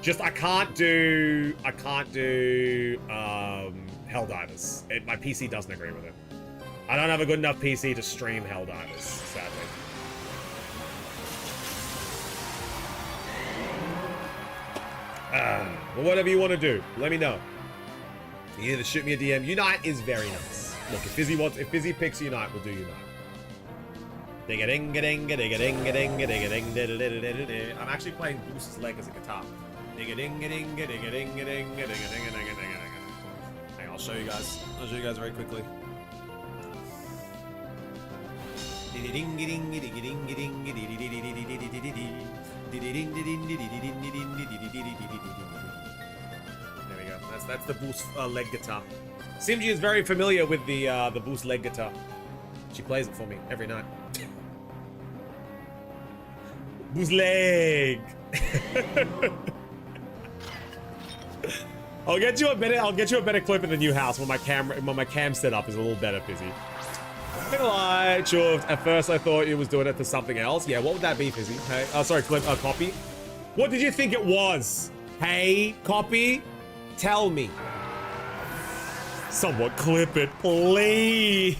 Just I can't do Helldivers. My PC doesn't agree with it. I don't have a good enough PC to stream Helldivers, sadly. Well, whatever you want to do, let me know. You either shoot me a DM. Unite is very nice. Look, if Fizzy picks Unite, we'll do Unite. I'm actually playing Boost's leg as a guitar. Hang on, I'll show you guys. I'll show you guys very quickly. There we go. That's the Boost leg guitar. Simji is very familiar with the Boost leg guitar. She plays it for me every night. Boost leg. I'll get you a better clip in the new house when my cam setup is a little better, Fizzy. I'm not gonna lie, Chuved, at first I thought it was doing it to something else. Yeah, what would that be, Fizzy? Hey, sorry, Copy. What did you think it was? Hey, Copy, tell me. Someone clip it, please.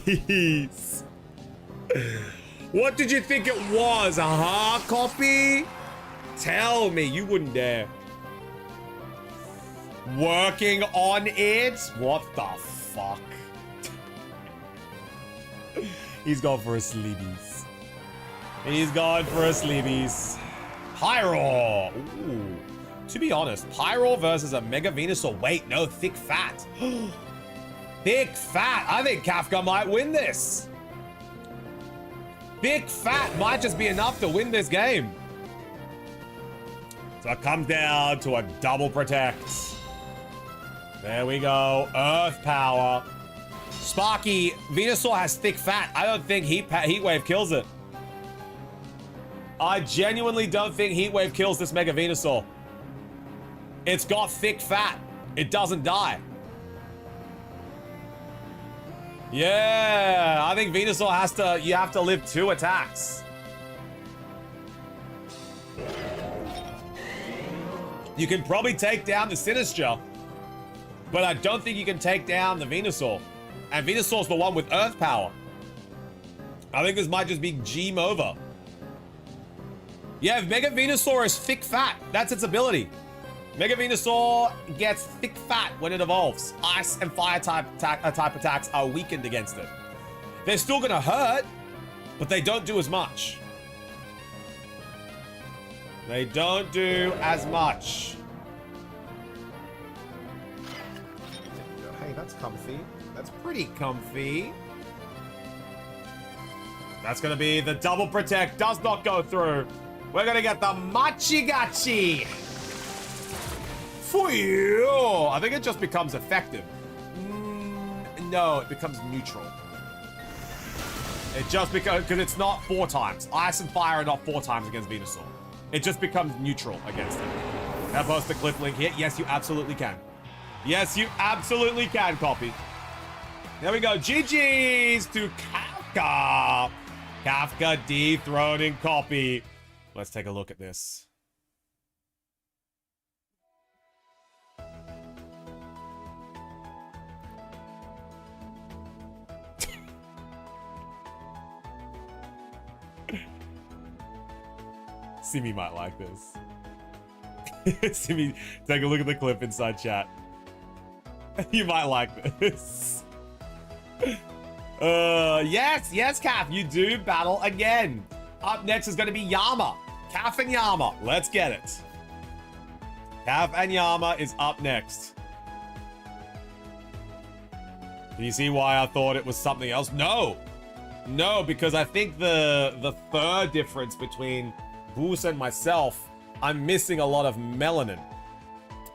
What did you think it was, huh, Copy? Tell me, you wouldn't dare. Working on it? What the fuck? He's gone for a sleebies. He's gone for a sleebies. Pyro! Ooh. To be honest, Pyro versus a Mega Venusaur. Wait, no, Thick Fat. Thick Fat. I think Kafka might win this. Thick Fat might just be enough to win this game. So it comes down to a double protect. There we go. Earth Power. Sparky, Venusaur has Thick Fat. I don't think Heat Wave kills it. I genuinely don't think Heat Wave kills this Mega Venusaur. It's got Thick Fat. It doesn't die. Yeah, I think Venusaur you have to live 2 attacks. You can probably take down the Sinistcha, but I don't think you can take down the Venusaur. And Venusaur's the one with Earth Power. I think this might just be Game over. Yeah, if Mega Venusaur is Thick Fat, that's its ability. Mega Venusaur gets Thick Fat when it evolves. Ice and Fire type attacks are weakened against it. They're still gonna hurt, but they don't do as much. They don't do as much. Hey, that's comfy. That's pretty comfy. That's gonna be the double protect. Does not go through. We're gonna get the Machigachi. For you. I think it just becomes effective. No, it becomes neutral. It just because it's not 4 times. Ice and Fire are not 4 times against Venusaur. It just becomes neutral against it. Can I post the clip link here? Yes, you absolutely can. Yes, you absolutely can, Copy. There we go. GG's to Kafka. Kafka dethroning Copy. Let's take a look at this. Simi might like this. Simi, take a look at the clip inside chat. You might like this. Yes, Kaf, you do battle again. Up next is going to be Yama. Kaf and Yama. Let's get it. Kaf and Yama is up next. Do you see why I thought it was something else? No, because I think the third difference between Boos and myself, I'm missing a lot of melanin.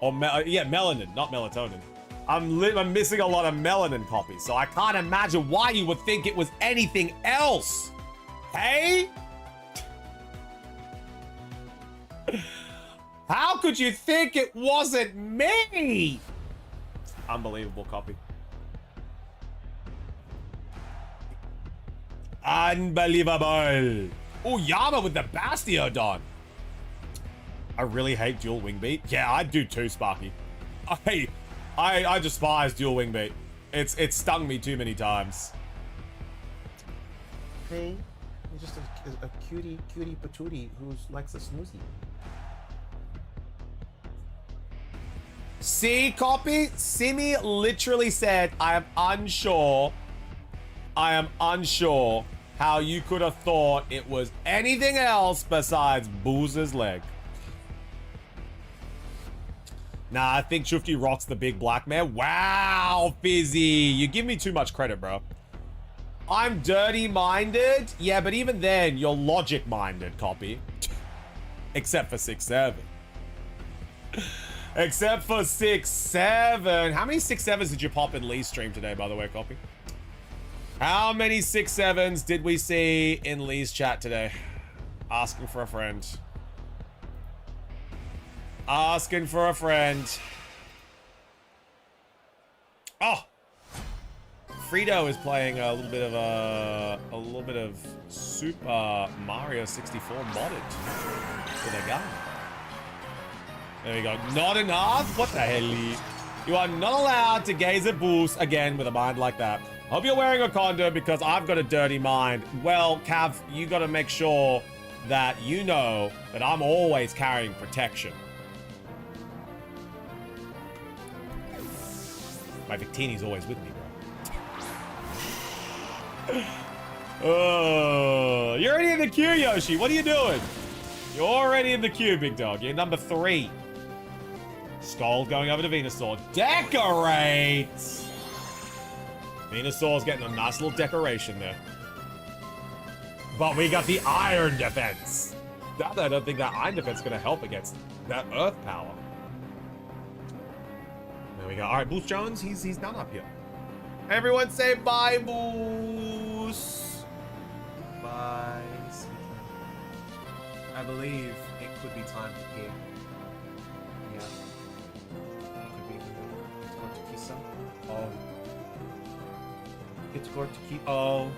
Or melanin, not melatonin. I'm missing a lot of melanin copies, so I can't imagine why you would think it was anything else. Hey? How could you think it wasn't me? Unbelievable copy. Unbelievable. Oh, Yama with the Bastiodon. I really hate dual wing beat. Yeah, I do too, Sparky. I despise dual wing beat. It's stung me too many times. Hey, you're just a cutie patootie who likes a snoozy. See, copy? Simi literally said, I am unsure how you could have thought it was anything else besides Boozer's leg. Nah, I think Shufty rocks the big black man. Wow, Fizzy. You give me too much credit, bro. I'm dirty-minded. Yeah, but even then, you're logic-minded, copy. Except for 6-7. Except for 6-7. How many 6-7s did you pop in Lee's stream today, by the way, copy? How many 6-7s did we see in Lee's chat today? Asking for a friend. Asking for a friend. Oh! Frito is playing a little bit of Super Mario 64 modded with a gun. There we go. Not enough? What the hell? You are not allowed to gaze at Boost again with a mind like that. Hope you're wearing a condom because I've got a dirty mind. Well, Cav, you got to make sure that you know that I'm always carrying protection. My Victini's always with me, bro. Oh, you're already in the queue, Yoshi. What are you doing? You're already in the queue, big dog. You're number 3. Skull going over to Venusaur. Decorate! Venusaur's getting a nice little decoration there. But we got the Iron Defense. I don't think that Iron Defense is going to help against that Earth Power. There we go. All right, Boost Jones, he's done up here. Everyone say bye, Boost. Bye. I believe it could be time to pee. Yeah. It could be. It's going to Kisa. Oh. It's going to keep. Oh.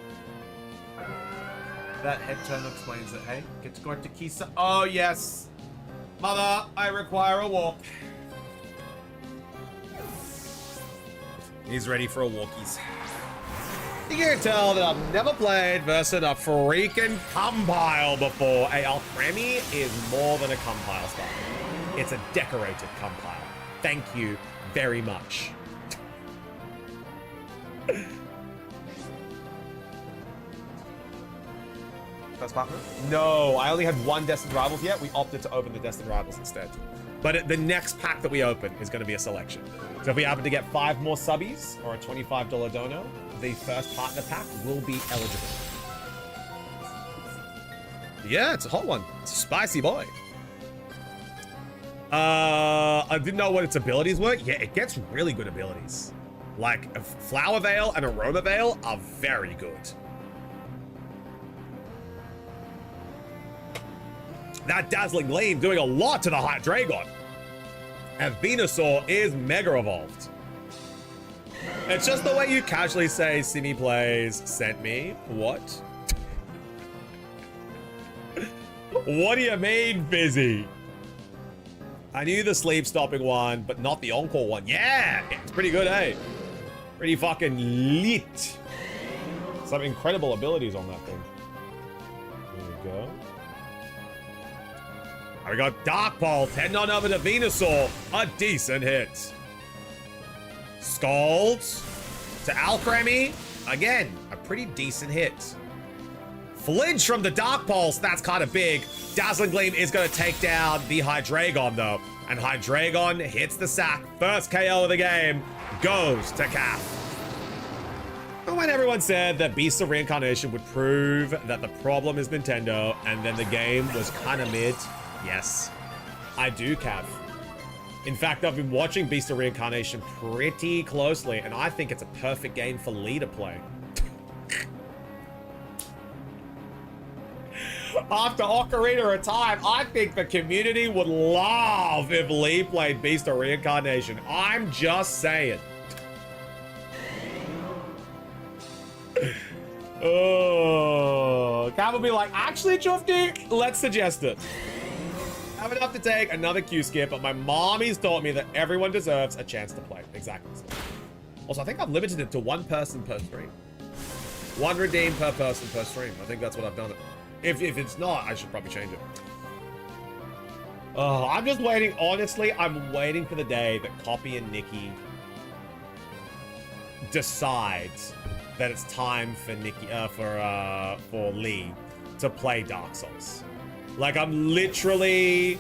That head turn explains it, hey? Get to going to Kisa. Oh, yes. Mother, I require a walk. He's ready for a walkies. You can tell that I've never played versus a freaking compile before. A Alcremie is more than a compile style. It's a decorated compile. Thank you very much. First partner? No, I only had one Destined Rivals yet. We opted to open the Destined Rivals instead. But the next pack that we open is going to be a selection. So if we happen to get 5 more subbies or a $25 dono, the first partner pack will be eligible. Yeah, it's a hot one. It's a spicy boy. I didn't know what its abilities were. Yeah, it gets really good abilities. Like, Flower Veil and Aroma Veil are very good. That Dazzling Gleam doing a lot to the Hydreigon. And Venusaur is Mega Evolved. It's just the way you casually say Simi Plays sent me. What? What do you mean, Fizzy? I knew the sleep stopping one, but not the encore one. Yeah, it's pretty good, eh? Pretty fucking lit. Some incredible abilities on that thing. There we go. We got Dark Pulse heading on over to Venusaur. A decent hit. Scald to Alcremie. Again, a pretty decent hit. Flinch from the Dark Pulse. That's kind of big. Dazzling Gleam is going to take down the Hydreigon, though. And Hydreigon hits the sack. First KO of the game goes to Cap. And when everyone said that Beast of Reincarnation would prove that the problem is Nintendo, and then the game was kind of mid, yes, I do, Cav. In fact, I've been watching Beast of Reincarnation pretty closely, and I think it's a perfect game for Lee to play. After Ocarina of Time, I think the community would love if Lee played Beast of Reincarnation. I'm just saying. Oh, Cav will be like, actually, Chufty, let's suggest it. I have enough to take another Q skip, but my mommy's taught me that everyone deserves a chance to play. Exactly. Also, I think I've limited it to one person per stream. One redeem per person per stream. I think that's what I've done it. If it's not, I should probably change it. Oh, I'm just waiting. Honestly, I'm waiting for the day that Copy and Nikki decides that it's time for for Lee to play Dark Souls. Like, I'm literally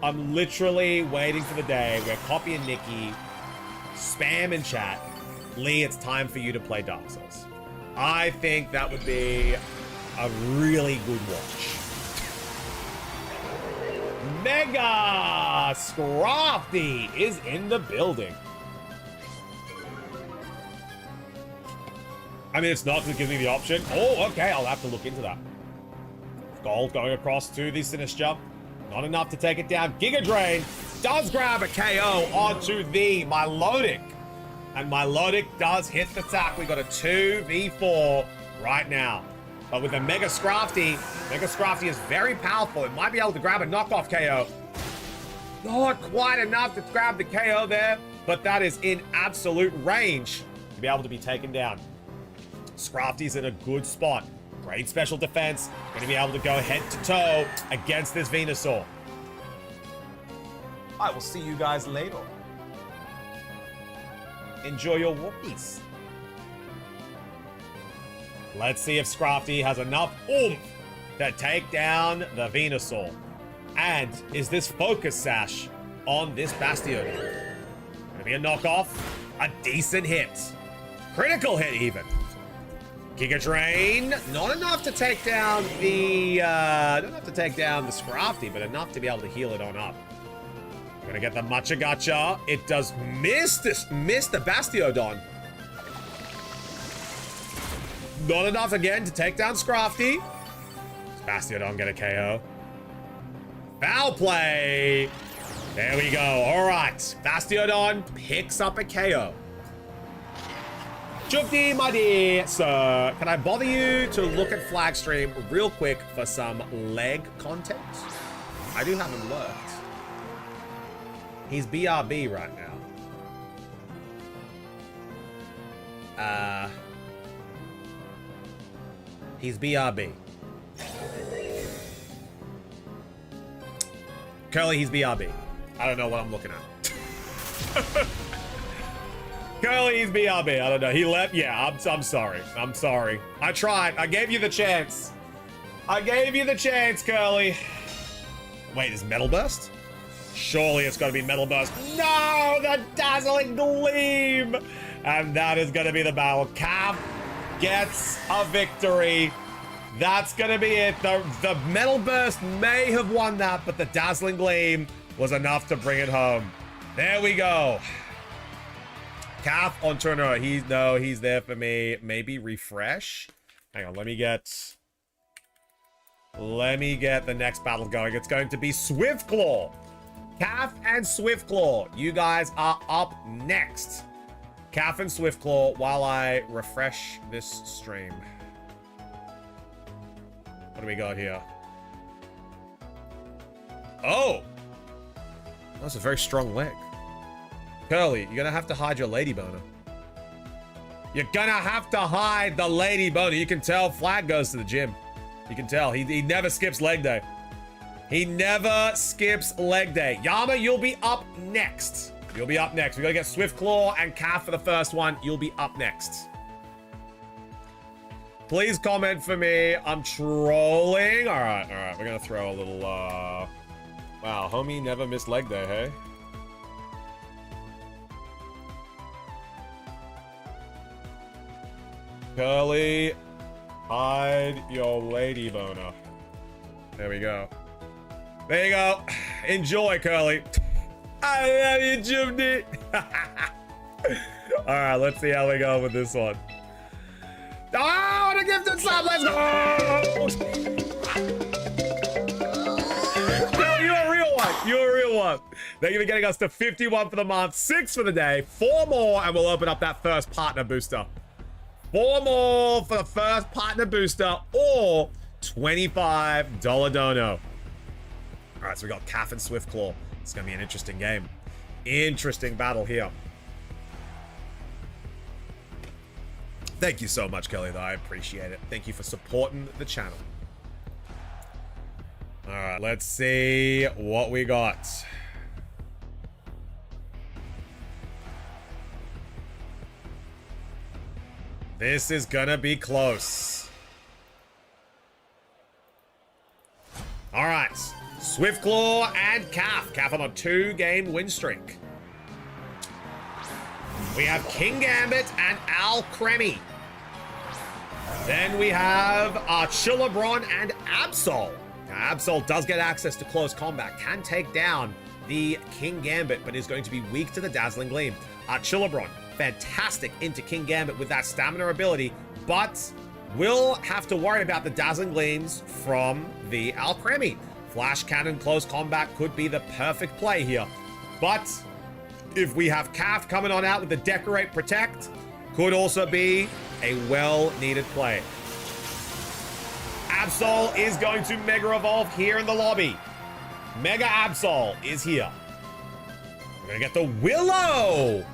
waiting for the day where Copy and Nikki spam in chat, Lee, it's time for you to play Dark Souls. I think that would be a really good watch. Mega Scrafty is in the building. I mean, it's not because it gives me the option. Oh, okay, I'll have to look into that. Gold going across to the Sinister. Not enough to take it down. Giga Drain does grab a KO onto the Milotic. And Milotic does hit the tack. We got a 2v4 right now. But with the Mega Scrafty is very powerful. It might be able to grab a knockoff KO. Not quite enough to grab the KO there, but that is in absolute range to be able to be taken down. Scrafty's in a good spot. Great special defense. Going to be able to go head to toe against this Venusaur. I will see you guys later. Enjoy your walkies. Let's see if Scrafty has enough oomph to take down the Venusaur. And is this Focus Sash on this Bastion? Gonna be a knockoff. A decent hit. Critical hit even. Giga Drain. Not enough to take down the Scrafty, but enough to be able to heal it on up. Gonna get the Matcha Gacha. It does miss the Bastiodon. Not enough again to take down Scrafty. Does Bastiodon get a KO? Foul play. There we go. All right. Bastiodon picks up a KO. Chufty, my dear sir, can I bother you to look at Flag Stream real quick for some leg content? I do have him lurked. He's BRB right now. He's BRB. Curly, he's BRB. I don't know what I'm looking at. Curly, he's BRB. I don't know. He left. Yeah, I'm sorry. I'm sorry. I tried. I gave you the chance. I gave you the chance, Curly. Wait, is Metal Burst? Surely it's got to be Metal Burst. No, the Dazzling Gleam. And that is going to be the battle. Cav gets a victory. That's going to be it. The Metal Burst may have won that, but the Dazzling Gleam was enough to bring it home. There we go. Cav on turner. He's there for me. Maybe refresh. Hang on, let me get the next battle going. It's going to be Swiftclaw. Cav and Swiftclaw. You guys are up next. Cav and Swiftclaw while I refresh this stream. What do we got here? Oh! That's a very strong leg. Curly, you're gonna have to hide your lady boner. You're gonna have to hide the lady boner. You can tell Flag goes to the gym. You can tell. He never skips leg day. He never skips leg day. Yama, you'll be up next. You'll be up next. We gotta get Swiftclaw and Calf for the first one. You'll be up next. Please comment for me. I'm trolling. All right. We're gonna throw a little, wow, homie never missed leg day, hey? Curly, hide your lady boner. There we go. There you go. Enjoy, Curly. I love you, Jimmy. All right, let's see how we go with this one. Oh, the gifted sub, let's go! No, you're a real one. You're a real one. Thank you for getting us to 51 for the month, 6 for the day, 4 more, and we'll open up that first partner booster. 4 more for the first partner booster or $25 dono. All right, so we got Calf and Swiftclaw. It's going to be an interesting game. Interesting battle here. Thank you so much, Kelly, though. I appreciate it. Thank you for supporting the channel. All right, let's see what we got. This is gonna be close. All right, Swiftclaw and Calf. Calf on a 2-game win streak. We have King Gambit and Al Cremmy. Then we have Chillabron and Absol. Now, Absol does get access to close combat, can take down the King Gambit, but is going to be weak to the Dazzling Gleam. Chillabron, fantastic into King Gambit with that stamina ability, but will have to worry about the Dazzling Gleams from the Al Cremmy. Flash Cannon close combat could be the perfect play here, but if we have Calf coming on out with the Decorate Protect, could also be a well-needed play. Absol is going to Mega Evolve here in the lobby. Mega Absol is here. We're gonna get the Willow.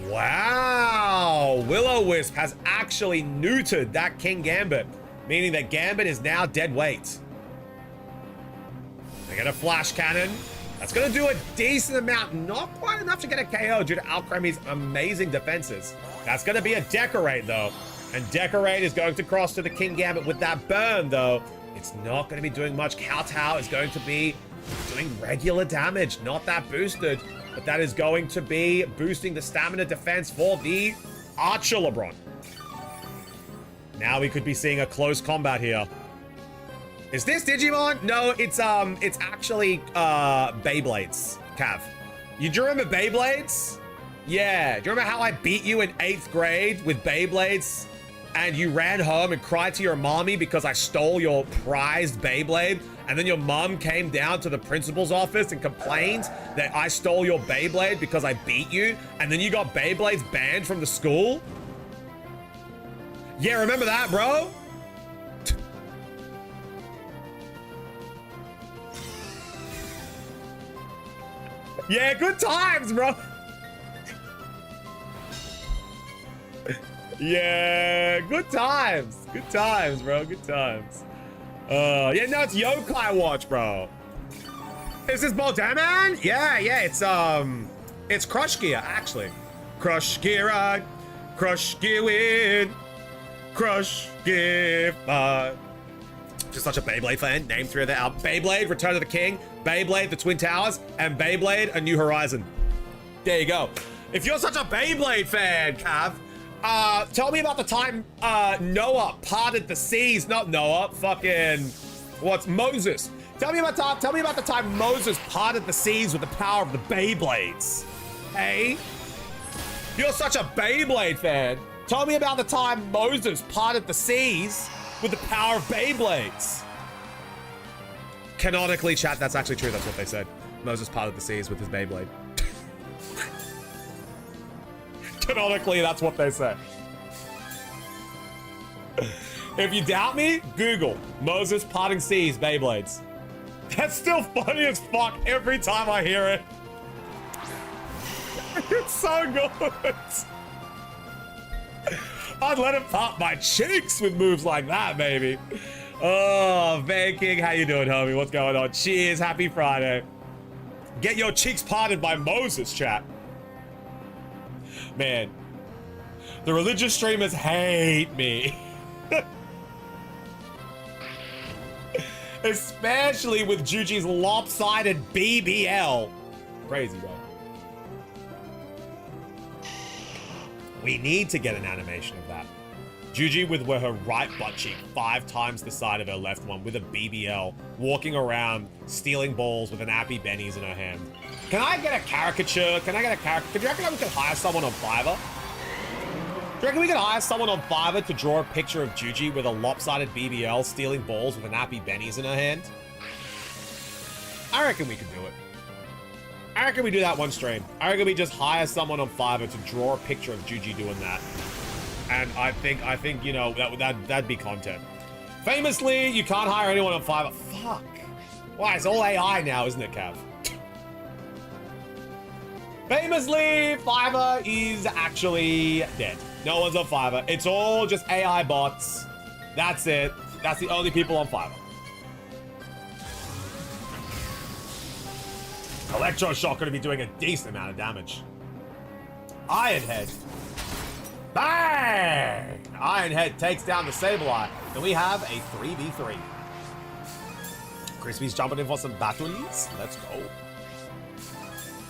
Wow, Will-O-Wisp has actually neutered that King Gambit, meaning that Gambit is now dead weight. They get a Flash Cannon. That's gonna do a decent amount, not quite enough to get a KO due to Al Cremmy's amazing defenses. That's gonna be a Decorate though, and Decorate is going to cross to the King Gambit with that burn though. It's not gonna be doing much. Kowtow is going to be doing regular damage, not that boosted, but that is going to be boosting the stamina defense for the Archulabron. Now we could be seeing a close combat here. Is this Digimon? No, it's actually Beyblades, Cav. Do you remember Beyblades? Yeah, do you remember how I beat you in 8th grade with Beyblades? And you ran home and cried to your mommy because I stole your prized Beyblade? And then your mom came down to the principal's office and complained that I stole your Beyblade because I beat you? And then you got Beyblades banned from the school? Yeah, remember that, bro? Yeah, good times, bro. Yeah, good times. Good times, bro. Good times. Yeah, no, it's Yokai Watch, bro. Is this Boldaman? Yeah, it's Crush Gear, actually. Crush Gear, Crush Gear win. Crush Gear, just such a Beyblade fan. Name 3 of the album. Beyblade, Return of the King, Beyblade, The Twin Towers, and Beyblade, A New Horizon. There you go. If you're such a Beyblade fan, Cav, tell me about the time Noah parted the seas. Not Noah, fucking what's Moses? Tell me about the time Moses parted the seas with the power of the Beyblades. Hey, you're such a Beyblade fan. Tell me about the time Moses parted the seas with the power of Beyblades. Canonically, chat, that's actually true. That's what they said. Moses parted the seas with his Beyblade. Canonically, that's what they say. If you doubt me, Google Moses parting seas Beyblades. That's still funny as fuck every time I hear it. It's so good. I'd let him pop my cheeks with moves like that, baby. Oh, Van King, how you doing, homie? What's going on? Cheers, happy Friday. Get your cheeks parted by Moses, chat. Man, the religious streamers hate me. Especially with Juji's lopsided BBL. Crazy, bro. We need to get an animation of that. Juji with her right butt cheek 5 times the side of her left one with a BBL, walking around, stealing balls with an Appy Benny's in her hand. Can I get a caricature? Can I get a caricature? Do you reckon we could hire someone on Fiverr? Do you reckon we could hire someone on Fiverr to draw a picture of Juji with a lopsided BBL stealing balls with an Appy Benny's in her hand? I reckon we could do it. I reckon we do that one stream. I reckon we just hire someone on Fiverr to draw a picture of Juji doing that. And I think you know, that'd be content. Famously, you can't hire anyone on Fiverr. Fuck. Why, it's all AI now, isn't it, Cav? Famously, Fiverr is actually dead. No one's on Fiverr. It's all just AI bots. That's it. That's the only people on Fiverr. Electroshock gonna be doing a decent amount of damage. Ironhead. Bang! Ironhead takes down the Sableye. Then we have a 3v3. Crispy's jumping in for some battles. Let's go.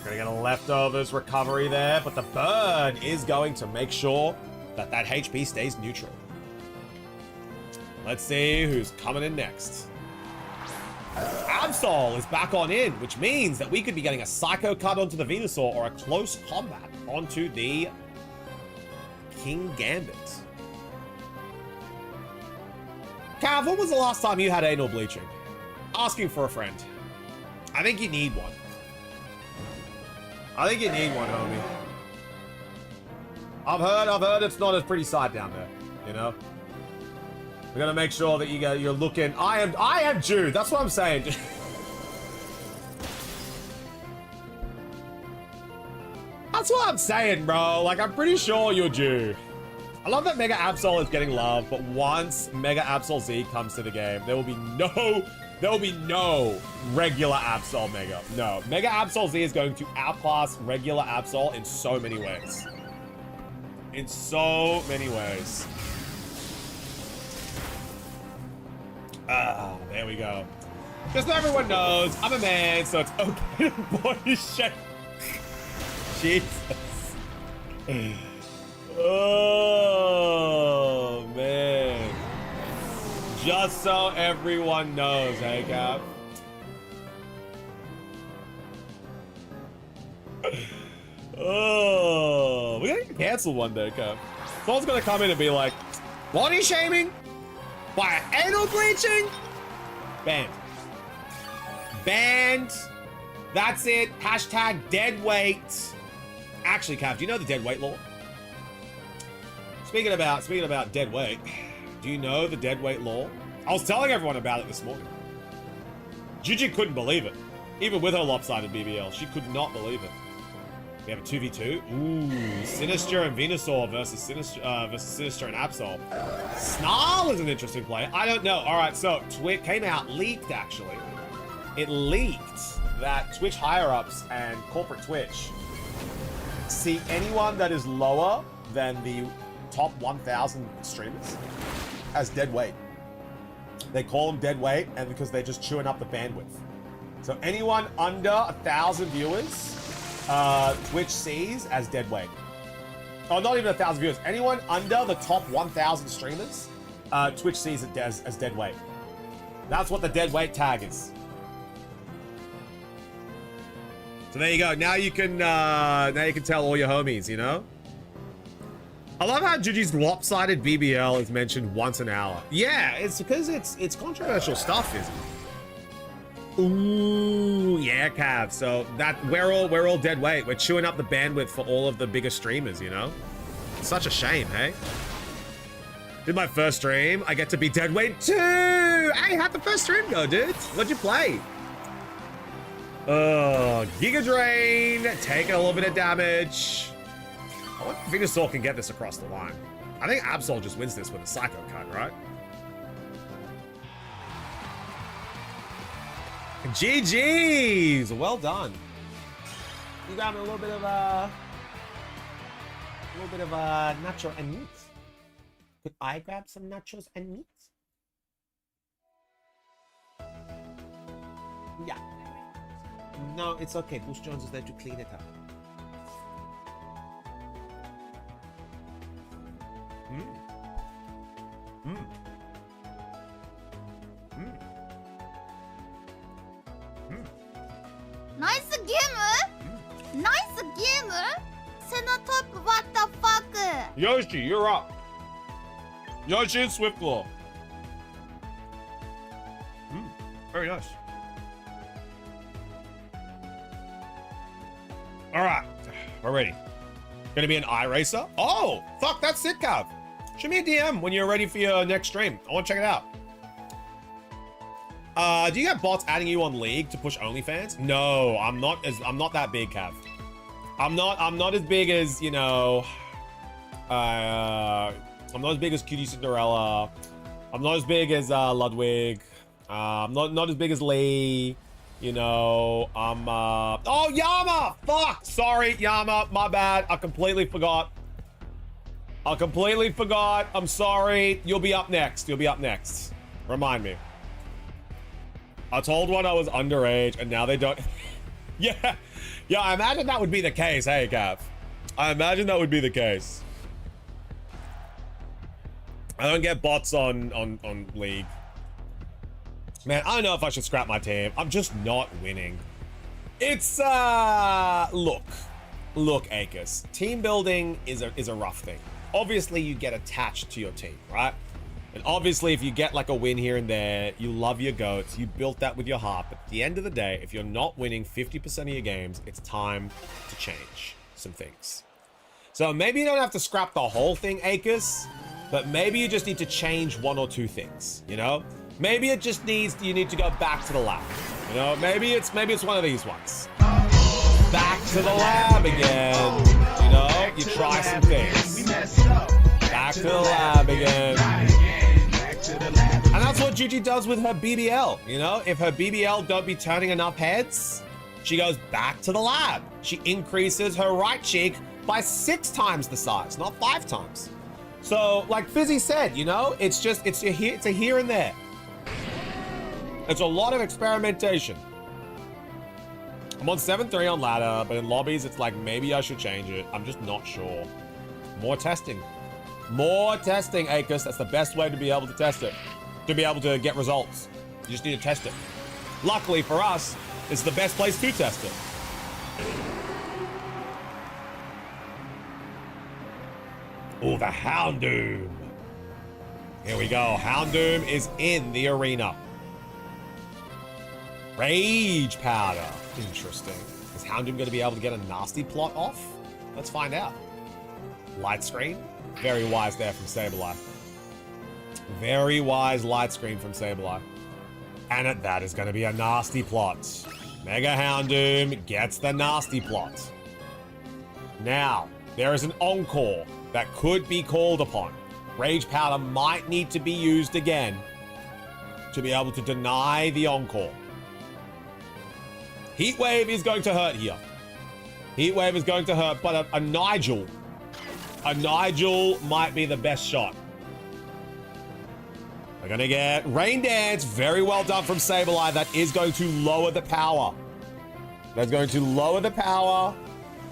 Gonna get a leftovers recovery there, but the burn is going to make sure that that HP stays neutral. Let's see who's coming in next. Absol is back on in, which means that we could be getting a Psycho card onto the Venusaur or a close combat onto the King Gambit. Cav, when was the last time you had anal bleaching? Asking for a friend. I think you need one. I think you need one, homie. I've heard it's not a pretty sight down there, you know? We gotta make sure that you're looking. I am Jude. That's what I'm saying. That's what I'm saying, bro. Like, I'm pretty sure you're Jude. I love that Mega Absol is getting love, but once Mega Absol Z comes to the game, there will be no regular Absol Mega. No, Mega Absol Z is going to outclass regular Absol in so many ways. In so many ways. Ah, there we go. Just so everyone knows, I'm a man, so it's okay to body shame. Jesus. Oh, man. Just so everyone knows, hey, Cap. Oh, we're gonna get canceled one day, Cap. Someone's gonna come in and be like, body shaming? By anal bleaching? Banned. Banned. That's it. Hashtag dead weight. Actually, Cav, do you know the dead weight law? Speaking about dead weight, do you know the dead weight law? I was telling everyone about it this morning. Gigi couldn't believe it. Even with her lopsided BBL, she could not believe it. We have a 2v2. Ooh, Sinister and Venusaur versus Sinister and Absol. Snarl is an interesting play. I don't know. All right, so Twitch came out, leaked actually. It leaked that Twitch higher-ups and corporate Twitch see anyone that is lower than the top 1,000 streamers as dead weight. They call them dead weight, and because they're just chewing up the bandwidth. So anyone under 1,000 viewers, Twitch sees as dead weight. Oh, not even 1,000 viewers. Anyone under the top 1,000 streamers, Twitch sees it as dead weight. That's what the dead weight tag is. So there you go. Now you can tell all your homies, you know? I love how Gigi's lopsided BBL is mentioned once an hour. Yeah, it's because it's controversial stuff, isn't it? Ooh, yeah, Cav. So that we're all dead weight. We're chewing up the bandwidth for all of the bigger streamers, you know? Such a shame, hey? Did my first stream. I get to be dead weight too. Hey, how'd the first stream go, dude? What'd you play? Giga Drain, taking a little bit of damage. I wonder if Venusaur can get this across the line. I think Absol just wins this with a Psycho cut, right? GG's! Well done. You got me a little bit of nacho and meat. Could I grab some nachos and meat? Yeah. No, it's okay. Boost Jones is there to clean it up. Nice game! Nice game! Senatop, what the fuck? Yoshi, you're up. Yoshi and Swiftclaw. Very nice. All right, we're ready. Gonna be an iRacer? Oh, fuck, that's it, Cav. Shoot me a DM when you're ready for your next stream. I want to check it out. Do you get bots adding you on League to push OnlyFans? No, I'm not that big, Cav. I'm not as big as, you know, I'm not as big as Cutie Cinderella. I'm not as big as Ludwig. I'm not as big as Lee. You know, oh, Yama! Fuck! Sorry, Yama. My bad. I completely forgot. I'm sorry. You'll be up next. Remind me. I told one I was underage, and now they don't... Yeah, I imagine that would be the case. Hey, Cav. I imagine that would be the case. I don't get bots on League. Man, I don't know if I should scrap my team. I'm just not winning. It's, look, Akers. Team building is a rough thing. Obviously, you get attached to your team, right? And obviously, if you get like a win here and there, you love your goats. You built that with your heart. But at the end of the day, if you're not winning 50% of your games, it's time to change some things. So maybe you don't have to scrap the whole thing, Akers, but maybe you just need to change one or two things, you know? Maybe it just needs, you need to go back to the lab. You know, maybe it's one of these ones. Back to the lab again. You know, you try some things. Back to the lab again. And that's what Gigi does with her BBL. You know, if her BBL don't be turning enough heads, she goes back to the lab. She increases her right cheek by 6 times the size, not 5 times. So, like Fizzy said, you know, it's a here and there. It's a lot of experimentation. I'm on 7-3 on ladder, but in lobbies, it's like, maybe I should change it. I'm just not sure. More testing. More testing, Akers. That's the best way to be able to test it. To be able to get results. You just need to test it. Luckily for us, it's the best place to test it. Oh, the Houndoom. Here we go. Houndoom is in the arena. Rage Powder. Interesting. Is Houndoom going to be able to get a nasty plot off? Let's find out. Light screen. Very wise there from Sableye. Very wise light screen from Sableye. And that is going to be a nasty plot. Mega Houndoom gets the nasty plot. Now, there is an encore that could be called upon. Rage Powder might need to be used again to be able to deny the encore. Heat Wave is going to hurt here. Heat Wave is going to hurt, but a Nigel might be the best shot. We're going to get Rain Dance. Very well done from Sableye. That is going to lower the power. That's going to lower the power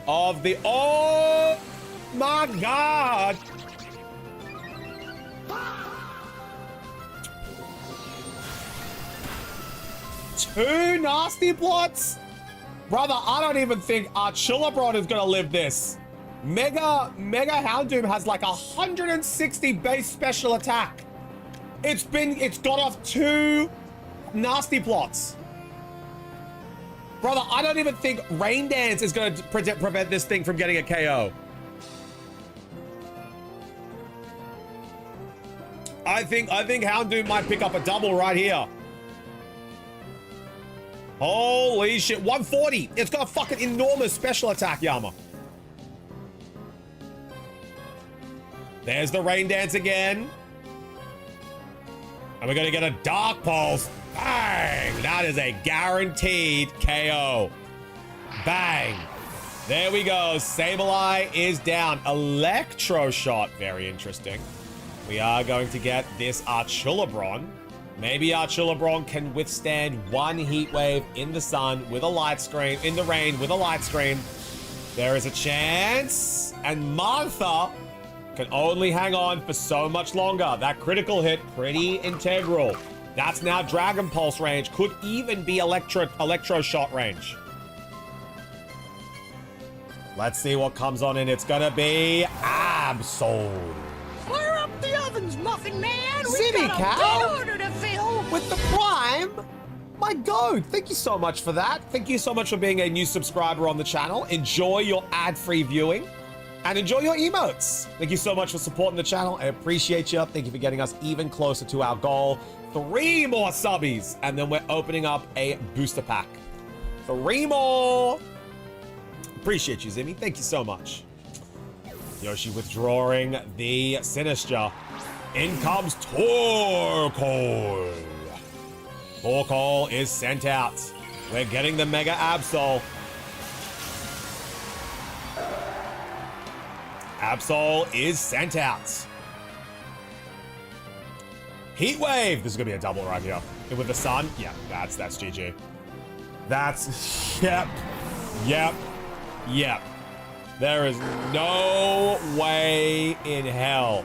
of the... Oh my God. Two nasty plots? Brother, I don't even think Archilabron is going to live this. Mega Houndoom has like 160 base special attack. It's got off 2 nasty plots. Brother, I don't even think Rain Dance is going to prevent this thing from getting a KO. I think Houndoom might pick up a double right here. Holy shit, 140. It's got a fucking enormous special attack, Yama. There's the Rain Dance again. And we're gonna get a Dark Pulse. Bang! That is a guaranteed KO. Bang. There we go. Sableye is down. Electro Shot. Very interesting. We are going to get this Archilabron. Maybe Archilabron can withstand one heat wave in the sun with a light screen, in the rain with a light screen. There is a chance. And Martha can only hang on for so much longer. That critical hit, pretty integral. That's now Dragon Pulse range. Could even be Electro Shot range. Let's see what comes on in. It's gonna be Absol. Fire up the ovens, Muffin Man! City We've got Cow! a big order to fill! With the Prime? My God, thank you so much for that. Thank you so much for being a new subscriber on the channel. Enjoy your ad-free viewing. and enjoy your emotes. Thank you so much for supporting the channel. I appreciate you. Thank you for getting us even closer to our goal. 3 more subbies, and then we're opening up a booster pack. 3 more. Appreciate you, Zimmy. Thank you so much. Yoshi withdrawing the Sinister. In comes Torkoal. Torkoal is sent out. We're getting the Mega Absol. Absol is sent out. Heat Wave. This is gonna be a double right here. And with the sun, yeah, that's GG. That's yep. There is no way in hell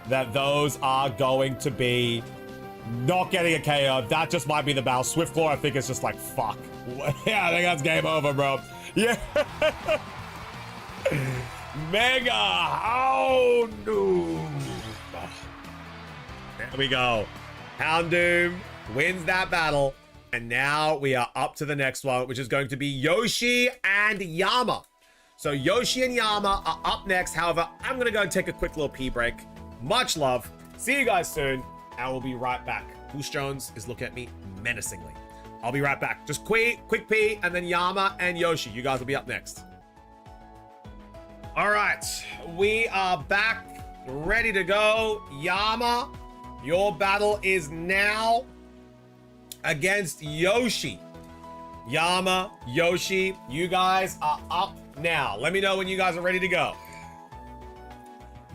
that those are going to be not getting a KO. That just might be the battle. Swiftclaw, I think, is just like, fuck. Yeah, I think that's game over, bro. Yeah. Mega. Oh, no. There we go. Houndoom wins that battle. And now we are up to the next one, which is going to be Yoshi and Yama. So Yoshi and Yama are up next. However, I'm going to go and take a quick little pee break. Much love. See you guys soon. And we'll be right back. Goose Jones is looking at me menacingly. I'll be right back. Just quick pee, and then Yama and Yoshi. You guys will be up next. All right. We are back. Ready to go. Yama, your battle is now against Yoshi. Yama, Yoshi, you guys are up now. Let me know when you guys are ready to go.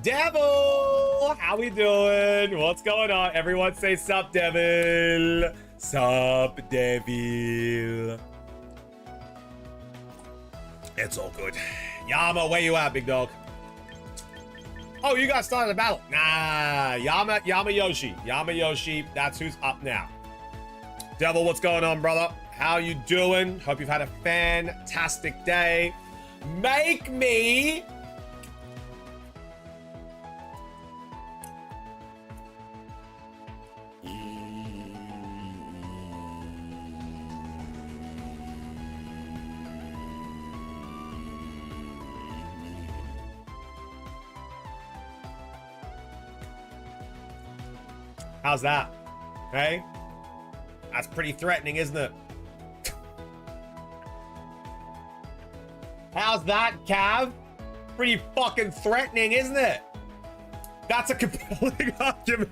Devil, how we doing? What's going on? Everyone say sup, Devil. Sup, Devil. It's all good. Yama, where you at, big dog? Oh, you guys started a battle. Nah, Yama, Yoshi. Yama, Yoshi, that's who's up now. Devil, what's going on, brother? How you doing? Hope you've had a fantastic day. Make me How's that? Hey? That's pretty threatening, isn't it? How's that, Cav? Pretty fucking threatening, isn't it? That's a compelling argument.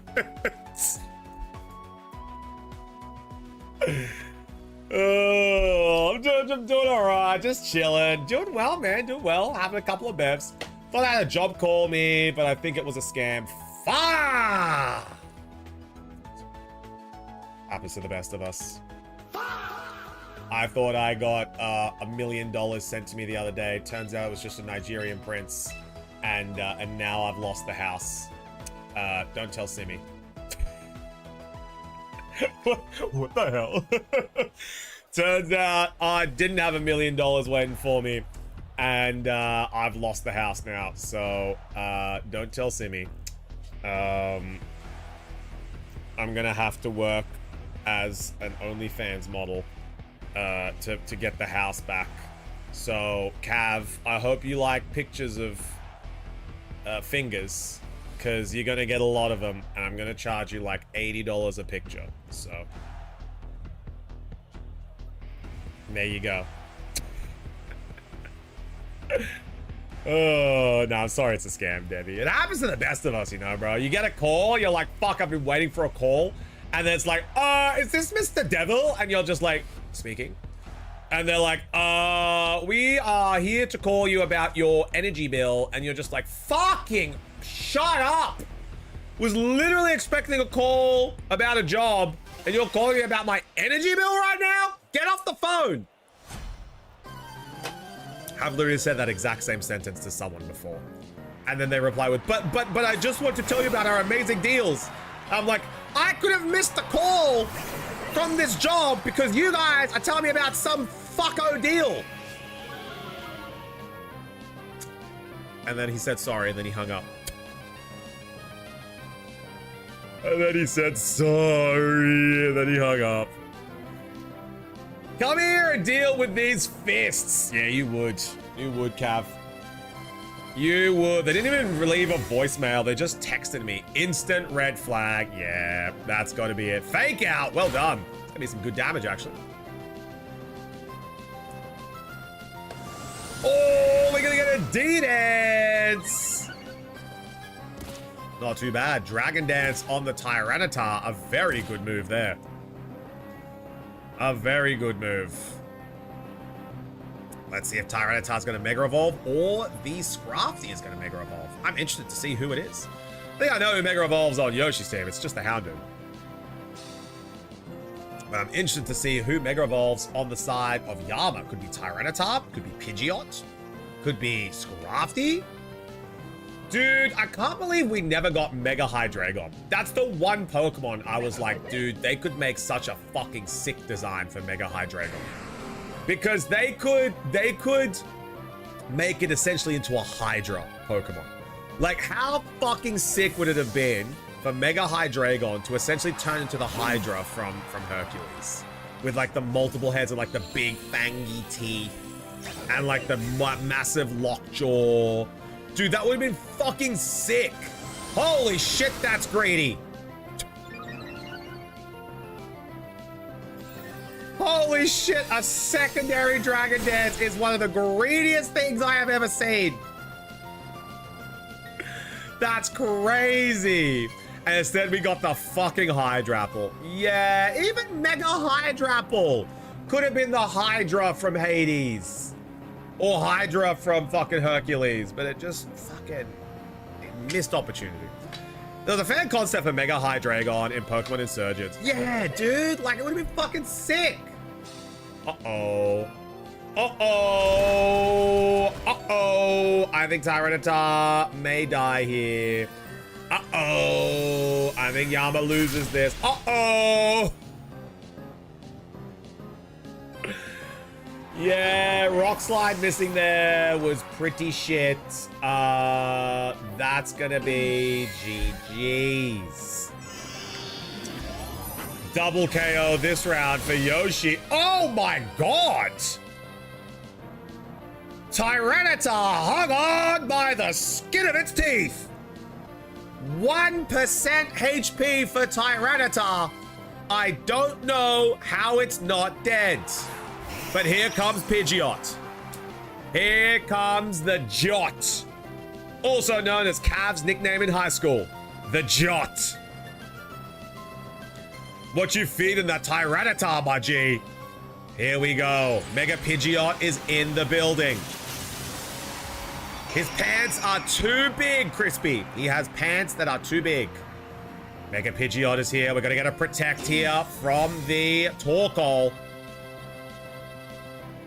Oh, I'm doing all right. Just chilling. Doing well, man. Doing well. Having a couple of bevs. Thought I had a job call me, but I think it was a scam. Fuck! Happens to the best of us. I thought I got $1 million sent to me the other day. Turns out it was just a Nigerian prince, and now I've lost the house. Don't tell Simi. What the hell? Turns out I didn't have $1 million waiting for me, and I've lost the house now. So don't tell Simi. I'm gonna have to work as an OnlyFans model to get the house back. So Cav, I hope you like pictures of fingers, because you're gonna get a lot of them, and I'm gonna charge you like $80 a picture. So there you go. Oh no, I'm sorry, it's a scam, Debbie. It happens to the best of us, you know, bro. You get a call, you're like, fuck, I've been waiting for a call. And then it's like, is this Mr. Devil? And you're just like, speaking. And they're like, we are here to call you about your energy bill. And you're just like, fucking shut up. Was literally expecting a call about a job, and you're calling me about my energy bill right now? Get off the phone. I've literally said that exact same sentence to someone before. And then they reply with, but I just want to tell you about our amazing deals. I'm like, I could have missed the call from this job because you guys are telling me about some fucko deal. And then he said sorry, and then he hung up. And then he said sorry, and then he hung up. Come here and deal with these fists. Yeah, you would. You would, Cav. You would. They didn't even leave a voicemail. They just texted me. Instant red flag. Yeah, that's got to be it. Fake out. Well done. It's going to be some good damage, actually. Oh, we're going to get a D-Dance. Not too bad. Dragon Dance on the Tyranitar. A very good move there. A very good move. Let's see if Tyranitar's going to Mega Evolve or the Scrafty is going to Mega Evolve. I'm interested to see who it is. I think I know who Mega Evolves on Yoshi's team. It's just the Houndoom. But I'm interested to see who Mega Evolves on the side of Yama. Could be Tyranitar. Could be Pidgeot. Could be Scrafty. Dude, I can't believe we never got Mega Hydreigon. That's the one Pokemon I was like, dude, they could make such a fucking sick design for Mega Hydreigon. Because they could make it essentially into a Hydra Pokemon. Like, how fucking sick would it have been for Mega Hydreigon to essentially turn into the Hydra from Hercules? With like the multiple heads and like the big fangy teeth and like the massive lockjaw. Dude, that would have been fucking sick. Holy shit, that's greedy. Holy shit, a secondary Dragon Dance is one of the greediest things I have ever seen. That's crazy. And instead we got the fucking Hydrapple. Yeah, even Mega Hydrapple could have been the Hydra from Hades. Or Hydra from fucking Hercules. But it just fucking missed opportunity. There was a fan concept for Mega Hydreigon in Pokemon Insurgents. Yeah, dude. Like, it would have been fucking sick. Uh-oh. Uh-oh. Uh-oh. I think Tyranitar may die here. Uh-oh. I think Yama loses this. Uh-oh. Yeah, Rock Slide missing there was pretty shit. That's gonna be GG's. Double KO this round for Yoshi. Oh my god! Tyranitar hung on by the skin of its teeth. 1% HP for Tyranitar. I don't know how it's not dead. But here comes Pidgeot. Here comes the Jot. Also known as Cav's nickname in high school. The Jot. What you feeding that Tyranitar, my G? Here we go. Mega Pidgeot is in the building. His pants are too big, Crispy. He has pants that are too big. Mega Pidgeot is here. We're going to get a Protect here from the Torkoal.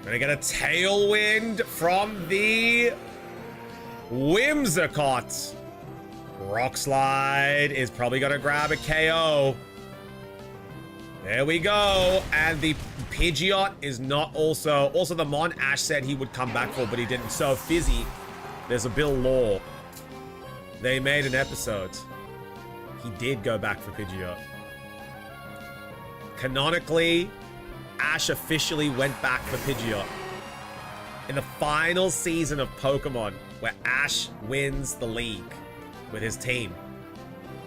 Gonna get a Tailwind from the Whimsicott. Rock Slide is probably gonna grab a KO. There we go. And the Pidgeot is not also the Mon Ash said he would come back for, but he didn't. So Fizzy, there's a Bill Law. They made an episode. He did go back for Pidgeot. Canonically, Ash officially went back for Pidgeot. In the final season of Pokemon, where Ash wins the league with his team,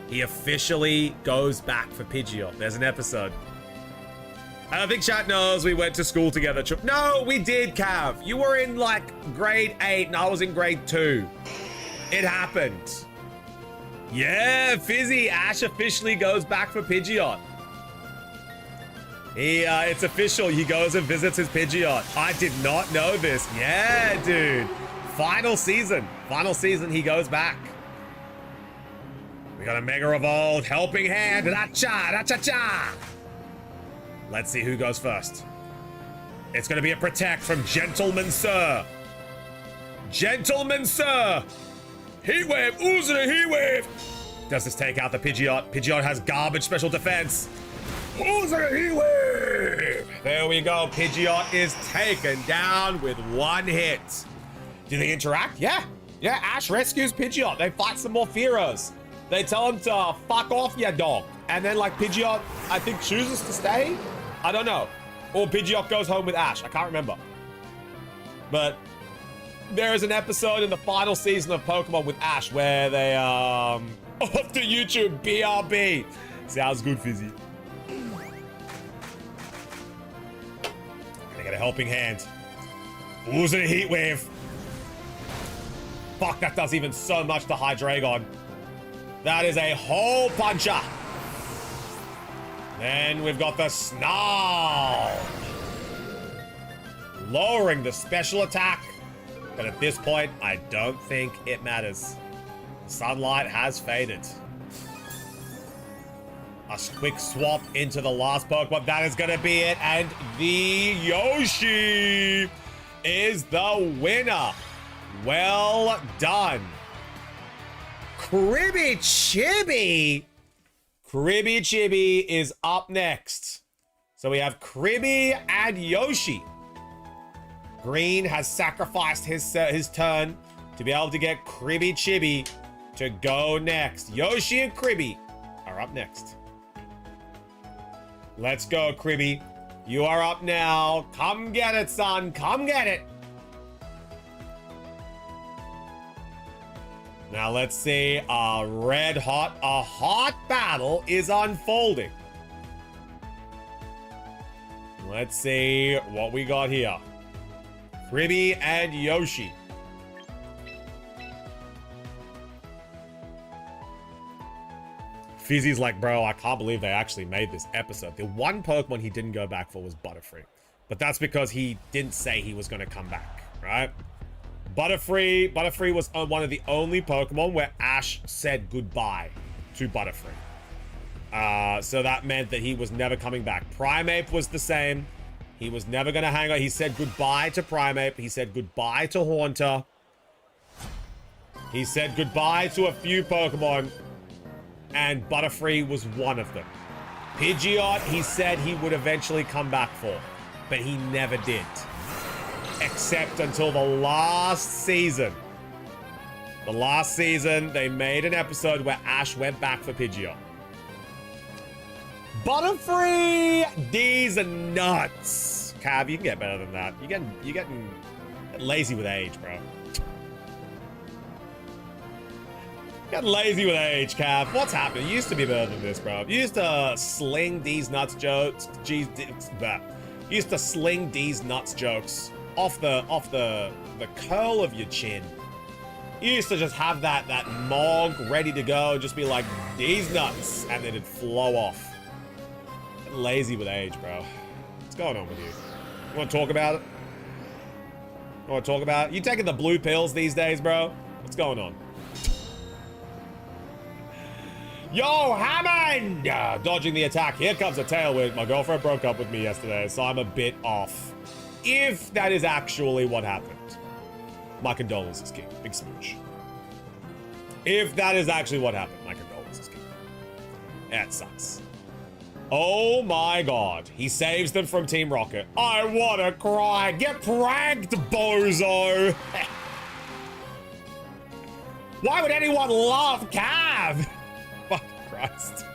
he officially goes back for Pidgeot. There's an episode. I don't think chat knows we went to school together. No, we did, Cav. You were in like grade 8 and I was in grade 2. It happened. Yeah, Fizzy, Ash officially goes back for Pidgeot. It's official. He goes and visits his Pidgeot. I did not know this. Yeah, dude. Final season. Final season, he goes back. We got a Mega Evolved Helping Hand. Da-cha, da-cha-cha. Let's see who goes first. It's going to be a Protect from Gentleman Sir. Gentleman Sir. Heat Wave. Oozing a Heat Wave. Does this take out the Pidgeot? Pidgeot has garbage special defense. Who's a Heat Wave? There we go. Pidgeot is taken down with one hit. Do they interact? Yeah. Yeah, Ash rescues Pidgeot. They fight some more Fearos. They tell him to fuck off, ya dog. And then, like, Pidgeot, I think, chooses to stay? I don't know. Or Pidgeot goes home with Ash. I can't remember. But there is an episode in the final season of Pokemon with Ash where they, off to YouTube, BRB. Sounds good, Fizzy. Gonna get a helping hand. Oozing a heat wave. Fuck, that does even so much to Hydreigon. That is a hole puncher. Then we've got the Snarl. Lowering the special attack. But at this point, I don't think it matters. Sunlight has faded. A quick swap into the last Pokemon. That is going to be it. And the Yoshi is the winner. Well done. Kribby Chibi. Kribby Chibi is up next. So we have Kribby and Yoshi. Green has sacrificed his turn to be able to get Kribby Chibi to go next. Yoshi and Kribby are up next. Let's go, Kribby. You are up now. Come get it, son. Come get it. Now let's see. A hot battle is unfolding. Let's see what we got here. Kribby and Yoshi. Fizzy's like, bro, I can't believe they actually made this episode. The one Pokemon he didn't go back for was Butterfree. But that's because he didn't say he was going to come back, right? Butterfree was one of the only Pokemon where Ash said goodbye to Butterfree. So that meant that he was never coming back. Primeape was the same. He was never going to hang on. He said goodbye to Primeape. He said goodbye to Haunter. He said goodbye to a few Pokemon. And Butterfree was one of them. Pidgeot, he said he would eventually come back for. But he never did. Except until the last season. The last season, they made an episode where Ash went back for Pidgeot. Butterfree, these are nuts. Cav, you can get better than that. You're getting lazy with age, bro. Getting lazy with age, Cav. What's happening? You used to be better than this, bro. You used to sling these nuts jokes. You used to sling these nuts jokes off the curl of your chin. You used to just have that mog ready to go, just be like, these nuts, and then it'd flow off. Getting lazy with age, bro. What's going on with you? You want to talk about it? You want to talk about it? You taking the blue pills these days, bro? What's going on? Yo, Hammond! Dodging the attack. Here comes a tailwind. My girlfriend broke up with me yesterday, so I'm a bit off. If that is actually what happened. My condolences, King. Big smooch. If that is actually what happened, my condolences, King. That sucks. Oh my god. He saves them from Team Rocket. I wanna cry. Get pranked, bozo! Why would anyone love Cav? Fuck Christ.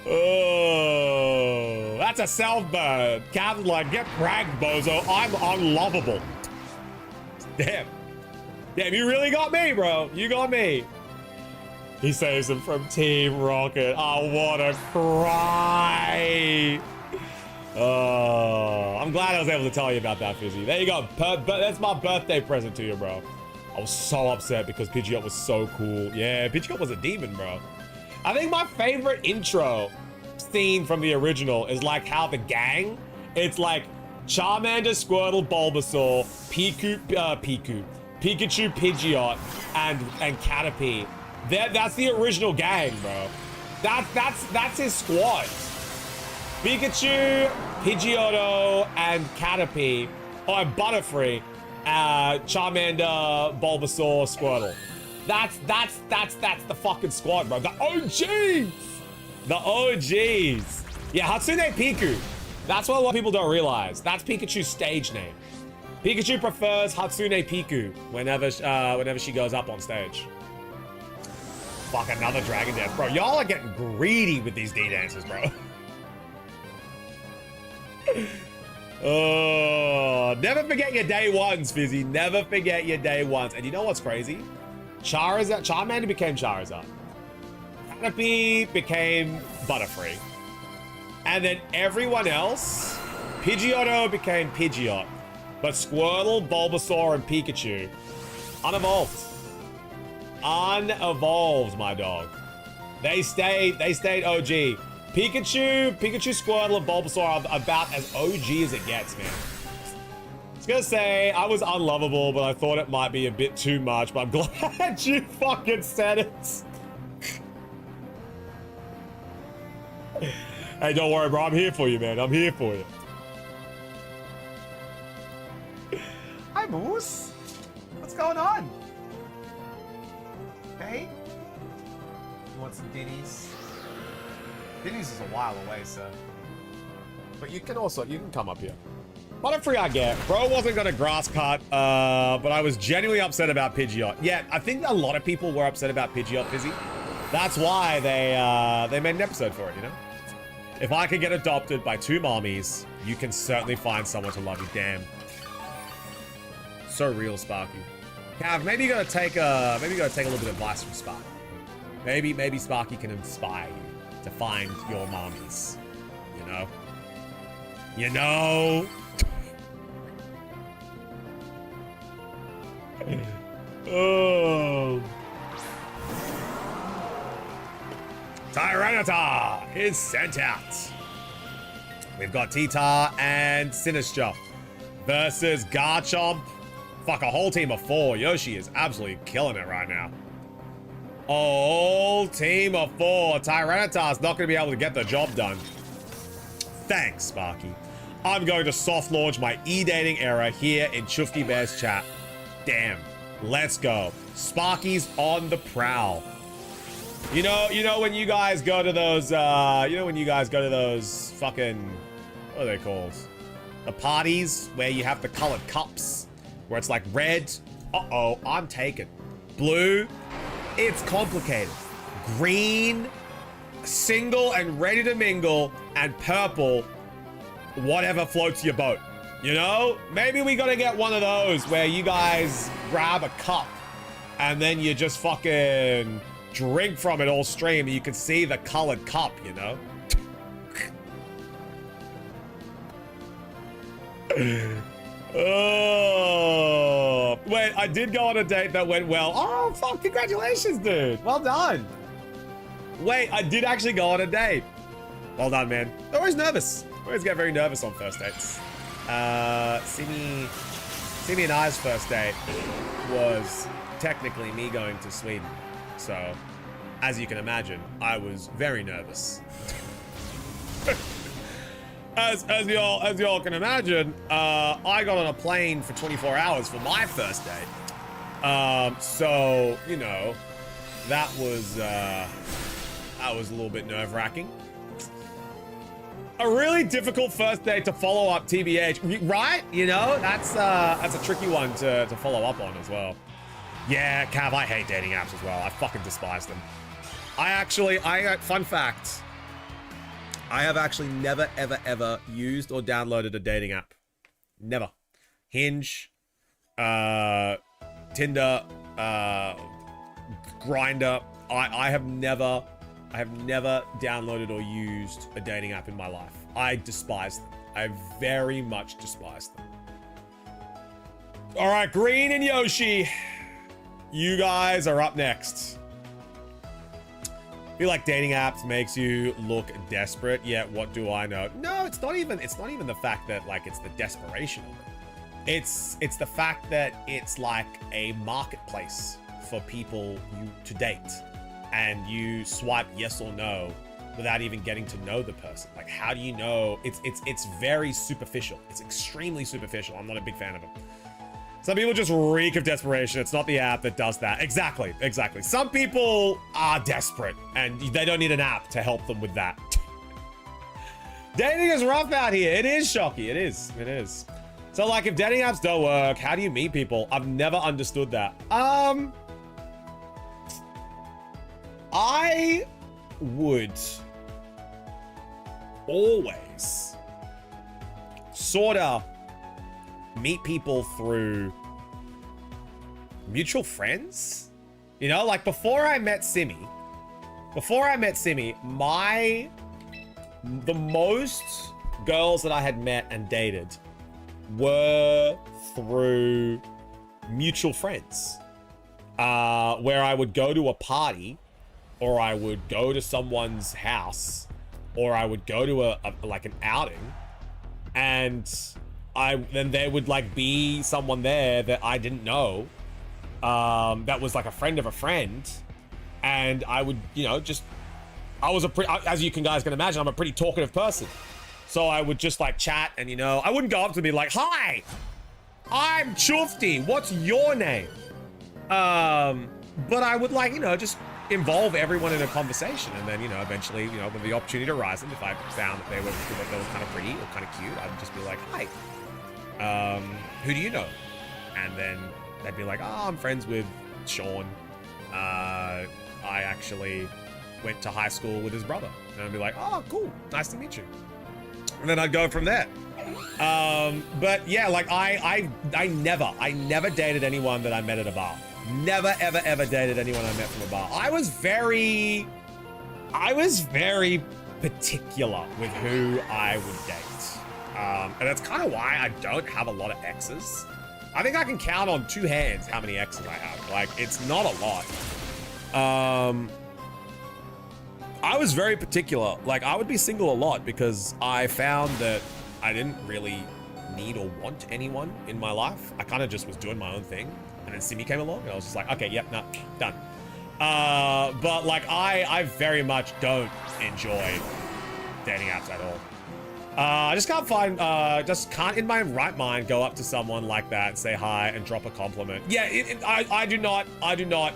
Oh, that's a self-burn. Cav's like, get pranked, bozo. I'm unlovable. Damn. Damn, you really got me, bro. You got me. He saves him from Team Rocket. I wanna cry. Oh, I'm glad I was able to tell you about that, Fizzy. There you go. That's my birthday present to you, bro. I was so upset because Pidgeot was so cool. Yeah, Pidgeot was a demon, bro. I think my favorite intro scene from the original is like how the gang, it's like Charmander, Squirtle, Bulbasaur, Pikachu, Pidgeot, and Caterpie. That's the original gang, bro. That's his squad. Pikachu, Pidgeotto, and Caterpie, and Butterfree, Charmander, Bulbasaur, Squirtle. That's the fucking squad, bro. The OGs! The OGs. Yeah, Hatsune Piku. That's what a lot of people don't realize. That's Pikachu's stage name. Pikachu prefers Hatsune Piku whenever she goes up on stage. Fuck, another Dragon Dance. Bro, y'all are getting greedy with these D-dances, bro. Oh, never forget your day ones, Fizzy. Never forget your day ones. And you know what's crazy? Charmander became Charizard. Caterpie became Butterfree. And then everyone else, Pidgeotto became Pidgeot. But Squirtle, Bulbasaur, and Pikachu, unevolved. Unevolved, my dog. They stayed OG. Pikachu, Squirtle, and Bulbasaur are about as OG as it gets, man. I was gonna say, I was unlovable, but I thought it might be a bit too much, but I'm glad you fucking said it. Hey, don't worry, bro. I'm here for you, man. I'm here for you. Hi, Moose. What's going on? Hey? You want some ditties? Ditties is a while away, sir. But you can come up here. Butterfree I get. Bro wasn't gonna grass cut, but I was genuinely upset about Pidgeot. Yeah, I think a lot of people were upset about Pidgeot, Fizzy. That's why they made an episode for it, you know? If I could get adopted by 2 mommies, you can certainly find someone to love you. Damn. So real, Sparky. Cav, maybe you gotta take a little bit of advice from Sparky. Maybe Sparky can inspire you to find your mommies. You know? You know? Oh. Tyranitar is sent out. We've got T-Tar and Sinistcha versus Garchomp. Fuck, a whole team of 4. Yoshi is absolutely killing it right now. A whole team of 4. Tyranitar's not going to be able to get the job done. Thanks, Sparky. I'm going to soft launch my e-dating era here in Chufty Bear's chat. Damn. Let's go. Sparky's on the prowl. You know when you guys go to those, fucking, what are they called? The parties where you have the colored cups, where it's like red. Uh-oh, I'm taken. Blue, it's complicated. Green, single and ready to mingle, and purple, whatever floats your boat. You know? Maybe we gotta get one of those where you guys grab a cup and then you just fucking drink from it all stream and you can see the colored cup, you know? Oh, wait, I did go on a date that went well. Oh, fuck, congratulations, dude. Well done. Wait, I did actually go on a date. Well done, man. Always nervous. Always get very nervous on first dates. Simi and I's first date was technically me going to Sweden. So, as you can imagine, I was very nervous. As y'all can imagine, I got on a plane for 24 hours for my first date. So, you know, that was a little bit nerve-wracking. A really difficult first date to follow up, TBH, right? You know, that's a tricky one to follow up on as well. Yeah, Cav, I hate dating apps as well. I fucking despise them. Fun fact, I have actually never, ever, ever used or downloaded a dating app. Never. Hinge, Tinder, Grindr. I have never downloaded or used a dating app in my life. I despise them. I very much despise them. All right, Green and Yoshi, you guys are up next. I feel like dating apps makes you look desperate, yet what do I know? No, it's not even the fact that like it's the desperation of it. It's the fact that it's like a marketplace for people to date, and you swipe yes or no without even getting to know the person. Like, how do you know? It's very superficial. It's extremely superficial. I'm not a big fan of it. Some people just reek of desperation. It's not the app that does that. Exactly. Some people are desperate and they don't need an app to help them with that. Dating is rough out here. It is, Shocky. It is. So like, if dating apps don't work, how do you meet people? I've never understood that. I would always sorta meet people through mutual friends. You know, like before I met Simi, the most girls that I had met and dated were through mutual friends. Where I would go to a party, or I would go to someone's house, or I would go to like an outing, and then there would like be someone there that I didn't know, that was like a friend of a friend, and I would, you know, just, as you guys can imagine, I'm a pretty talkative person. So I would just like chat, and you know, I wouldn't go up to me like, "Hi, I'm Chufty, what's your name?" But I would like, you know, just involve everyone in a conversation, and then, you know, eventually, you know, when the opportunity arises, if I found that they were kind of pretty or kind of cute, I'd just be like, "Hi, who do you know?" And then they'd be like, "Oh, I'm friends with Sean. I actually went to high school with his brother." And I'd be like, "Oh, cool, nice to meet you." And then I'd go from there. But yeah, like I never dated anyone that I met at a bar. Never, ever dated anyone I met from a bar. I was very particular with who I would date. And that's kind of why I don't have a lot of exes. I think I can count on 2 hands how many exes I have. Like, it's not a lot. I was very particular. Like, I would be single a lot because I found that I didn't really need or want anyone in my life. I kind of just was doing my own thing. And then Simi came along and I was just like, okay, yep, no, done. But like, I very much don't enjoy dating apps at all. I just can't find, just can't in my right mind go up to someone like that and say hi and drop a compliment. Yeah, I do not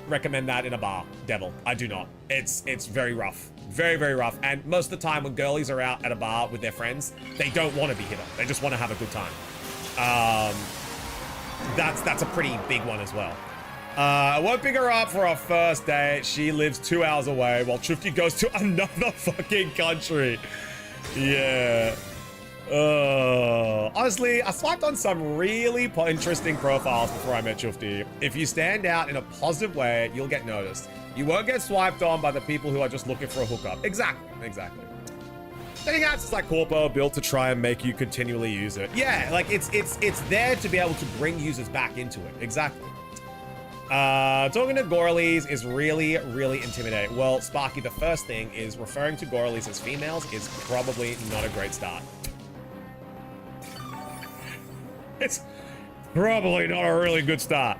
recommend that in a bar, Devil. I do not. It's very rough. Very, very rough. And most of the time when girlies are out at a bar with their friends, they don't want to be hit on. They just want to have a good time. That's a pretty big one as well. I won't pick her up for our first date. She lives 2 hours away while Chufty goes to another fucking country. Yeah. Honestly, I swiped on some really interesting profiles before I met Chufty. If you stand out in a positive way, you'll get noticed. You won't get swiped on by the people who are just looking for a hookup. Exactly. Dating apps is like Corpo, built to try and make you continually use it. Yeah, like it's there to be able to bring users back into it. Exactly. Talking to girlies is really, really intimidating. Well, Sparky, the first thing is referring to girlies as females is probably not a great start. It's probably not a really good start.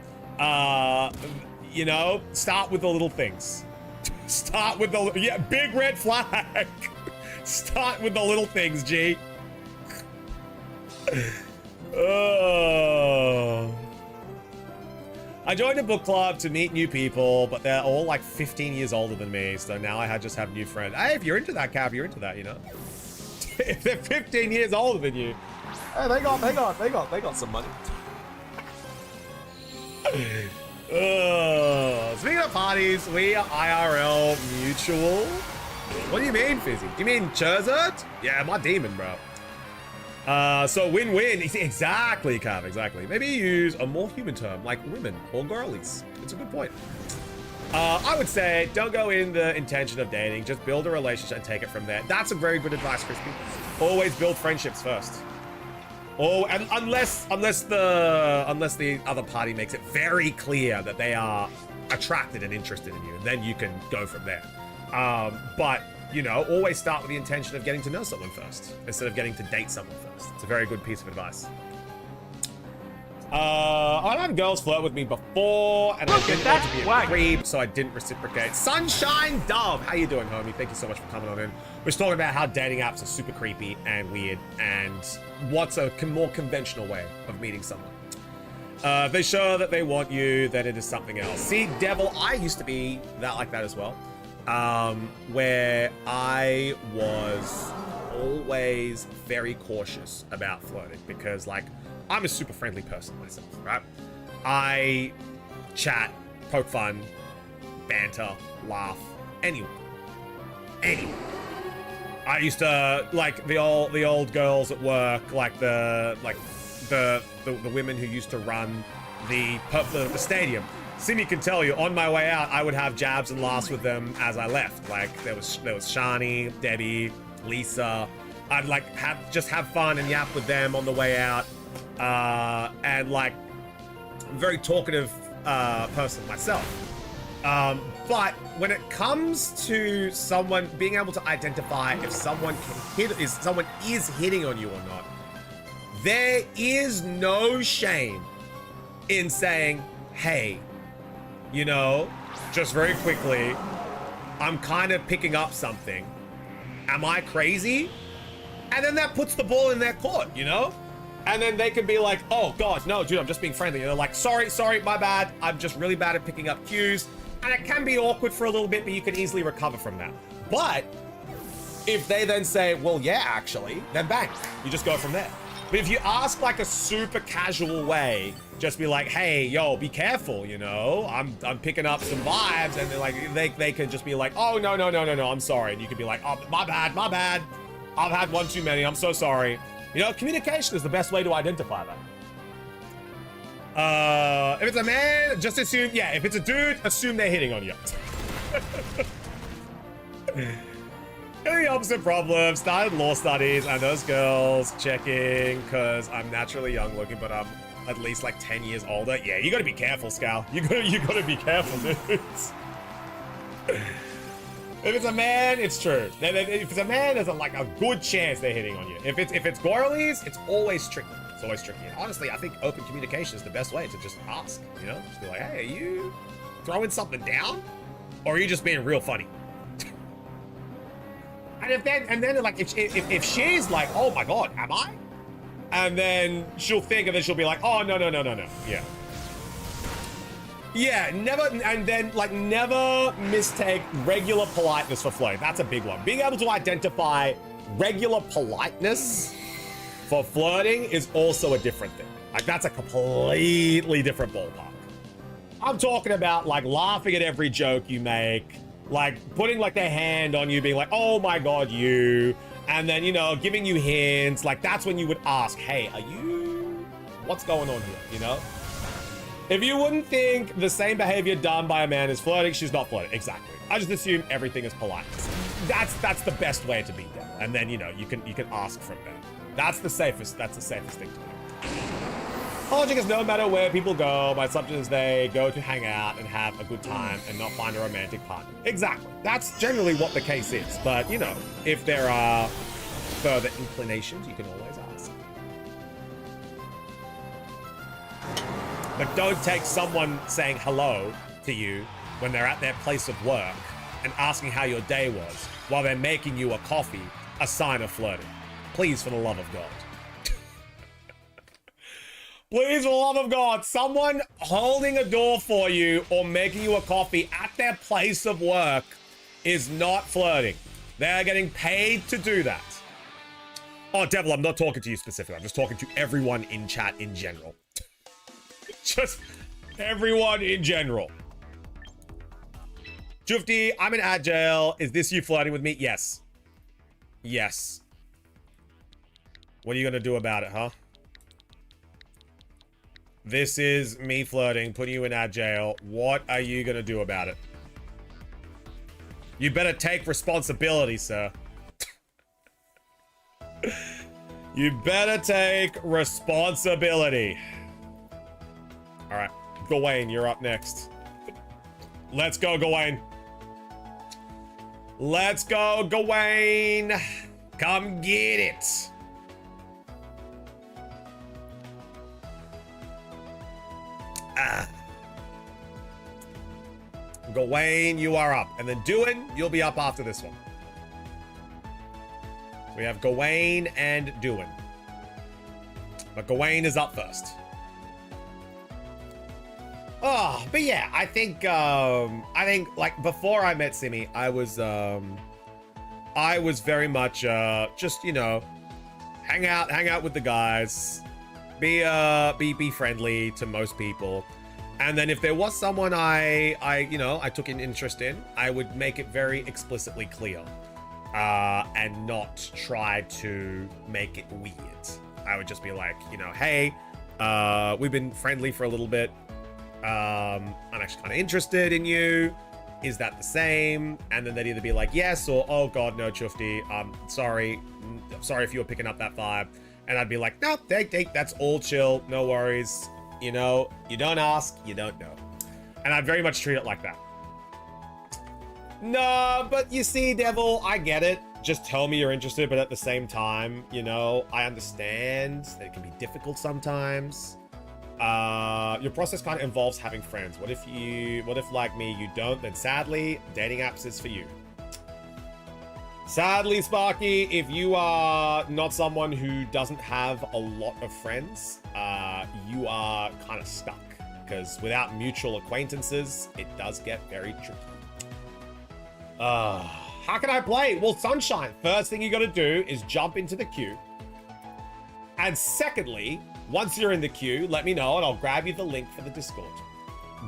You know, start with the little things. Start with the, yeah, big red flag. Start with the little things, G. Oh. I joined a book club to meet new people, but they're all like 15 years older than me, so now I just have new friends. Hey, if you're into that, Cav, you're into that, you know? If they're 15 years older than you, hey, they got some money. Speaking of parties, we are IRL mutual. What do you mean, Fizzy? Do you mean Churzert? Yeah, my demon, bro. So win-win. Exactly, Cav, exactly. Maybe use a more human term, like women or girlies. It's a good point. I would say don't go in the intention of dating. Just build a relationship and take it from there. That's a very good advice, Crispy. Always build friendships first. Oh, and unless the other party makes it very clear that they are attracted and interested in you, then you can go from there. But you know, always start with the intention of getting to know someone first instead of getting to date someone first. It's a very good piece of advice. I've had girls flirt with me before, and I didn't want to be a creep, so I didn't reciprocate. Sunshine Dove, how you doing, homie? Thank you so much for coming on in. We're just talking about how dating apps are super creepy and weird, and what's a more conventional way of meeting someone. If they show that they want you, then it is something else. See, Devil, I used to be like that as well. Where I was always very cautious about flirting because, like, I'm a super friendly person myself, right? I chat, poke fun, banter, laugh, anyone. I used to like the old girls at work, like the women who used to run the stadium. Simi can tell you, on my way out, I would have jabs and laughs with them as I left. Like there was Shani, Debbie, Lisa. I'd like just have fun and yap with them on the way out. And like, I'm a very talkative person myself. But when it comes to someone being able to identify if someone is hitting on you or not, there is no shame in saying, hey, you know, just very quickly, I'm kind of picking up something. Am I crazy? And then that puts the ball in their court, you know? And then they can be like, oh God, no, dude, I'm just being friendly. And they're like, sorry, my bad. I'm just really bad at picking up cues. And it can be awkward for a little bit, but you can easily recover from that. But if they then say, well, yeah, actually, then bang, you just go from there. But if you ask like a super casual way, just be like, hey, yo, be careful, you know, I'm picking up some vibes, and they're like, they can just be like, oh, no, I'm sorry. And you could be like, oh, my bad. I've had one too many, I'm so sorry. You know, communication is the best way to identify that. If it's a man, just assume, yeah, if it's a dude, assume they're hitting on you. The opposite problem, started law studies, and those girls checking, because I'm naturally young looking, but I'm at least like 10 years older. Yeah, you gotta be careful, Scal. You gotta be careful, dudes. If it's a man, it's true. If it's a man, there's like a good chance they're hitting on you. If it's girlies, it's always tricky. It's always tricky. And honestly, I think open communication is the best way to just ask, you know? Just be like, hey, are you throwing something down? Or are you just being real funny? And then like, if she's like, oh my God, am I? And then she'll think, and then she'll be like, oh, no. Yeah. Yeah, never mistake regular politeness for flirting. That's a big one. Being able to identify regular politeness for flirting is also a different thing. Like, that's a completely different ballpark. I'm talking about like laughing at every joke you make, like putting like their hand on you, being like, oh my God, you, and then, you know, giving you hints. Like, that's when you would ask, hey, what's going on here, you know? If you wouldn't think the same behavior done by a man is flirting, she's not flirting. Exactly. I just assume everything is polite. That's the best way to be there. And then, you know, you can ask from there. That's the safest thing to do. Logic is no matter where people go, my assumption is they go to hang out and have a good time and not find a romantic partner. Exactly. That's generally what the case is. But, you know, if there are further inclinations, you can always ask. But don't take someone saying hello to you when they're at their place of work and asking how your day was while they're making you a coffee a sign of flirting. Please, for the love of God. Please, for the love of God, someone holding a door for you or making you a coffee at their place of work is not flirting. They're getting paid to do that. Oh, Devil, I'm not talking to you specifically. I'm just talking to everyone in chat in general. Just everyone in general. Jufti, I'm in Agile. Is this you flirting with me? Yes. Yes. What are you gonna do about it, huh? This is me flirting, putting you in Agile. What are you gonna do about it? You better take responsibility, sir. You better take responsibility. All right, Gawain, you're up next. Let's go, Gawain. Let's go, Gawain. Come get it. Gawain, you are up. And then Duin, you'll be up after this one. We have Gawain and Duin. But Gawain is up first. Oh, but yeah, I think like before I met Simi, I was very much just, you know, hang out with the guys, be friendly to most people. And then if there was someone I took an interest in, I would make it very explicitly clear. and not try to make it weird. I would just be like, you know, hey, we've been friendly for a little bit. I'm actually kind of interested in you. Is that the same? And then they'd either be like, yes, or, oh God, no, Chufti. I'm sorry if you were picking up that vibe. And I'd be like, no, that's all chill. No worries. You know, you don't ask, you don't know. And I'd very much treat it like that. No, but you see, Devil, I get it. Just tell me you're interested, but at the same time, you know, I understand that it can be difficult sometimes. Your process kind of involves having friends. What if like me, you don't? Then sadly, dating apps is for you. Sadly, Sparky, if you are not someone who doesn't have a lot of friends, you are kind of stuck. Because without mutual acquaintances, it does get very tricky. How can I play? Well, Sunshine, first thing you gotta do is jump into the queue. And secondly, once you're in the queue, let me know and I'll grab you the link for the Discord.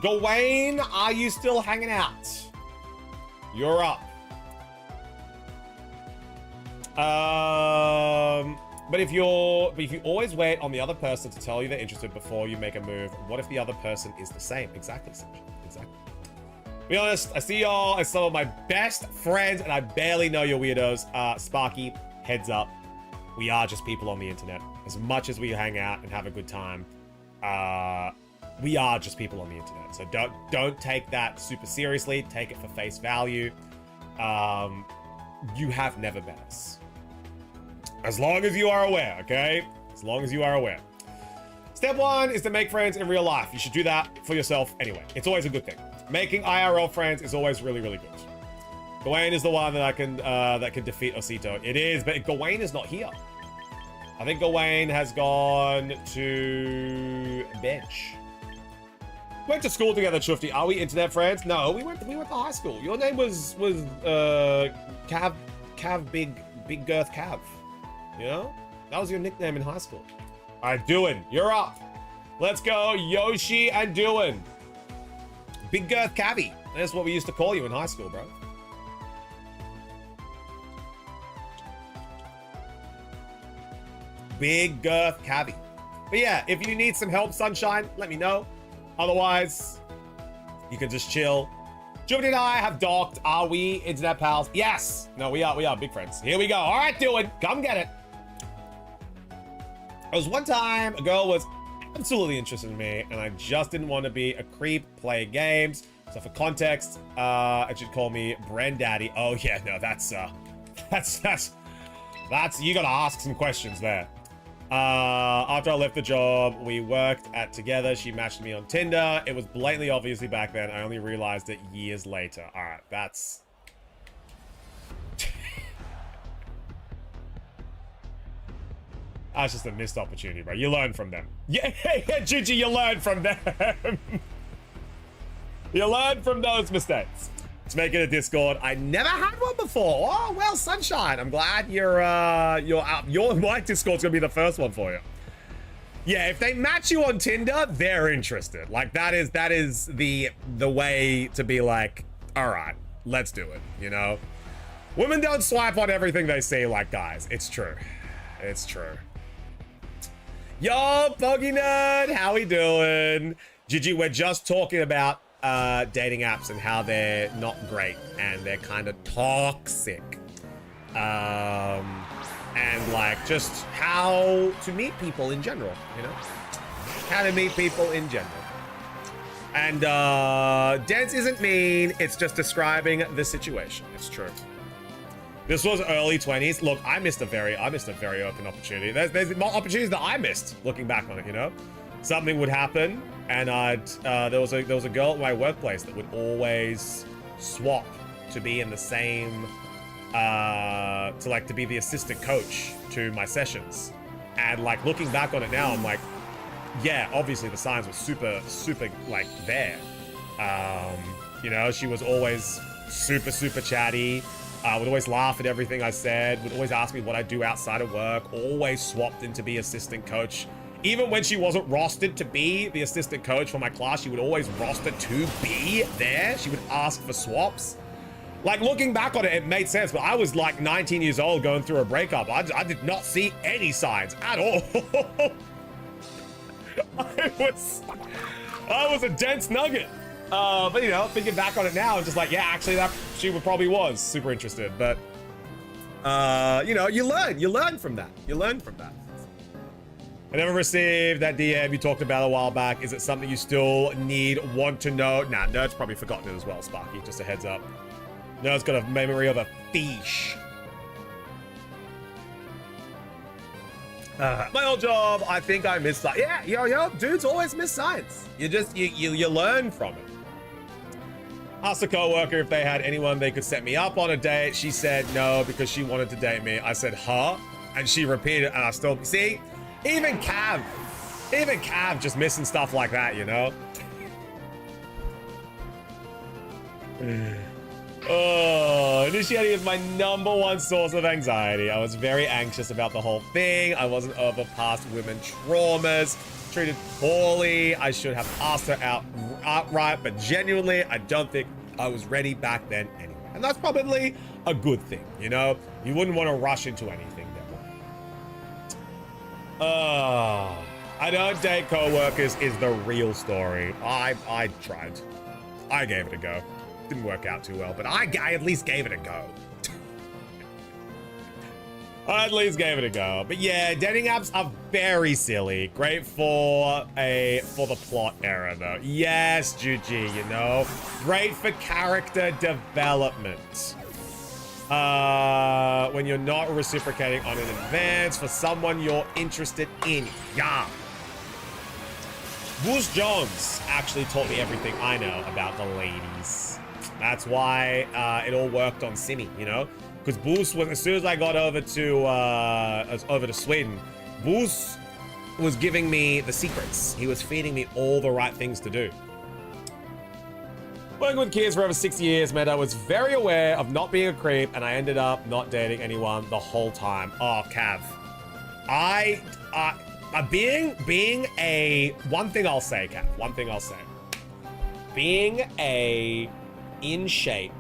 Gawain, are you still hanging out? You're up. But if you always wait on the other person to tell you they're interested before you make a move, what if the other person is the same? Exactly, Sunshine. Exactly. Be honest, I see y'all as some of my best friends, and I barely know your weirdos. Sparky, heads up. We are just people on the internet. As much as we hang out and have a good time, we are just people on the internet. So don't take that super seriously. Take it for face value. You have never met us. As long as you are aware, okay? As long as you are aware. Step 1 is to make friends in real life. You should do that for yourself anyway. It's always a good thing. Making IRL friends is always really, really good. Gawain is the one that can defeat Osito. It is, but Gawain is not here. I think Gawain has gone to bench. Went to school together, Chufti. Are we internet friends? No, we went to high school. Your name was Cav Big Girth Cav. You know? That was your nickname in high school. All right, Duin, you're up. Let's go, Yoshi and Duin. Big Girth Cavi. That's what we used to call you in high school, bro. Big Girth Cavi. But yeah, if you need some help, Sunshine, let me know. Otherwise, you can just chill. Juvie and I have docked. Are we internet pals? Yes. No, we are big friends. Here we go. All right, Duin, come get it. There was one time a girl was absolutely interested in me, and I just didn't want to be a creep playing games. So for context, it should call me Brandaddy. Oh yeah, no, that's you gotta ask some questions there. After I left the job we worked at together, she matched me on Tinder. It was blatantly obviously back then. I only realized it years later. All right, that's. That's just a missed opportunity, bro. You learn from them. Yeah, Gigi, you learn from them. You learn from those mistakes. Let's make it a Discord. I never had one before. Oh, well, Sunshine. I'm glad you're my Discord's gonna be the first one for you. Yeah, if they match you on Tinder, they're interested. Like that is the way to be like, all right, let's do it, you know? Women don't swipe on everything they see like guys. It's true. It's true. Yo, Poggy Nerd, how we doing? Gigi, we're just talking about dating apps and how they're not great and they're kind of toxic. And like just how to meet people in general, you know? How to meet people in general. And dance isn't mean, it's just describing the situation. It's true. This was early 20s. Look, I missed a very open opportunity. There's more opportunities that I missed looking back on it, you know? Something would happen and there was a girl at my workplace that would always swap to be in the same to be the assistant coach to my sessions. And like looking back on it now, I'm like, yeah, obviously the signs were super like there. You know, she was always super chatty. Would always laugh at everything I said, would always ask me what I do outside of work, always swapped in to be assistant coach. Even when she wasn't rostered to be the assistant coach for my class, she would always roster to be there. She would ask for swaps. Like, looking back on it, it made sense, but I was like 19 years old going through a breakup. I did not see any signs at all. I was a dense nugget. But you know, thinking back on it now, I'm just like, yeah, actually she probably was super interested, but you know, you learn from that. I never received that DM you talked about a while back. Is it something you still want to know? Nah, Nerd's probably forgotten it as well, Sparky, just a heads up. Nerd's got a memory of a fish. My old job, I think I missed that. Yeah, yo, dudes always miss science. You learn from it. Asked a coworker if they had anyone they could set me up on a date. She said no because she wanted to date me. I said, huh? And she repeated, and I still, see? Even Cav just missing stuff like that, you know? Oh, initiating is my #1 source of anxiety. I was very anxious about the whole thing. I wasn't over past women traumas, treated poorly. I should have asked her outright, but genuinely, I don't think I was ready back then anyway. And that's probably a good thing, you know? You wouldn't want to rush into anything that way. I don't date co-workers is the real story. I tried. I gave it a go. Didn't work out too well, but I at least gave it a go. I at least gave it a go. But yeah, dating apps are very silly. Great for the plot era though. Yes, Juji, you know. Great for character development. When you're not reciprocating on an advance for someone you're interested in. Yeah. Bruce Jones actually taught me everything I know about the ladies. That's why it all worked on Simi, you know? Because Bruce was, as soon as I got over to Sweden, Bruce was giving me the secrets. He was feeding me all the right things to do. Working with kids for over 6 years meant I was very aware of not being a creep, and I ended up not dating anyone the whole time. Oh, Cav. One thing I'll say, Cav, one thing I'll say. Being a in shape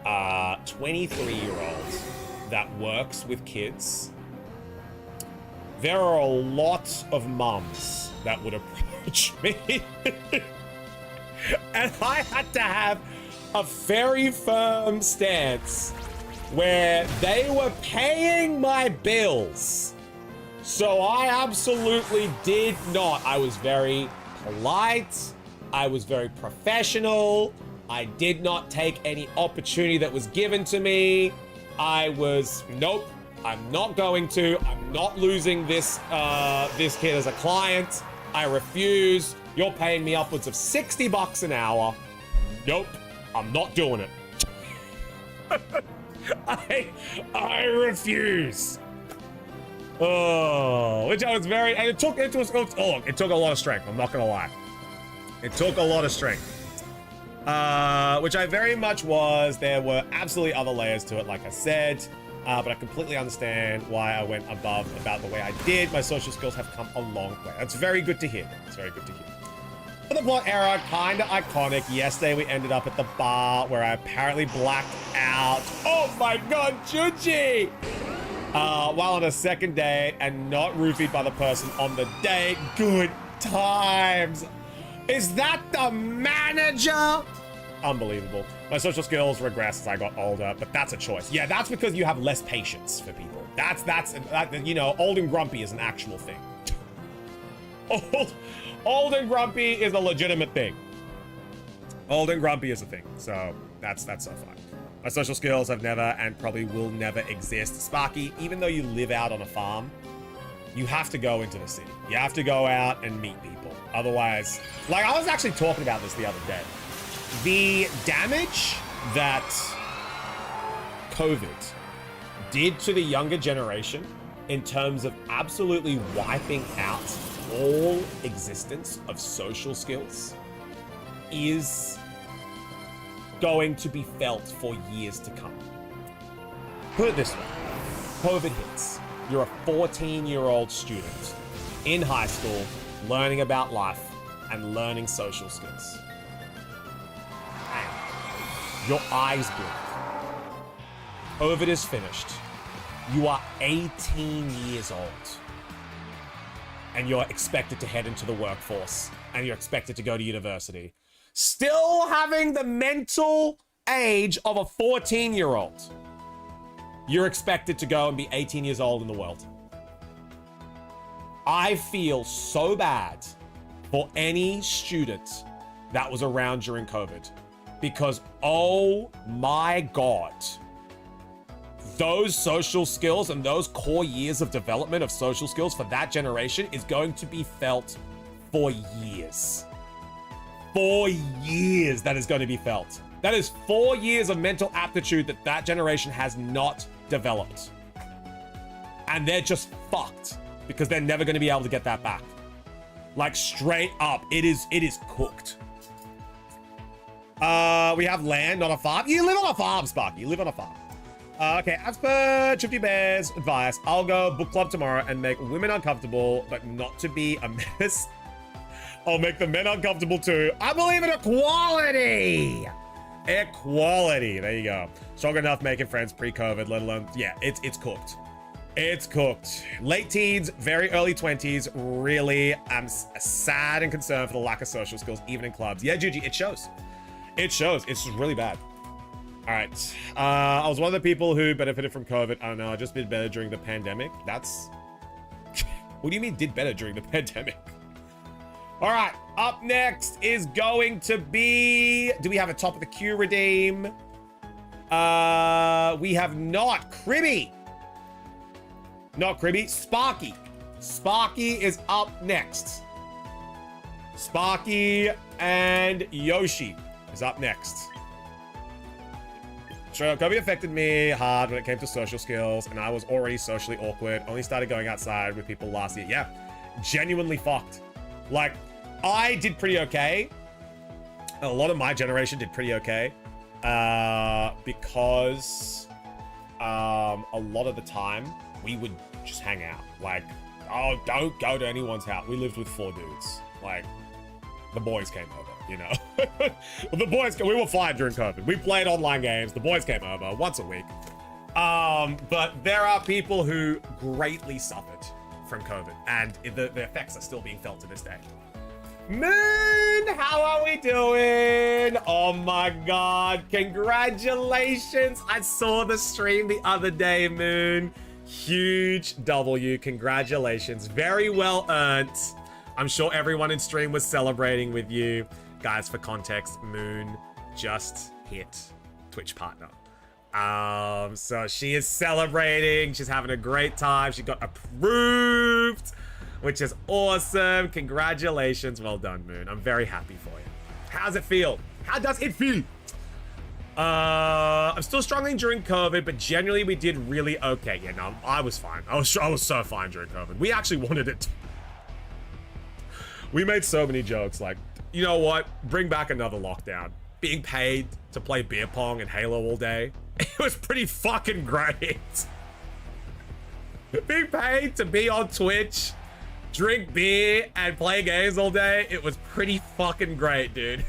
23-year-old that works with kids, there are a lot of mums that would approach me. And I had to have a very firm stance where they were paying my bills. So I absolutely did not. I was very polite. I was very professional. I did not take any opportunity that was given to me. I was, nope, I'm not going to. I'm not losing this kid as a client. I refuse. You're paying me upwards of $60 an hour. Nope, I'm not doing it. I refuse. Oh, which I was very, and it took a lot of strength. I'm not gonna lie. It took a lot of strength. Which I very much was. There were absolutely other layers to it, like I said, but I completely understand why I went above about the way I did. My social skills have come a long way. That's very good to hear. It's very good to hear. For the plot era, kinda iconic. Yesterday we ended up at the bar where I apparently blacked out. Oh my god, Juji! While on a second date and not roofied by the person on the date. Good times. Is that the manager? Unbelievable. My social skills regressed as I got older, but that's a choice. Yeah, that's because you have less patience for people. That's you know, old and grumpy is an actual thing. Old and grumpy is a legitimate thing. Old and grumpy is a thing. So that's so fine. My social skills have never and probably will never exist. Sparky, even though you live out on a farm, you have to go into the city. You have to go out and meet people. Otherwise, like I was actually talking about this the other day. The damage that COVID did to the younger generation in terms of absolutely wiping out all existence of social skills is going to be felt for years to come. Put it this way, COVID hits. You're a 14-year-old student in high school, learning about life and learning social skills. Your eyes blink. COVID is finished. You are 18 years old. And you're expected to head into the workforce. And you're expected to go to university. Still having the mental age of a 14-year-old. You're expected to go and be 18 years old in the world. I feel so bad for any student that was around during COVID. Because, oh my God, those social skills and those core years of development of social skills for that generation is going to be felt for years. 4 years that is going to be felt. That is 4 years of mental aptitude that that generation has not developed. And they're just fucked because they're never going to be able to get that back. Like straight up, it is cooked. We have land, not a farm. You live on a farm, Sparky. You live on a farm. Okay, as per Chippy Bear's advice, I'll go book club tomorrow and make women uncomfortable, but not to be a menace. I'll make the men uncomfortable too. I believe in equality. Equality. There you go. Strong enough making friends pre-COVID, let alone, yeah, it's cooked. It's cooked. Late teens, very early 20s. Really, I'm sad and concerned for the lack of social skills, even in clubs. Yeah, Juji, it shows. It shows. It's just really bad. All right. I was one of the people who benefited from COVID. I don't know. I just did better during the pandemic. That's... What do you mean did better during the pandemic? All right. Up next is going to be... Do we have a top of the queue redeem? We have not. Cribby. Not Cribby. Sparky. Sparky is up next. Sparky and Yoshi is up next. Sure, COVID affected me hard when it came to social skills, and I was already socially awkward. Only started going outside with people last year. Yeah, genuinely fucked. Like, I did pretty okay. A lot of my generation did pretty okay. Because a lot of the time, we would just hang out. Like, oh, don't go to anyone's house. We lived with 4 dudes. Like, the boys came over, you know? Well, the boys, we were fine during COVID. We played online games. The boys came over once a week. But there are people who greatly suffered from COVID, and the effects are still being felt to this day. Moon, how are we doing? Oh my God, congratulations. I saw the stream the other day, Moon. Huge W, congratulations. Very well earned. I'm sure everyone in stream was celebrating with you. Guys, for context, Moon just hit Twitch partner. So she is celebrating. She's having a great time. She got approved, which is awesome. Congratulations. Well done, Moon. I'm very happy for you. How's it feel? How does it feel? I'm still struggling during COVID, but generally we did really okay. Yeah, no, I was fine. I was so fine during COVID. We actually wanted it. We made so many jokes like, you know what? Bring back another lockdown. Being paid to play beer pong and Halo all day. It was pretty fucking great. Being paid to be on Twitch, drink beer, and play games all day. It was pretty fucking great, dude.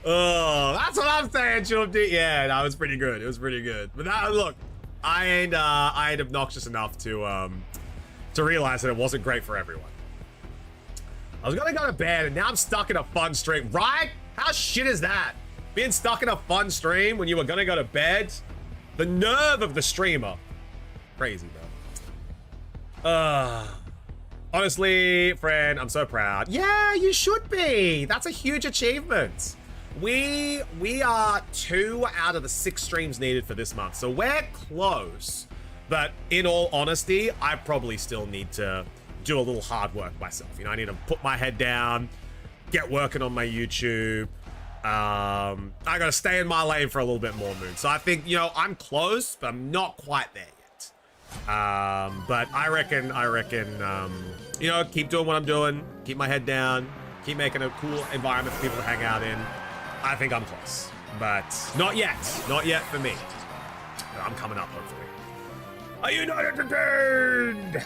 Oh, that's what I'm saying, Childy. Yeah, that was pretty good. It was pretty good. But that, look, I ain't obnoxious enough to realize that it wasn't great for everyone. I was gonna go to bed, and now I'm stuck in a fun stream. Right? How shit is that? Being stuck in a fun stream when you were gonna go to bed? The nerve of the streamer. Crazy, bro. Honestly, friend, I'm so proud. Yeah, you should be. That's a huge achievement. We are 2 out of the 6 streams needed for this month, so we're close. But in all honesty, I probably still need to do a little hard work myself. You know, I need to put my head down, get working on my YouTube. I gotta stay in my lane for a little bit more, Moon. So I think, you know, I'm close, but I'm not quite there yet. But I reckon, you know, keep doing what I'm doing, keep my head down, keep making a cool environment for people to hang out in. I think I'm close, but not yet for me. But I'm coming up, hopefully. Are you not entertained?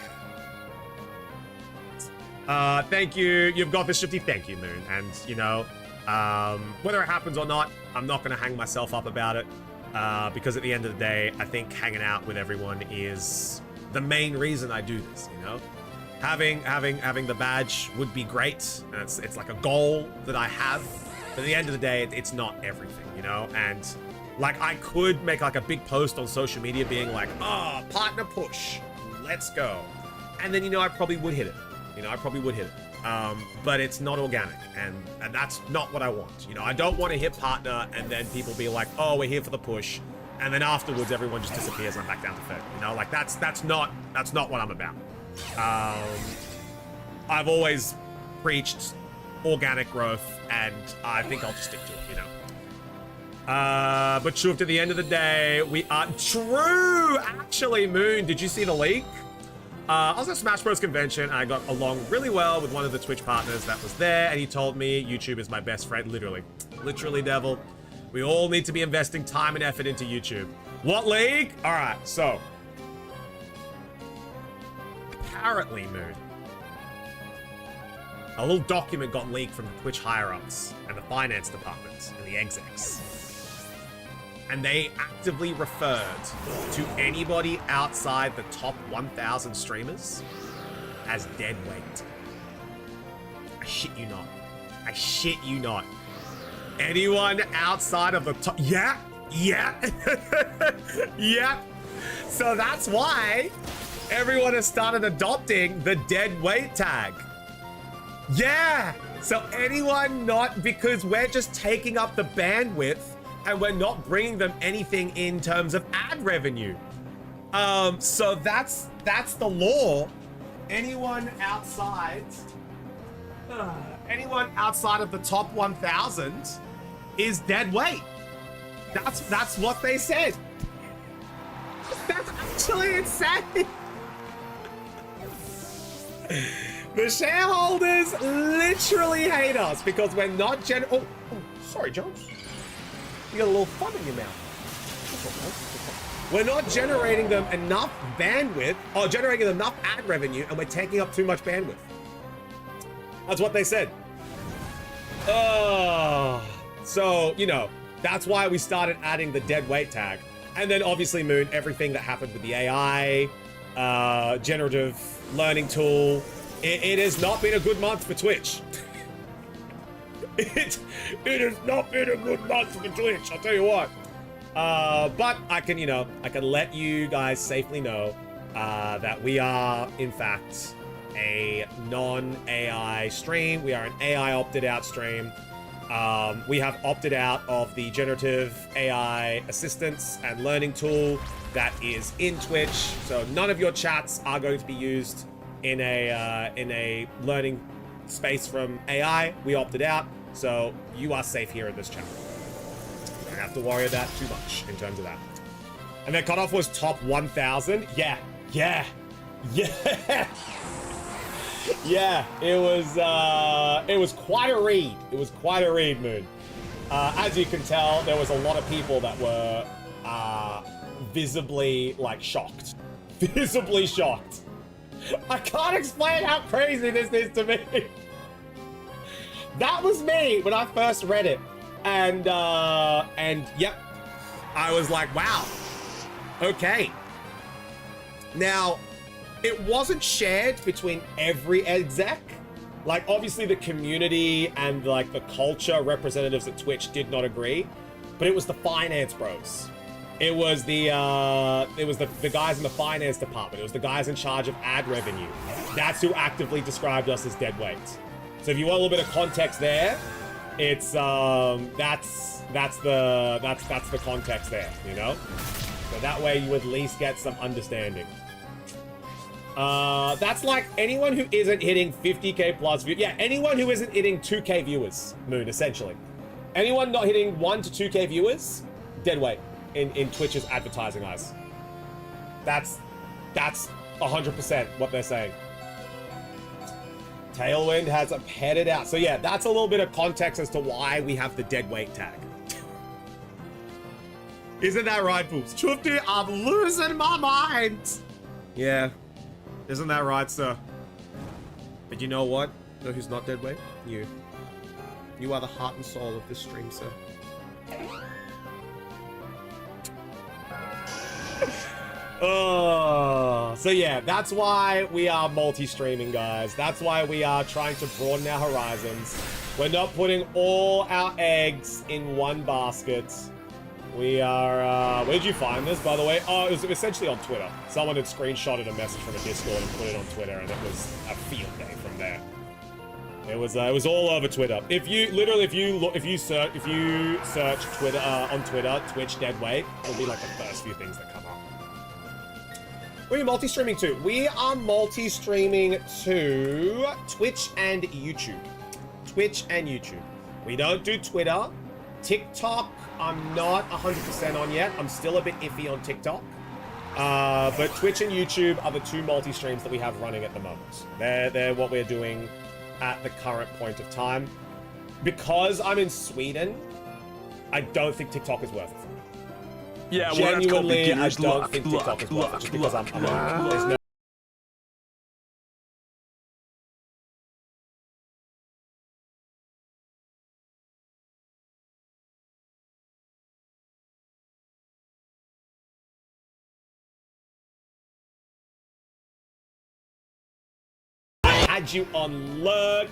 Thank you. You've got this, Shifty. Thank you, Moon. And, you know, Whether it happens or not, I'm not going to hang myself up about it, because at the end of the day, I think hanging out with everyone is the main reason I do this, you know? Having the badge would be great, and it's like a goal that I have, but at the end of the day, it's not everything, you know? And like, I could make like a big post on social media being like, oh, partner push, let's go. And then, you know, I probably would hit it. You know, I probably would hit it. But it's not organic, and that's not what I want. You know, I don't want to hit partner and then people be like, oh, we're here for the push, and then afterwards everyone just disappears and I'm back down to 30. You know, like that's not what I'm about. I've always preached organic growth, and I think I'll just stick to it, you know. But Shuvt, at the end of the day, we are true. Actually, Moon, did you see the leak? I was at Smash Bros convention, and I got along really well with one of the Twitch partners that was there, and he told me YouTube is my best friend. Literally, devil. We all need to be investing time and effort into YouTube. What leak? All right, so apparently, Moon, a little document got leaked from the Twitch higher-ups and the finance department and the execs. And they actively referred to anybody outside the top 1,000 streamers as dead weight. I shit you not. I shit you not. Anyone outside of the top... Yeah. Yeah. So that's why everyone has started adopting the dead weight tag. Yeah. So anyone not... Because we're just taking up the bandwidth and we're not bringing them anything in terms of ad revenue. So that's the law. Anyone outside of the top 1,000 is dead weight. That's what they said. That's actually insane. The shareholders literally hate us because we're not oh, sorry, Jones. You got a little fun in your mouth. We're not generating them enough bandwidth, or generating enough ad revenue, and we're taking up too much bandwidth. That's what they said. So, you know, that's why we started adding the dead weight tag. And then obviously, Moon, everything that happened with the AI, generative learning tool, it has not been a good month for Twitch. It has not been a good month for Twitch, I'll tell you what. But I can let you guys safely know that we are, in fact, a non-AI stream. We are an AI opted out stream. We have opted out of the generative AI assistance and learning tool that is in Twitch. So none of your chats are going to be used in a learning space from AI. We opted out. So you are safe here in this channel. You don't have to worry about too much in terms of that. And their cutoff was top 1,000. Yeah. Yeah, it was quite a read. It was quite a read, Moon. As you can tell, there was a lot of people that were visibly, like, shocked. Visibly shocked. I can't explain how crazy this is to me. That was me when I first read it. And yep, I was like, wow, okay. Now, it wasn't shared between every exec. Like, obviously the community and like the culture representatives at Twitch did not agree, but it was the finance bros. It was the guys in the finance department. It was the guys in charge of ad revenue. That's who actively described us as dead weight. So if you want a little bit of context there, it's that's the context there, you know? So that way you at least get some understanding. That's like anyone who isn't hitting 50k plus views. Yeah, anyone who isn't hitting 2k viewers, Moon, essentially. Anyone not hitting 1 to 2k viewers, dead weight in Twitch's advertising eyes. That's 100% what they're saying. Tailwind has headed out. So yeah, that's a little bit of context as to why we have the dead weight tag. Isn't that right, Boops? Chufty, I'm losing my mind. Yeah, isn't that right, sir? But you know what? You know who's not dead weight? You. You are the heart and soul of this stream, sir. Oh, so yeah, that's why we are multi-streaming, guys. That's why we are trying to broaden our horizons. We're not putting all our eggs in one basket. We are, where did you find this, by the way? Oh, it was essentially on Twitter. Someone had screenshotted a message from a Discord and put it on Twitter, and it was a field day from there. It was all over Twitter. If you search Twitter on Twitter, Twitch dead weight, it'll be like the first few things that come up. What are you multi-streaming to? We are multi-streaming to Twitch and YouTube. Twitch and YouTube. We don't do Twitter. TikTok, I'm not 100% on yet. I'm still a bit iffy on TikTok. But Twitch and YouTube are the two multi-streams that we have running at the moment. They're what we're doing at the current point of time. Because I'm in Sweden, I don't think TikTok is worth it for me. Yeah, well, that's called Genuinely, I beginner's don't luck. think TikTok is worth it, just because I'm there's no had you on lurk.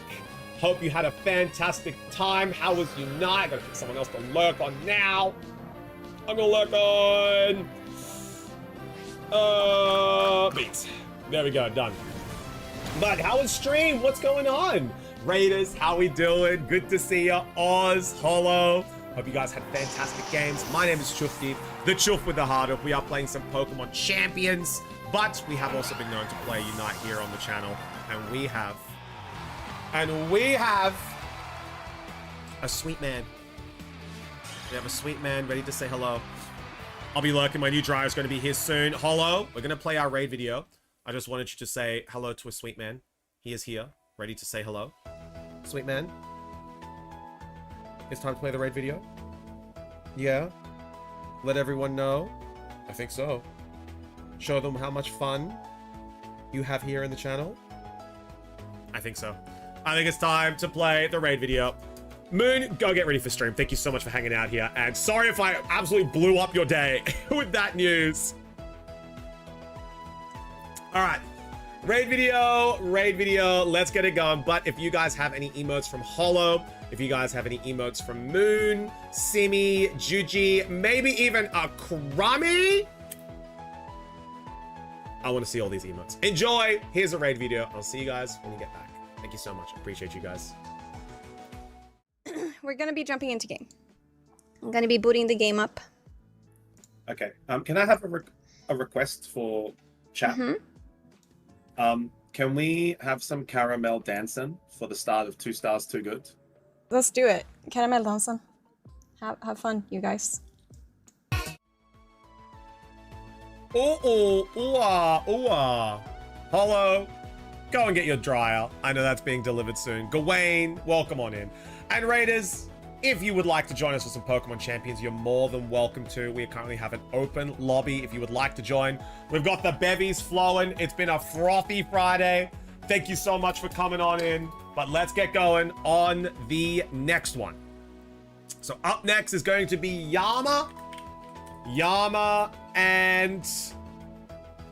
Hope you had a fantastic time. How was your night? I gotta pick someone else to lurk on now. I'm gonna lurk on Beats. There we go, done. But how was stream? What's going on? Raiders, how we doing? Good to see you. Oz, Hollow. Hope you guys had fantastic games. My name is Chufti, the Chuff with the heart up. We are playing some Pokemon Champions, but we have also been known to play Unite here on the channel. And we have a sweet man. We have a sweet man ready to say hello. I'll be lurking. My new drive is going to be here soon. Hollow, we're going to play our raid video. I just wanted you to say hello to a sweet man. He is here, ready to say hello. Sweet man. It's time to play the raid video. Yeah? Let everyone know. I think so. Show them how much fun you have here in the channel. I think so. I think it's time to play the raid video. Moon, go get ready for stream. Thank you so much for hanging out here. And sorry if I absolutely blew up your day with that news. All right. Raid video. Let's get it going. But if you guys have any emotes from Hollow, if you guys have any emotes from Moon, Simi, Juji, maybe even a Crummy, I want to see all these emotes. Enjoy. Here's a raid video. I'll see you guys when you get back. Thank you so much. Appreciate you guys. We're gonna be jumping into game. I'm gonna be booting the game up. Okay. Can I have a request for chat? Can we have some caramel dancing for the start of 2 Stars Too Good? Let's do it. Caramel dansen. Have fun, you guys. Hollow, go and get your dryer. I know that's being delivered soon. Gawain, welcome on in. And Raiders, if you would like to join us for some Pokemon Champions, you're more than welcome to. We currently have an open lobby if you would like to join. We've got the bevies flowing. It's been a frothy Friday. Thank you so much for coming on in. But let's get going on the next one. So up next is going to be Yama and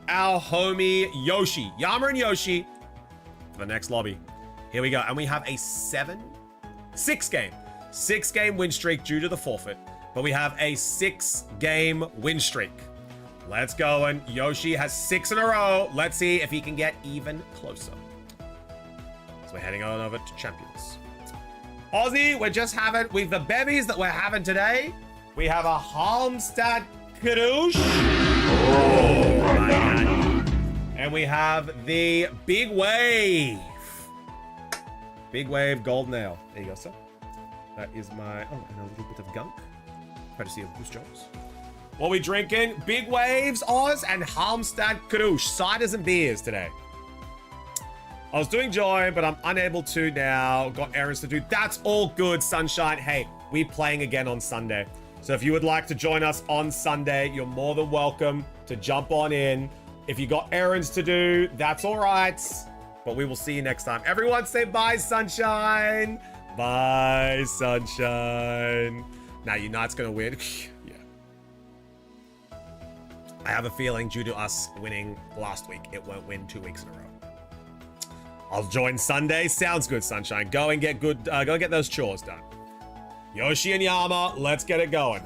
our homie Yoshi. Yama and Yoshi for the next lobby. Here we go. And we have a 6 game win streak due to the forfeit. But we have a 6-game win streak. Let's go. And Yoshi has 6 in a row. Let's see if he can get even closer. So we're heading on over to Champions. Aussie, we're just having, with the bevies that we're having today, we have a Halmstad Karush. Oh my God. And we have the Big Wave. Big Wave Golden Ale. There you go, sir. That is my, and a little bit of gunk. Courtesy of Goose Jones. What are we drinking? Big Waves, Oz, and Halmstad Karush. Ciders and beers today. I was doing join, but I'm unable to now. Got errands to do. That's all good, Sunshine. Hey, we're playing again on Sunday. So if you would like to join us on Sunday, you're more than welcome to jump on in. If you got errands to do, that's all right. But we will see you next time. Everyone say bye, Sunshine. Bye, sunshine. Now Unite's gonna win. Yeah. I have a feeling due to us winning last week, it won't win 2 weeks in a row. I'll join Sunday. Sounds good, sunshine. Go and get good. Go and get those chores done. Yoshi and Yama, let's get it going.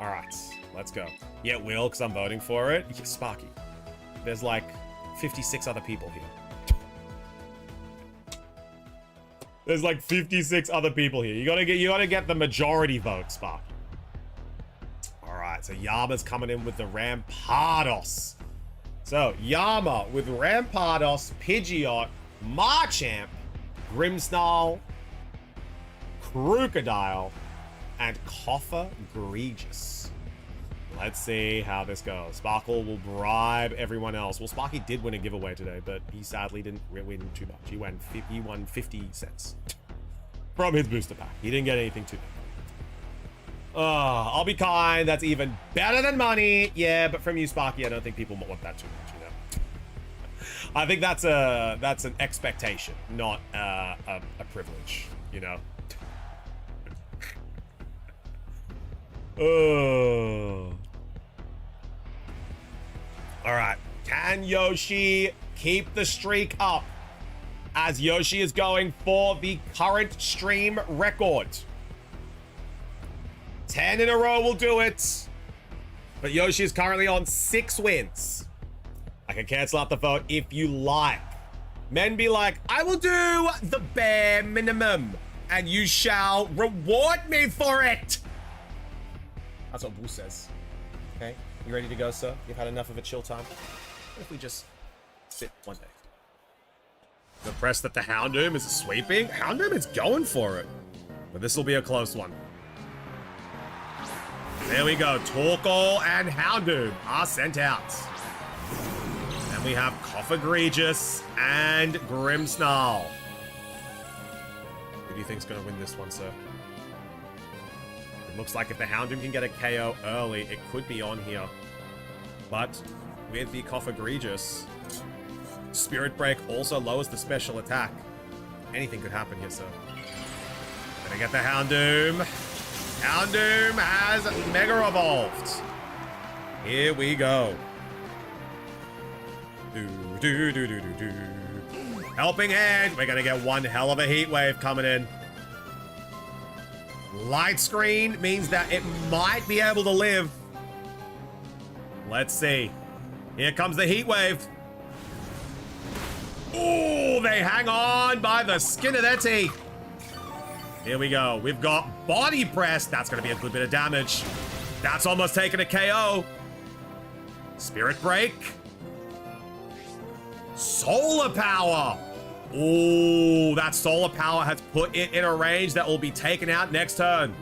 All right, let's go. Yeah, it will, because I'm voting for it. Yeah, Sparky. There's like 56 other people here. There's like 56 other people here. You gotta get the majority vote, Sparky. All right, so Yama's coming in with the Rampardos. So Yama with Rampardos, Pidgeot, Marchamp, Grimmsnarl, Crocodile, and Coffer Egregious. Let's see how this goes. Sparkle will bribe everyone else. Well, Sparky did win a giveaway today, but he sadly didn't win too much. He won 50 cents from his booster pack. He didn't get anything too big. I'll be kind. That's even better than money. Yeah, but from you, Sparky, I don't think people want that too much, you know? I think that's an expectation, not a privilege, you know? Oh. All right. Can Yoshi keep the streak up as Yoshi is going for the current stream record? 10 in a row will do it. But Yoshi is currently on 6 wins. I can cancel out the vote if you like. Men be like, I will do the bare minimum and you shall reward me for it. That's what Boo says. Okay, you ready to go, sir? You've had enough of a chill time? What if we just sit one day? Impressed that the Houndoom is sweeping? Houndoom is going for it. But this will be a close one. There we go. Torkoal and Houndoom are sent out. And we have Coffer Egregious and Grimmsnarl. Who do you think's going to win this one, sir? Looks like if the Houndoom can get a KO early, it could be on here. But with the Coffer Egregious, Spirit Break also lowers the special attack. Anything could happen here, sir. Gonna get the Houndoom. Houndoom has Mega Evolved. Here we go. Helping hand. We're gonna get one hell of a heat wave coming in. Light screen means that it might be able to live. Let's see. Here comes the heat wave. Ooh, they hang on by the skin of their teeth. Here we go. We've got body press. That's going to be a good bit of damage. That's almost taken a KO. Spirit break. Solar power. Ooh, that solar power has put it in a range that will be taken out next turn.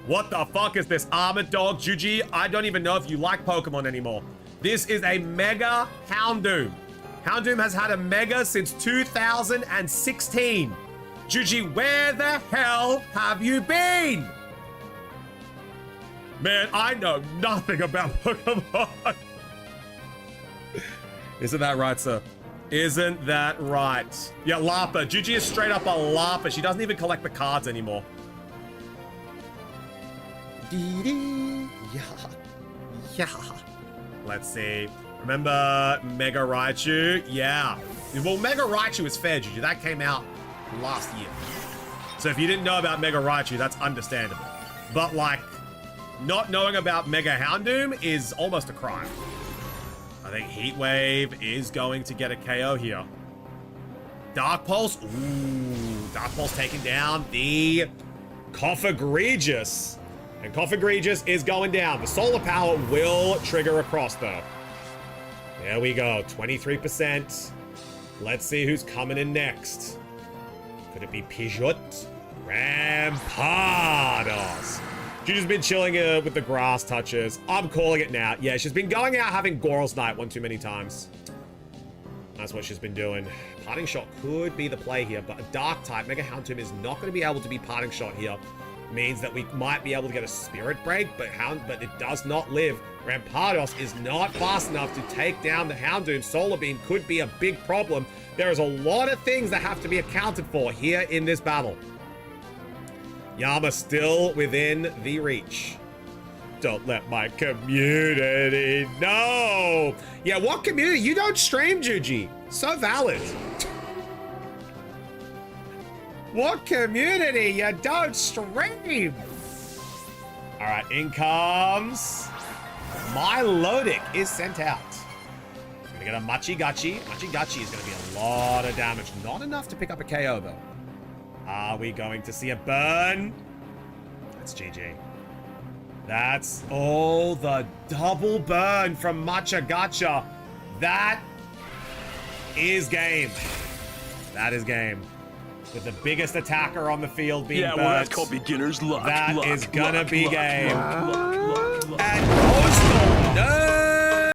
What the fuck is this? Armored Dog Juji? I don't even know if you like Pokemon anymore. This is a Mega Houndoom. Houndoom has had a Mega since 2016. Juji, where the hell have you been? Man, I know nothing about Pokemon. Isn't that right, sir? Isn't that right? Yeah, Larpa. Juji is straight up a Larpa. She doesn't even collect the cards anymore. Yeah. Let's see. Remember Mega Raichu? Yeah. Well, Mega Raichu is fair, Juju. That came out last year. So if you didn't know about Mega Raichu, that's understandable. But, like, not knowing about Mega Houndoom is almost a crime. I think Heat Wave is going to get a KO here. Dark Pulse. Ooh, Dark Pulse taking down the Coffer Egregious. And Coffer Egregious is going down. The solar power will trigger across, though. There we go. 23%. Let's see who's coming in next. Could it be Pidgeot? Rampardos. She's been chilling with the grass touches. I'm calling it now. Yeah, she's been going out having Goral's Night one too many times. That's what she's been doing. Parting Shot could be the play here, but a Dark type Mega Houndoom is not going to be able to be Parting Shot here. means that we might be able to get a Spirit Break, but it does not live. Rampardos is not fast enough to take down the Houndoom. Solar Beam could be a big problem. There is a lot of things that have to be accounted for here in this battle. Yama still within the reach. Don't let my community know. Yeah, what community? You don't stream, Juji. So valid. What community? You don't stream. All right, in comes Milotic is sent out. Gonna get a Machi-Gachi. Machi-Gachi is gonna be a lot of damage. Not enough to pick up a KO though. Are we going to see a burn? That's GG. That's all the double burn from Machi-Gacha. That is game. That is game. With the biggest attacker on the field being burnt. Yeah, well, that's called beginner's luck. That is gonna be game. Luck. And Coastal, no!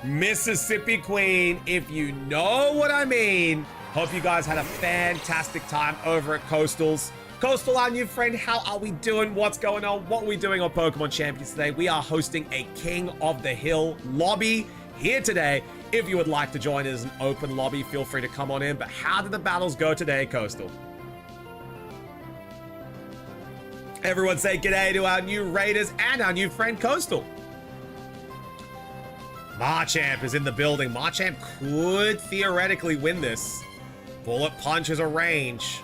Mississippi Queen, if you know what I mean. Hope you guys had a fantastic time over at Coastals. Coastal, our new friend, how are we doing? What's going on? What are we doing on Pokemon Champions today? We are hosting a King of the Hill lobby here today. If you would like to join, it is an open lobby. Feel free to come on in. But how did the battles go today, Coastal? Everyone say g'day to our new Raiders and our new friend, Coastal. Marchamp is in the building. Marchamp could theoretically win this. Bullet Punch is a range.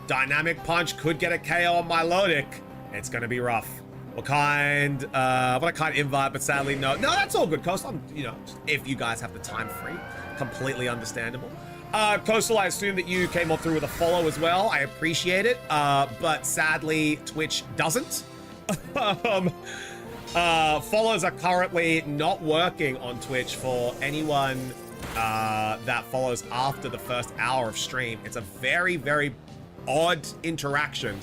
Dynamic Punch could get a KO on Milotic. It's going to be rough. What kind of invite, but sadly no. No, that's all good, Coastal. You know, if you guys have the time free, completely understandable. Coastal, I assume that you came on through with a follow as well. I appreciate it, but sadly Twitch doesn't. Follows are currently not working on Twitch for anyone that follows after the first hour of stream. It's a very, very odd interaction.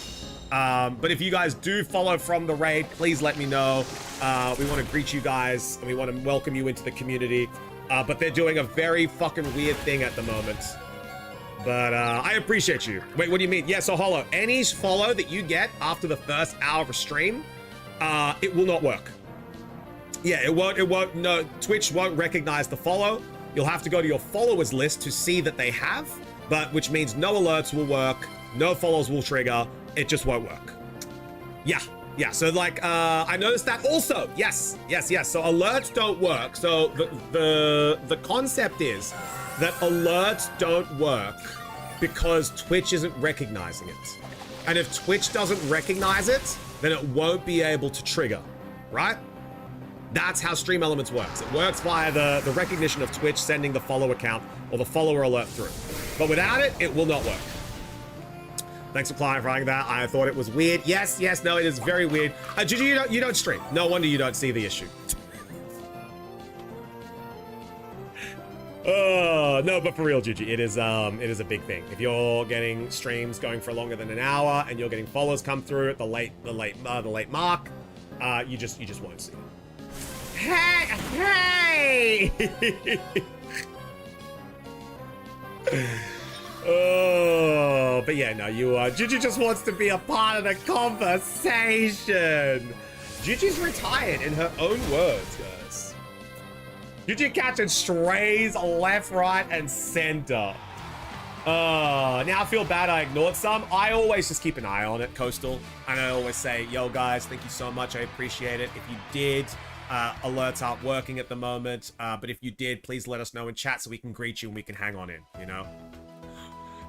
But if you guys do follow from the raid, please let me know. We want to greet you guys and we want to welcome you into the community. But they're doing a very fucking weird thing at the moment. But I appreciate you. Wait, what do you mean? Yeah, so Hollow, any follow that you get after the first hour of a stream, it will not work. Yeah, it won't, no, Twitch won't recognize the follow. You'll have to go to your followers list to see that they have, but which means no alerts will work, no follows will trigger, it just won't work. Yeah, so like, I noticed that also, yes, so alerts don't work. So the concept is that alerts don't work because Twitch isn't recognizing it. And if Twitch doesn't recognize it, then it won't be able to trigger, right? That's how Stream Elements works. It works via the recognition of Twitch sending the follow account or the follower alert through. But without it, it will not work. Thanks for clarifying that. I thought it was weird. Yes, no, it is very weird. Gigi, you don't stream. No wonder you don't see the issue. No, but for real, Gigi, it is a big thing. If you're getting streams going for longer than an hour and you're getting follows come through at the late mark, you just won't see it. Hey! Oh, but yeah, no, Gigi just wants to be a part of the conversation. Gigi's retired in her own words, guys. Gigi catching strays left, right, and center. Now I feel bad I ignored some. I always just keep an eye on it, Coastal. And I always say, yo, guys, thank you so much. I appreciate it. If you did, alerts aren't working at the moment. But if you did, please let us know in chat so we can greet you and we can hang on in, you know?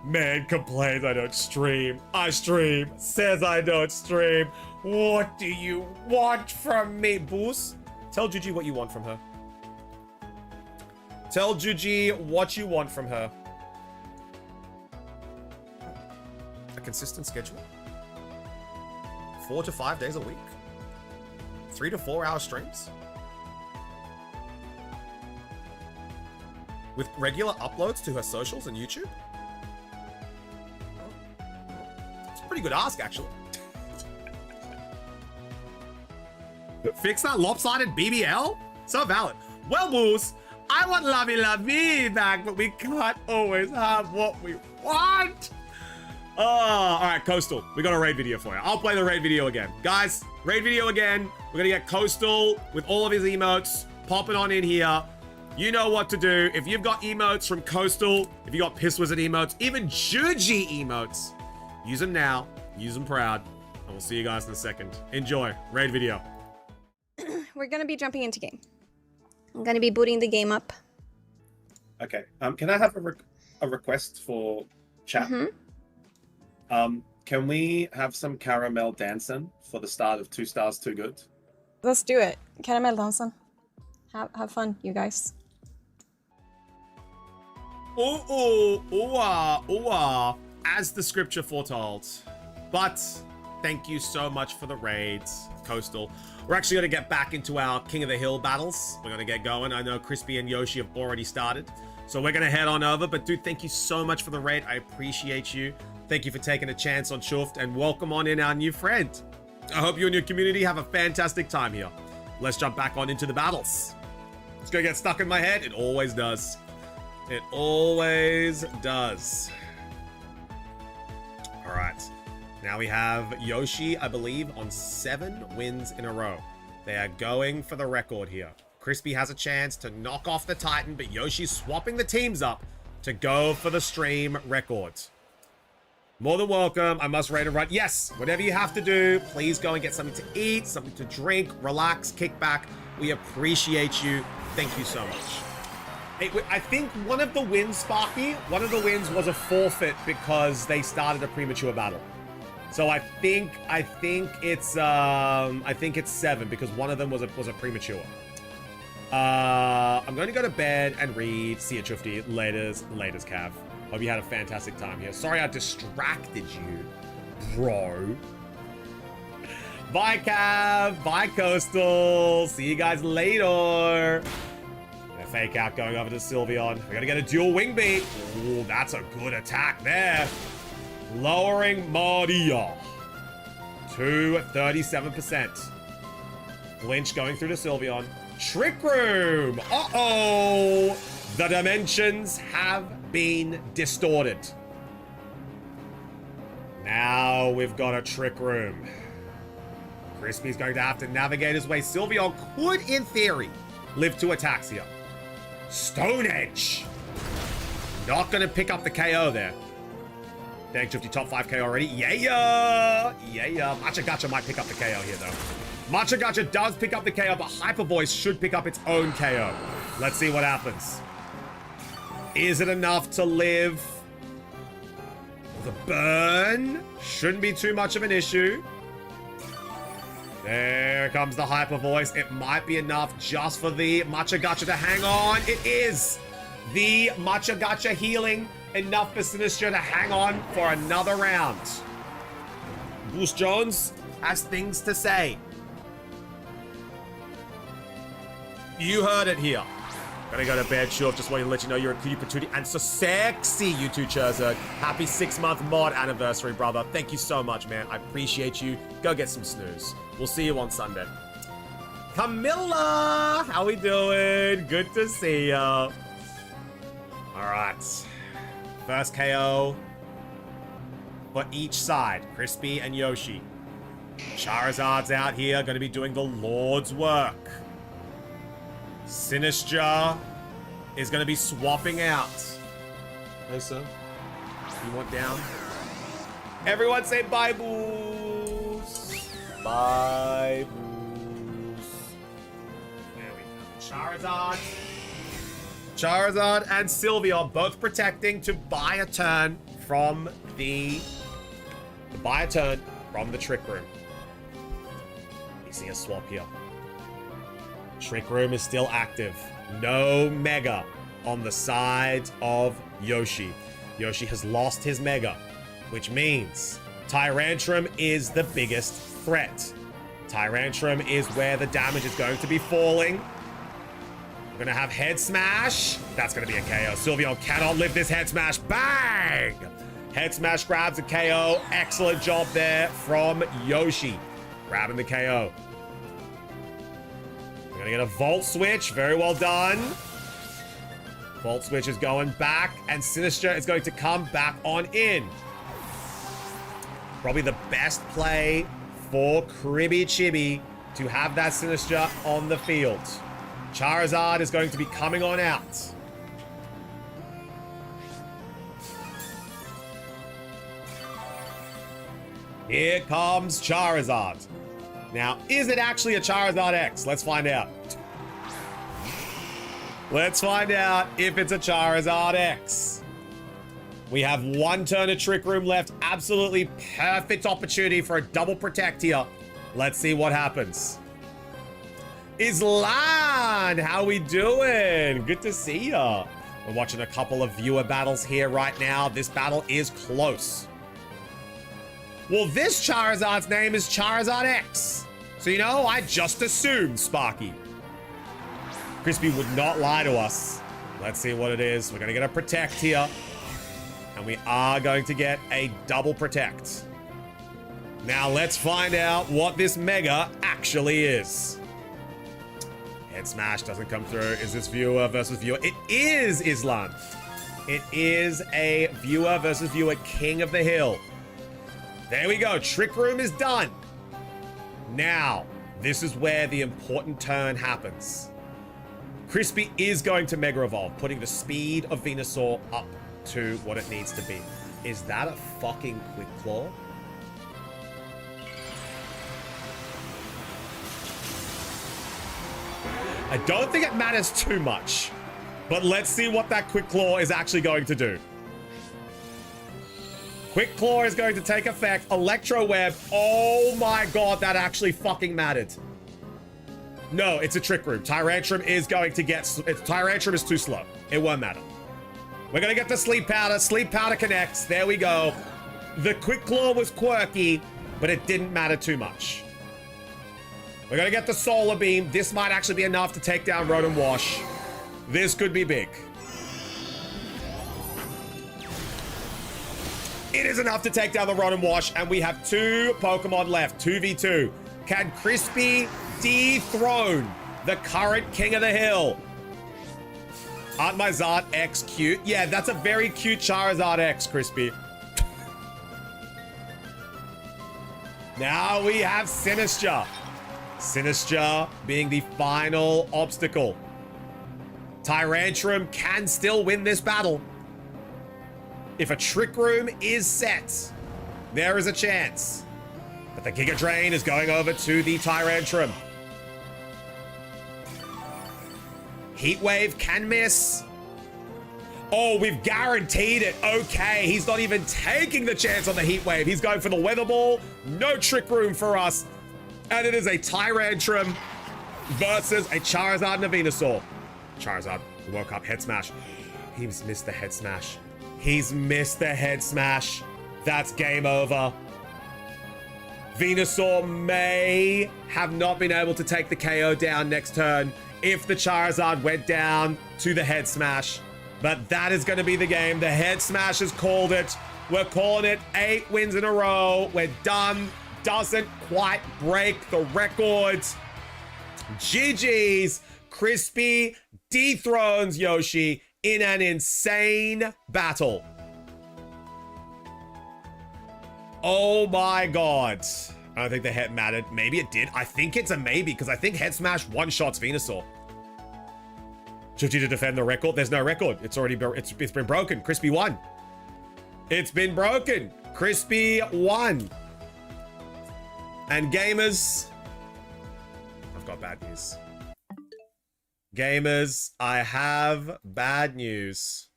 Man complains I don't stream. I stream. Says I don't stream. What do you want from me, Boos? Tell Gigi what you want from her. Tell Gigi what you want from her. A consistent schedule? 4 to 5 days a week? 3 to 4 hour streams? With regular uploads to her socials and YouTube? It's a pretty good ask, actually. Fix that lopsided BBL? So valid. Well, Boos, I want Lovey Lovey back, but we can't always have what we want. Oh, all right, Coastal. We got a raid video for you. I'll play the raid video again. Guys, raid video again. We're gonna get Coastal with all of his emotes popping on in here. You know what to do. If you've got emotes from Coastal, if you got Piss Wizard emotes, even Juji emotes, use them now. Use them proud. And we'll see you guys in a second. Enjoy. Raid video. We're gonna be jumping into game. I'm gonna be booting the game up. Okay. Can I have a request for chat? Can we have some caramel dancing for the start of 2 Stars Too Good? Let's do it. Karamelldansen. Have fun, you guys. Ooh, ooh, ooh, ah, ooh, ah, as the scripture foretold. But thank you so much for the raids, Coastal. We're actually going to get back into our King of the Hill battles. We're going to get going. I know Crispy and Yoshi have already started. So we're going to head on over. But dude, thank you so much for the raid. I appreciate you. Thank you for taking a chance on Chuft. And welcome on in our new friend. I hope you and your community have a fantastic time here. Let's jump back on into the battles. It's going to get stuck in my head. It always does. It always does. All right. Now we have Yoshi, I believe, on 7 wins in a row. They are going for the record here. Crispy has a chance to knock off the Titan, but Yoshi's swapping the teams up to go for the stream records. More than welcome. I must rate and run. Yes, whatever you have to do, please go and get something to eat, something to drink, relax, kick back. We appreciate you. Thank you so much. I think one of the wins, Sparky, one of the wins was a forfeit because they started a premature battle. So I think it's 7 because one of them was a premature. I'm going to go to bed and read. See you, Chufty. Laters, Cav. Hope you had a fantastic time here. Sorry I distracted you, bro. Bye, Cav. Bye, Coastal. See you guys later. Fake out going over to Sylveon. We're gonna get a dual wing beat. Ooh, that's a good attack there. Lowering Mardia to 37%. Flinch going through to Sylveon. Trick Room. Uh-oh. The dimensions have been distorted. Now we've got a Trick Room. Crispy's going to have to navigate his way. Sylveon could, in theory, live to attacks here. Stone Edge. Not going to pick up the KO there. Dang, Chufty, top 5k already. Yeah. Matcha Gotcha might pick up the KO here, though. Matcha Gotcha does pick up the KO, but Hyper Voice should pick up its own KO. Let's see what happens. Is it enough to live? The burn shouldn't be too much of an issue. There comes the Hyper Voice. It might be enough just for the Matcha Gotcha to hang on. It is. The Matcha Gotcha healing enough for Sinistra to hang on for another round. Bruce Jones has things to say. You heard it here. Gonna go to bed, sure. Just wanted to let you know you're a cutie patootie and so sexy, you two Churzard. Happy 6-month mod anniversary, brother. Thank you so much, man. I appreciate you. Go get some snooze. We'll see you on Sunday. Camilla, how we doing? Good to see ya. All right. First KO for each side. Crispy and Yoshi. Charizard's out here, gonna be doing the Lord's work. Sinistra is going to be swapping out. Hey, sir. You want down? Everyone say bye, Boos. Bye, Boos. There we go. Charizard and Sylveon both protecting to buy a turn from the Trick Room. You see a swap here. Trick Room is still active. No Mega on the side of Yoshi. Yoshi has lost his Mega, which means Tyrantrum is the biggest threat. Tyrantrum is where the damage is going to be falling. We're gonna have Head Smash. That's gonna be a KO. Sylveon cannot live this Head Smash. Bang! Head Smash grabs a KO. Excellent job there from Yoshi. Grabbing the KO. Gonna get a Volt Switch. Very well done. Volt Switch is going back, and Sinister is going to come back on in. Probably the best play for Kribby Chibi to have that Sinister on the field. Charizard is going to be coming on out. Here comes Charizard. Now, is it actually a Charizard X? Let's find out. Let's find out if it's a Charizard X. We have one turn of Trick Room left. Absolutely perfect opportunity for a double protect here. Let's see what happens. Islan, how we doing? Good to see ya. We're watching a couple of viewer battles here right now. This battle is close. Well, this Charizard's name is Charizard X. So, you know, I just assumed, Sparky. Crispy would not lie to us. Let's see what it is. We're going to get a Protect here. And we are going to get a double Protect. Now, let's find out what this Mega actually is. Head Smash doesn't come through. Is this viewer versus viewer? It is Islan. It is a viewer versus viewer King of the Hill. There we go. Trick Room is done. Now, this is where the important turn happens. Crispy is going to Mega Evolve, putting the speed of Venusaur up to what it needs to be. Is that a fucking Quick Claw? I don't think it matters too much, but let's see what that Quick Claw is actually going to do. Quick Claw is going to take effect. Electro Web. Oh my god, that actually fucking mattered. No, it's a Trick Room. Tyrantrum is going to get... Tyrantrum is too slow. It won't matter. We're going to get the Sleep Powder. Sleep Powder connects. There we go. The Quick Claw was quirky, but it didn't matter too much. We're going to get the Solar Beam. This might actually be enough to take down Rotom Wash. This could be big. It is enough to take down the Rotom Wash, and we have 2 Pokemon left. 2v2. Can Crispy dethrone the current King of the Hill? Aren't my Zard X cute? Yeah, that's a very cute Charizard X, Crispy. Now we have Sinister. Sinister being the final obstacle. Tyrantrum can still win this battle. If a Trick Room is set, there is a chance. But the Giga Drain is going over to the Tyrantrum. Heat Wave can miss. Oh, we've guaranteed it. Okay, he's not even taking the chance on the Heat Wave. He's going for the Weather Ball. No Trick Room for us. And it is a Tyrantrum versus a Charizard and a Venusaur. Charizard woke up. Head Smash. He's missed the Head Smash. He's missed the Head Smash. That's game over. Venusaur may have not been able to take the KO down next turn if the Charizard went down to the Head Smash. But that is going to be the game. The Head Smash has called it. We're calling it 8 wins in a row. We're done. Doesn't quite break the record. GG's. Crispy dethrones Yoshi in an insane battle. Oh my god. I don't think the head mattered. Maybe it did. I think it's a maybe, because I think Head Smash one-shots Venusaur. 50 to defend the record. There's no record. It's already been, it's been broken. Crispy won. It's been broken. Crispy won. And gamers, I've got bad news. Gamers, I have bad news.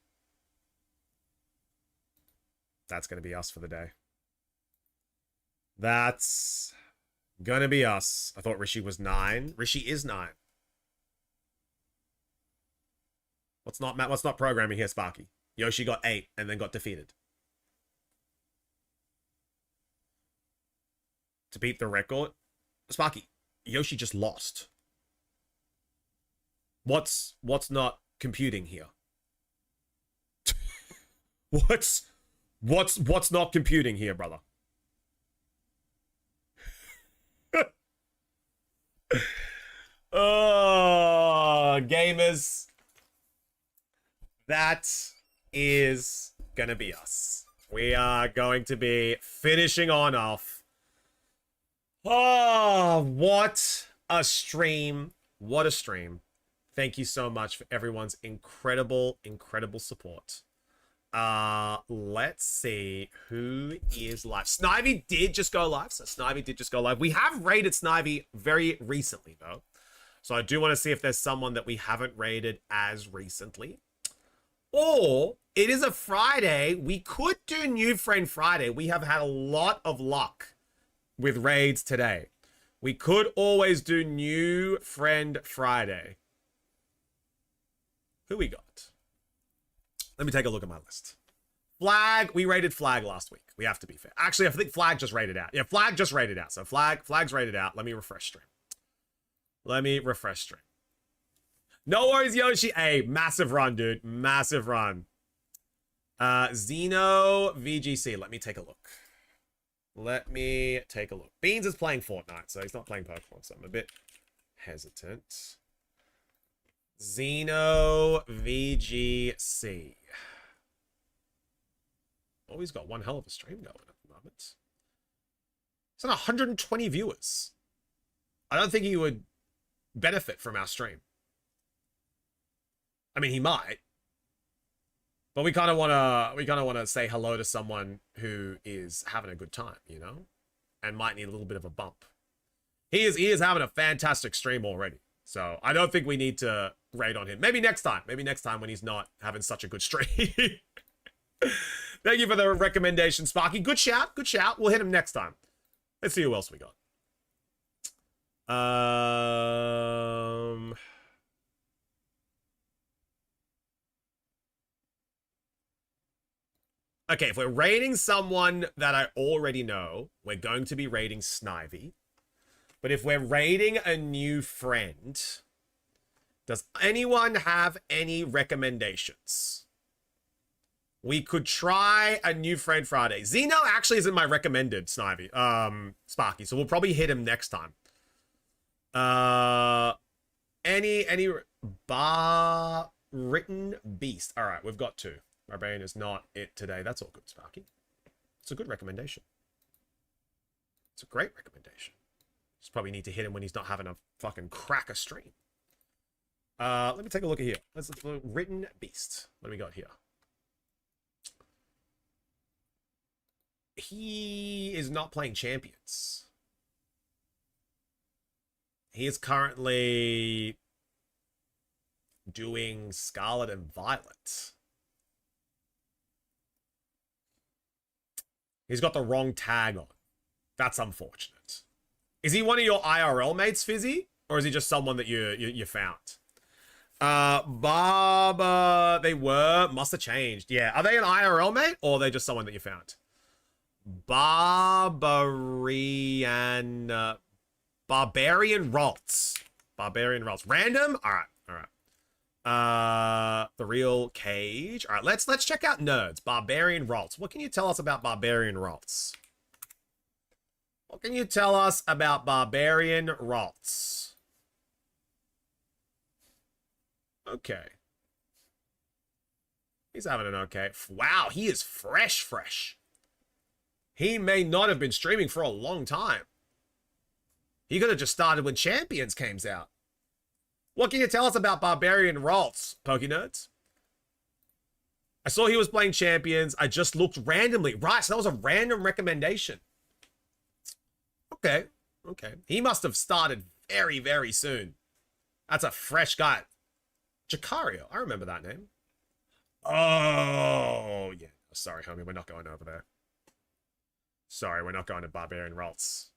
That's going to be us for the day. That's going to be us. I thought Rishi was 9. Rishi is 9. What's not programming here, Sparky? Yoshi got 8 and then got defeated. To beat the record? Sparky, Yoshi just lost. What's not computing here? What's not computing here, brother? Oh, gamers. That is gonna be us. We are going to be finishing on off. Oh, what a stream. What a stream. Thank you so much for everyone's incredible, incredible support. Let's see who is live. Snivy did just go live. So Snivy did just go live. We have raided Snivy very recently, though. So I do want to see if there's someone that we haven't raided as recently. Or it is a Friday. We could do New Friend Friday. We have had a lot of luck with raids today. We could always do New Friend Friday. Who we got? Let me take a look at my list. Flag. We raided Flag last week. We have to be fair. Actually, I think Flag just raided out. Yeah, Flag just raided out. So Flag's raided out. Let me refresh stream. Let me refresh stream. No worries, Yoshi. Hey, massive run, dude. Massive run. Xeno VGC. Let me take a look. Let me take a look. Beans is playing Fortnite, so he's not playing Pokemon, so I'm a bit hesitant. Xeno VGC. Oh, he's got one hell of a stream going at the moment. He's on 120 viewers. I don't think he would benefit from our stream. I mean, he might, but we kind of want to say hello to someone who is having a good time, you know, and might need a little bit of a bump. He is having a fantastic stream already, so I don't think we need to raid on him. Maybe next time when he's not having such a good stream. Thank you for the recommendation, Sparky. Good shout, good shout. We'll hit him next time. Let's see who else we got. Okay, if we're raiding someone that I already know, we're going to be raiding Snivy. But if we're raiding a new friend, does anyone have any recommendations? We could try a New Friend Friday. Zeno actually is in my recommended, Snivy, Sparky, so we'll probably hit him next time. Any bar written beast. All right, we've got two. Barbarian is not it today. That's all good, Sparky. It's a good recommendation. It's a great recommendation. Just probably need to hit him when he's not having a fucking cracker stream. Let me take a look at here. Let's look. Written beast. What do we got here? He is not playing Champions. He is currently doing Scarlet and Violet. He's got the wrong tag on. That's unfortunate. Is he one of your IRL mates, Fizzy? Or is he just someone that you found? Barber, they were, must have changed. Yeah, are they an IRL mate or are they just someone that you found? Barbarian Ralts. Barbarian Ralts. Random? Alright, alright. The real cage. Alright, let's check out nerds. Barbarian Ralts. What can you tell us about Barbarian Ralts? What can you tell us about Barbarian Ralts? Okay. He's having an okay. Wow, he is fresh. He may not have been streaming for a long time. He could have just started when Champions came out. What can you tell us about Barbarian Ralts, Pokenerds? I saw he was playing Champions. I just looked randomly. Right, so that was a random recommendation. Okay. He must have started very, very soon. That's a fresh guy. Jacario. I remember that name. Oh, yeah. Sorry, homie. We're not going over there. Sorry, we're not going to Barbarian Ralts.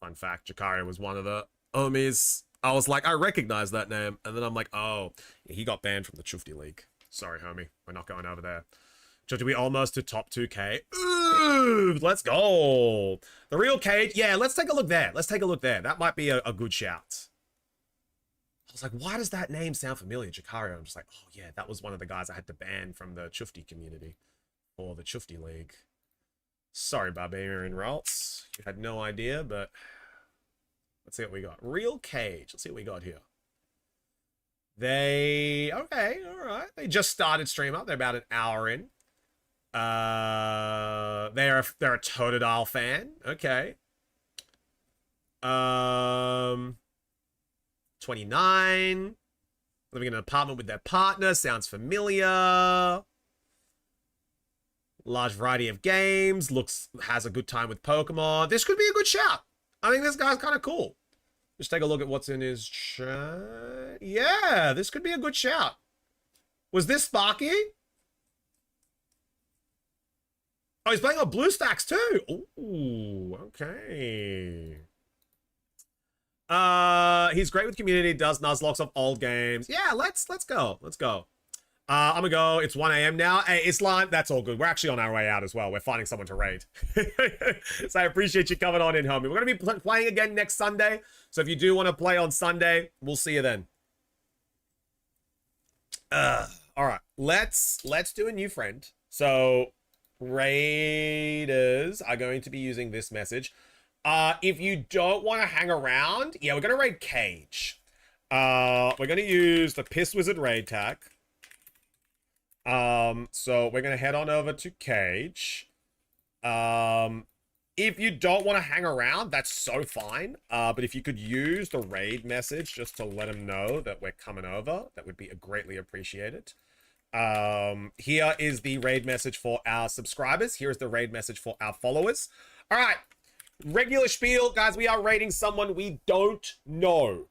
Fun fact, Jacario was one of the homies. I was like, I recognize that name. And then I'm like, oh, yeah, he got banned from the Chufty League. Sorry, homie. We're not going over there. So we almost to top 2K? Ooh, let's go. The real cage. Yeah, let's take a look there. That might be a good shout. I was like, why does that name sound familiar? Jacario. I'm just like, oh, yeah, that was one of the guys I had to ban from the Chufty community. Or the Chufty League. Sorry, Barbarian Ralts. You had no idea, but Let's see what we got. Real Cage. Let's see what we got here. Okay, all right. They just started stream up. They're about an hour in. They're a Totodile fan. Okay. 29. Living in an apartment with their partner. Sounds familiar. Large variety of games. Has a good time with Pokemon. This could be a good shout. I think this guy's kind of cool. Just take a look at what's in his chat. Yeah, this could be a good shout. Was this Sparky? Oh, he's playing on BlueStacks too. Ooh, okay. He's great with community, does Nuzlocks of old games. Yeah, let's go. Let's go. I'm gonna go. It's 1 a.m. now. Hey, Islam, that's all good. We're actually on our way out as well. We're finding someone to raid. So I appreciate you coming on in, homie. We're gonna be playing again next Sunday. So if you do want to play on Sunday, we'll see you then. All right, let's do a new friend. So raiders are going to be using this message. If you don't want to hang around, yeah, we're gonna raid Cage. We're gonna use the Piss Wizard raid tag. So we're gonna head on over to Cage. If you don't want to hang around, that's so fine. But if you could use the raid message just to let him know that we're coming over, that would be greatly appreciated. Here is the raid message for our subscribers. Here is the raid message for our followers. All right, regular spiel, guys. We are raiding someone we don't know.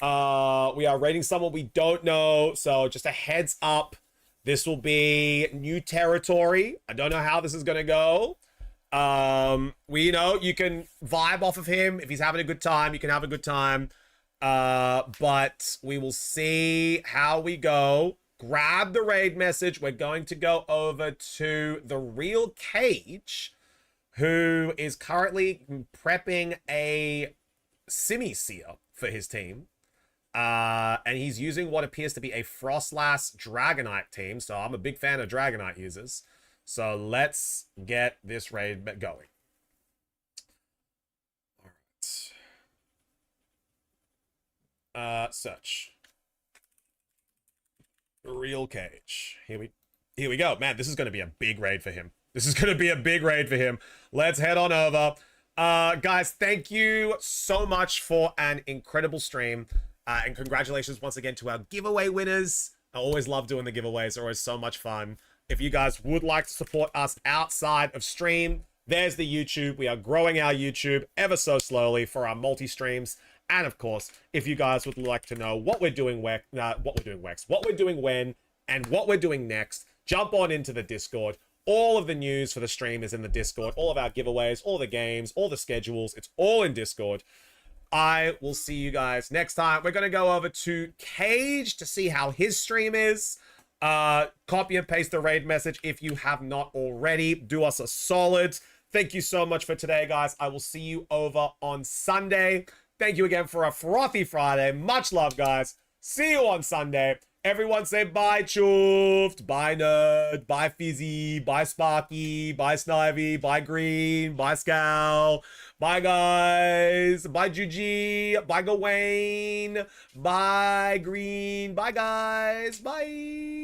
We are raiding someone we don't know. So just a heads up. This will be new territory. I don't know how this is going to go. You know, you can vibe off of him. If he's having a good time, you can have a good time. But we will see how we go. Grab the raid message. We're going to go over to the Real Cage, who is currently prepping a Simisear for his team. And he's using what appears to be a Frostlass Dragonite team. So I'm a big fan of Dragonite users. So let's get this raid going. All right. Search. Real Cage. Here we go. Man, this is going to be a big raid for him. This is going to be a big raid for him. Let's head on over. Guys, thank you so much for an incredible stream. And congratulations once again to our giveaway winners. I always love doing the giveaways. They're always so much fun. If you guys would like to support us outside of stream, there's the YouTube. We are growing our YouTube ever so slowly for our multi-streams. And of course, if you guys would like to know what we're doing when, and what we're doing next, jump on into the Discord. All of the news for the stream is in the Discord. All of our giveaways, all the games, all the schedules, it's all in Discord. I will see you guys next time. We're going to go over to Cage to see how his stream is. Copy and paste the raid message if you have not already. Do us a solid. Thank you so much for today, guys. I will see you over on Sunday. Thank you again for a Frothy Friday. Much love, guys. See you on Sunday. Everyone say bye, Chuffed. Bye, Nerd. Bye, Fizzy. Bye, Sparky. Bye, Snivy. Bye, Green. Bye, Scowl. Bye, guys. Bye, Juji. Bye, Gawain. Bye, Green. Bye, guys. Bye.